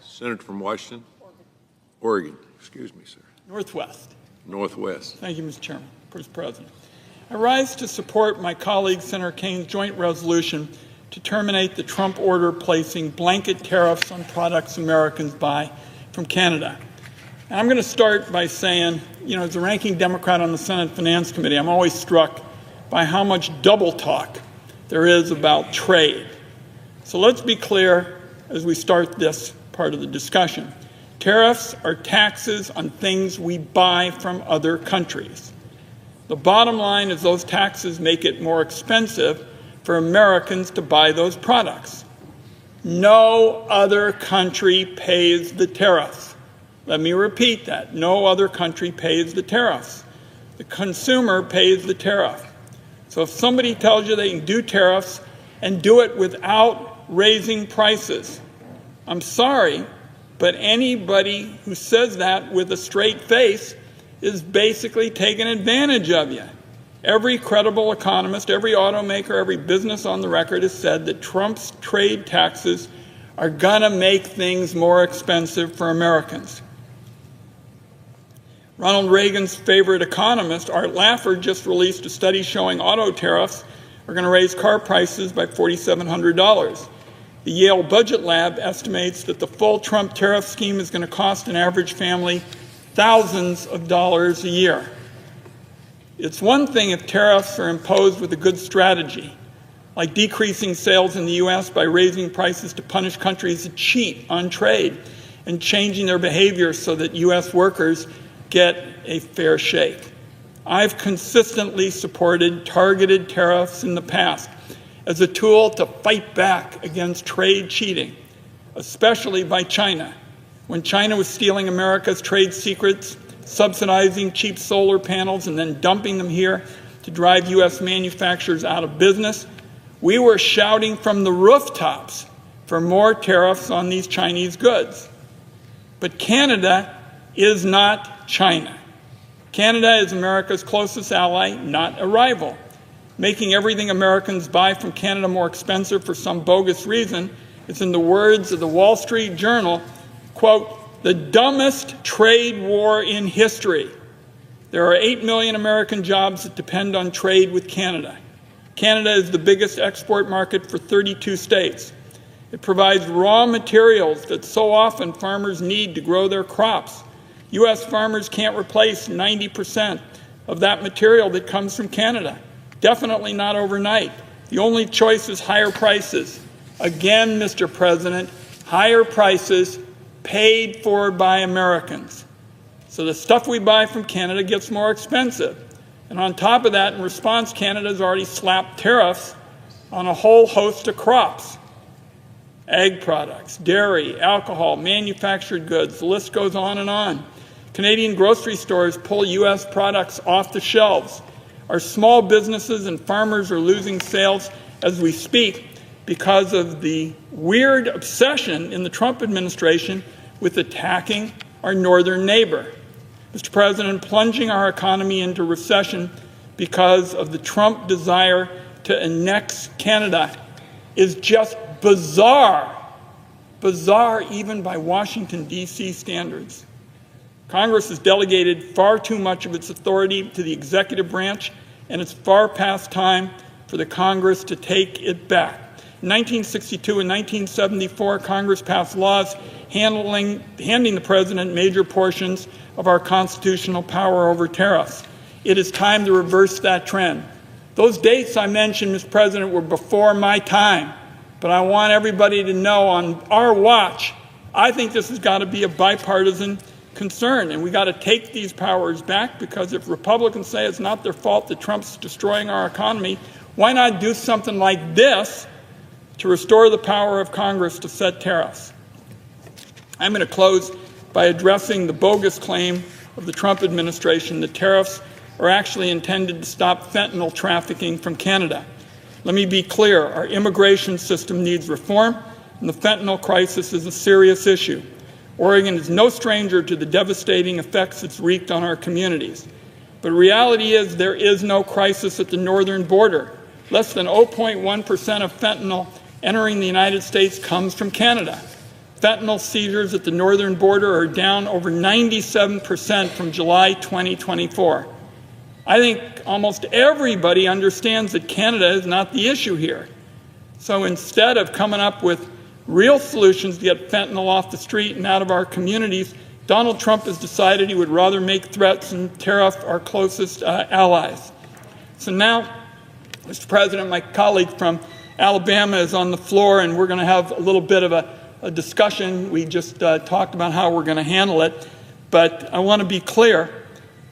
Senator from Washington. Oregon. Excuse me, sir. Northwest. Northwest. Thank you, Mr. Chairman. Mr. President. I rise to support my colleague Senator Kaine's joint resolution to terminate the Trump order placing blanket tariffs on products Americans buy from Canada. And I'm going to start by saying, as a ranking Democrat on the Senate Finance Committee, I'm always struck by how much double talk there is about trade. So let's be clear as we start this part of the discussion. Tariffs are taxes on things we buy from other countries. The bottom line is those taxes make it more expensive for Americans to buy those products. No other country pays the tariffs. Let me repeat that. No other country pays the tariffs. The consumer pays the tariff. So if somebody tells you they can do tariffs and do it without raising prices, I'm sorry, but anybody who says that with a straight face is basically taking advantage of you. Every credible economist, every automaker, every business on the record has said that Trump's trade taxes are going to make things more expensive for Americans. Ronald Reagan's favorite economist, Art Laffer, just released a study showing auto tariffs are going to raise car prices by $4,700. The Yale Budget Lab estimates that the full Trump tariff scheme is going to cost an average family thousands of dollars a year. It's one thing if tariffs are imposed with a good strategy, like decreasing sales in the U.S. by raising prices to punish countries that cheat on trade and changing their behavior so that U.S. workers get a fair shake. I've consistently supported targeted tariffs in the past as a tool to fight back against trade cheating, especially by China. When China was stealing America's trade secrets, subsidizing cheap solar panels and then dumping them here to drive U.S. manufacturers out of business, we were shouting from the rooftops for more tariffs on these Chinese goods. But Canada is not China. Canada is America's closest ally, not a rival. Making everything Americans buy from Canada more expensive for some bogus reason is, in the words of the Wall Street Journal, quote, the dumbest trade war in history. There are 8 million American jobs that depend on trade with Canada. Canada is the biggest export market for 32 states. It provides raw materials that so often farmers need to grow their crops. U.S. farmers can't replace 90% of that material that comes from Canada. Definitely not overnight. The only choice is higher prices. Again, Mr. President, higher prices paid for by Americans. So the stuff we buy from Canada gets more expensive. And on top of that, in response, Canada's already slapped tariffs on a whole host of crops. Ag products, dairy, alcohol, manufactured goods, the list goes on and on. Canadian grocery stores pull U.S. products off the shelves. Our small businesses and farmers are losing sales as we speak because of the weird obsession in the Trump administration with attacking our northern neighbor. Mr. President, plunging our economy into recession because of the Trump desire to annex Canada is just bizarre. Bizarre even by Washington, D.C. standards. Congress has delegated far too much of its authority to the executive branch, and it's far past time for the Congress to take it back. In 1962 and 1974, Congress passed laws handing the President major portions of our constitutional power over tariffs. It is time to reverse that trend. Those dates I mentioned, Mr. President, were before my time, but I want everybody to know on our watch, I think this has got to be a bipartisan concern, and we got to take these powers back, because if Republicans say it's not their fault that Trump's destroying our economy, why not do something like this to restore the power of Congress to set tariffs? I'm going to close by addressing the bogus claim of the Trump administration that tariffs are actually intended to stop fentanyl trafficking from Canada. Let me be clear, our immigration system needs reform, and the fentanyl crisis is a serious issue. Oregon is no stranger to the devastating effects it's wreaked on our communities. But reality is there is no crisis at the northern border. Less than 0.1% of fentanyl entering the United States comes from Canada. Fentanyl seizures at the northern border are down over 97% from July 2024. I think almost everybody understands that Canada is not the issue here. So instead of coming up with real solutions to get fentanyl off the street and out of our communities, Donald Trump has decided he would rather make threats and tariff our closest allies. So now, Mr. President, my colleague from Alabama is on the floor, and we're going to have a little bit of a discussion. We just talked about how we're going to handle it. But I want to be clear.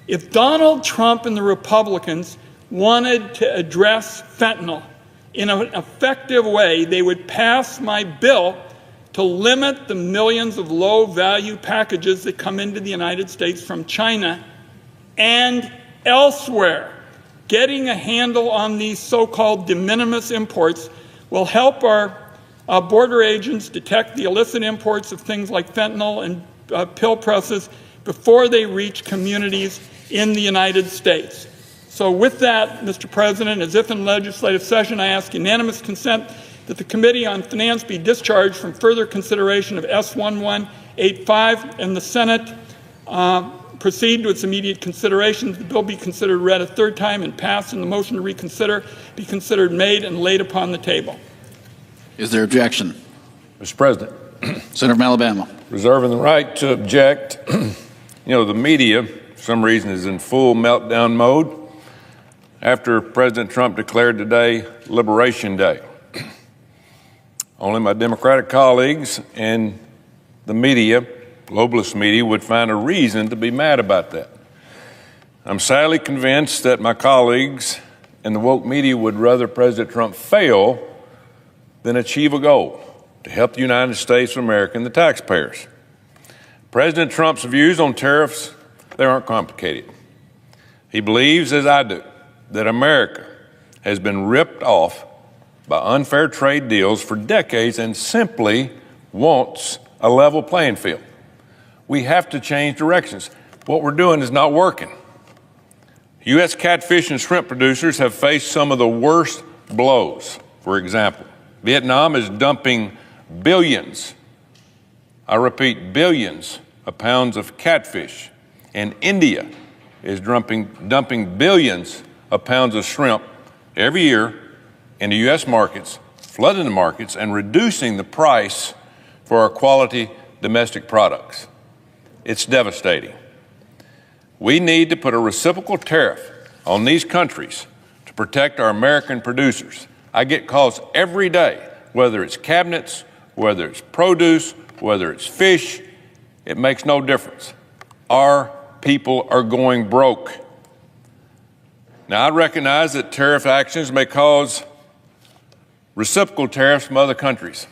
If Donald Trump and the Republicans wanted to address fentanyl in an effective way, they would pass my bill to limit the millions of low-value packages that come into the United States from China and elsewhere. Getting a handle on these so-called de minimis imports will help our border agents detect the illicit imports of things like fentanyl and pill presses before they reach communities in the United States. So with that, Mr. President, as if in legislative session, I ask unanimous consent that the Committee on Finance be discharged from further consideration of S1185 and the Senate proceed to its immediate consideration. The bill be considered read a third time and passed, and the motion to reconsider be considered made and laid upon the table. Is there objection? Mr. President. Senator from Alabama. Reserving the right to object. The media, for some reason, is in full meltdown mode after President Trump declared today Liberation Day. Only my Democratic colleagues and the media, globalist media, would find a reason to be mad about that. I'm sadly convinced that my colleagues and the woke media would rather President Trump fail than achieve a goal to help the United States of America and the taxpayers. President Trump's views on tariffs, they aren't complicated. He believes, as I do, that America has been ripped off by unfair trade deals for decades and simply wants a level playing field. We have to change directions. What we're doing is not working. U.S. catfish and shrimp producers have faced some of the worst blows. For example, Vietnam is dumping billions, I repeat, billions of pounds of catfish, and India is dumping billions of pounds of shrimp every year into U.S. markets, flooding the markets, and reducing the price for our quality domestic products. It's devastating. We need to put a reciprocal tariff on these countries to protect our American producers. I get calls every day, whether it's cabinets, whether it's produce, whether it's fish, it makes no difference. Our people are going broke. Now, I recognize that tariff actions may cause reciprocal tariffs from other countries.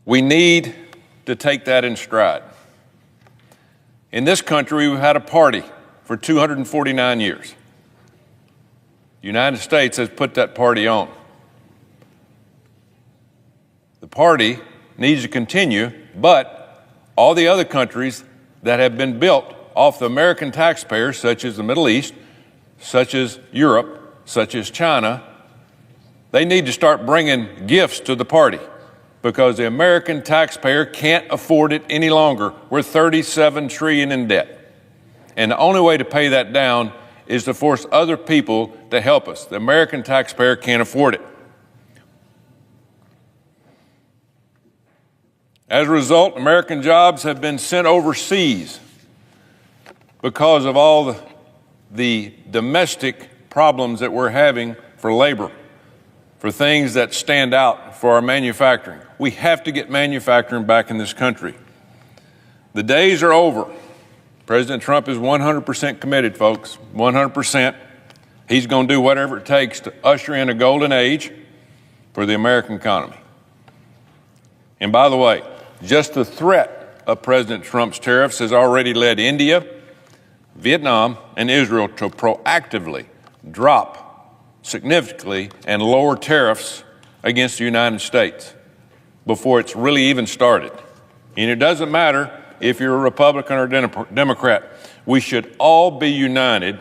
We need to take that in stride. In this country, we've had a party for 249 years. The United States has put that party on. The party needs to continue, but all the other countries that have been built off the American taxpayers, such as the Middle East, such as Europe, such as China, they need to start bringing gifts to the party because the American taxpayer can't afford it any longer. We're $37 trillion in debt. And the only way to pay that down is to force other people to help us. The American taxpayer can't afford it. As a result, American jobs have been sent overseas because of all the domestic problems that we're having for labor, for things that stand out for our manufacturing. We have to get manufacturing back in this country. The days are over. President Trump is 100% committed, folks, 100%. He's going to do whatever it takes to usher in a golden age for the American economy. And by the way, just the threat of President Trump's tariffs has already led India, Vietnam, and Israel to proactively drop significantly and lower tariffs against the United States before it's really even started. And it doesn't matter if you're a Republican or Democrat. We should all be united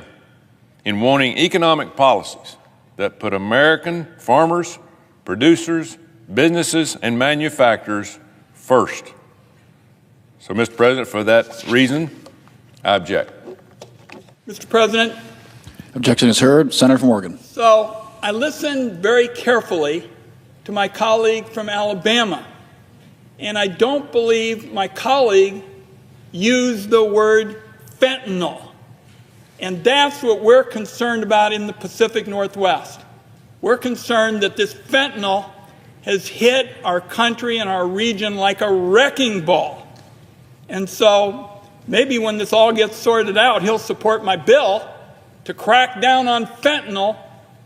in wanting economic policies that put American farmers, producers, businesses, and manufacturers first. So, Mr. President, for that reason, I object. Mr. President. Objection is heard. Senator from Oregon. So I listened very carefully to my colleague from Alabama, and I don't believe my colleague used the word fentanyl. And that's what we're concerned about in the Pacific Northwest. We're concerned that this fentanyl has hit our country and our region like a wrecking ball. And so maybe when this all gets sorted out, he'll support my bill to crack down on fentanyl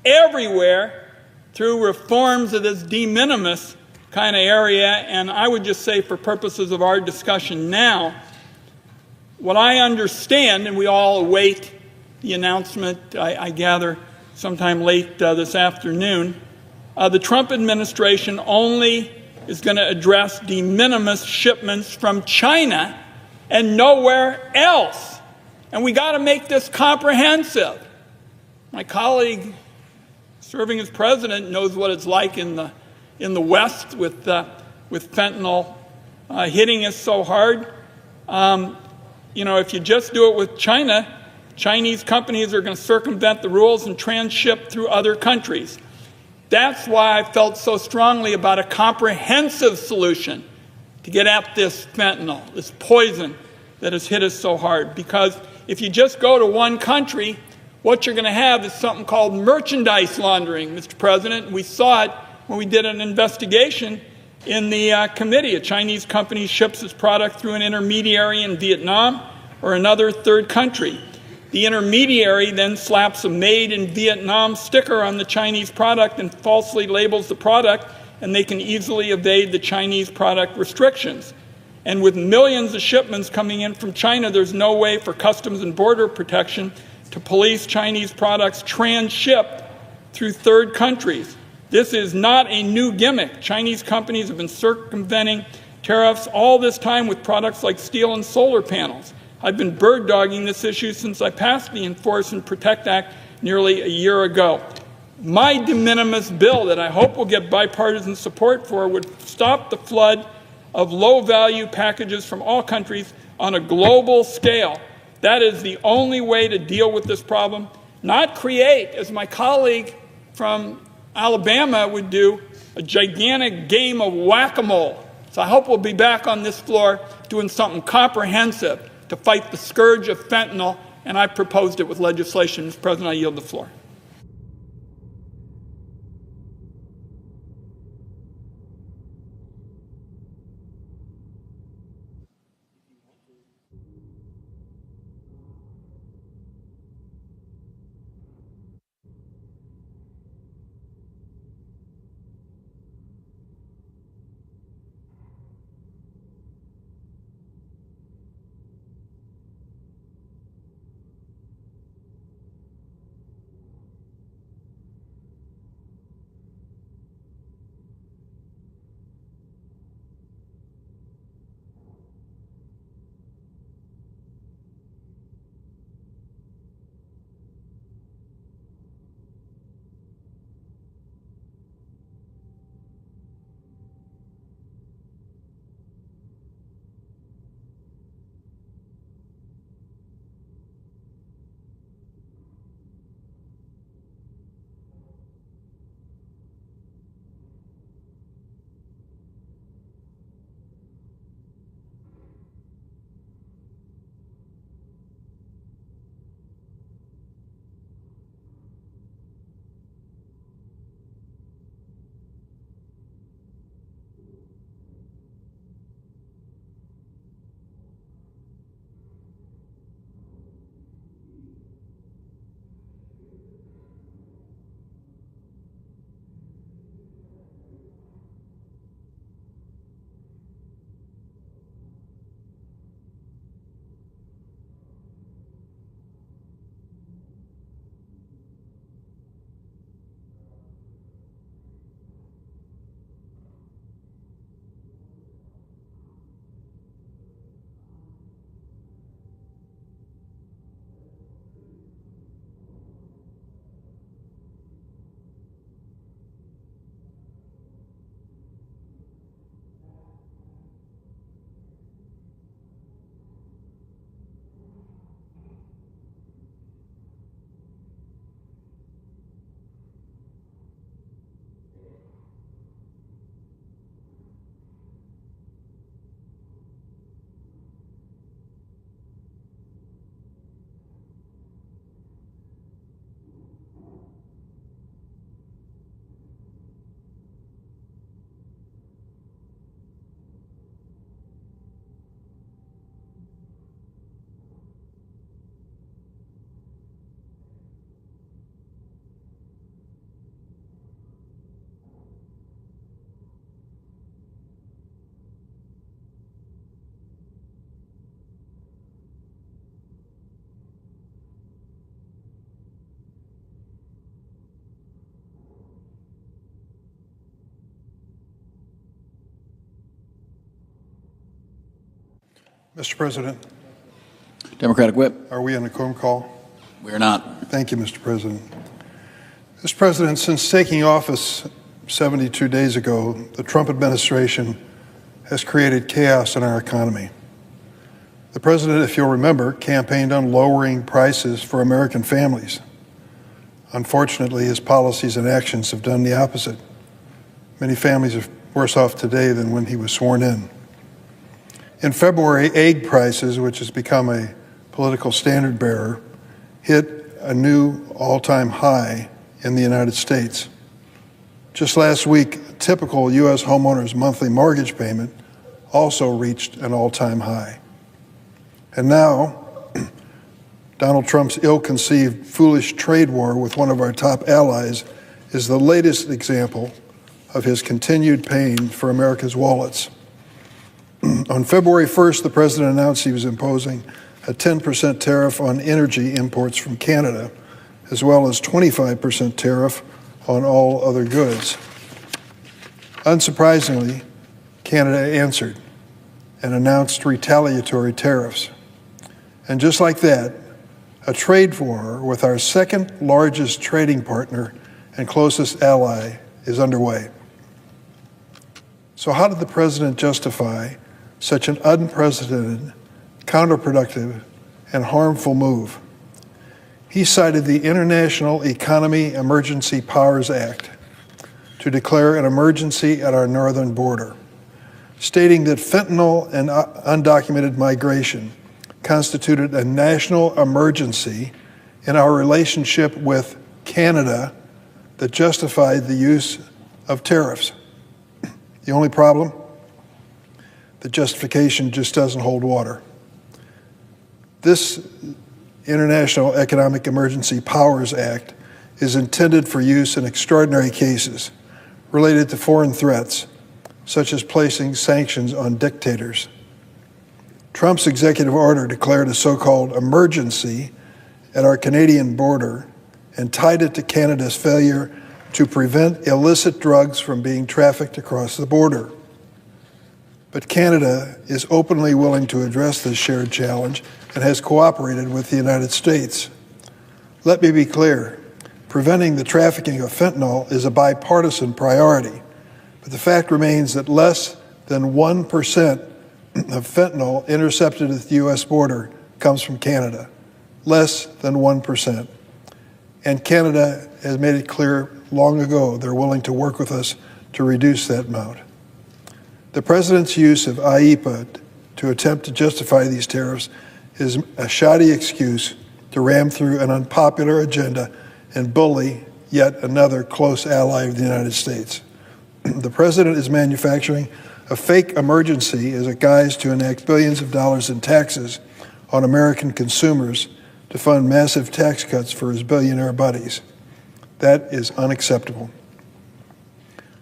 everywhere through reforms of this de minimis kind of area. And I would just say, for purposes of our discussion now, what I understand, and we all await the announcement, I gather, sometime late this afternoon, the Trump administration only is going to address de minimis shipments from China and nowhere else. And we got to make this comprehensive. My colleague serving as president knows what it's like in the West with fentanyl hitting us so hard. If you just do it with China, Chinese companies are going to circumvent the rules and transship through other countries. That's why I felt so strongly about a comprehensive solution to get at this fentanyl, this poison that has hit us so hard. Because if you just go to one country, what you're going to have is something called merchandise laundering, Mr. President. We saw it when we did an investigation in the committee. A Chinese company ships its product through an intermediary in Vietnam or another third country. The intermediary then slaps a made in Vietnam sticker on the Chinese product and falsely labels the product, and they can easily evade the Chinese product restrictions. And with millions of shipments coming in from China, there's no way for Customs and Border Protection to police Chinese products transshipped through third countries. This is not a new gimmick. Chinese companies have been circumventing tariffs all this time with products like steel and solar panels. I've been bird-dogging this issue since I passed the Enforce and Protect Act nearly a year ago. My de minimis bill that I hope will get bipartisan support for would stop the flood of low-value packages from all countries on a global scale. That is the only way to deal with this problem, not create, as my colleague from Alabama would do, a gigantic game of whack-a-mole. So I hope we'll be back on this floor doing something comprehensive to fight the scourge of fentanyl, and I proposed it with legislation. Mr. President, I yield the floor. Mr. President, Democratic Whip. are we on a quorum call? We are not. Thank you, Mr. President. Mr. President, since taking office 72 days ago, the Trump administration has created chaos in our economy. The president, if you'll remember, campaigned on lowering prices for American families. Unfortunately, his policies and actions have done the opposite. Many families are worse off today than when he was sworn in. In February, egg prices, which has become a political standard bearer, hit a new all-time high in the United States. Just last week, a typical U.S. homeowner's monthly mortgage payment also reached an all-time high. And now, Donald Trump's ill-conceived, foolish trade war with one of our top allies is the latest example of his continued pain for America's wallets. On February 1st, the president announced he was imposing a 10% tariff on energy imports from Canada, as well as 25% tariff on all other goods. Unsurprisingly, Canada answered and announced retaliatory tariffs. And just like that, a trade war with our second largest trading partner and closest ally is underway. So how did the president justify such an unprecedented, counterproductive, and harmful move? He cited the International Economy Emergency Powers Act to declare an emergency at our northern border, stating that fentanyl and undocumented migration constituted a national emergency in our relationship with Canada that justified the use of tariffs. The only problem? The justification just doesn't hold water. This International Economic Emergency Powers Act is intended for use in extraordinary cases related to foreign threats, such as placing sanctions on dictators. Trump's executive order declared a so-called emergency at our Canadian border and tied it to Canada's failure to prevent illicit drugs from being trafficked across the border. But Canada is openly willing to address this shared challenge and has cooperated with the United States. Let me be clear, preventing the trafficking of fentanyl is a bipartisan priority, but the fact remains that less than 1% of fentanyl intercepted at the U.S. border comes from Canada. Less than 1%. And Canada has made it clear long ago they're willing to work with us to reduce that amount. The president's use of IEPA to attempt to justify these tariffs is a shoddy excuse to ram through an unpopular agenda and bully yet another close ally of the United States. The president is manufacturing a fake emergency as a guise to enact billions of dollars in taxes on American consumers to fund massive tax cuts for his billionaire buddies. That is unacceptable.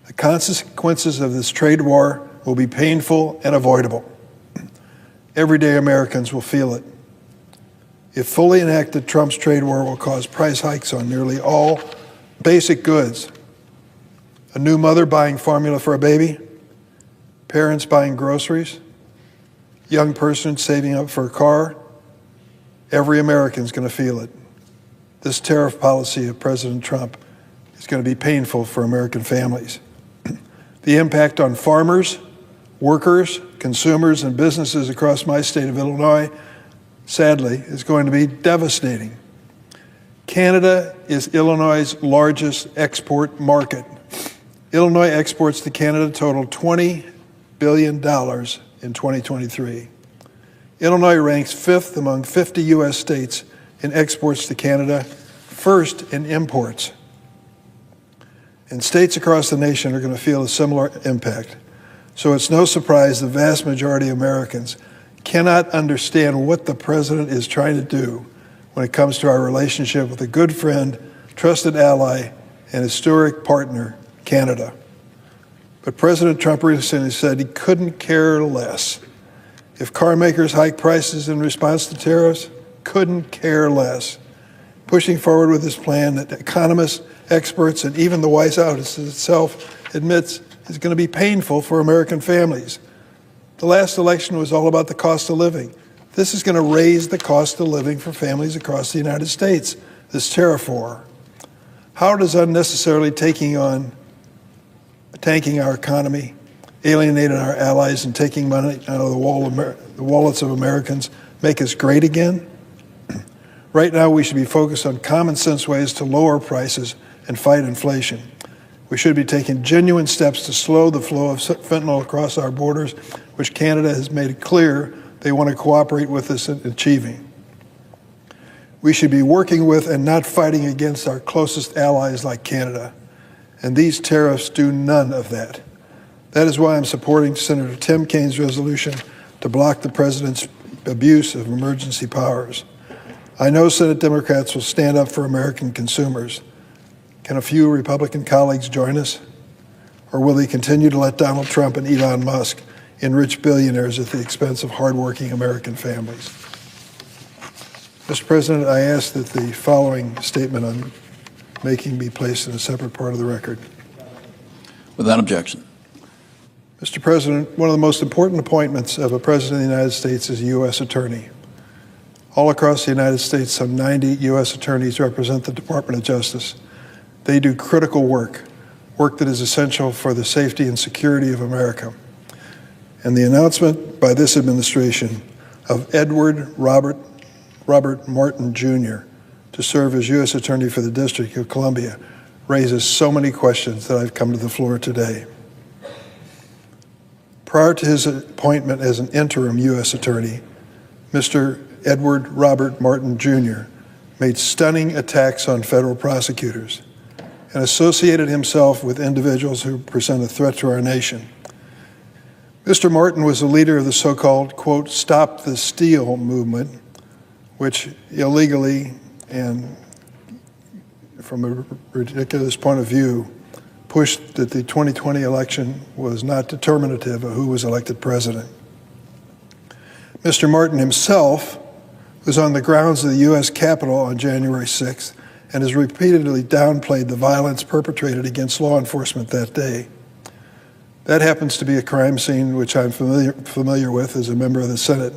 The consequences of this trade war will be painful and avoidable. Everyday Americans will feel it. If fully enacted, Trump's trade war will cause price hikes on nearly all basic goods. A new mother buying formula for a baby, parents buying groceries, young person saving up for a car, every American's going to feel it. This tariff policy of President Trump is going to be painful for American families. The impact on farmers, workers, consumers, and businesses across my state of Illinois, sadly, is going to be devastating. Canada is Illinois' largest export market. Illinois exports to Canada totaled $20 billion in 2023. Illinois ranks 5th among 50 U.S. states in exports to Canada, 1st in imports. And states across the nation are going to feel a similar impact. So it's no surprise the vast majority of Americans cannot understand what the president is trying to do when it comes to our relationship with a good friend, trusted ally, and historic partner, Canada. But President Trump recently said he couldn't care less. If car makers hike prices in response to tariffs, couldn't care less. Pushing forward with this plan that economists, experts, and even the White House itself admits is going to be painful for American families. The last election was all about the cost of living. This is going to raise the cost of living for families across the United States, this tariff war. How does unnecessarily tanking our economy, alienating our allies, and taking money out of the wallets of Americans make us great again? Right now, we should be focused on common sense ways to lower prices and fight inflation. We should be taking genuine steps to slow the flow of fentanyl across our borders, which Canada has made it clear they want to cooperate with us in achieving. We should be working with and not fighting against our closest allies like Canada, and these tariffs do none of that. That is why I'm supporting Senator Tim Kaine's resolution to block the president's abuse of emergency powers. I know Senate Democrats will stand up for American consumers. Can a few Republican colleagues join us? Or will they continue to let Donald Trump and Elon Musk enrich billionaires at the expense of hardworking American families? Mr. President, I ask that the following statement I'm making be placed in a separate part of the record. Without objection. Mr. President, one of the most important appointments of a President of the United States is a U.S. Attorney. All across the United States, some 90 U.S. attorneys represent the Department of Justice. They do critical work that is essential for the safety and security of America. And the announcement by this administration of Edward Robert Martin Jr. to serve as U.S. Attorney for the District of Columbia raises so many questions that I've come to the floor today. Prior to his appointment as an interim U.S. Attorney, Mr. Edward Robert Martin Jr. made stunning attacks on federal prosecutors and associated himself with individuals who present a threat to our nation. Mr. Martin was a leader of the so-called, quote, Stop the Steal movement, which illegally and from a ridiculous point of view pushed that the 2020 election was not determinative of who was elected president. Mr. Martin himself was on the grounds of the U.S. Capitol on January 6th and has repeatedly downplayed the violence perpetrated against law enforcement that day. That happens to be a crime scene which I'm familiar with as a member of the Senate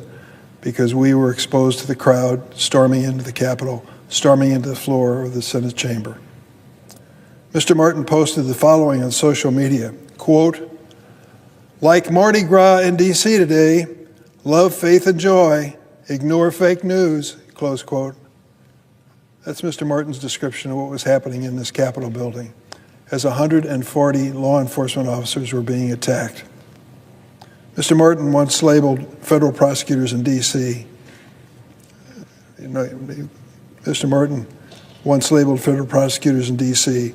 because we were exposed to the crowd storming into the Capitol, storming into the floor of the Senate chamber. Mr. Martin posted the following on social media, quote, like Mardi Gras in D.C. today, love, faith, and joy, ignore fake news, close quote. That's Mr. Martin's description of what was happening in this Capitol building as 140 law enforcement officers were being attacked. Mr. Martin once labeled federal prosecutors in D.C. Mr. Martin once labeled federal prosecutors in D.C.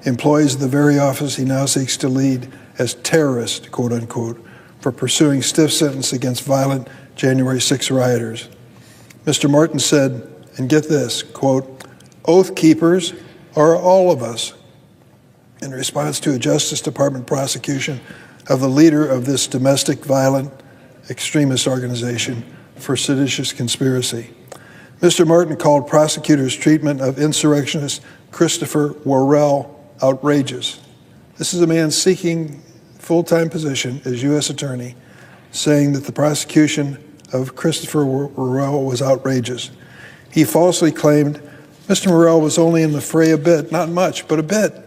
employees of the very office he now seeks to lead as terrorists, quote unquote, for pursuing stiff sentence against violent January 6 rioters. Mr. Martin said, and get this, quote, oath keepers are all of us, in response to a Justice Department prosecution of the leader of this domestic violent extremist organization for seditious conspiracy. Mr. Martin called prosecutors' treatment of insurrectionist Christopher Worrell outrageous. This is a man seeking full-time position as U.S. Attorney, saying that the prosecution of Christopher Worrell was outrageous. He falsely claimed Mr. Worrell was only in the fray a bit, not much, but a bit.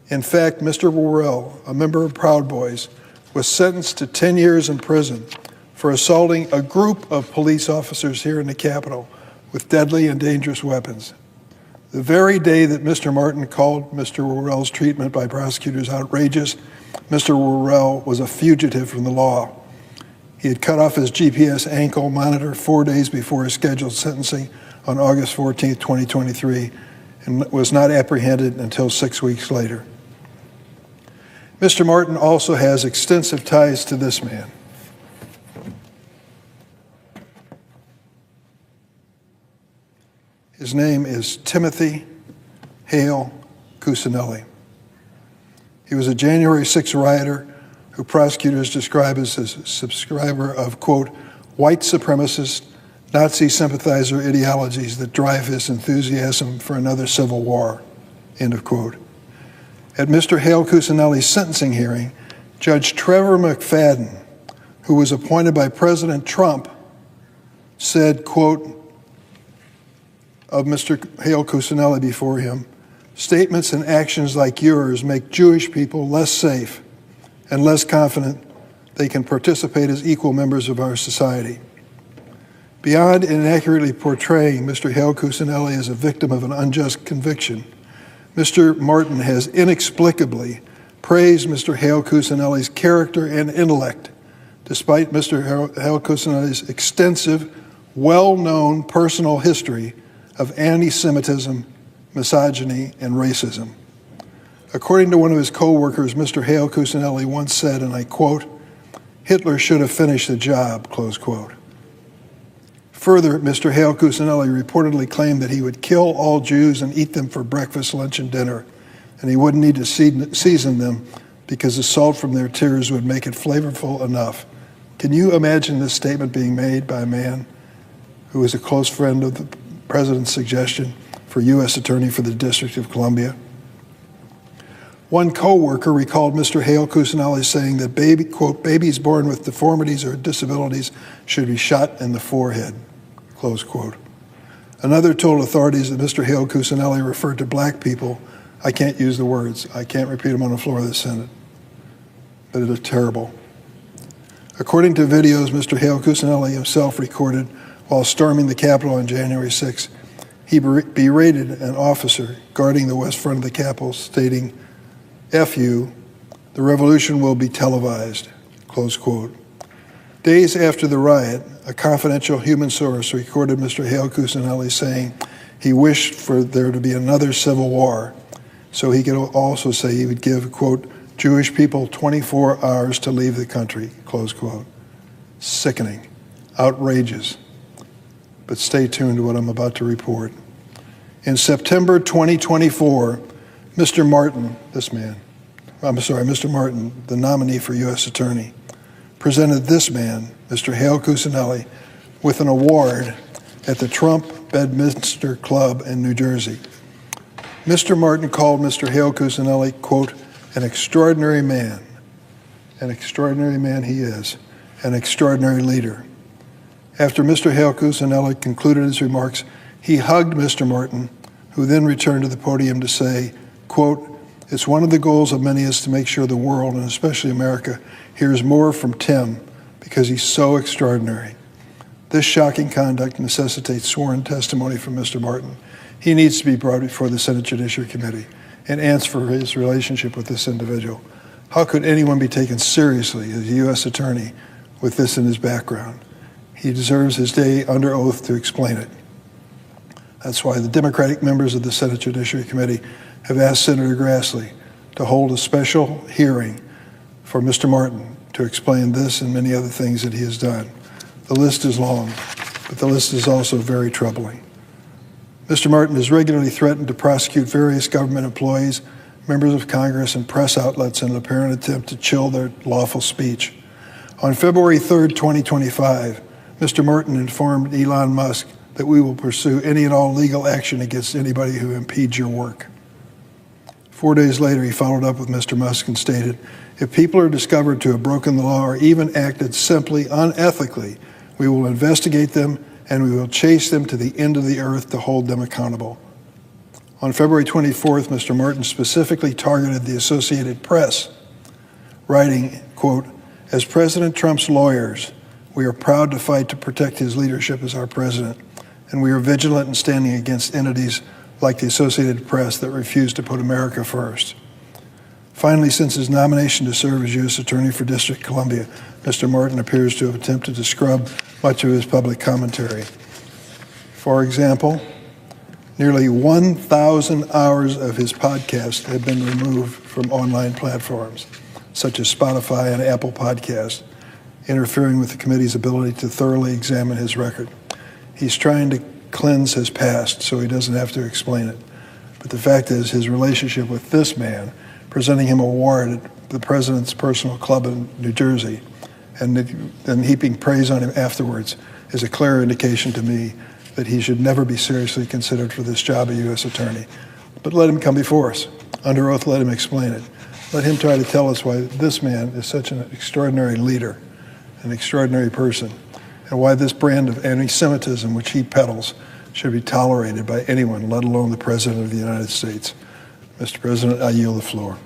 In fact, Mr. Worrell, a member of Proud Boys, was sentenced to 10 years in prison for assaulting a group of police officers here in the Capitol with deadly and dangerous weapons. The very day that Mr. Martin called Mr. Worrell's treatment by prosecutors outrageous, Mr. Worrell was a fugitive from the law. He had cut off his GPS ankle monitor 4 days before his scheduled sentencing on August 14, 2023, and was not apprehended until 6 weeks later. Mr. Martin also has extensive ties to this man. His name is Timothy Hale Cuccinelli. He was a January 6 rioter who prosecutors describe as a subscriber of, quote, white supremacist, Nazi sympathizer ideologies that drive his enthusiasm for another civil war, end of quote. At Mr. Hale Cuccinelli's sentencing hearing, Judge Trevor McFadden who was appointed by President Trump, said, quote, of Mr. Hale Cuccinelli before him, statements and actions like yours make Jewish people less safe and less confident they can participate as equal members of our society. Beyond inaccurately portraying Mr. Hale Cuccinelli as a victim of an unjust conviction, Mr. Martin has inexplicably praised Mr. Hale Cuccinelli's character and intellect, despite Mr. Hale Cuccinelli's extensive, well-known personal history of anti-Semitism, misogyny, and racism. According to one of his co-workers, Mr. Hale Cuccinelli once said, and I quote, "Hitler should have finished the job," close quote. Further, Mr. Hale Cuccinelli reportedly claimed that he would kill all Jews and eat them for breakfast, lunch, and dinner, and he wouldn't need to season them because the salt from their tears would make it flavorful enough. Can you imagine this statement being made by a man who was a close friend of the President's suggestion for U.S. Attorney for the District of Columbia? One co-worker recalled Mr. Hale Cuccinelli saying that quote, babies born with deformities or disabilities should be shot in the forehead, close quote. Another told authorities that Mr. Hale Cuccinelli referred to black people. I can't use the words. I can't repeat them on the floor of the Senate, but it is terrible. According to videos Mr. Hale Cuccinelli himself recorded while storming the Capitol on January 6, he berated an officer guarding the west front of the Capitol, stating, "F you, the revolution will be televised," close quote. Days after the riot, a confidential human source recorded Mr. Hale Cuccinelli saying he wished for there to be another civil war, so he could also say he would give, quote, Jewish people 24 hours to leave the country, close quote. Sickening, outrageous. But stay tuned to what I'm about to report. In September 2024, Mr. Martin, Mr. Martin, the nominee for U.S. Attorney, presented this man, Mr. Hale Cuccinelli, with an award at the Trump Bedminster Club in New Jersey. Mr. Martin called Mr. Hale Cuccinelli, quote, an extraordinary man he is, an extraordinary leader. After Mr. Hale Cuccinelli concluded his remarks, he hugged Mr. Martin, who then returned to the podium to say, quote, it's one of the goals of many is to make sure the world, and especially America, hears more from Tim because he's so extraordinary. This shocking conduct necessitates sworn testimony from Mr. Martin. He needs to be brought before the Senate Judiciary Committee and answer for his relationship with this individual. How could anyone be taken seriously as a U.S. attorney with this in his background? He deserves his day under oath to explain it. That's why the Democratic members of the Senate Judiciary Committee have asked Senator Grassley to hold a special hearing for Mr. Martin to explain this and many other things that he has done. The list is long, but the list is also very troubling. Mr. Martin has regularly threatened to prosecute various government employees, members of Congress, and press outlets in an apparent attempt to chill their lawful speech. On February 3rd, 2025, Mr. Martin informed Elon Musk that we will pursue any and all legal action against anybody who impedes your work. 4 days later, he followed up with Mr. Musk and stated, if people are discovered to have broken the law or even acted simply unethically, we will investigate them and we will chase them to the end of the earth to hold them accountable. On February 24th, Mr. Martin specifically targeted the Associated Press, writing, quote, as President Trump's lawyers, we are proud to fight to protect his leadership as our president, and we are vigilant in standing against entities like the Associated Press that refuse to put America first. Finally, since his nomination to serve as U.S. Attorney for District of Columbia, Mr. Martin appears to have attempted to scrub much of his public commentary. For example, nearly 1,000 hours of his podcast have been removed from online platforms, such as Spotify and Apple Podcasts, interfering with the committee's ability to thoroughly examine his record. He's trying to cleanse his past so he doesn't have to explain it. But the fact is, his relationship with this man, presenting him an award at the president's personal club in New Jersey, and then heaping praise on him afterwards, is a clear indication to me that he should never be seriously considered for this job of U.S. Attorney. But let him come before us. Under oath, let him explain it. Let him try to tell us why this man is such an extraordinary leader an extraordinary person, and why this brand of anti-Semitism which he peddles should be tolerated by anyone, let alone the President of the United States. Mr. President, I yield the floor.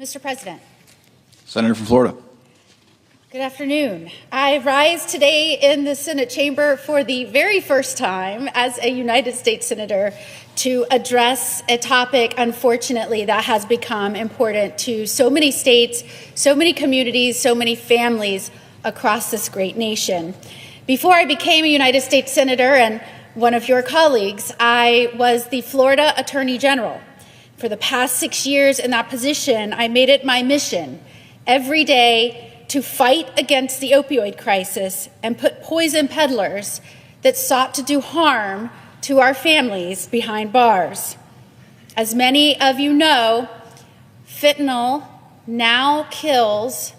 Mr. President. Senator from Florida. Good afternoon. I rise today in the Senate chamber for the very first time as a United States Senator to address a topic, unfortunately, that has become important to so many states, so many communities, so many families across this great nation. Before I became a United States Senator and one of your colleagues, I was the Florida Attorney General. For the past 6 years in that position, I made it my mission every day to fight against the opioid crisis and put poison peddlers that sought to do harm to our families behind bars. As many of you know, fentanyl now kills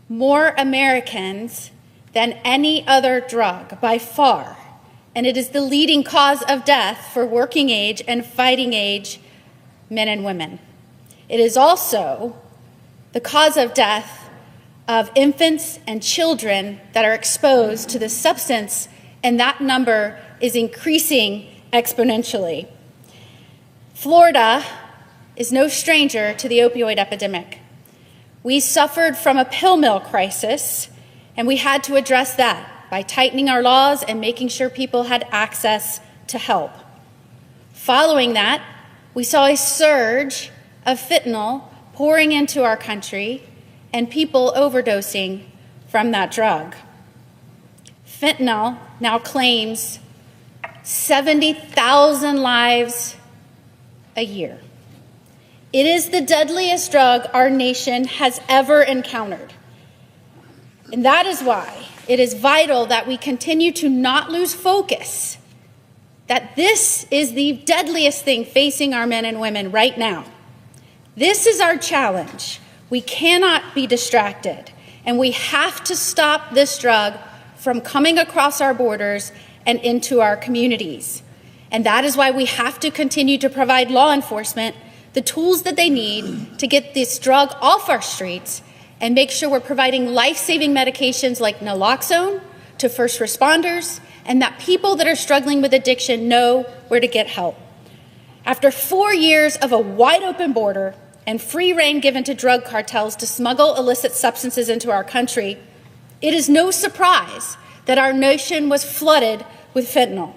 more Americans than any other drug by far, and it is the leading cause of death for working age and fighting age men and women. It is also the cause of death of infants and children that are exposed to this substance, and that number is increasing exponentially. Florida is no stranger to the opioid epidemic. We suffered from a pill mill crisis, and we had to address that by tightening our laws and making sure people had access to help. Following that, we saw a surge of fentanyl pouring into our country and people overdosing from that drug. Fentanyl now claims 70,000 lives a year. It is the deadliest drug our nation has ever encountered. And that is why it is vital that we continue to not lose focus that this is the deadliest thing facing our men and women right now. This is our challenge. We cannot be distracted, and we have to stop this drug from coming across our borders and into our communities. And that is why we have to continue to provide law enforcement the tools that they need to get this drug off our streets and make sure we're providing life-saving medications like naloxone to first responders, and that people that are struggling with addiction know where to get help. After 4 years of a wide-open border and free rein given to drug cartels to smuggle illicit substances into our country, it is no surprise that our nation was flooded with fentanyl.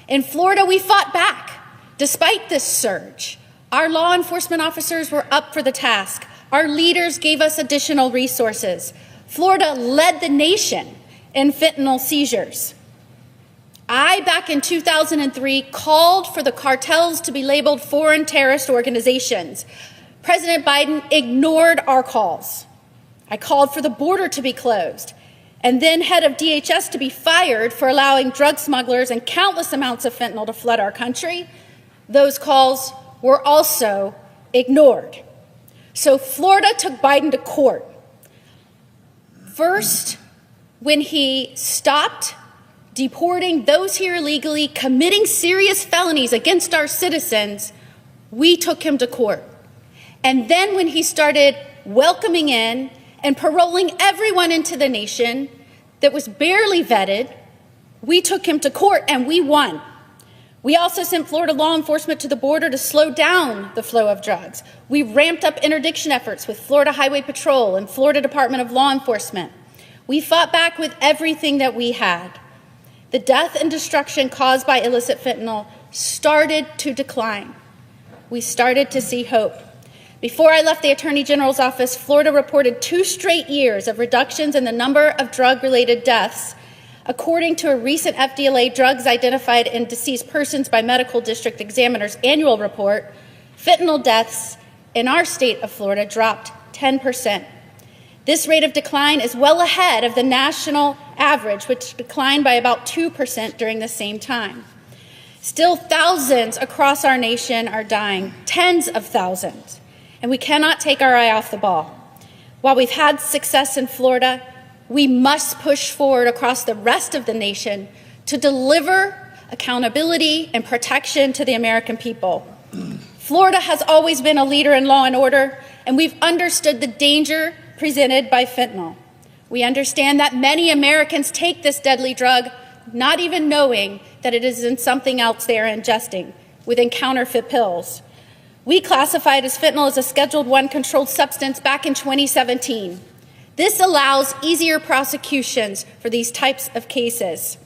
In Florida, we fought back. Despite this surge, our law enforcement officers were up for the task. Our leaders gave us additional resources. Florida led the nation in fentanyl seizures. I, back in 2003, called for the cartels to be labeled foreign terrorist organizations. President Biden ignored our calls. I called for the border to be closed, and then head of DHS to be fired for allowing drug smugglers and countless amounts of fentanyl to flood our country. Those calls were also ignored. So Florida took Biden to court. First, when he stopped deporting those here illegally, committing serious felonies against our citizens, we took him to court. And then when he started welcoming in and paroling everyone into the nation that was barely vetted, we took him to court and we won. We also sent Florida law enforcement to the border to slow down the flow of drugs. We ramped up interdiction efforts with Florida Highway Patrol and Florida Department of Law Enforcement. We fought back with everything that we had. The death and destruction caused by illicit fentanyl started to decline. We started to see hope. Before I left the Attorney General's office, Florida reported 2 straight years of reductions in the number of drug-related deaths. According to a recent FDLA Drugs Identified in Deceased Persons by Medical District Examiner's annual report, fentanyl deaths in our state of Florida dropped 10%. This rate of decline is well ahead of the national average, which declined by about 2% during the same time. Still, thousands across our nation are dying, tens of thousands, and we cannot take our eye off the ball. While we've had success in Florida, we must push forward across the rest of the nation to deliver accountability and protection to the American people. Florida has always been a leader in law and order, and we've understood the danger presented by fentanyl. We understand that many Americans take this deadly drug not even knowing that it is in something else they are ingesting within counterfeit pills. We classified as fentanyl as a Schedule I controlled substance back in 2017. This allows easier prosecutions for these types of cases.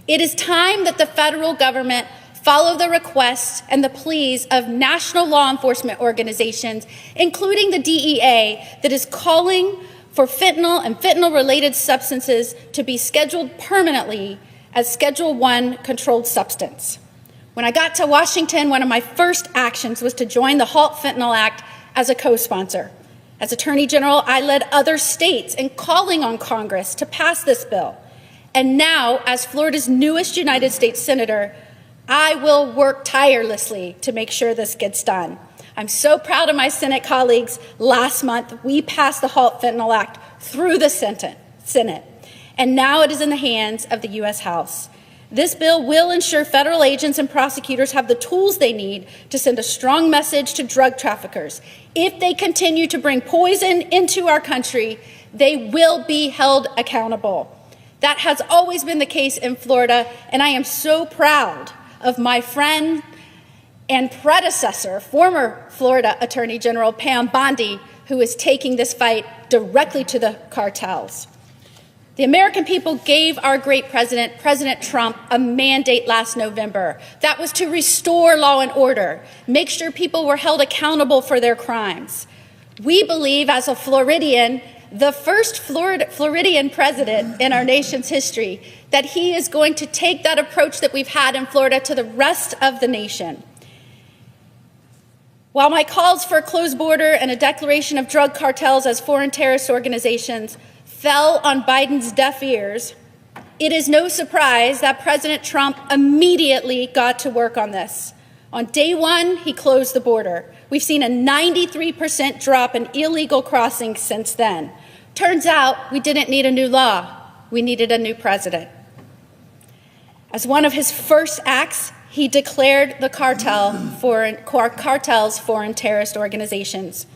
It is time that the federal government follow the requests and the pleas of national law enforcement organizations, including the DEA, that is calling for fentanyl and fentanyl-related substances to be scheduled permanently as Schedule I controlled substance. When I got to Washington, one of my first actions was to join the Halt Fentanyl Act as a co-sponsor. As Attorney General, I led other states in calling on Congress to pass this bill. And now, as Florida's newest United States Senator, I will work tirelessly to make sure this gets done. I'm so proud of my Senate colleagues. Last month, we passed the Halt Fentanyl Act through the Senate, and now it is in the hands of the U.S. House. This bill will ensure federal agents and prosecutors have the tools they need to send a strong message to drug traffickers. If they continue to bring poison into our country, they will be held accountable. That has always been the case in Florida, and I am so proud of my friend and predecessor, former Florida Attorney General Pam Bondi, who is taking this fight directly to the cartels. The American people gave our great president, President Trump, a mandate last November. That was to restore law and order, make sure people were held accountable for their crimes. We believe, as a Floridian, the first Floridian president in our nation's history, that he is going to take that approach that we've had in Florida to the rest of the nation. While my calls for a closed border and a declaration of drug cartels as foreign terrorist organizations fell on Biden's deaf ears, it is no surprise that President Trump immediately got to work on this. On day one, he closed the border. We've seen a 93% drop in illegal crossings since then. Turns out we didn't need a new law. We needed a new president. As one of his first acts, he declared the cartels foreign terrorist organizations.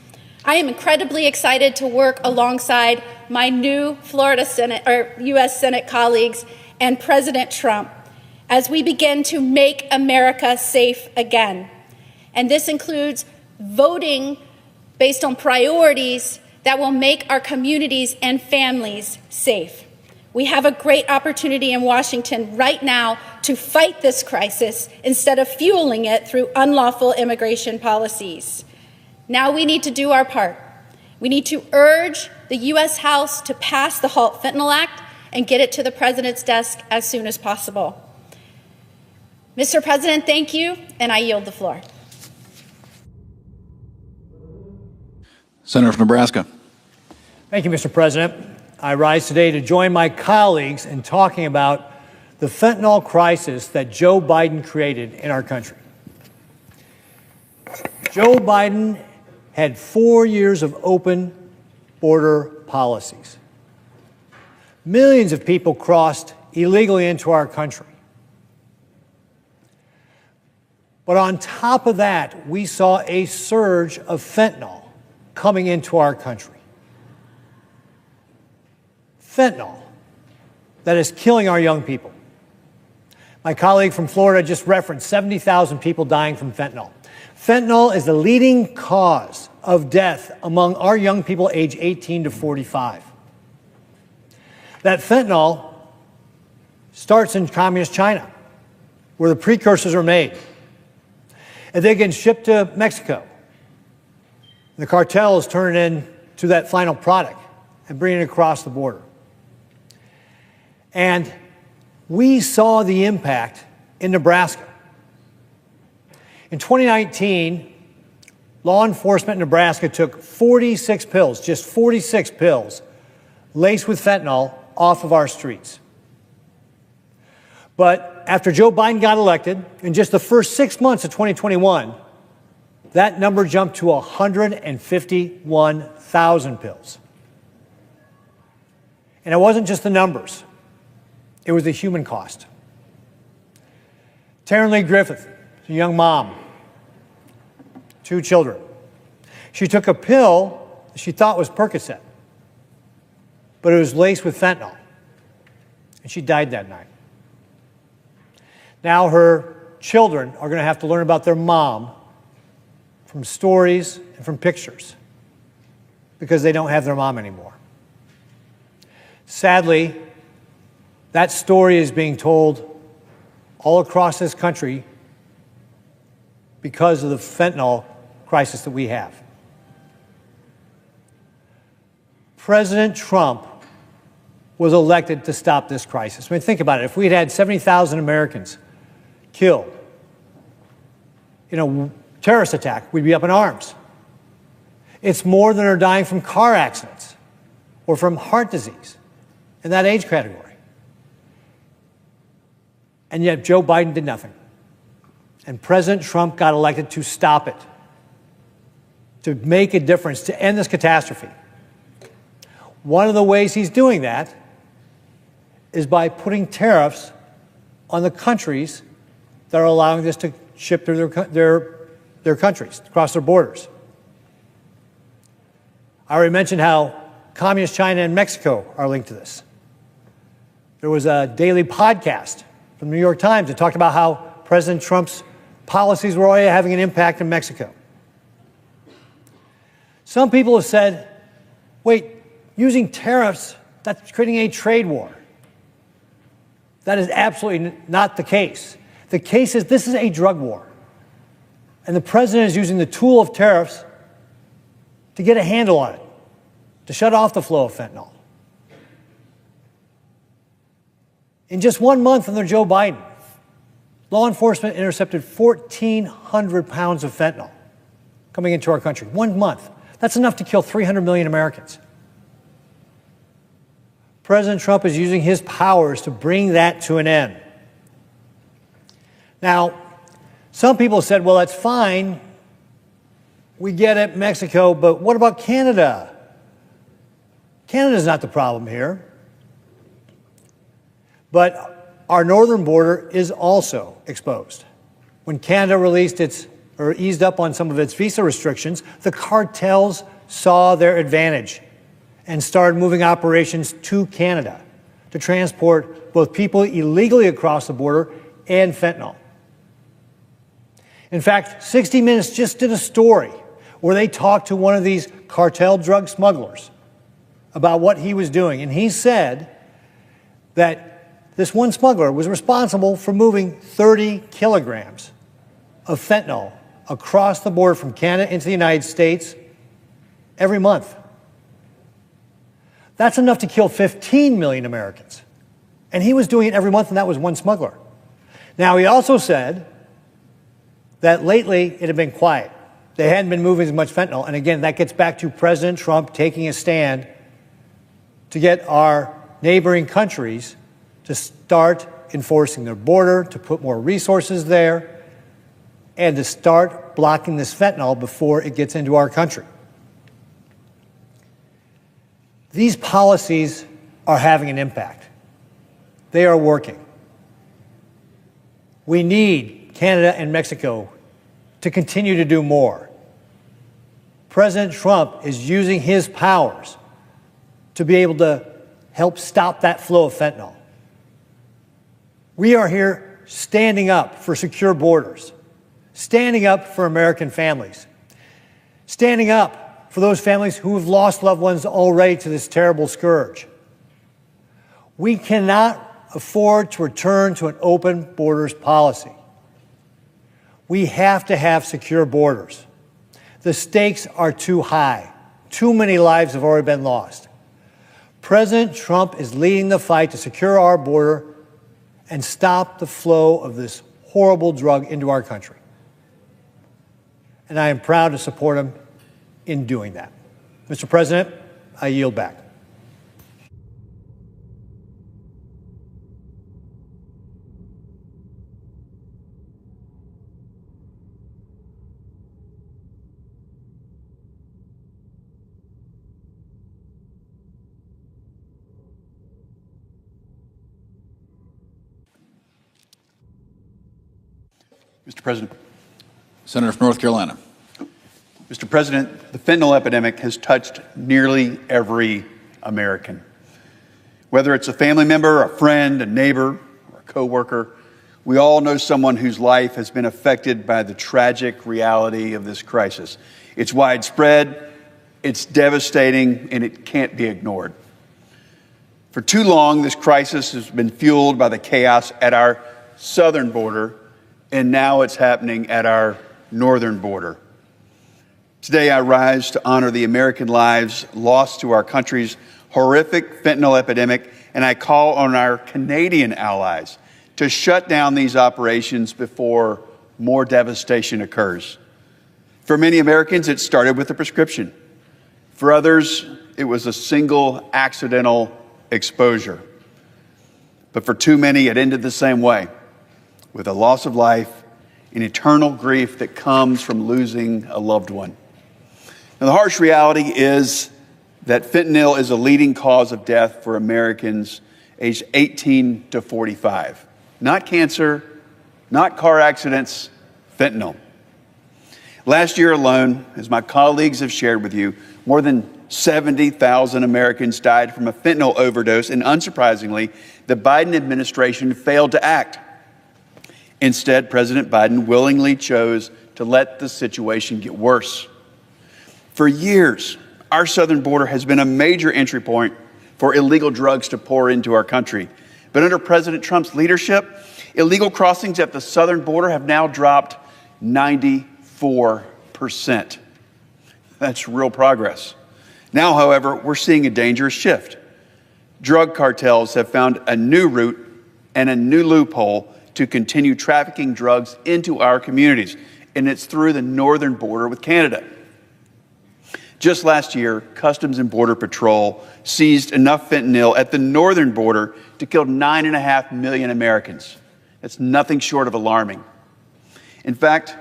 I am incredibly excited to work alongside my new U.S. Senate colleagues and President Trump as we begin to make America safe again. And this includes voting based on priorities that will make our communities and families safe. We have a great opportunity in Washington right now to fight this crisis instead of fueling it through unlawful immigration policies. Now we need to do our part. We need to urge the U.S. House to pass the Halt Fentanyl Act and get it to the President's desk as soon as possible. Mr. President, thank you, and I yield the floor. Senator from Nebraska. Thank you, Mr. President. I rise today to join my colleagues in talking about the fentanyl crisis that Joe Biden created in our country. Joe Biden had 4 years of open border policies. Millions of people crossed illegally into our country. But on top of that, we saw a surge of fentanyl coming into our country. Fentanyl that is killing our young people. My colleague from Florida just referenced 70,000 people dying from fentanyl. Fentanyl is the leading cause of death among our young people age 18 to 45. That fentanyl starts in communist China, where the precursors are made. And they get shipped to Mexico. The cartels turn it into that final product and bring it across the border. And we saw the impact in Nebraska. In 2019, law enforcement in Nebraska took 46 pills, just 46 pills, laced with fentanyl off of our streets. But after Joe Biden got elected, in just the first 6 months of 2021, that number jumped to 151,000 pills. And it wasn't just the numbers. It was the human cost. Taryn Lee Griffith, a young mom, 2 children. She took a pill that she thought was Percocet, but it was laced with fentanyl, and she died that night. Now her children are going to have to learn about their mom from stories and from pictures because they don't have their mom anymore. Sadly, that story is being told all across this country because of the fentanyl crisis that we have. President Trump was elected to stop this crisis. I mean, think about it. If we'd had 70,000 Americans killed in a terrorist attack, we'd be up in arms. It's more than are dying from car accidents or from heart disease in that age category. And yet Joe Biden did nothing. And President Trump got elected to stop it, to make a difference, to end this catastrophe. One of the ways he's doing that is by putting tariffs on the countries that are allowing this to ship through their countries, across their borders. I already mentioned how communist China and Mexico are linked to this. There was a daily podcast from the New York Times that talked about how President Trump's policies were already having an impact in Mexico. Some people have said, wait, using tariffs, that's creating a trade war. That is absolutely not the case. The case is this is a drug war. And the president is using the tool of tariffs to get a handle on it, to shut off the flow of fentanyl. In just 1 month under Joe Biden, law enforcement intercepted 1,400 pounds of fentanyl coming into our country. 1 month. That's enough to kill 300 million Americans. President Trump is using his powers to bring that to an end. Now, some people said, well, that's fine. We get it, Mexico, but what about Canada? Canada's not the problem here. But our northern border is also exposed. When Canada eased up on some of its visa restrictions, the cartels saw their advantage and started moving operations to Canada to transport both people illegally across the border and fentanyl. In fact, 60 Minutes just did a story where they talked to one of these cartel drug smugglers about what he was doing. And he said that this one smuggler was responsible for moving 30 kilograms of fentanyl across the border from Canada into the United States every month. That's enough to kill 15 million Americans. And he was doing it every month, and that was one smuggler. Now, he also said that lately it had been quiet. They hadn't been moving as much fentanyl. And again, that gets back to President Trump taking a stand to get our neighboring countries to start enforcing their border, to put more resources there, and to start blocking this fentanyl before it gets into our country. These policies are having an impact. They are working. We need Canada and Mexico to continue to do more. President Trump is using his powers to be able to help stop that flow of fentanyl. We are here standing up for secure borders, standing up for American families, standing up for those families who have lost loved ones already to this terrible scourge. We cannot afford to return to an open borders policy. We have to have secure borders. The stakes are too high. Too many lives have already been lost. President Trump is leading the fight to secure our border and stop the flow of this horrible drug into our country. And I am proud to support him in doing that. Mr. President, I yield back. Mr. President. Senator from North Carolina. Mr. President, the fentanyl epidemic has touched nearly every American. Whether it's a family member, a friend, a neighbor, or a coworker, We all know someone whose life has been affected by the tragic reality of this crisis. It's widespread, it's devastating, and it can't be ignored. For too long, this crisis has been fueled by the chaos at our southern border, and now it's happening at our northern border. Today, I rise to honor the American lives lost to our country's horrific fentanyl epidemic, and I call on our Canadian allies to shut down these operations before more devastation occurs. For many Americans, it started with a prescription. For others, it was a single accidental exposure. But for too many, it ended the same way, with a loss of life and eternal grief that comes from losing a loved one. Now, the harsh reality is that fentanyl is a leading cause of death for Americans aged 18 to 45. Not cancer, not car accidents, fentanyl. Last year alone, as my colleagues have shared with you, more than 70,000 Americans died from a fentanyl overdose, and unsurprisingly, the Biden administration failed to act. Instead, President Biden willingly chose to let the situation get worse. For years, our southern border has been a major entry point for illegal drugs to pour into our country. But under President Trump's leadership, illegal crossings at the southern border have now dropped 94%. That's real progress. Now, however, we're seeing a dangerous shift. Drug cartels have found a new route and a new loophole to continue trafficking drugs into our communities, and it's through the northern border with Canada. Just last year, Customs and Border Patrol seized enough fentanyl at the northern border to kill 9.5 million Americans. That's nothing short of alarming. In fact,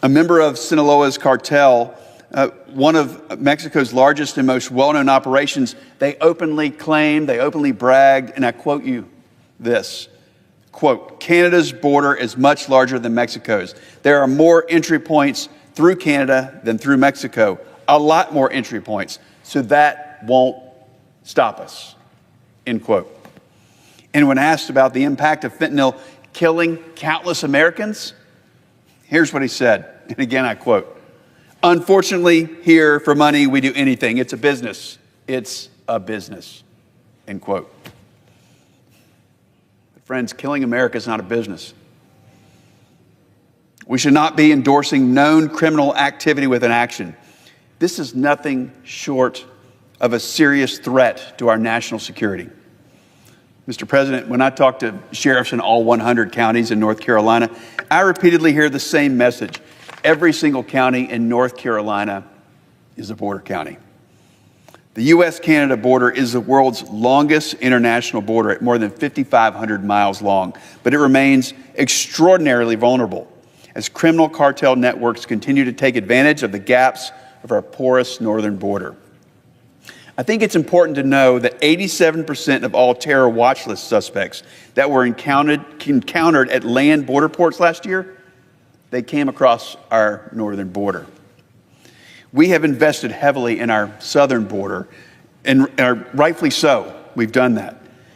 a member of Sinaloa's cartel, one of Mexico's largest and most well-known operations, they openly bragged, and I quote you this, quote, "Canada's border is much larger than Mexico's. There are more entry points through Canada than through Mexico. A lot more entry points, so that won't stop us," end quote. And when asked about the impact of fentanyl killing countless Americans, here's what he said, and again I quote, "Unfortunately, here for money we do anything. It's a business. It's a business," end quote. Friends, killing America is not a business. We should not be endorsing known criminal activity with an action. This is nothing short of a serious threat to our national security. Mr. President, when I talk to sheriffs in all 100 counties in North Carolina, I repeatedly hear the same message. Every single county in North Carolina is a border county. The U.S. Canada border is the world's longest international border at more than 5,500 miles long, but it remains extraordinarily vulnerable as criminal cartel networks continue to take advantage of the gaps of our porous northern border. I think it's important to know that 87% of all terror watch list suspects that were encountered at land border ports last year, they came across our northern border. We have invested heavily in our southern border, and rightfully so, we've done that.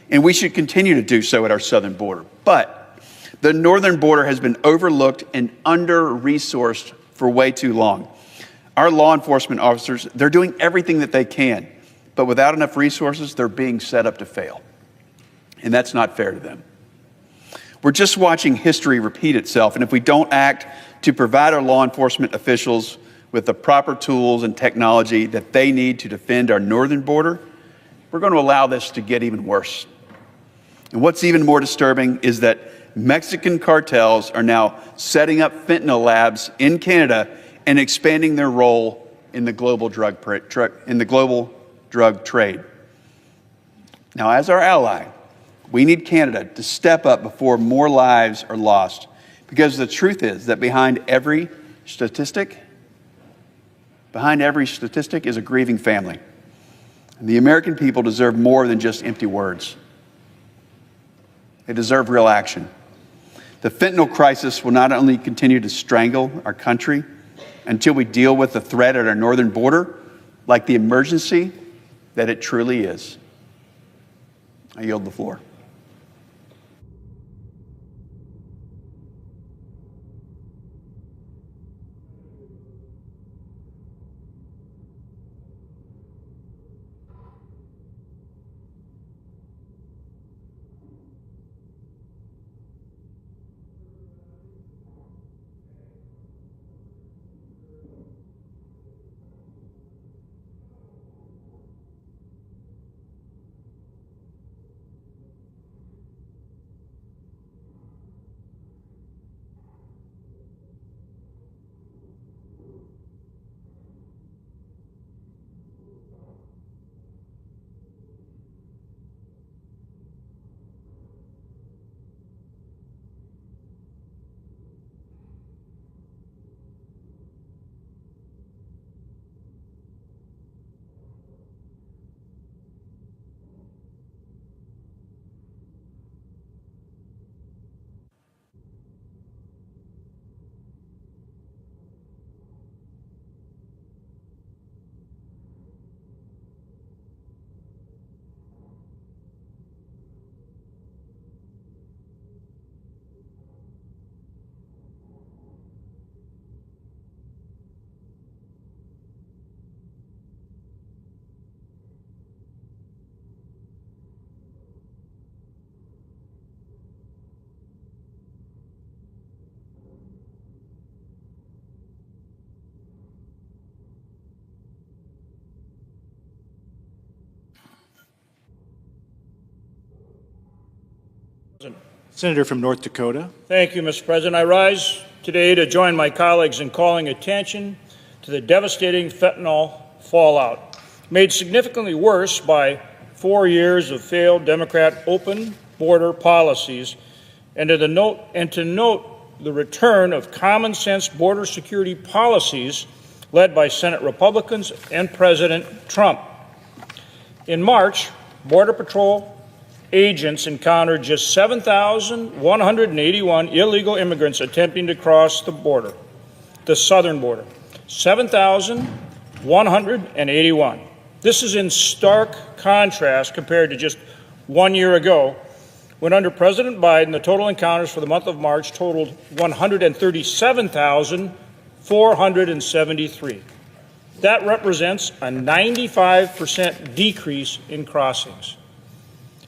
And we should continue to do so at our southern border. But the northern border has been overlooked and under-resourced for way too long. Our law enforcement officers, they're doing everything that they can, but without enough resources, they're being set up to fail. And that's not fair to them. We're just watching history repeat itself, and if we don't act to provide our law enforcement officials with the proper tools and technology that they need to defend our northern border, we're going to allow this to get even worse. And what's even more disturbing is that Mexican cartels are now setting up fentanyl labs in Canada and expanding their role in the global drug trade. Now, as our ally, we need Canada to step up before more lives are lost, because the truth is that behind every statistic is a grieving family. And the American people deserve more than just empty words. They deserve real action. The fentanyl crisis will not only continue to strangle our country until we deal with the threat at our northern border, like the emergency that it truly is. I yield the floor. Senator from North Dakota. Thank you, Mr. President. I rise today to join my colleagues in calling attention to the devastating fentanyl fallout, made significantly worse by 4 years of failed Democrat open border policies, and to note the return of common sense border security policies led by Senate Republicans and President Trump. In March, Border Patrol agents encountered just 7,181 illegal immigrants attempting to cross the border, the southern border. 7,181. This is in stark contrast compared to just 1 year ago, when under President Biden, the total encounters for the month of March totaled 137,473. That represents a 95% decrease in crossings,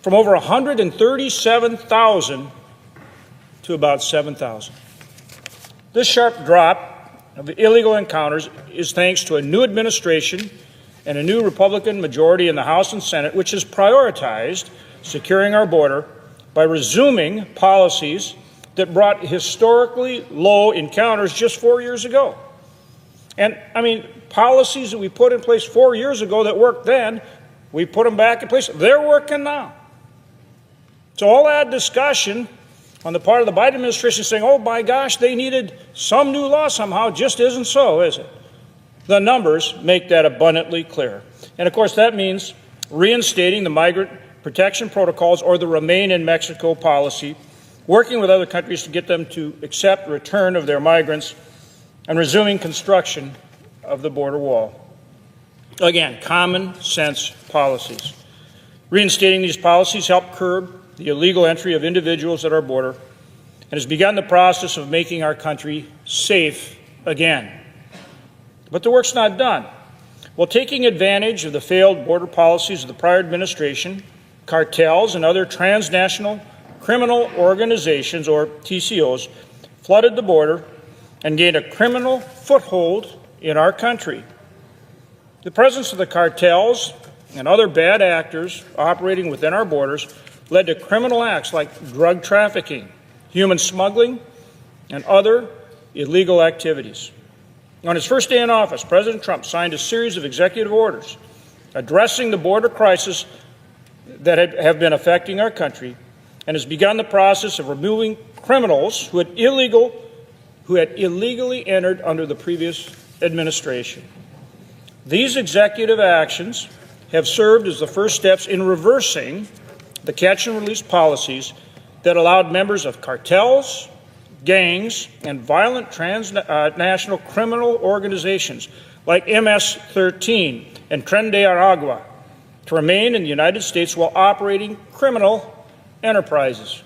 from over 137,000 to about 7,000. This sharp drop of illegal encounters is thanks to a new administration and a new Republican majority in the House and Senate, which has prioritized securing our border by resuming policies that brought historically low encounters just 4 years ago. And, policies that we put in place 4 years ago that worked then, we put them back in place. They're working now. So all that discussion on the part of the Biden administration saying, oh, my gosh, they needed some new law somehow, just isn't so, is it? The numbers make that abundantly clear. And, of course, that means reinstating the migrant protection protocols or the Remain in Mexico policy, working with other countries to get them to accept return of their migrants, and resuming construction of the border wall. Again, common sense policies. Reinstating these policies help curb the illegal entry of individuals at our border and has begun the process of making our country safe again. But the work's not done. While taking advantage of the failed border policies of the prior administration, cartels and other transnational criminal organizations, or TCOs, flooded the border and gained a criminal foothold in our country. The presence of the cartels and other bad actors operating within our borders led to criminal acts like drug trafficking, human smuggling, and other illegal activities. On his first day in office, President Trump signed a series of executive orders addressing the border crisis that have been affecting our country, and has begun the process of removing criminals who had illegally entered under the previous administration. These executive actions have served as the first steps in reversing the catch-and-release policies that allowed members of cartels, gangs, and violent transnational criminal organizations like MS-13 and Tren de Aragua to remain in the United States while operating criminal enterprises.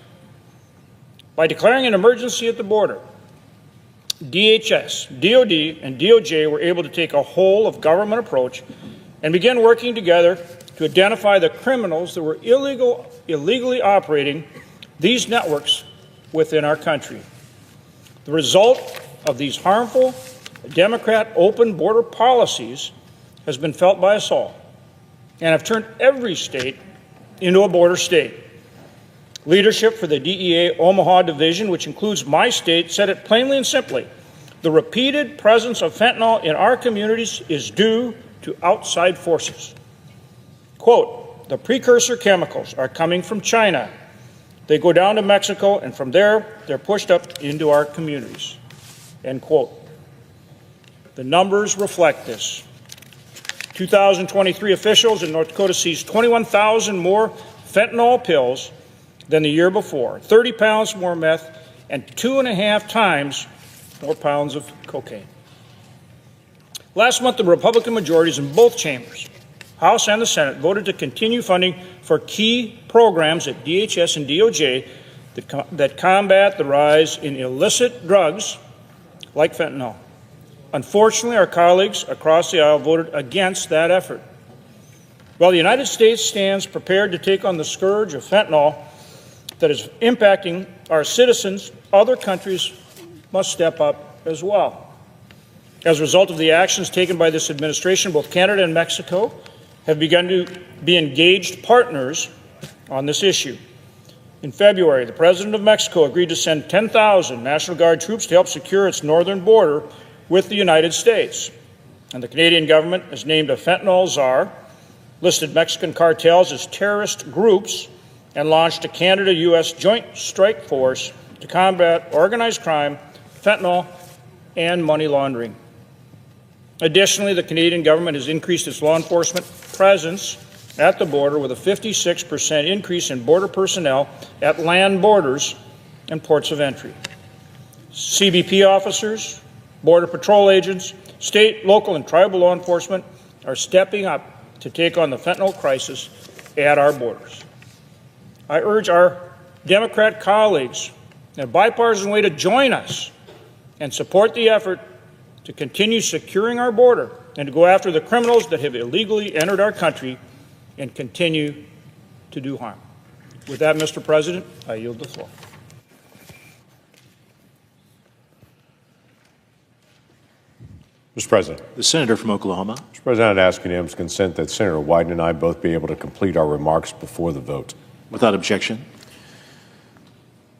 By declaring an emergency at the border, DHS, DOD, and DOJ were able to take a whole-of-government approach and begin working together to identify the criminals that were illegally operating these networks within our country. The result of these harmful Democrat open border policies has been felt by us all and have turned every state into a border state. Leadership for the DEA Omaha Division, which includes my state, said it plainly and simply: the repeated presence of fentanyl in our communities is due to outside forces. Quote, the precursor chemicals are coming from China. They go down to Mexico, and from there, they're pushed up into our communities. End quote. The numbers reflect this. 2023 officials in North Dakota seized 21,000 more fentanyl pills than the year before, 30 pounds more meth, and 2.5 times more pounds of cocaine. Last month, the Republican majorities in both chambers, House and the Senate, voted to continue funding for key programs at DHS and DOJ that combat the rise in illicit drugs like fentanyl. Unfortunately, our colleagues across the aisle voted against that effort. While the United States stands prepared to take on the scourge of fentanyl that is impacting our citizens, other countries must step up as well. As a result of the actions taken by this administration, both Canada and Mexico have begun to be engaged partners on this issue. In February, the President of Mexico agreed to send 10,000 National Guard troops to help secure its northern border with the United States. And the Canadian government has named a fentanyl czar, listed Mexican cartels as terrorist groups, and launched a Canada-U.S. Joint Strike Force to combat organized crime, fentanyl, and money laundering. Additionally, the Canadian government has increased its law enforcement presence at the border with a 56% increase in border personnel at land borders and ports of entry. CBP officers, Border Patrol agents, state, local, and tribal law enforcement are stepping up to take on the fentanyl crisis at our borders. I urge our Democrat colleagues in a bipartisan way to join us and support the effort to continue securing our border and to go after the criminals that have illegally entered our country and continue to do harm. With that, Mr. President, I yield the floor. Mr. President. The Senator from Oklahoma. Mr. President, I'd ask unanimous consent that Senator Wyden and I both be able to complete our remarks before the vote. Without objection.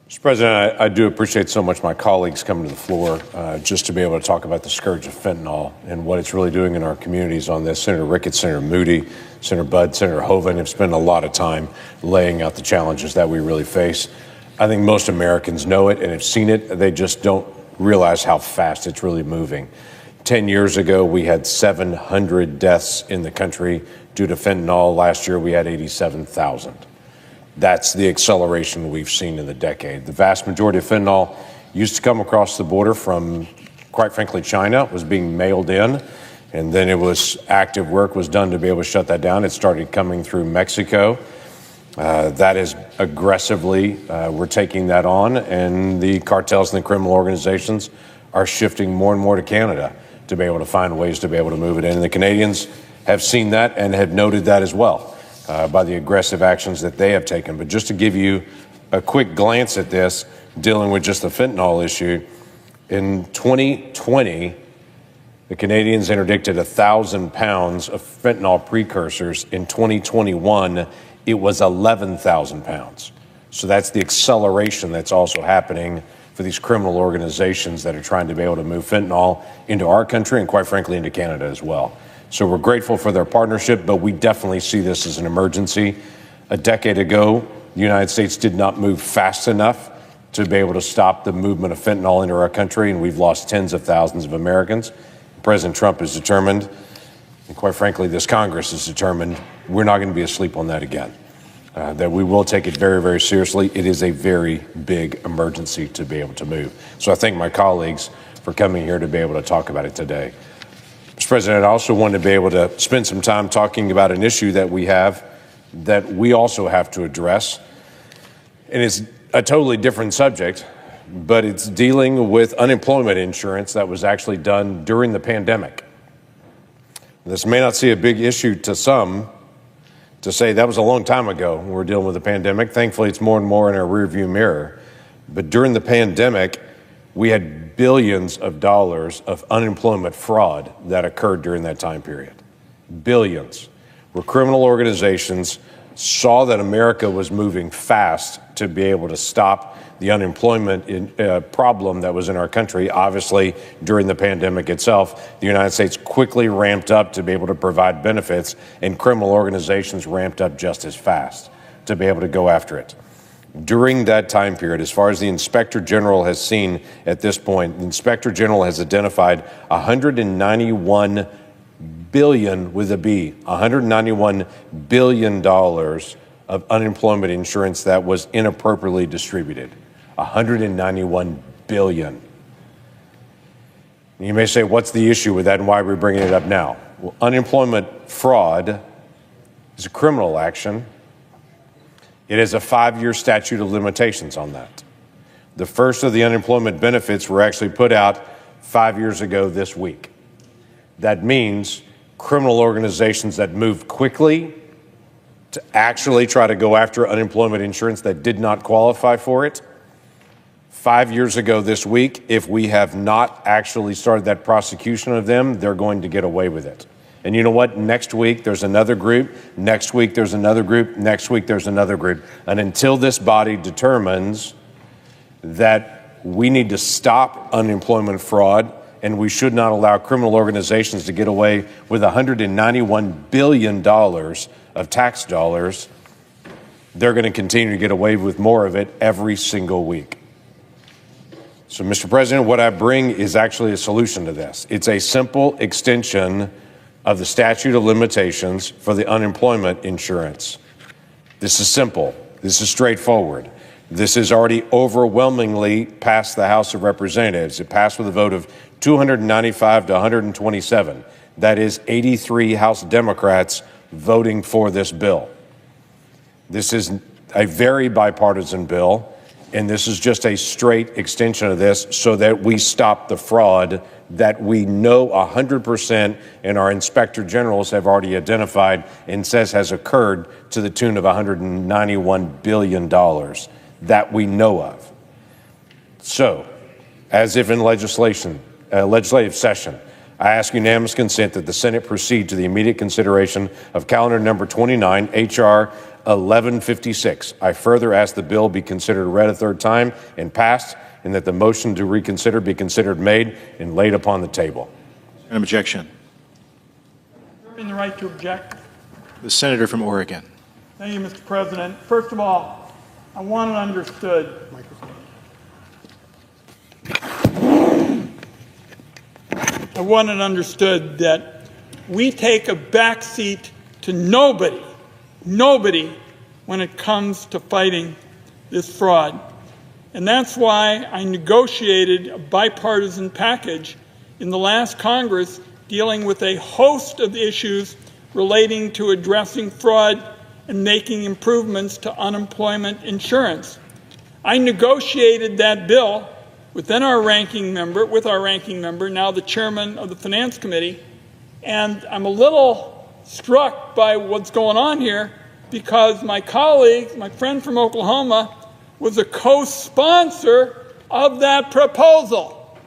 Mr. President, I do appreciate so much my colleagues coming to the floor just to be able to talk about the scourge of fentanyl and what it's really doing in our communities on this. Senator Ricketts, Senator Moody, Senator Budd, Senator Hoeven have spent a lot of time laying out the challenges that we really face. I think most Americans know it and have seen it. They just don't realize how fast it's really moving. 10 years ago, we had 700 deaths in the country due to fentanyl. Last year, we had 87,000. That's the acceleration we've seen in the decade. The vast majority of fentanyl used to come across the border from, quite frankly, China. It was being mailed in, and then it was active work was done to be able to shut that down. It started coming through Mexico. That is aggressively, we're taking that on, and the cartels and the criminal organizations are shifting more and more to Canada to be able to find ways to be able to move it in. And the Canadians have seen that and have noted that as well by the aggressive actions that they have taken. But just to give you a quick glance at this, dealing with just the fentanyl issue, in 2020, the Canadians interdicted 1,000 pounds of fentanyl precursors. In 2021, it was 11,000 pounds. So that's the acceleration that's also happening for these criminal organizations that are trying to be able to move fentanyl into our country and, quite frankly, into Canada as well. So we're grateful for their partnership, but we definitely see this as an emergency. A decade ago, the United States did not move fast enough to be able to stop the movement of fentanyl into our country, and we've lost tens of thousands of Americans. President Trump is determined, and quite frankly, this Congress is determined, we're not going to be asleep on that again. That we will take it very, very seriously. It is a very big emergency to be able to move. So I thank my colleagues for coming here to be able to talk about it today. Mr. President, I also wanted to be able to spend some time talking about an issue that we have that we also have to address. And it's a totally different subject, but it's dealing with unemployment insurance that was actually done during the pandemic. This may not seem a big issue to some, to say that was a long time ago when we were dealing with the pandemic. Thankfully, it's more and more in our rearview mirror. But during the pandemic, we had billions of dollars of unemployment fraud that occurred during that time period. Billions. Where criminal organizations saw that America was moving fast to be able to stop the unemployment problem that was in our country. Obviously, during the pandemic itself, the United States quickly ramped up to be able to provide benefits, and criminal organizations ramped up just as fast to be able to go after it. During that time period, as far as the Inspector General has seen at this point, the Inspector General has identified $191 billion with a B, $191 billion of unemployment insurance that was inappropriately distributed. $191 billion. You may say, what's the issue with that and why are we bringing it up now? Well, unemployment fraud is a criminal action. It has a 5-year statute of limitations on that. The first of the unemployment benefits were actually put out 5 years ago this week. That means criminal organizations that move quickly to actually try to go after unemployment insurance that did not qualify for it, 5 years ago this week, if we have not actually started that prosecution of them, they're going to get away with it. And you know what? Next week, there's another group. Next week, there's another group. Next week, there's another group. And until this body determines that we need to stop unemployment fraud and we should not allow criminal organizations to get away with $191 billion of tax dollars, they're going to continue to get away with more of it every single week. So, Mr. President, what I bring is actually a solution to this. It's a simple extension of the statute of limitations for the unemployment insurance. This is simple. This is straightforward. This is already overwhelmingly passed the House of Representatives. It passed with a vote of 295 to 127. That is 83 House Democrats voting for this bill. This is a very bipartisan bill, and this is just a straight extension of this so that we stop the fraud that we know 100% and our inspector generals have already identified and says has occurred to the tune of $191 billion that we know of. So, as if in legislative session, I ask unanimous consent that the Senate proceed to the immediate consideration of calendar number 29, H.R. 1156. I further ask the bill be considered read a third time and passed, and that the motion to reconsider be considered made and laid upon the table. An objection. In the right to object. The senator from Oregon. Thank you, Mr. President. First of all, I want it understood. I want it understood that we take a backseat to nobody when it comes to fighting this fraud. And that's why I negotiated a bipartisan package in the last Congress dealing with a host of issues relating to addressing fraud and making improvements to unemployment insurance. I negotiated that bill with our ranking member, now the chairman of the Finance Committee, and I'm a little struck by what's going on here because my colleague, my friend from Oklahoma, was a co-sponsor of that proposal.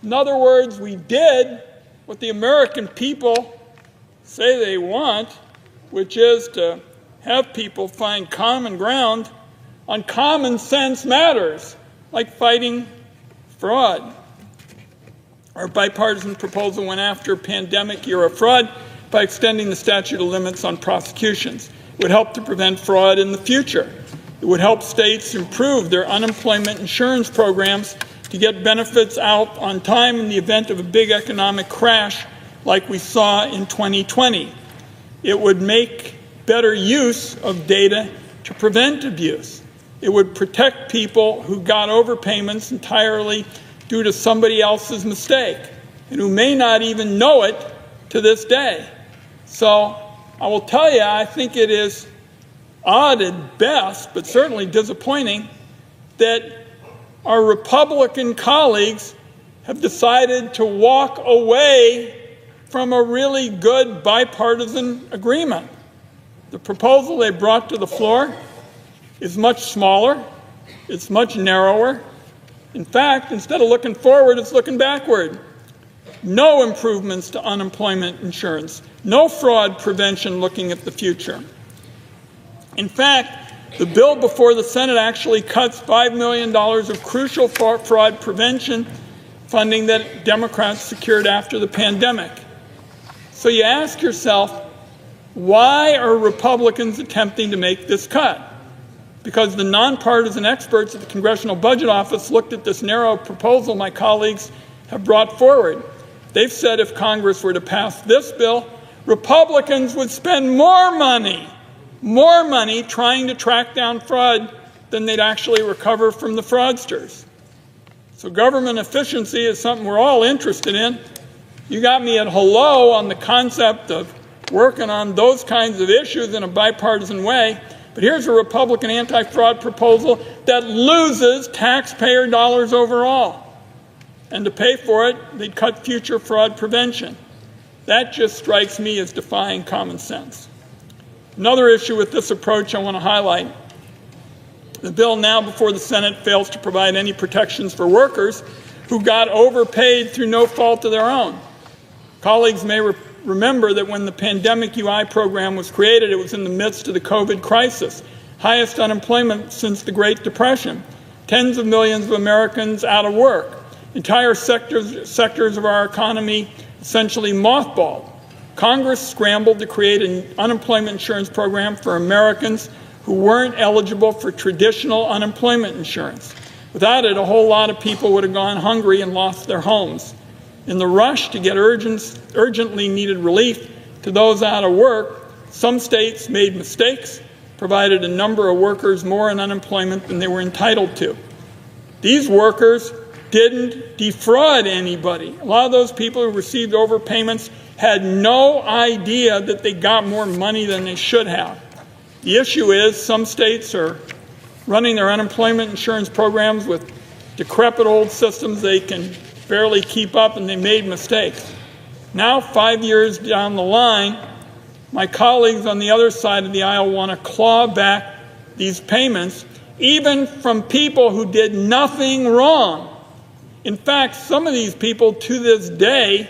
In other words, we did what the American people say they want, which is to have people find common ground on common sense matters like fighting fraud. Our bipartisan proposal went after pandemic-era fraud by extending the statute of limits on prosecutions. It would help to prevent fraud in the future. It would help states improve their unemployment insurance programs to get benefits out on time in the event of a big economic crash like we saw in 2020. It would make better use of data to prevent abuse. It would protect people who got overpayments entirely due to somebody else's mistake and who may not even know it to this day. So I will tell you, I think it is odd at best, but certainly disappointing, that our Republican colleagues have decided to walk away from a really good bipartisan agreement. The proposal they brought to the floor is much smaller, it's much narrower. In fact, instead of looking forward, it's looking backward. No improvements to unemployment insurance, no fraud prevention looking at the future. In fact, the bill before the Senate actually cuts $5 million of crucial fraud prevention funding that Democrats secured after the pandemic. So you ask yourself, why are Republicans attempting to make this cut? Because the nonpartisan experts at the Congressional Budget Office looked at this narrow proposal my colleagues have brought forward. They've said if Congress were to pass this bill, Republicans would spend more money trying to track down fraud than they'd actually recover from the fraudsters. So government efficiency is something we're all interested in. You got me at hello on the concept of working on those kinds of issues in a bipartisan way. But here's a Republican anti-fraud proposal that loses taxpayer dollars overall. And to pay for it, they'd cut future fraud prevention. That just strikes me as defying common sense. Another issue with this approach I want to highlight. The bill now before the Senate fails to provide any protections for workers who got overpaid through no fault of their own. Colleagues may remember that when the pandemic UI program was created, it was in the midst of the COVID crisis, highest unemployment since the Great Depression, tens of millions of Americans out of work, entire sectors of our economy essentially mothballed. Congress scrambled to create an unemployment insurance program for Americans who weren't eligible for traditional unemployment insurance. Without it, a whole lot of people would have gone hungry and lost their homes. In the rush to get urgently needed relief to those out of work, some states made mistakes, provided a number of workers more in unemployment than they were entitled to. These workers didn't defraud anybody. A lot of those people who received overpayments had no idea that they got more money than they should have. The issue is some states are running their unemployment insurance programs with decrepit old systems they can barely keep up, and they made mistakes. Now, 5 years down the line, my colleagues on the other side of the aisle want to claw back these payments, even from people who did nothing wrong. In fact, some of these people to this day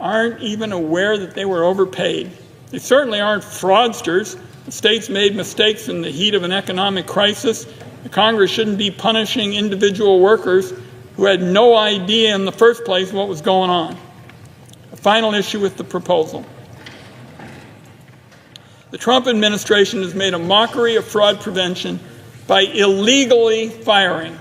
aren't even aware that they were overpaid. They certainly aren't fraudsters. The states made mistakes in the heat of an economic crisis. The Congress shouldn't be punishing individual workers who had no idea in the first place what was going on. A final issue with the proposal. The Trump administration has made a mockery of fraud prevention by illegally firing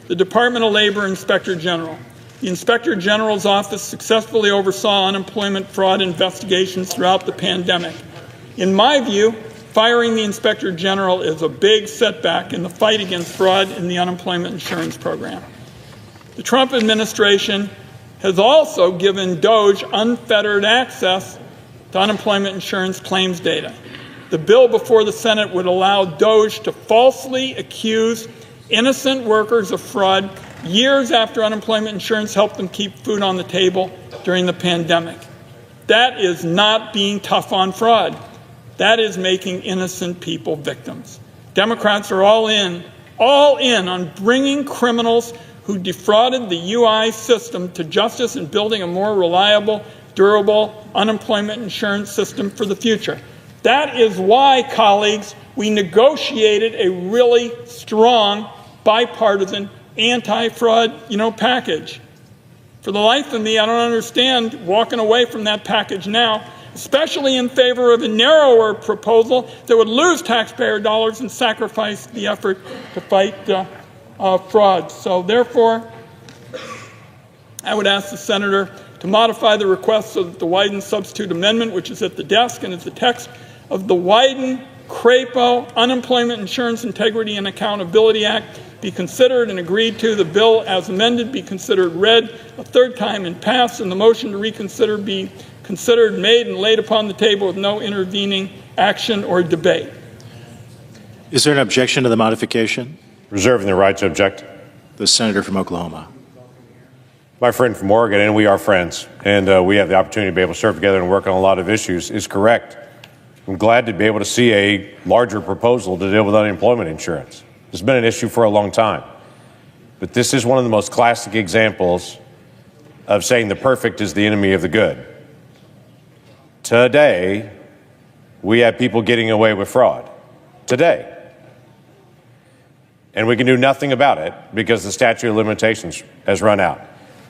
the Department of Labor Inspector General. The Inspector General's office successfully oversaw unemployment fraud investigations throughout the pandemic. In my view, firing the Inspector General is a big setback in the fight against fraud in the unemployment insurance program. The Trump administration has also given DOJ unfettered access to unemployment insurance claims data. The bill before the Senate would allow DOJ to falsely accuse innocent workers of fraud years after unemployment insurance helped them keep food on the table during the pandemic. That is not being tough on fraud. That is making innocent people victims. Democrats are all in on bringing criminals who defrauded the UI system to justice and building a more reliable, durable unemployment insurance system for the future. That is why, colleagues, we negotiated a really strong bipartisan anti-fraud, package. For the life of me, I don't understand walking away from that package now, especially in favor of a narrower proposal that would lose taxpayer dollars and sacrifice the effort to fight fraud. So therefore, I would ask the senator to modify the request so that the Wyden substitute amendment, which is at the desk and is the text of the Wyden-Crapo Unemployment Insurance Integrity and Accountability Act, be considered and agreed to. The bill as amended be considered read a third time and passed, and the motion to reconsider be considered, made, and laid upon the table with no intervening action or debate. Is there an objection to the modification? Reserving the right to object. The senator from Oklahoma. My friend from Oregon, and we are friends, and we have the opportunity to be able to serve together and work on a lot of issues, is correct. I'm glad to be able to see a larger proposal to deal with unemployment insurance. It's been an issue for a long time. But this is one of the most classic examples of saying the perfect is the enemy of the good. Today, we have people getting away with fraud. Today. And we can do nothing about it because the statute of limitations has run out.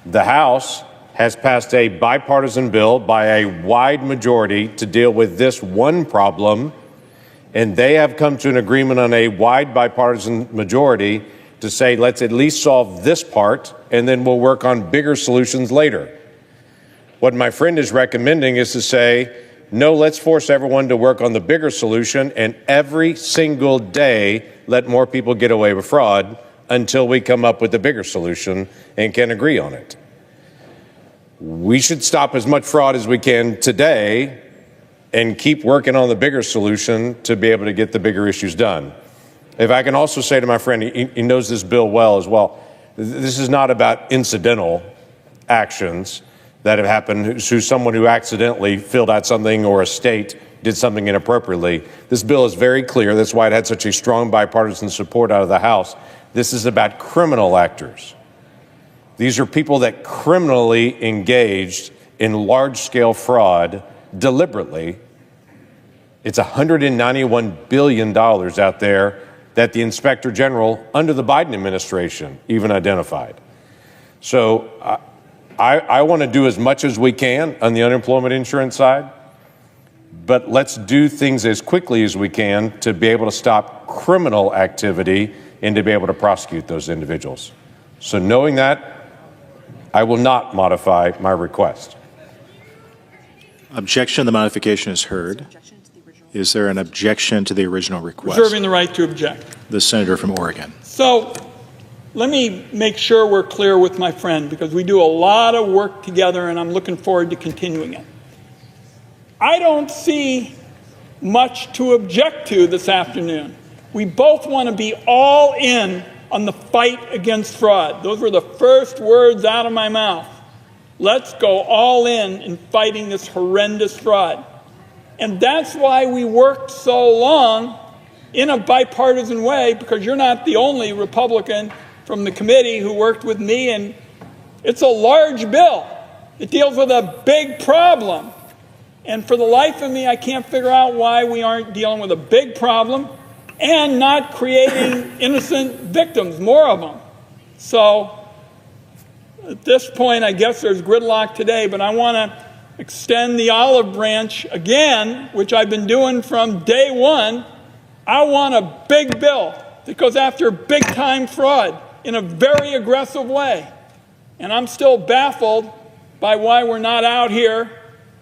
The House has passed a bipartisan bill by a wide majority to deal with this one problem, and they have come to an agreement on a wide bipartisan majority to say, let's at least solve this part, and then we'll work on bigger solutions later. What my friend is recommending is to say, no, let's force everyone to work on the bigger solution, and every single day let more people get away with fraud until we come up with the bigger solution and can agree on it. We should stop as much fraud as we can today and keep working on the bigger solution to be able to get the bigger issues done. If I can also say to my friend, he knows this bill well as well, this is not about incidental actions that have happened to someone who accidentally filled out something or a state did something inappropriately. This bill is very clear. That's why it had such a strong bipartisan support out of the House. This is about criminal actors. These are people that criminally engaged in large-scale fraud deliberately. It's $191 billion out there that the Inspector General under the Biden administration even identified. So I want to do as much as we can on the unemployment insurance side, but let's do things as quickly as we can to be able to stop criminal activity and to be able to prosecute those individuals. So knowing that, I will not modify my request. Objection. The modification is heard. Is there an objection to the original request? Reserving the right to object. The senator from Oregon. So let me make sure we're clear with my friend, because we do a lot of work together and I'm looking forward to continuing it. I don't see much to object to this afternoon. We both want to be all in on the fight against fraud. Those were the first words out of my mouth. Let's go all in fighting this horrendous fraud. And that's why we worked so long in a bipartisan way, because you're not the only Republican from the committee who worked with me, and it's a large bill. It deals with a big problem. And for the life of me, I can't figure out why we aren't dealing with a big problem and not creating innocent victims, more of them. So at this point, I guess there's gridlock today, but I want to extend the olive branch again, which I've been doing from day one. I want a big bill that goes after big-time fraud in a very aggressive way. And I'm still baffled by why we're not out here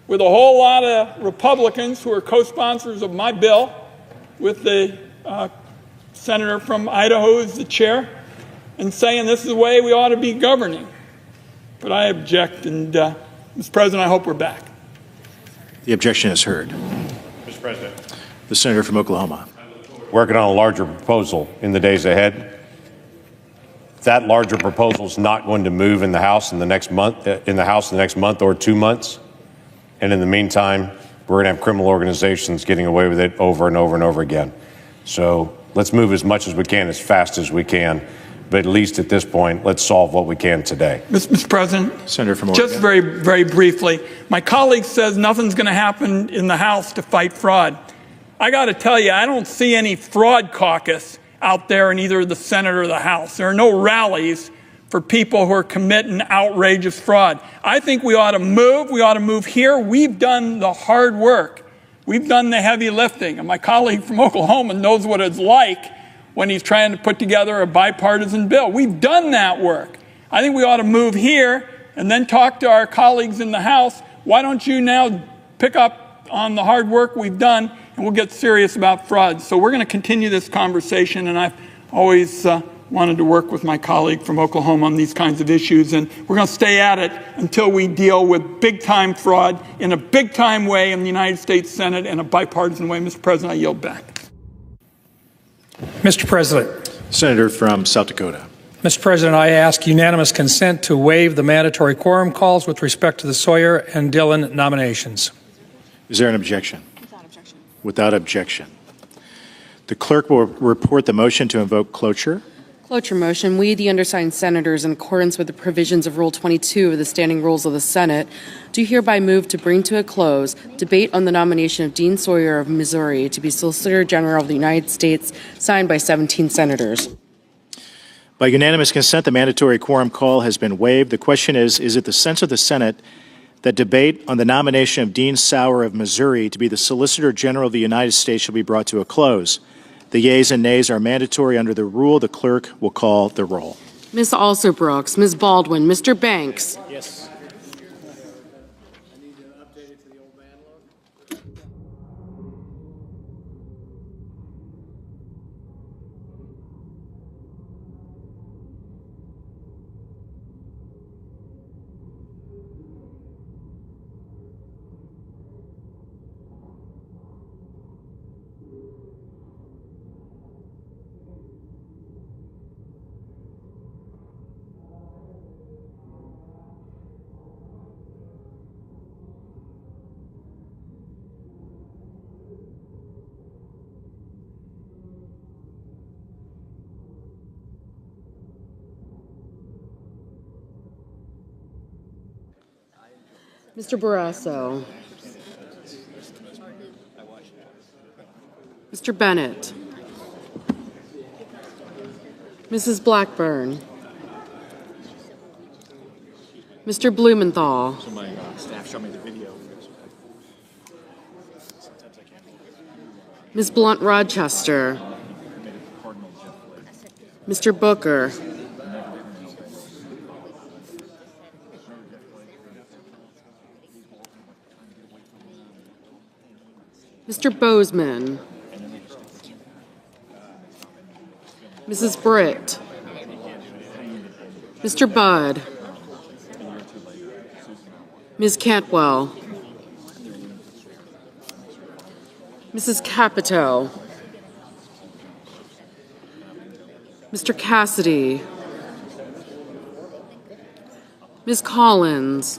with a whole lot of Republicans who are co-sponsors of my bill, with the senator from Idaho as the chair, and saying this is the way we ought to be governing. But I object, and Mr. President, I hope we're back. The objection is heard. Mr. President. The senator from Oklahoma. Working on a larger proposal in the days ahead. That larger proposal is not going to move in the House in the next month, or 2 months. And in the meantime, we're going to have criminal organizations getting away with it over and over and over again. So let's move as much as we can, as fast as we can. But at least at this point, let's solve what we can today. Mr. President, Senator from Oregon. Just very, very briefly, my colleague says nothing's going to happen in the House to fight fraud. I got to tell you, I don't see any fraud caucus out there in either the Senate or the House. There are no rallies for people who are committing outrageous fraud. I think we ought to move. We ought to move here. We've done the hard work. We've done the heavy lifting. And my colleague from Oklahoma knows what it's like when he's trying to put together a bipartisan bill. We've done that work. I think we ought to move here and then talk to our colleagues in the House. Why don't you now pick up on the hard work we've done, and we'll get serious about fraud. So we're going to continue this conversation, and I've always wanted to work with my colleague from Oklahoma on these kinds of issues, and we're going to stay at it until we deal with big-time fraud in a big-time way in the United States Senate in a bipartisan way. Mr. President, I yield back. Mr. President. Senator from South Dakota. Mr. President, I ask unanimous consent to waive the mandatory quorum calls with respect to the Sawyer and Dillon nominations. Is there an objection? Without objection. Without objection. The clerk will report the motion to invoke cloture. Cloture motion. We, the undersigned senators, in accordance with the provisions of Rule 22 of the Standing Rules of the Senate, do hereby move to bring to a close debate on the nomination of Dean Sawyer of Missouri to be Solicitor General of the United States, signed by 17 senators. By unanimous consent, the mandatory quorum call has been waived. The question is it the sense of the Senate that debate on the nomination of Dean Sawyer of Missouri to be the Solicitor General of the United States shall be brought to a close? The yeas and nays are mandatory under the rule. The clerk will call the roll. Ms. Alsobrooks, Ms. Baldwin, Mr. Banks. Yes. Mr. Barrasso. Mr. Bennett, Mrs. Blackburn, Mr. Blumenthal, Staff show me the video. Ms. Blunt-Rochester, Mr. Booker, Mr. Bozeman, Mrs. Britt, Mr. Budd, Ms. Cantwell, Mrs. Capito, Mr. Cassidy, Ms. Collins,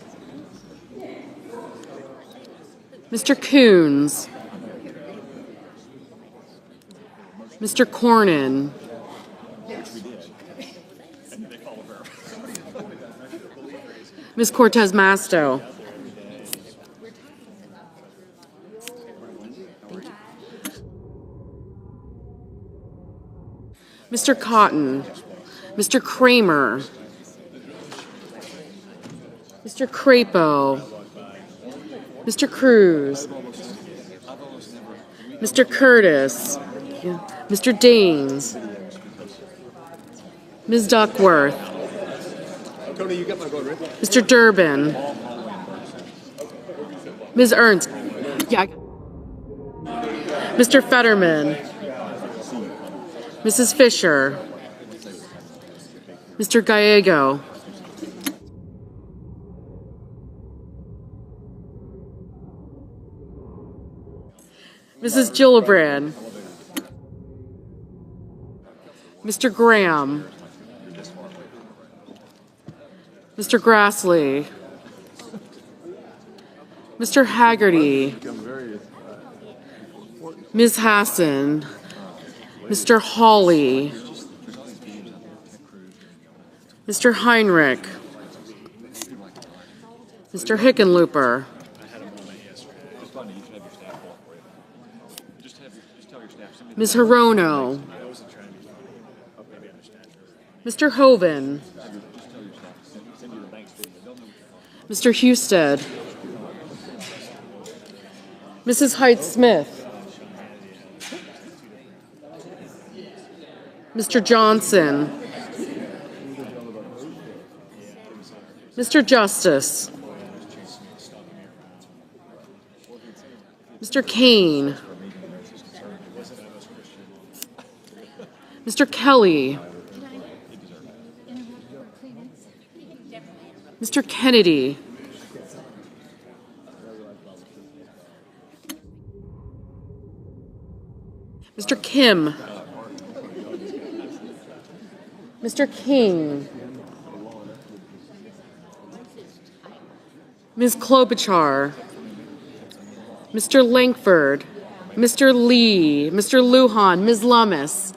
Mr. Coons, Mr. Cornyn, Ms. Cortez Masto, Mr. Cotton, Mr. Kramer, Mr. Crapo, Mr. Cruz, Mr. Curtis, Mr. Daines, Ms. Duckworth, Tony, you got my vote, right? Mr. Durbin, Ms. Ernst, Mr. Fetterman, Mrs. Fisher, Mr. Gallego, Mrs. Gillibrand, Mr. Graham, Mr. Grassley, Mr. Haggerty, Ms. Hassan, Mr. Hawley, Mr. Heinrich, Mr. Hickenlooper, Ms. Hirono, Mr. Hoven, Mr. Husted, Mrs. Height-Smith, Mr. Johnson, Mr. Justice, Mr. Kaine, Mr. Kelly, Mr. Kennedy, Mr. Kim, Mr. King, Ms. Klobuchar, Mr. Langford, Mr. Lee, Mr. Lujan, Ms. Lummis,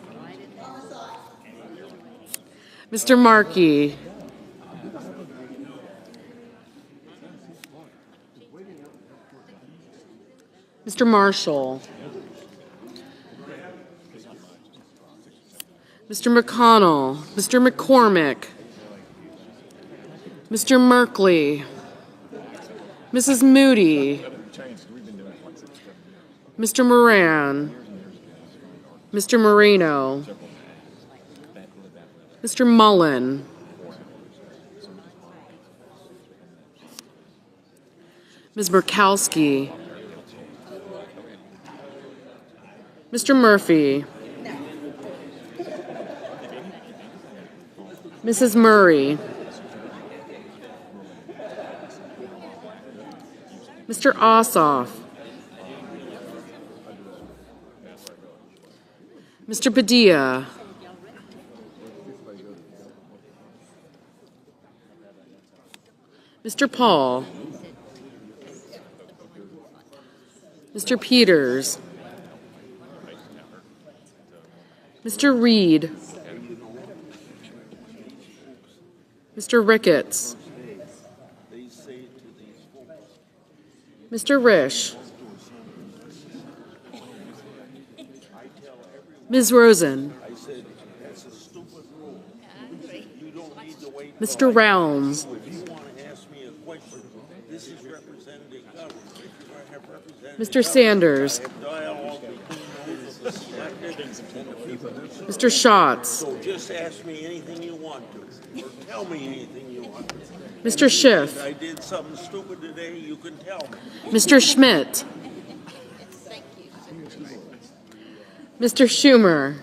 Mr. Markey, Mr. Marshall, Mr. McConnell, Mr. McCormick, Mr. Merkley, Mrs. Moody, Mr. Moran, Mr. Moreno, Mr. Mullen, Ms. Murkowski, Mr. Murphy, Mrs. Murray, Mr. Ossoff, Mr. Padilla, Mr. Paul, Mr. Peters, Mr. Reed, Mr. Ricketts, Mr. Risch, Ms. Rosen. Mr. Rounds. Mr. Sanders. Mr. Schatz. So just ask me anything you want to, or tell me anything you want to. Mr. Schiff. If I did something stupid today, you can tell me. Mr. Schmidt. Mr. Schumer.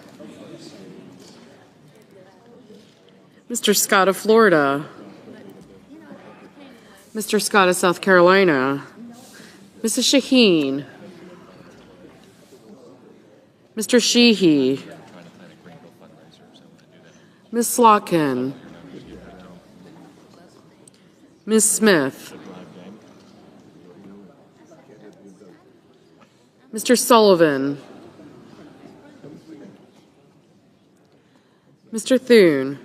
Mr. Scott of Florida. Mr. Scott of South Carolina. Mrs. Shaheen. Mr. Sheehy. Ms. Slotkin. Ms. Smith. Mr. Sullivan. Mr. Thune.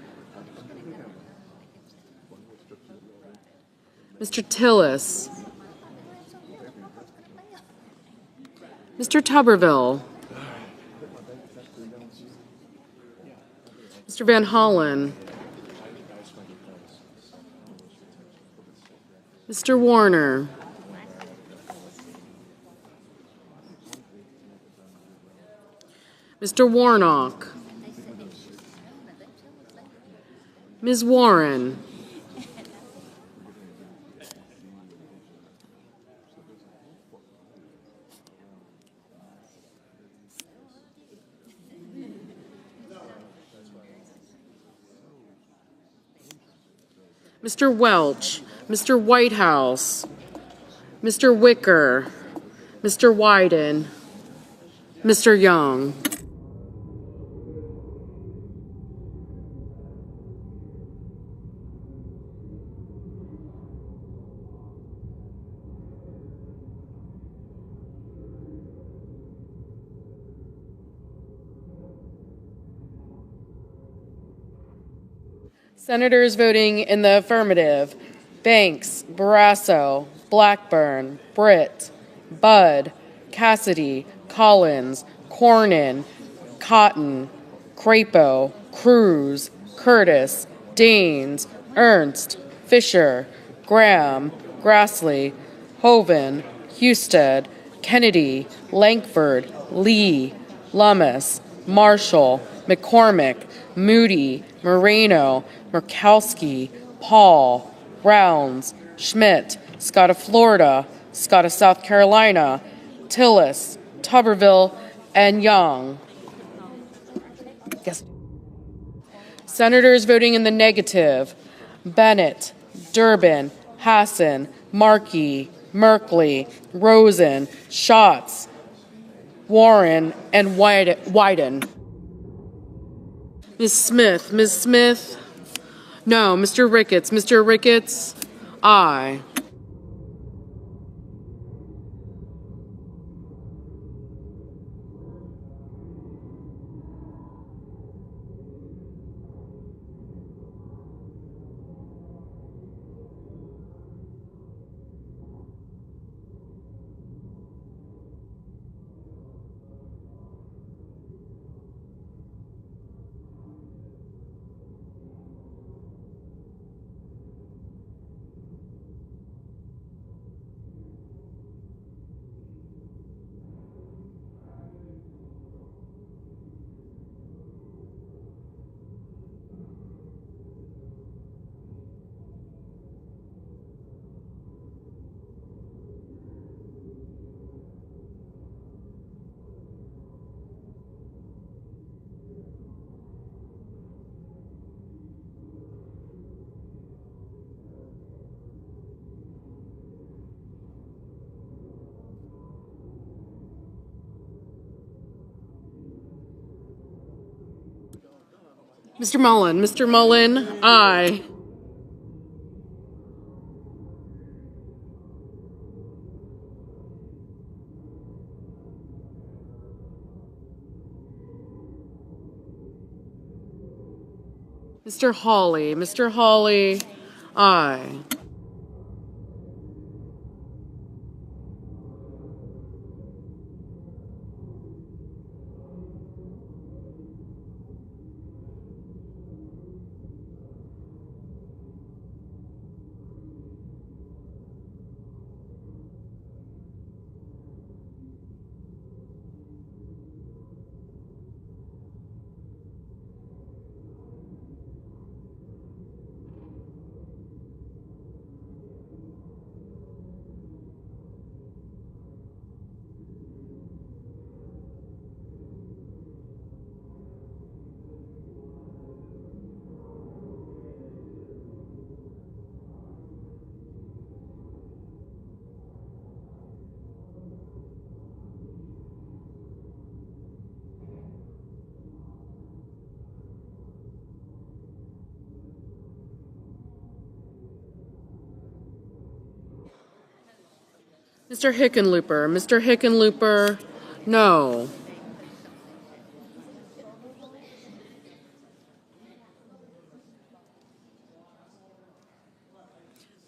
Mr. Tillis. Mr. Tuberville. Mr. Van Hollen. Mr. Warner. Mr. Warnock. Ms. Warren. Mr. Welch, Mr. Whitehouse, Mr. Wicker, Mr. Wyden, Mr. Young. Senators voting in the affirmative: Banks, Barrasso, Blackburn, Britt, Budd, Cassidy, Collins, Cornyn, Cotton, Crapo, Cruz, Curtis, Daines, Ernst, Fisher, Graham, Grassley, Hoeven, Husted, Kennedy, Lankford, Lee, Lummis, Marshall, McCormick, Moody, Moreno, Murkowski, Paul, Rounds, Schmidt, Scott of Florida, Scott of South Carolina, Tillis, Tuberville, and Young. Yes. Senators voting in the negative: Bennett, Durbin, Hassan, Markey, Merkley, Rosen, Schatz, Warren, and Wyden. Ms. Smith. Ms. Smith? No. Mr. Ricketts. Mr. Ricketts? Aye. Mr. Mullen. Mr. Mullen? Aye. Mr. Hawley. Mr. Hawley? Aye. Mr. Hickenlooper. Mr. Hickenlooper, no.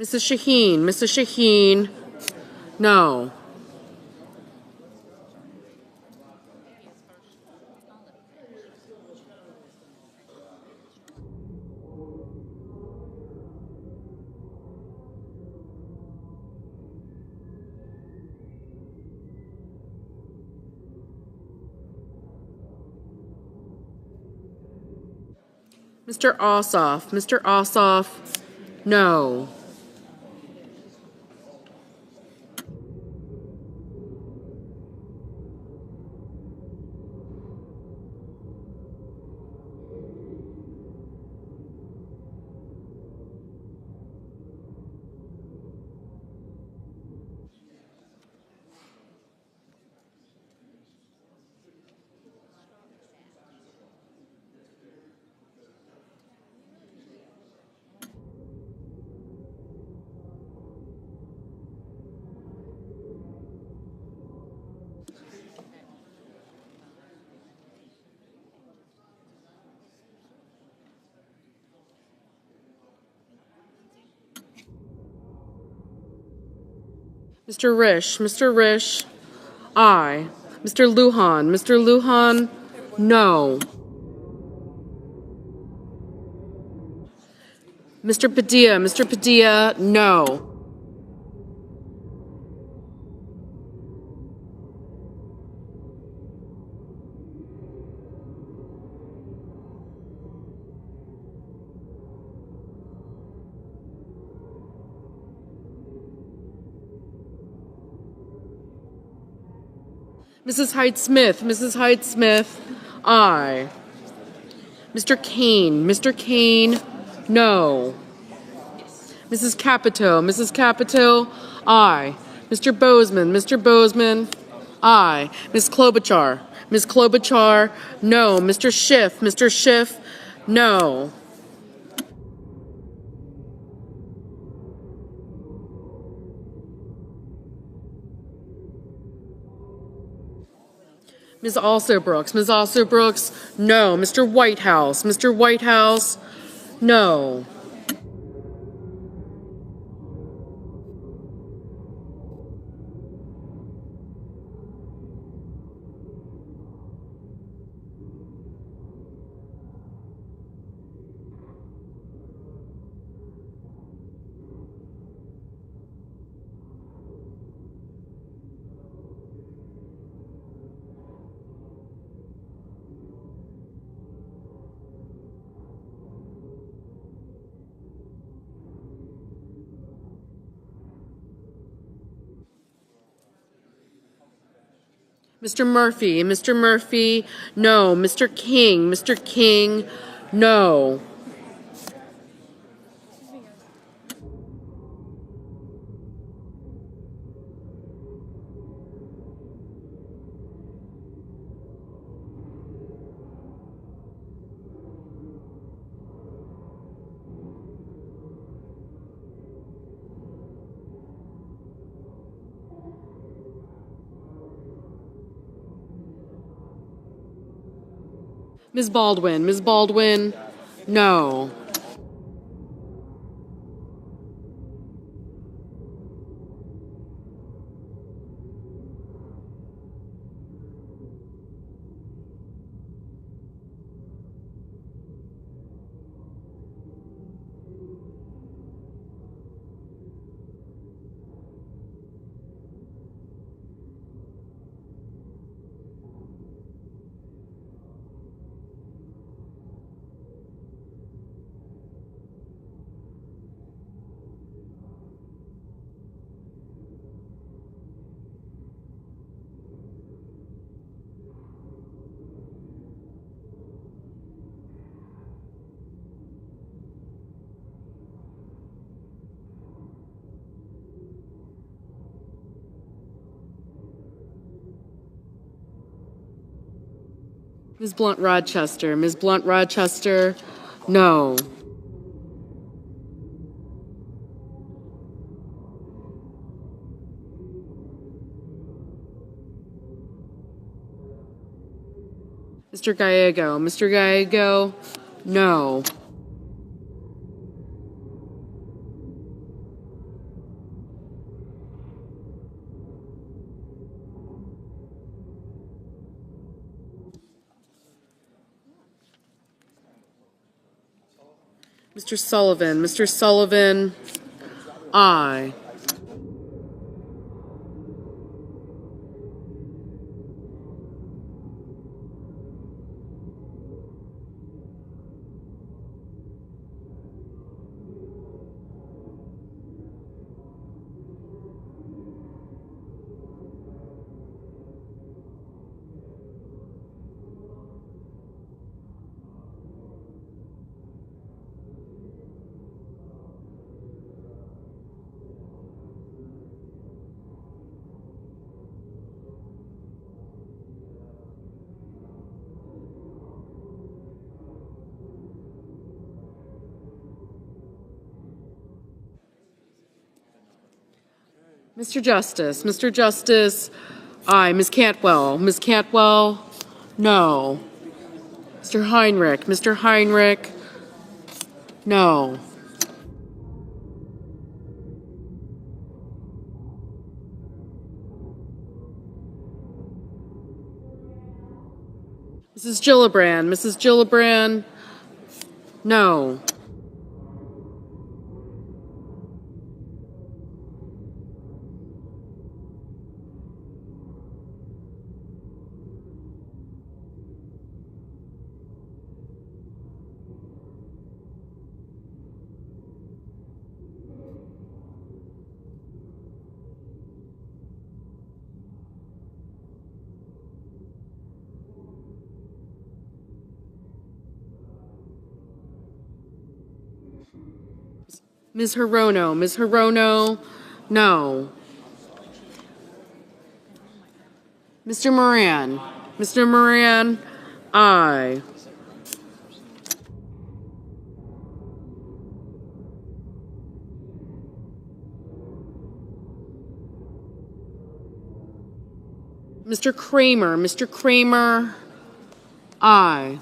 Mrs. Shaheen. Mrs. Shaheen, no. Mr. Ossoff. Mr. Ossoff, no. Mr. Risch. Mr. Risch, aye. Mr. Lujan. Mr. Lujan, no. Mr. Padilla. Mr. Padilla, no. Mrs. Hyde-Smith. Mrs. Hyde-Smith, aye. Mr. Kaine. Mr. Kaine, no. Mrs. Capito. Mrs. Capito, aye. Mr. Bozeman. Mr. Bozeman, aye. Ms. Klobuchar. Ms. Klobuchar, no. Mr. Schiff. Mr. Schiff, no. Ms. Alsobrooks. Ms. Alsobrooks, no. Mr. Whitehouse. Mr. Whitehouse, no. Mr. Murphy. Mr. Murphy, no. Mr. King. Mr. King, no. Ms. Baldwin. Ms. Baldwin, no. Ms. Blunt Rochester. Ms. Blunt Rochester, no. Mr. Gallego. Mr. Gallego, no. Mr. Sullivan. Mr. Sullivan, aye. Mr. Justice, aye. Ms. Cantwell, no. Mr. Heinrich, no. Mrs. Gillibrand, no. Ms. Hirono, no. Mr. Moran, aye. Mr. Kramer, aye.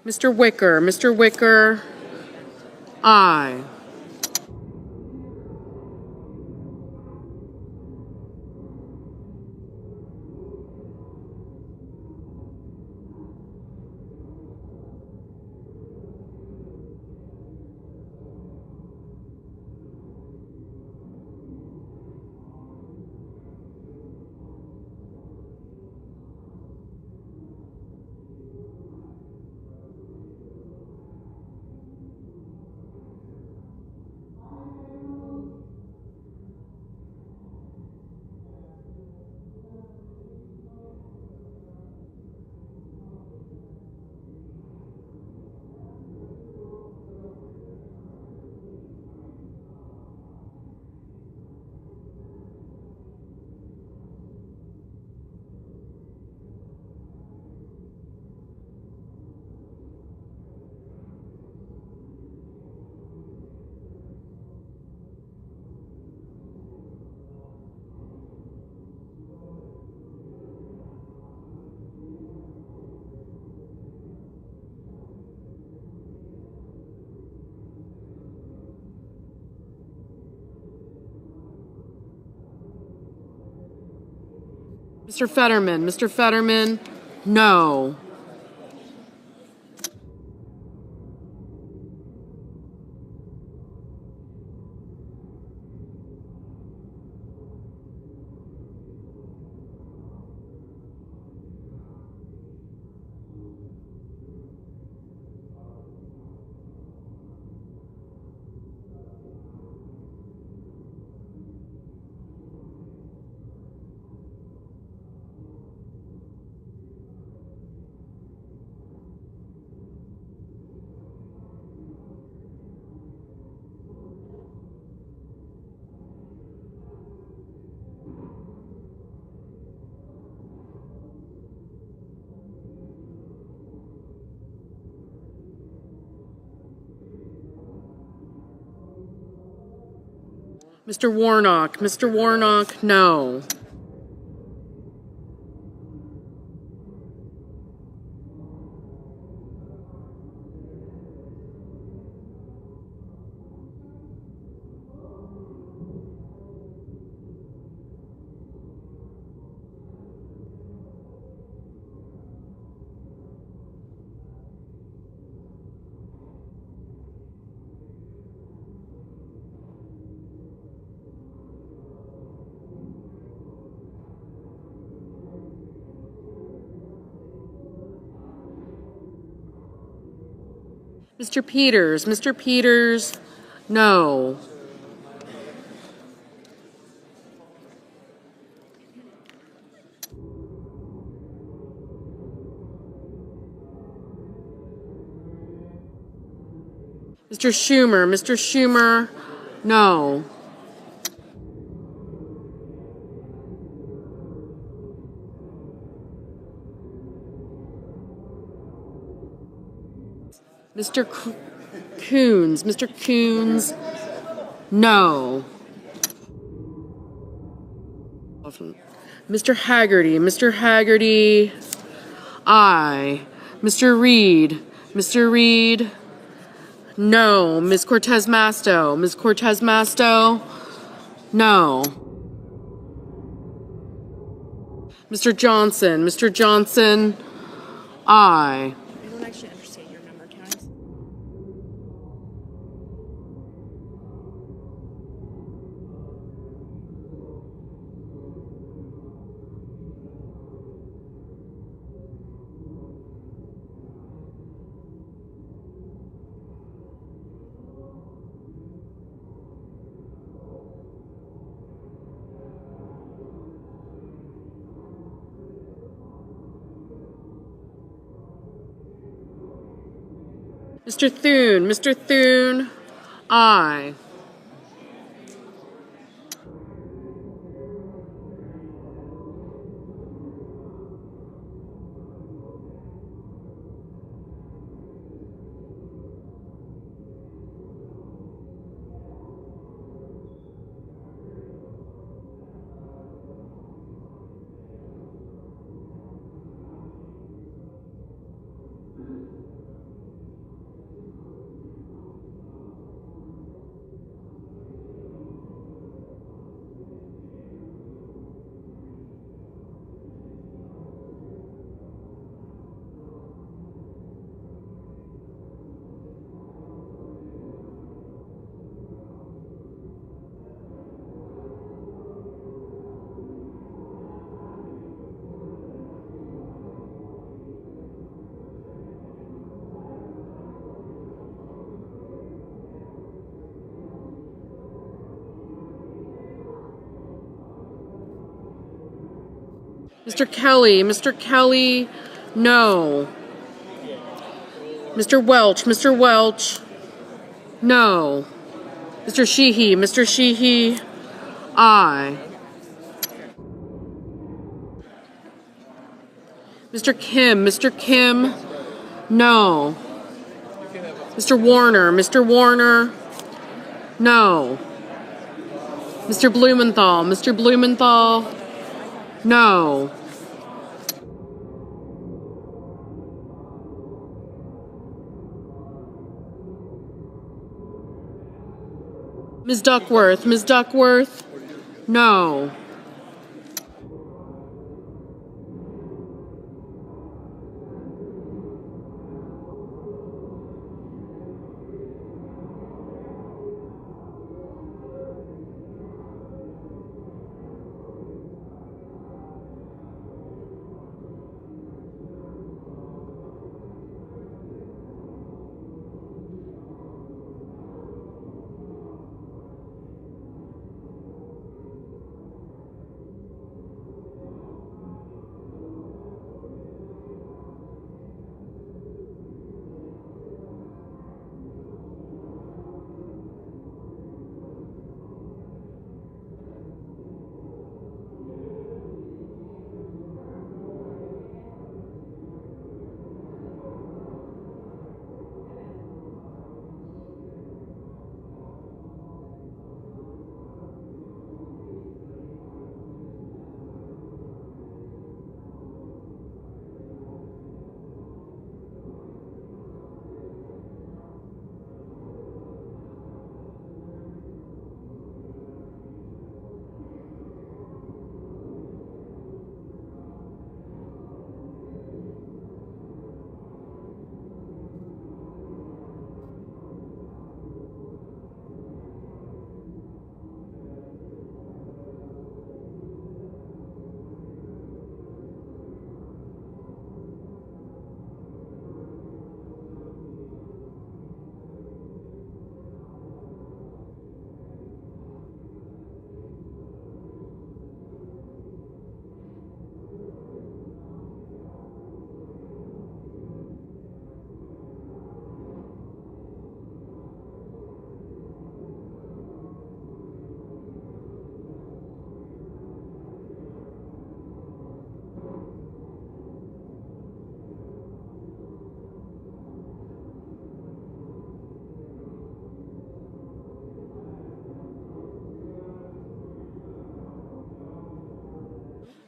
Mr. Wicker, aye. Mr. Fetterman, no. Mr. Warnock, no. Mr. Peters, no. Mr. Schumer, no. Mr. Coons, no. Mr. Haggerty, aye. Mr. Reed, no. Ms. Cortez Masto, no. Mr. Johnson, aye. I don't actually understand your number counting. Mr. Thune, aye. Mr. Kelly, no. Mr. Welch, no. Mr. Sheehy, aye. Mr. Kim, no. Mr. Warner, no. Mr. Blumenthal, no. Ms. Duckworth, no.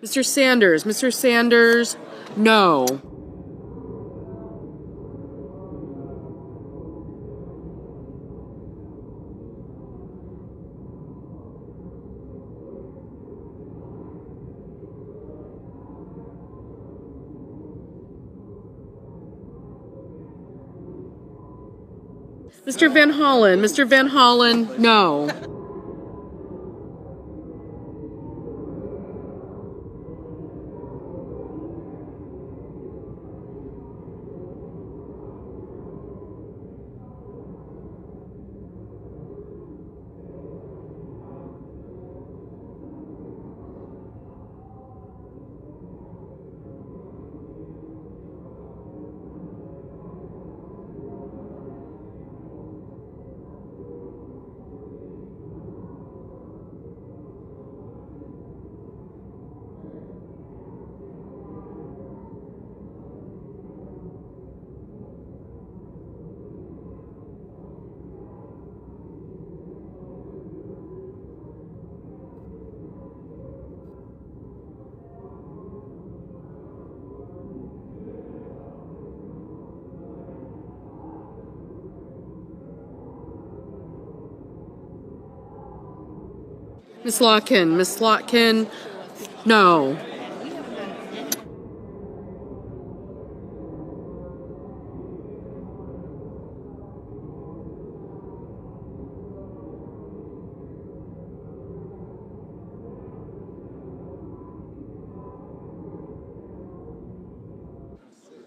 Mr. Sanders. Mr. Sanders, no. Mr. Van Hollen. Mr. Van Hollen, no. Ms. Lotkin. Ms. Lotkin, no.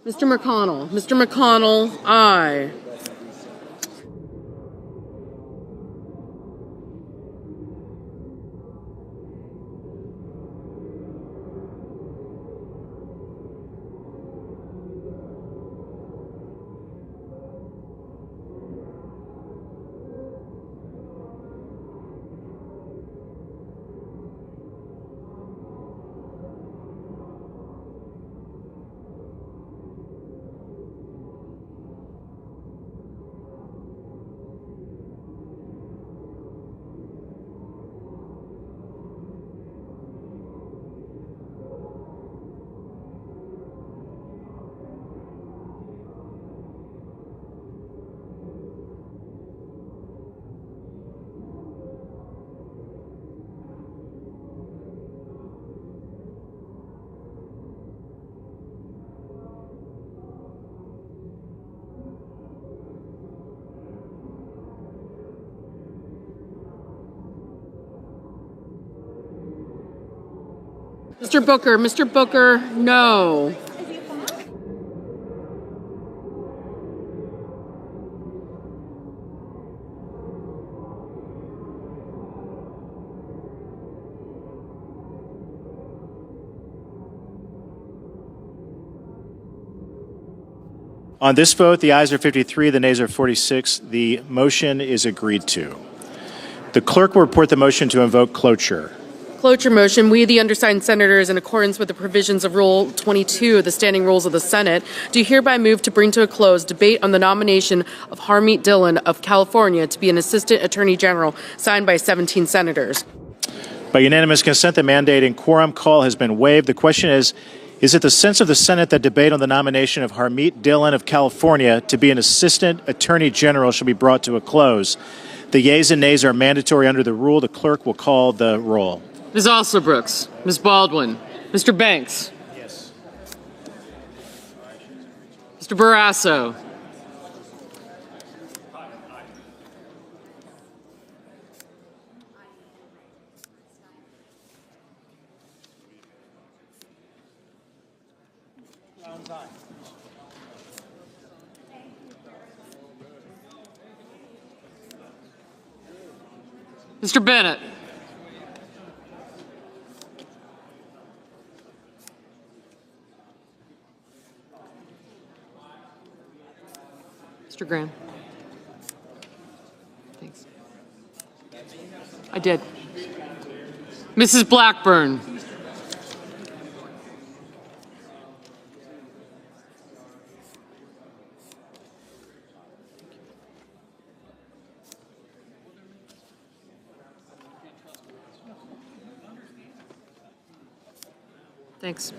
Mr. McConnell. Mr. McConnell, aye. Mr. Booker. Mr. Booker, no. On this vote, the ayes are 53, the nays are 46. The motion is agreed to. The clerk will report the motion to invoke cloture. Cloture motion. We, the undersigned senators, in accordance with the provisions of Rule 22 of the Standing Rules of the Senate, do hereby move to bring to a close debate on the nomination of Harmeet Dillon of California to be an Assistant Attorney General, signed by 17 senators. By unanimous consent, the mandate and quorum call has been waived. The question is it the sense of the Senate that debate on the nomination of Harmeet Dillon of California to be an Assistant Attorney General shall be brought to a close? The yeas and nays are mandatory under the rule. The clerk will call the roll. Ms. Oslerbrooks. Ms. Baldwin. Mr. Banks. Yes. Mr. Barrasso. Mr. Bennett. Mr. Graham. Thanks. I did. Mrs. Blackburn. Thanks.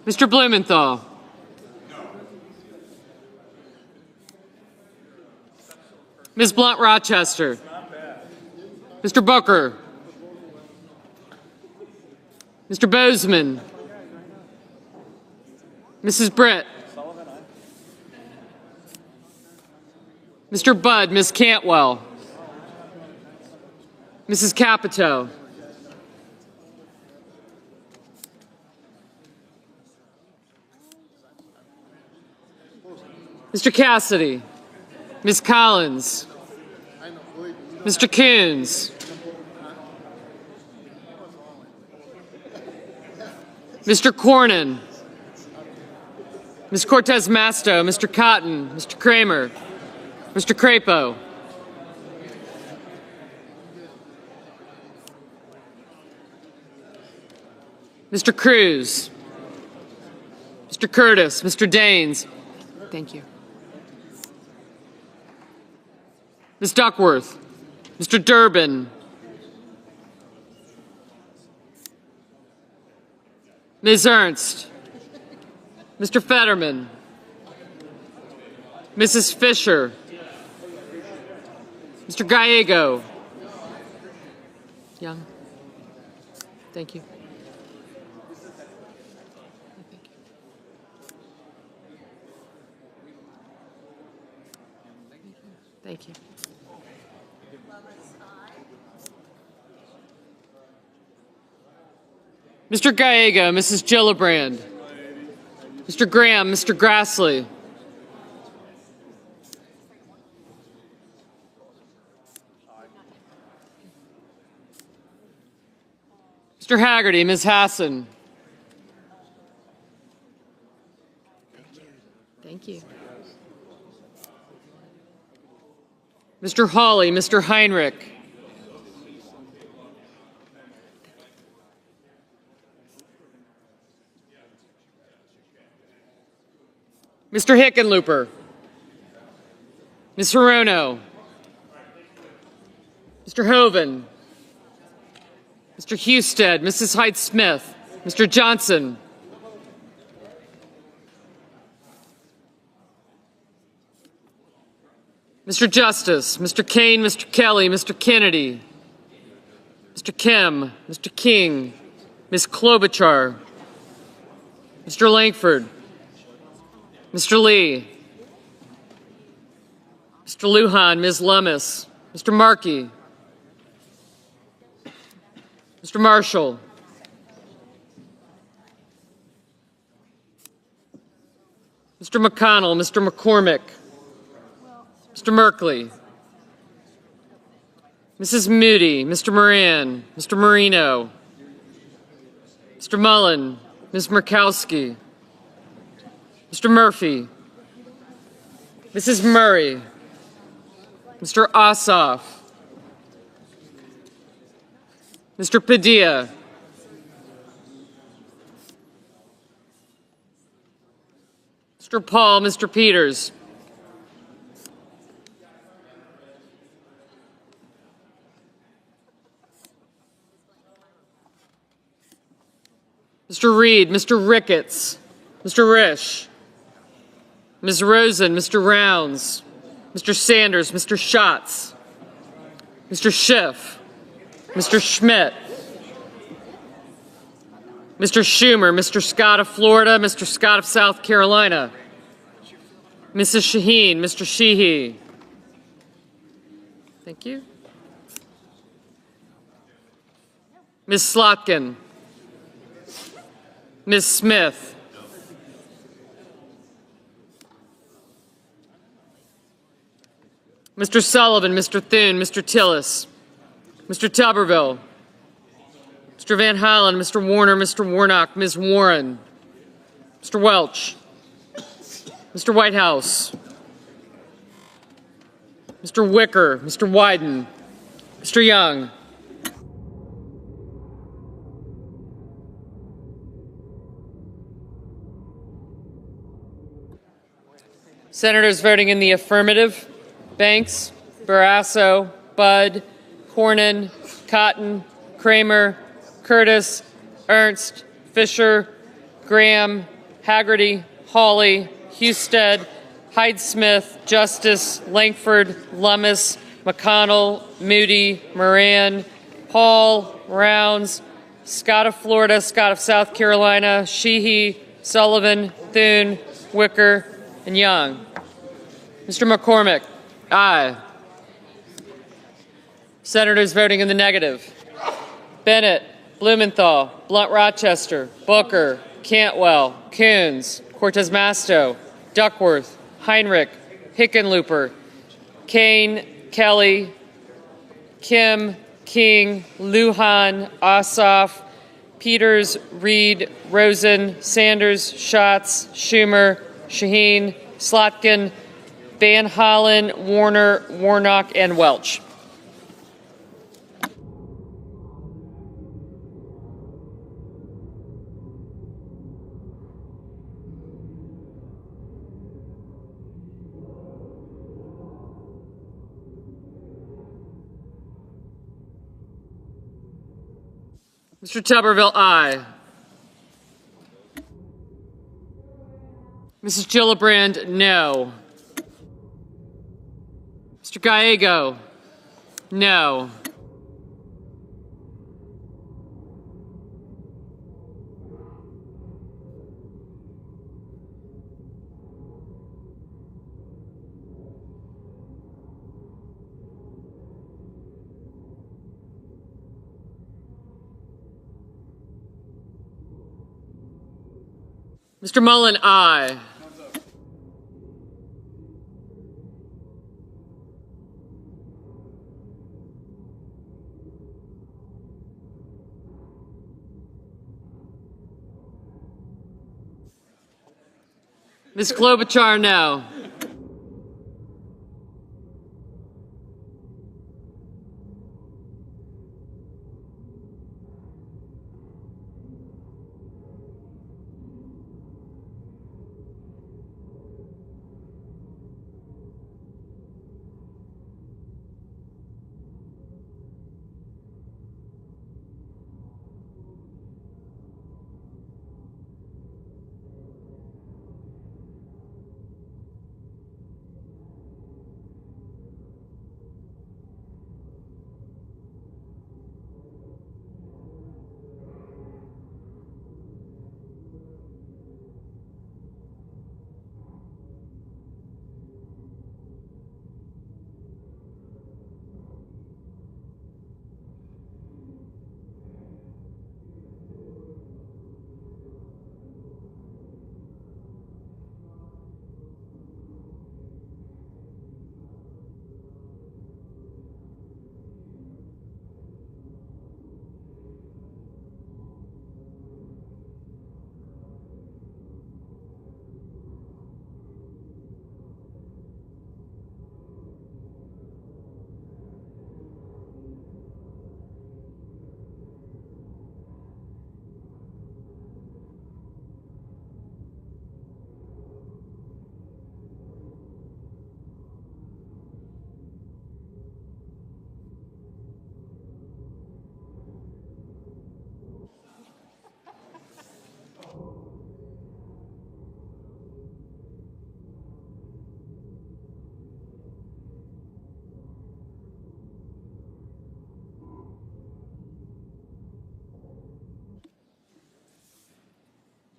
Mr. Blumenthal. Ms. Blunt-Rochester. Mr. Booker. Mr. Bozeman. Mrs. Britt. Mr. Budd, Ms. Cantwell. Mrs. Capito. Mr. Cassidy. Ms. Collins. Mr. Coons. Mr. Cornyn. Ms. Cortez Masto, Mr. Cotton, Mr. Kramer, Mr. Crapo. Mr. Cruz. Mr. Curtis, Mr. Daines. Thank you. Ms. Duckworth, Mr. Durbin, Ms. Ernst, Mr. Fetterman, Mrs. Fisher, Mr. Gallego. Young. Thank you. Thank you. Mr. Gallego, Mrs. Gillibrand, Mr. Graham, Mr. Grassley, Mr. Haggerty, Ms. Hassan. Thank you. Mr. Hawley, Mr. Heinrich. Mr. Hickenlooper. Ms. Hirono. Mr. Hoven. Mr. Husted, Mrs. Hyde-Smith, Mr. Johnson. Mr. Justice, Mr. Kaine, Mr. Kelly, Mr. Kennedy, Mr. Kim, Mr. King, Ms. Klobuchar, Mr. Langford, Mr. Lee, Mr. Lujan, Ms. Lummis, Mr. Markey, Mr. Marshall, Mr. McConnell, Mr. McCormick, Mr. Merkley, Mrs. Moody, Mr. Moran, Mr. Marino, Mr. Mullen, Ms. Murkowski, Mr. Murphy, Mrs. Murray, Mr. Ossoff, Mr. Padilla, Mr. Paul, Mr. Peters, Mr. Reed, Mr. Ricketts, Mr. Risch, Ms. Rosen, Mr. Rounds, Mr. Sanders, Mr. Schatz, Mr. Schiff, Mr. Schmidt, Mr. Schumer, Mr. Scott of Florida, Mr. Scott of South Carolina, Mrs. Shaheen, Mr. Sheehy. Thank you. Ms. Slotkin, Ms. Smith, Mr. Sullivan, Mr. Thune, Mr. Tillis, Mr. Tuberville, Mr. Van Hollen, Mr. Warner, Mr. Warnock, Ms. Warren, Mr. Welch, Mr. Whitehouse, Mr. Wicker, Mr. Wyden, Mr. Young, Senators voting in the affirmative: Banks, Barrasso, Budd, Cornyn, Cotton, Kramer, Curtis, Ernst, Fisher, Graham, Haggerty, Hawley, Husted, Hyde-Smith, Justice, Langford, Lummis, McConnell, Moody, Moran, Paul, Rounds, Scott of Florida, Scott of South Carolina, Sheehy, Sullivan, Thune, Wicker, and Young. Mr. McCormick, aye. Senators voting in the negative: Bennett, Blumenthal, Blunt Rochester, Booker, Cantwell, Coons, Cortez Masto, Duckworth, Heinrich, Hickenlooper, Kaine, Kelly, Kim, King, Lujan, Ossoff, Peters, Reed, Rosen, Sanders, Schatz, Schumer, Shaheen, Slotkin, Van Hollen, Warner, Warnock, and Welch. Mr. Tuberville, aye. Mrs. Gillibrand, no. Mr. Gallego, no. Mr. Mullen, aye. Ms. Klobuchar, no.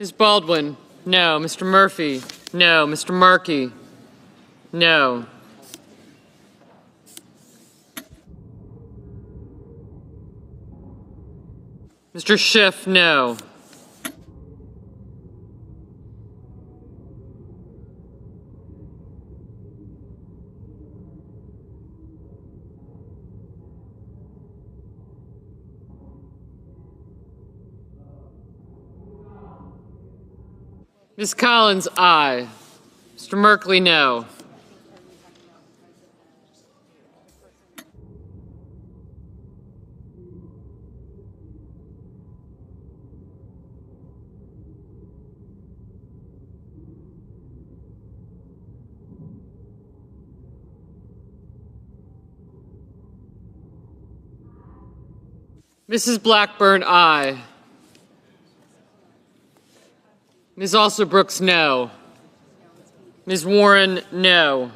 Ms. Baldwin, no. Mr. Murphy, no. Mr. Markey, no. Mr. Schiff, no. Ms. Collins, aye. Mr. Merkley, no. Mrs. Blackburn, aye. Ms. Alsobrooks, no. Ms. Warren, no.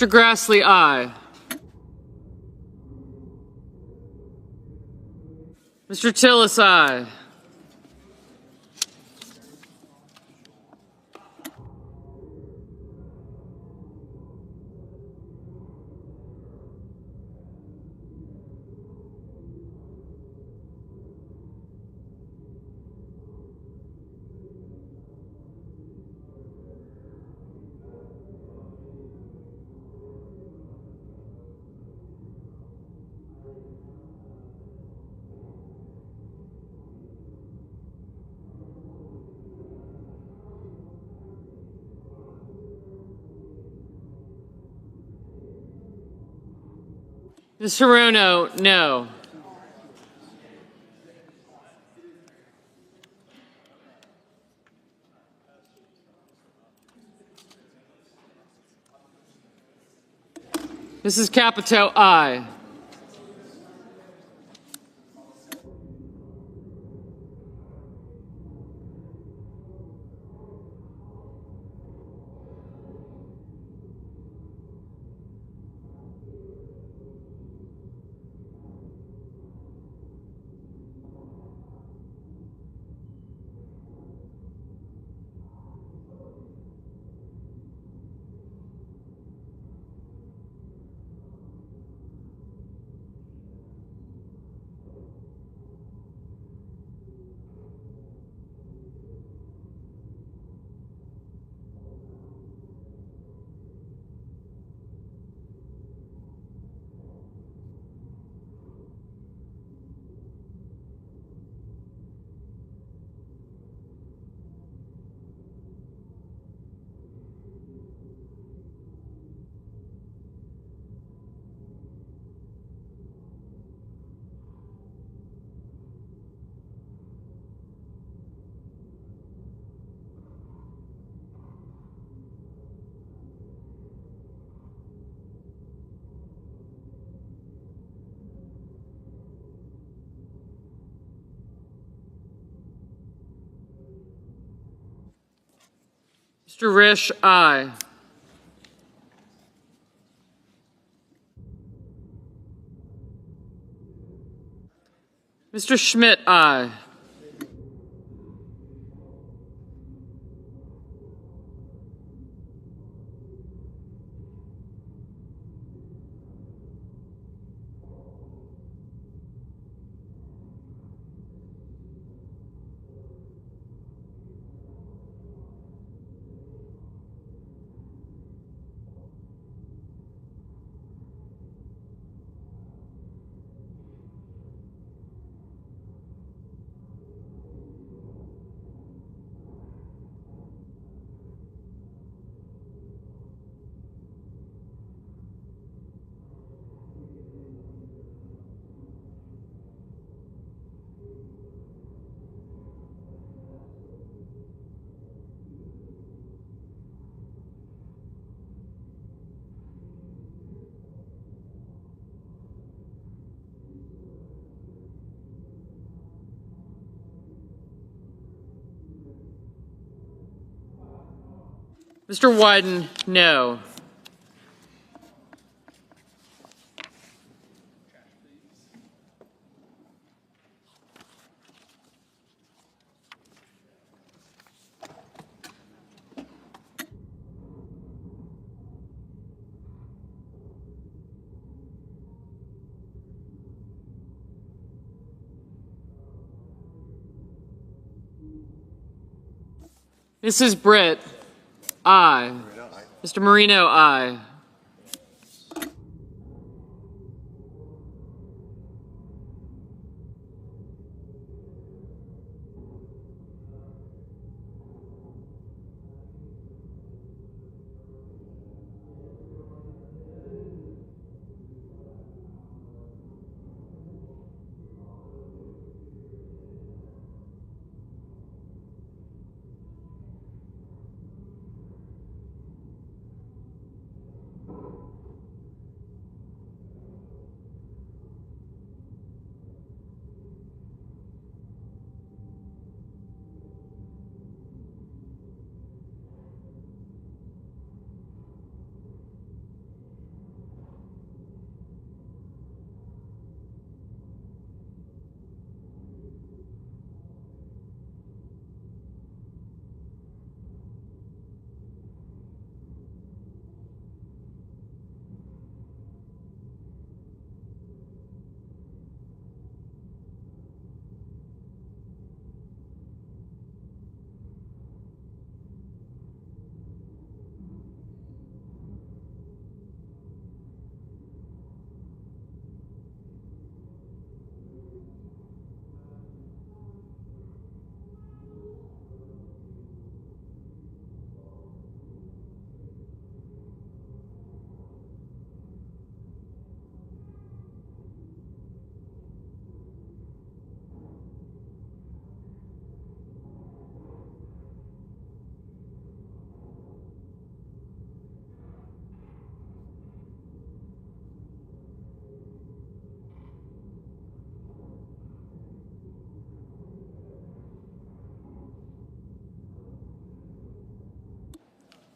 Mr. Grassley, aye. Mr. Tillis, aye. Ms. Hirono, no. Mrs. Capito, aye. Mr. Risch, aye. Mr. Schmidt, aye. Mr. Wyden, no. Mrs. Britt, aye. Mr. Marino, aye.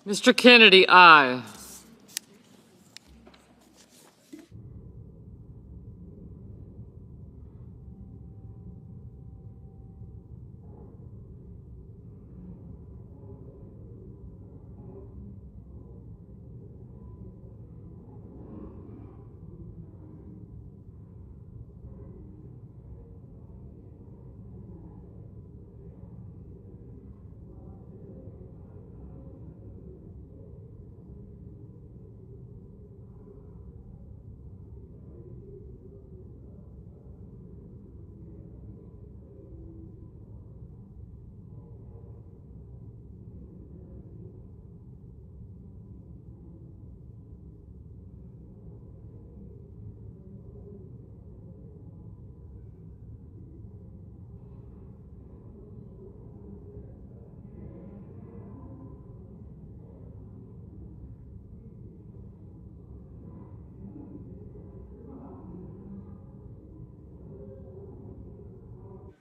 Mr. Kennedy, aye.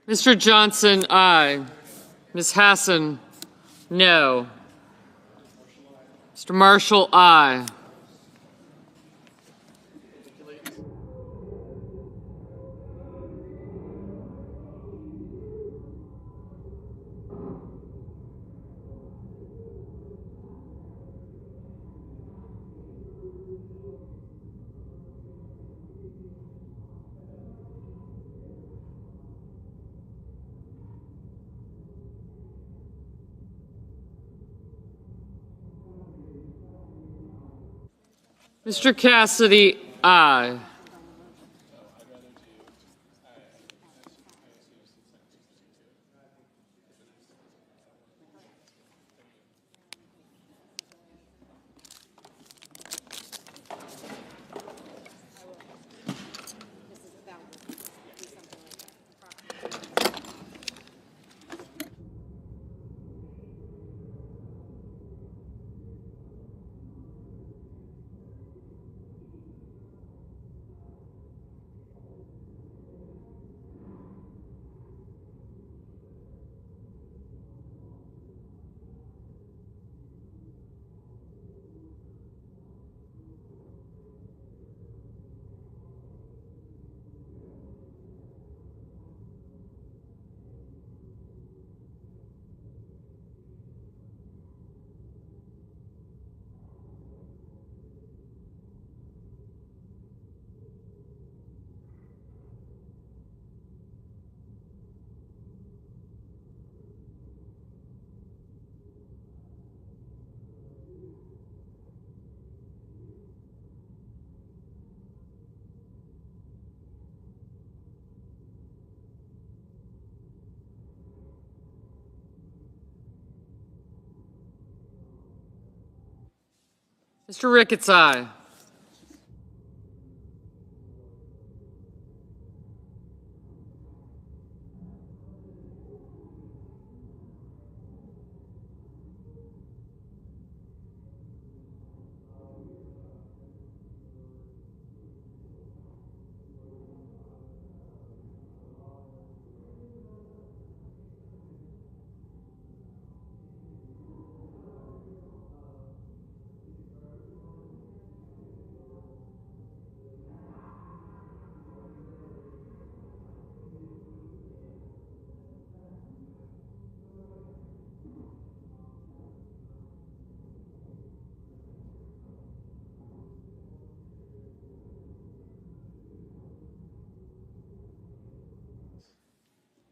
Mr. Johnson, aye. Ms. Hassan, no. Mr. Marshall, aye. Mr. Cassidy, aye. Mr. Ricketts, aye.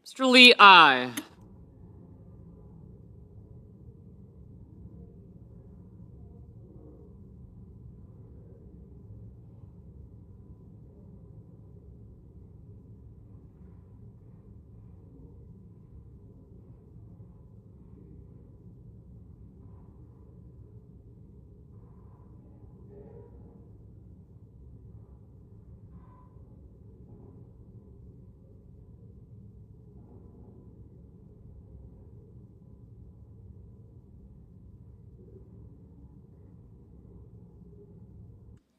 Mr. Lee, aye.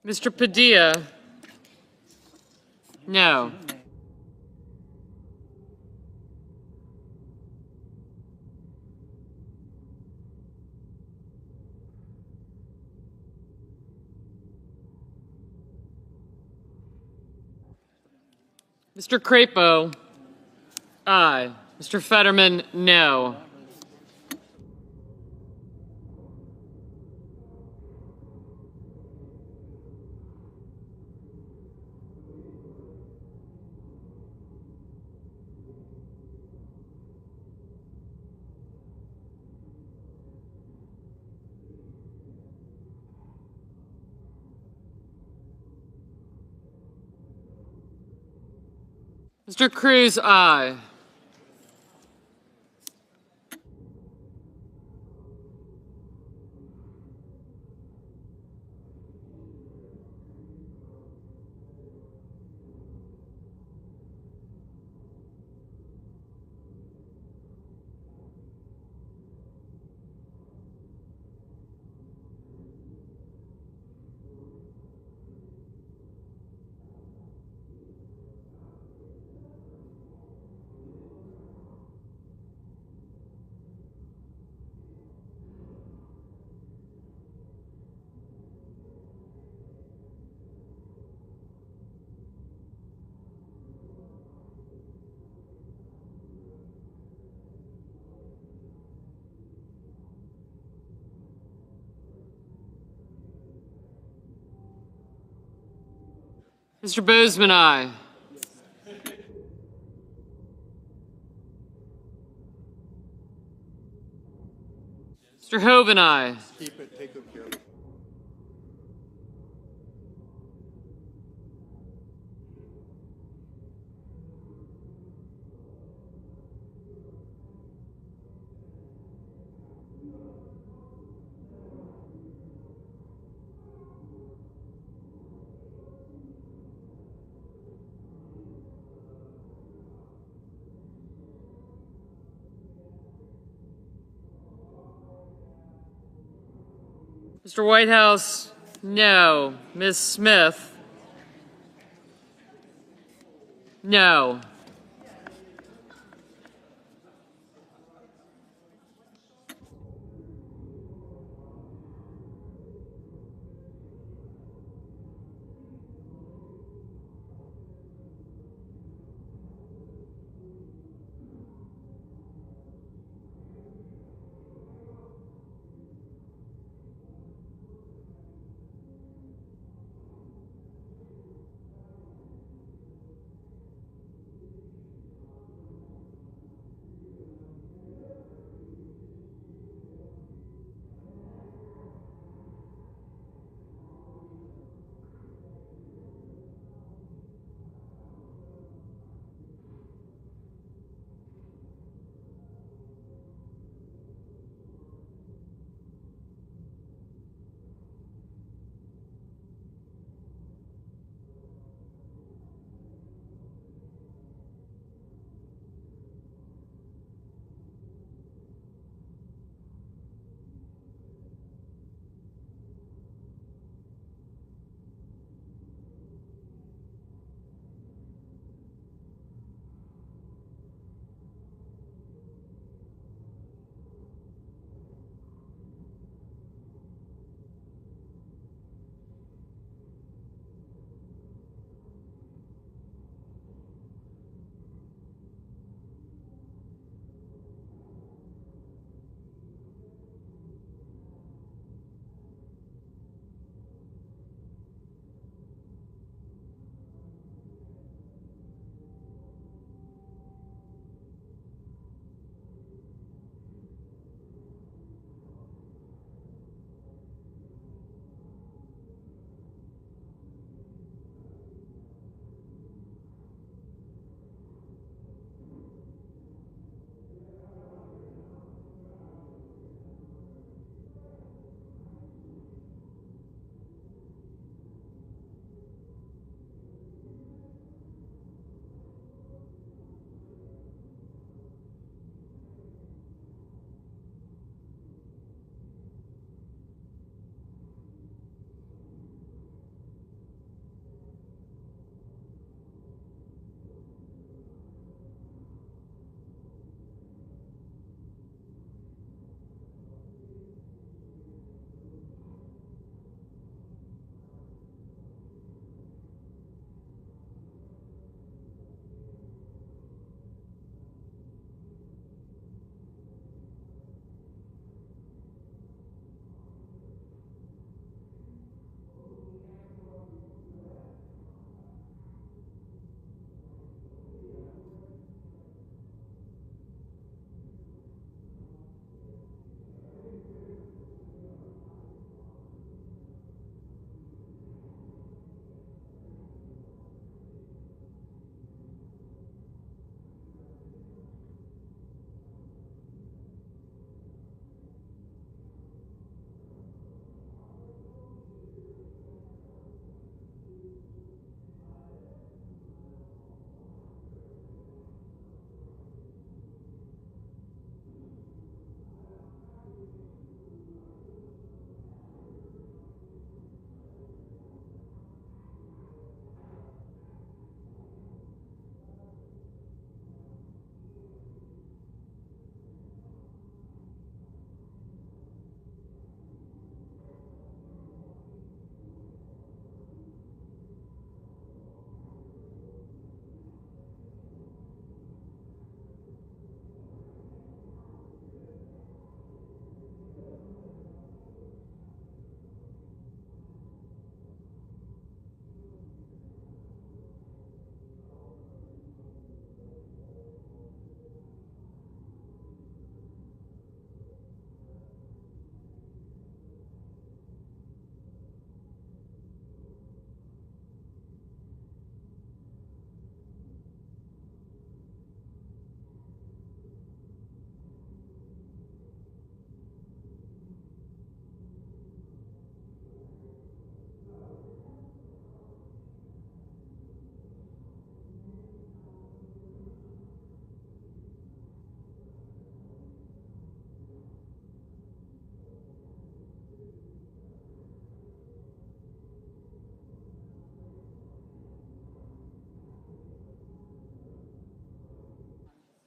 Mr. Padilla, no. Mr. Crapo, aye. Mr. Fetterman, no. Mr. Cruz, aye. Mr. Bozeman, aye. Mr. Hoven, aye. Keep it, take good care of it. Mr. Whitehouse, no. Ms. Smith, no.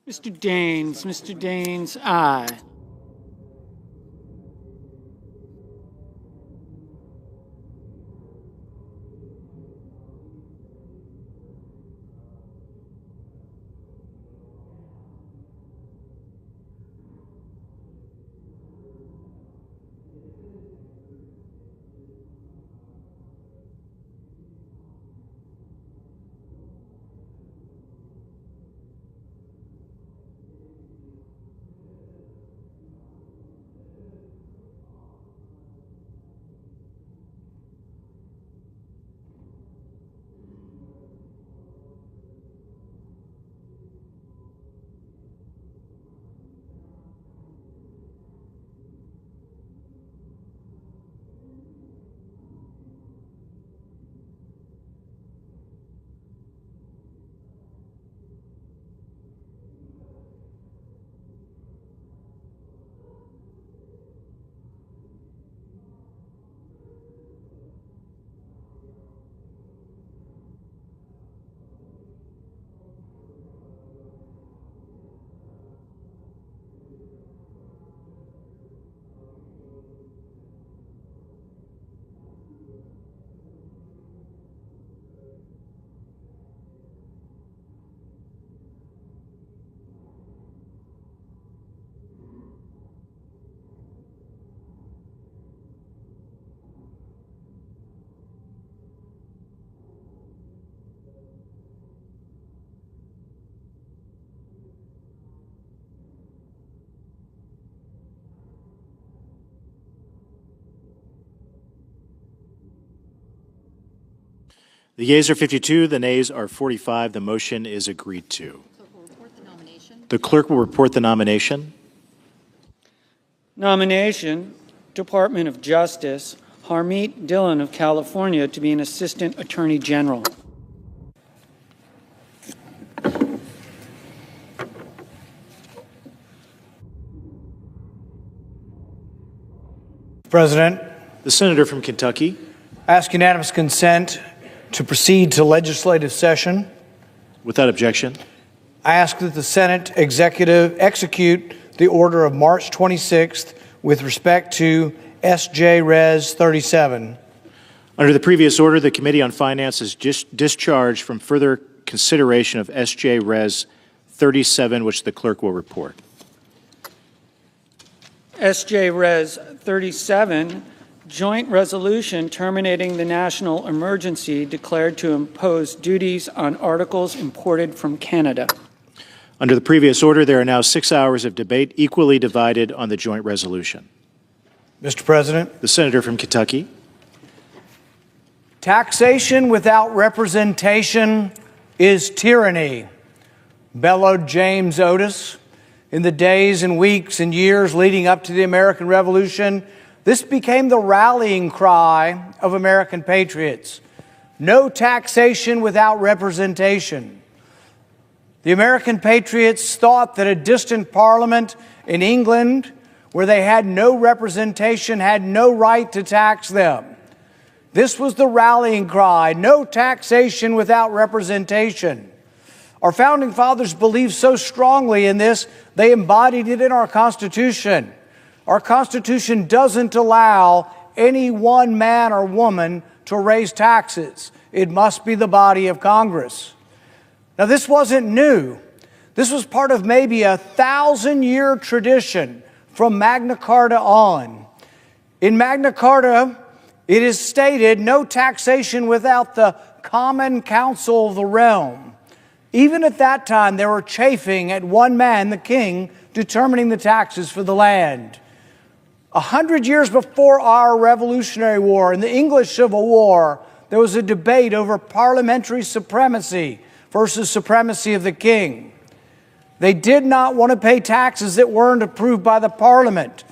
Mr. Daines, aye. The yeas are 52, the nays are 45. The motion is agreed to. The clerk will report the nomination. Nomination, Department of Justice, Harmeet Dillon of California to be an Assistant Attorney General. President, The senator from Kentucky. I ask unanimous consent to proceed to legislative session. Without objection. I ask that the Senate execute the order of March 26th with respect to S.J. Res. 37. Under the previous order, the Committee on Finance is discharged from further consideration of S.J. Res. 37, which the clerk will report. S.J. Res. 37, joint resolution terminating the national emergency declared to impose duties on articles imported from Canada. Under the previous order, there are now 6 hours of debate equally divided on the joint resolution. Mr. President, The senator from Kentucky. taxation without representation is tyranny, bellowed James Otis. In the days and weeks and years leading up to the American Revolution, this became the rallying cry of American patriots. No taxation without representation. The American patriots thought that a distant parliament in England, where they had no representation, had no right to tax them. This was the rallying cry, no taxation without representation. Our founding fathers believed so strongly in this, they embodied it in our Constitution. Our Constitution doesn't allow any one man or woman to raise taxes. It must be the body of Congress. Now, this wasn't new. This was part of maybe a 1,000-year tradition from Magna Carta on. In Magna Carta, it is stated, no taxation without the common council of the realm. Even at that time, they were chafing at one man, the king, determining the taxes for the land. 100 years before our Revolutionary War, in the English Civil War, there was a debate over parliamentary supremacy versus supremacy of the king. They did not want to pay taxes that weren't approved by the Parliament.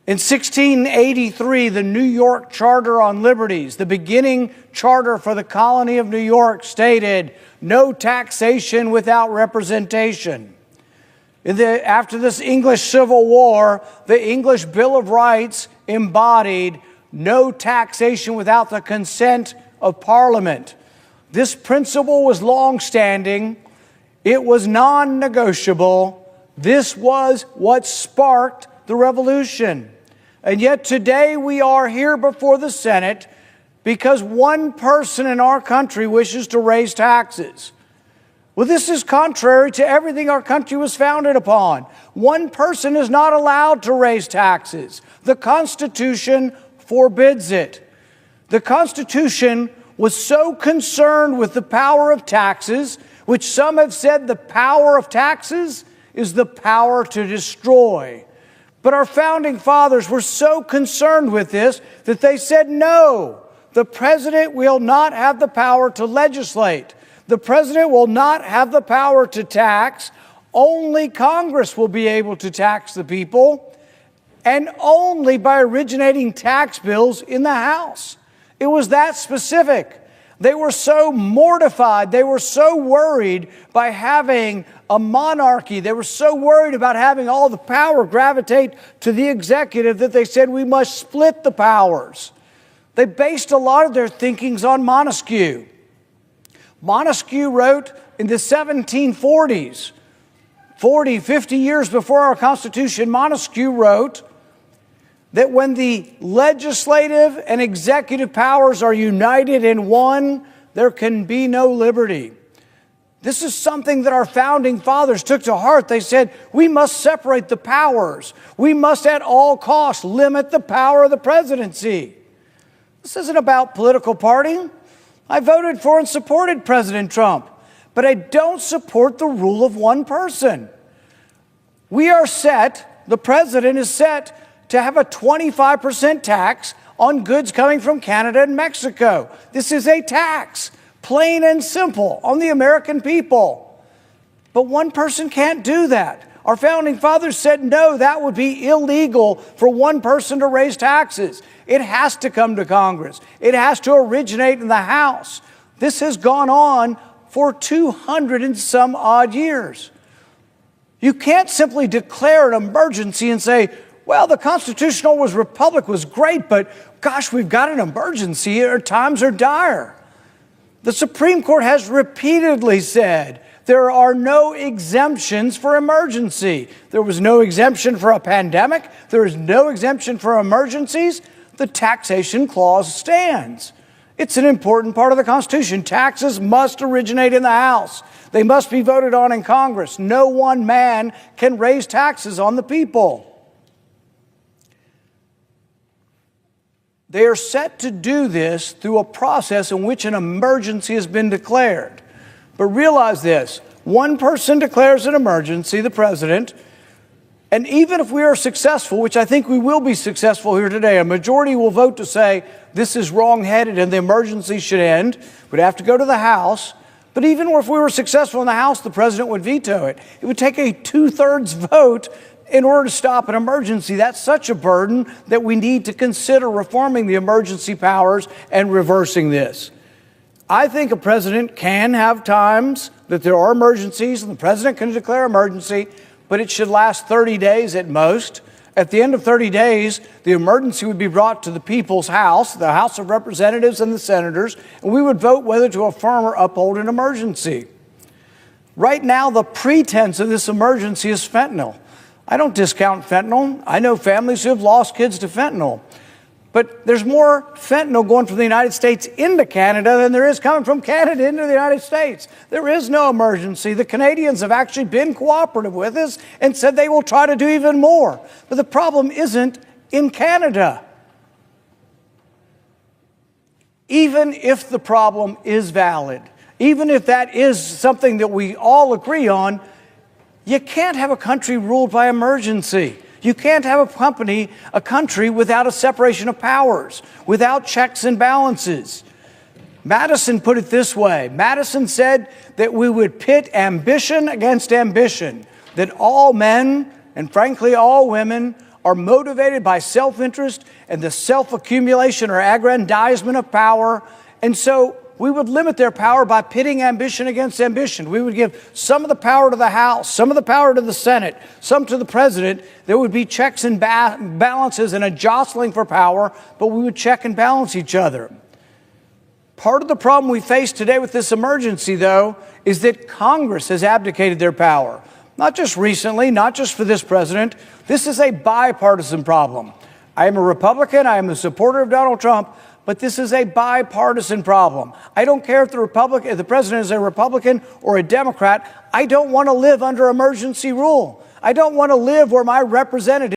In 1683, the New York Charter on Liberties, the beginning charter for the colony of New York, stated, no taxation without representation. After this English Civil War, the English Bill of Rights embodied no taxation without the consent of Parliament. This principle was long-standing. It was non-negotiable. This was what sparked the revolution. And yet today we are here before the Senate because one person in our country wishes to raise taxes. Well, this is contrary to everything our country was founded upon. One person is not allowed to raise taxes. The Constitution forbids it. The Constitution was so concerned with the power of taxes, which some have said the power of taxes is the power to destroy. But our founding fathers were so concerned with this that they said, no, the president will not have the power to legislate. The president will not have the power to tax. Only Congress will be able to tax the people, and only by originating tax bills in the House. It was that specific. They were so mortified. They were so worried by having a monarchy. They were so worried about having all the power gravitate to the executive that they said we must split the powers. They based a lot of their thinkings on Montesquieu. Montesquieu wrote in the 1740s, 40, 50 years before our Constitution, Montesquieu wrote that when the legislative and executive powers are united in one, there can be no liberty. This is something that our founding fathers took to heart. They said, we must separate the powers. We must at all costs limit the power of the presidency. This isn't about political party. I voted for and supported President Trump, but I don't support the rule of one person. We are set, the president is set to have a 25% tax on goods coming from Canada and Mexico. This is a tax, plain and simple, on the American people. But one person can't do that. Our founding fathers said, no, that would be illegal for one person to raise taxes. It has to come to Congress. It has to originate in the House. This has gone on for 200 and some odd years. You can't simply declare an emergency and say, well, the constitutional republic was great, but gosh, we've got an emergency. Our times are dire. The Supreme Court has repeatedly said there are no exemptions for emergency. There was no exemption for a pandemic. There is no exemption for emergencies. The taxation clause stands. It's an important part of the Constitution. Taxes must originate in the House. They must be voted on in Congress. No one man can raise taxes on the people. They are set to do this through a process in which an emergency has been declared. But realize this, one person declares an emergency, the president, and even if we are successful, which I think we will be successful here today, a majority will vote to say this is wrong-headed and the emergency should end. We'd have to go to the House. But even if we were successful in the House, the president would veto it. It would take a 2/3 vote in order to stop an emergency. That's such a burden that we need to consider reforming the emergency powers and reversing this. I think a president can have times that there are emergencies, and the president can declare emergency, but it should last 30 days at most. At the end of 30 days, the emergency would be brought to the people's house, the House of Representatives and the senators, and we would vote whether to affirm or uphold an emergency. Right now, the pretense of this emergency is fentanyl. I don't discount fentanyl. I know families who have lost kids to fentanyl. But there's more fentanyl going from the United States into Canada than there is coming from Canada into the United States. There is no emergency. The Canadians have actually been cooperative with us and said they will try to do even more. But the problem isn't in Canada. Even if the problem is valid, even if that is something that we all agree on, you can't have a country ruled by emergency. You can't have a country without a separation of powers, without checks and balances. Madison put it this way. Madison said that we would pit ambition against ambition, that all men, and frankly all women, are motivated by self-interest and the self-accumulation or aggrandizement of power. And so we would limit their power by pitting ambition against ambition. We would give some of the power to the House, some of the power to the Senate, some to the president. There would be checks and balances and a jostling for power, but we would check and balance each other. Part of the problem we face today with this emergency, though, is that Congress has abdicated their power. Not just recently, not just for this president. This is a bipartisan problem. I am a Republican. I am a supporter of Donald Trump. But this is a bipartisan problem. I don't care if the president is a Republican or a Democrat. I don't want to live under emergency rule. I don't want to live where my representative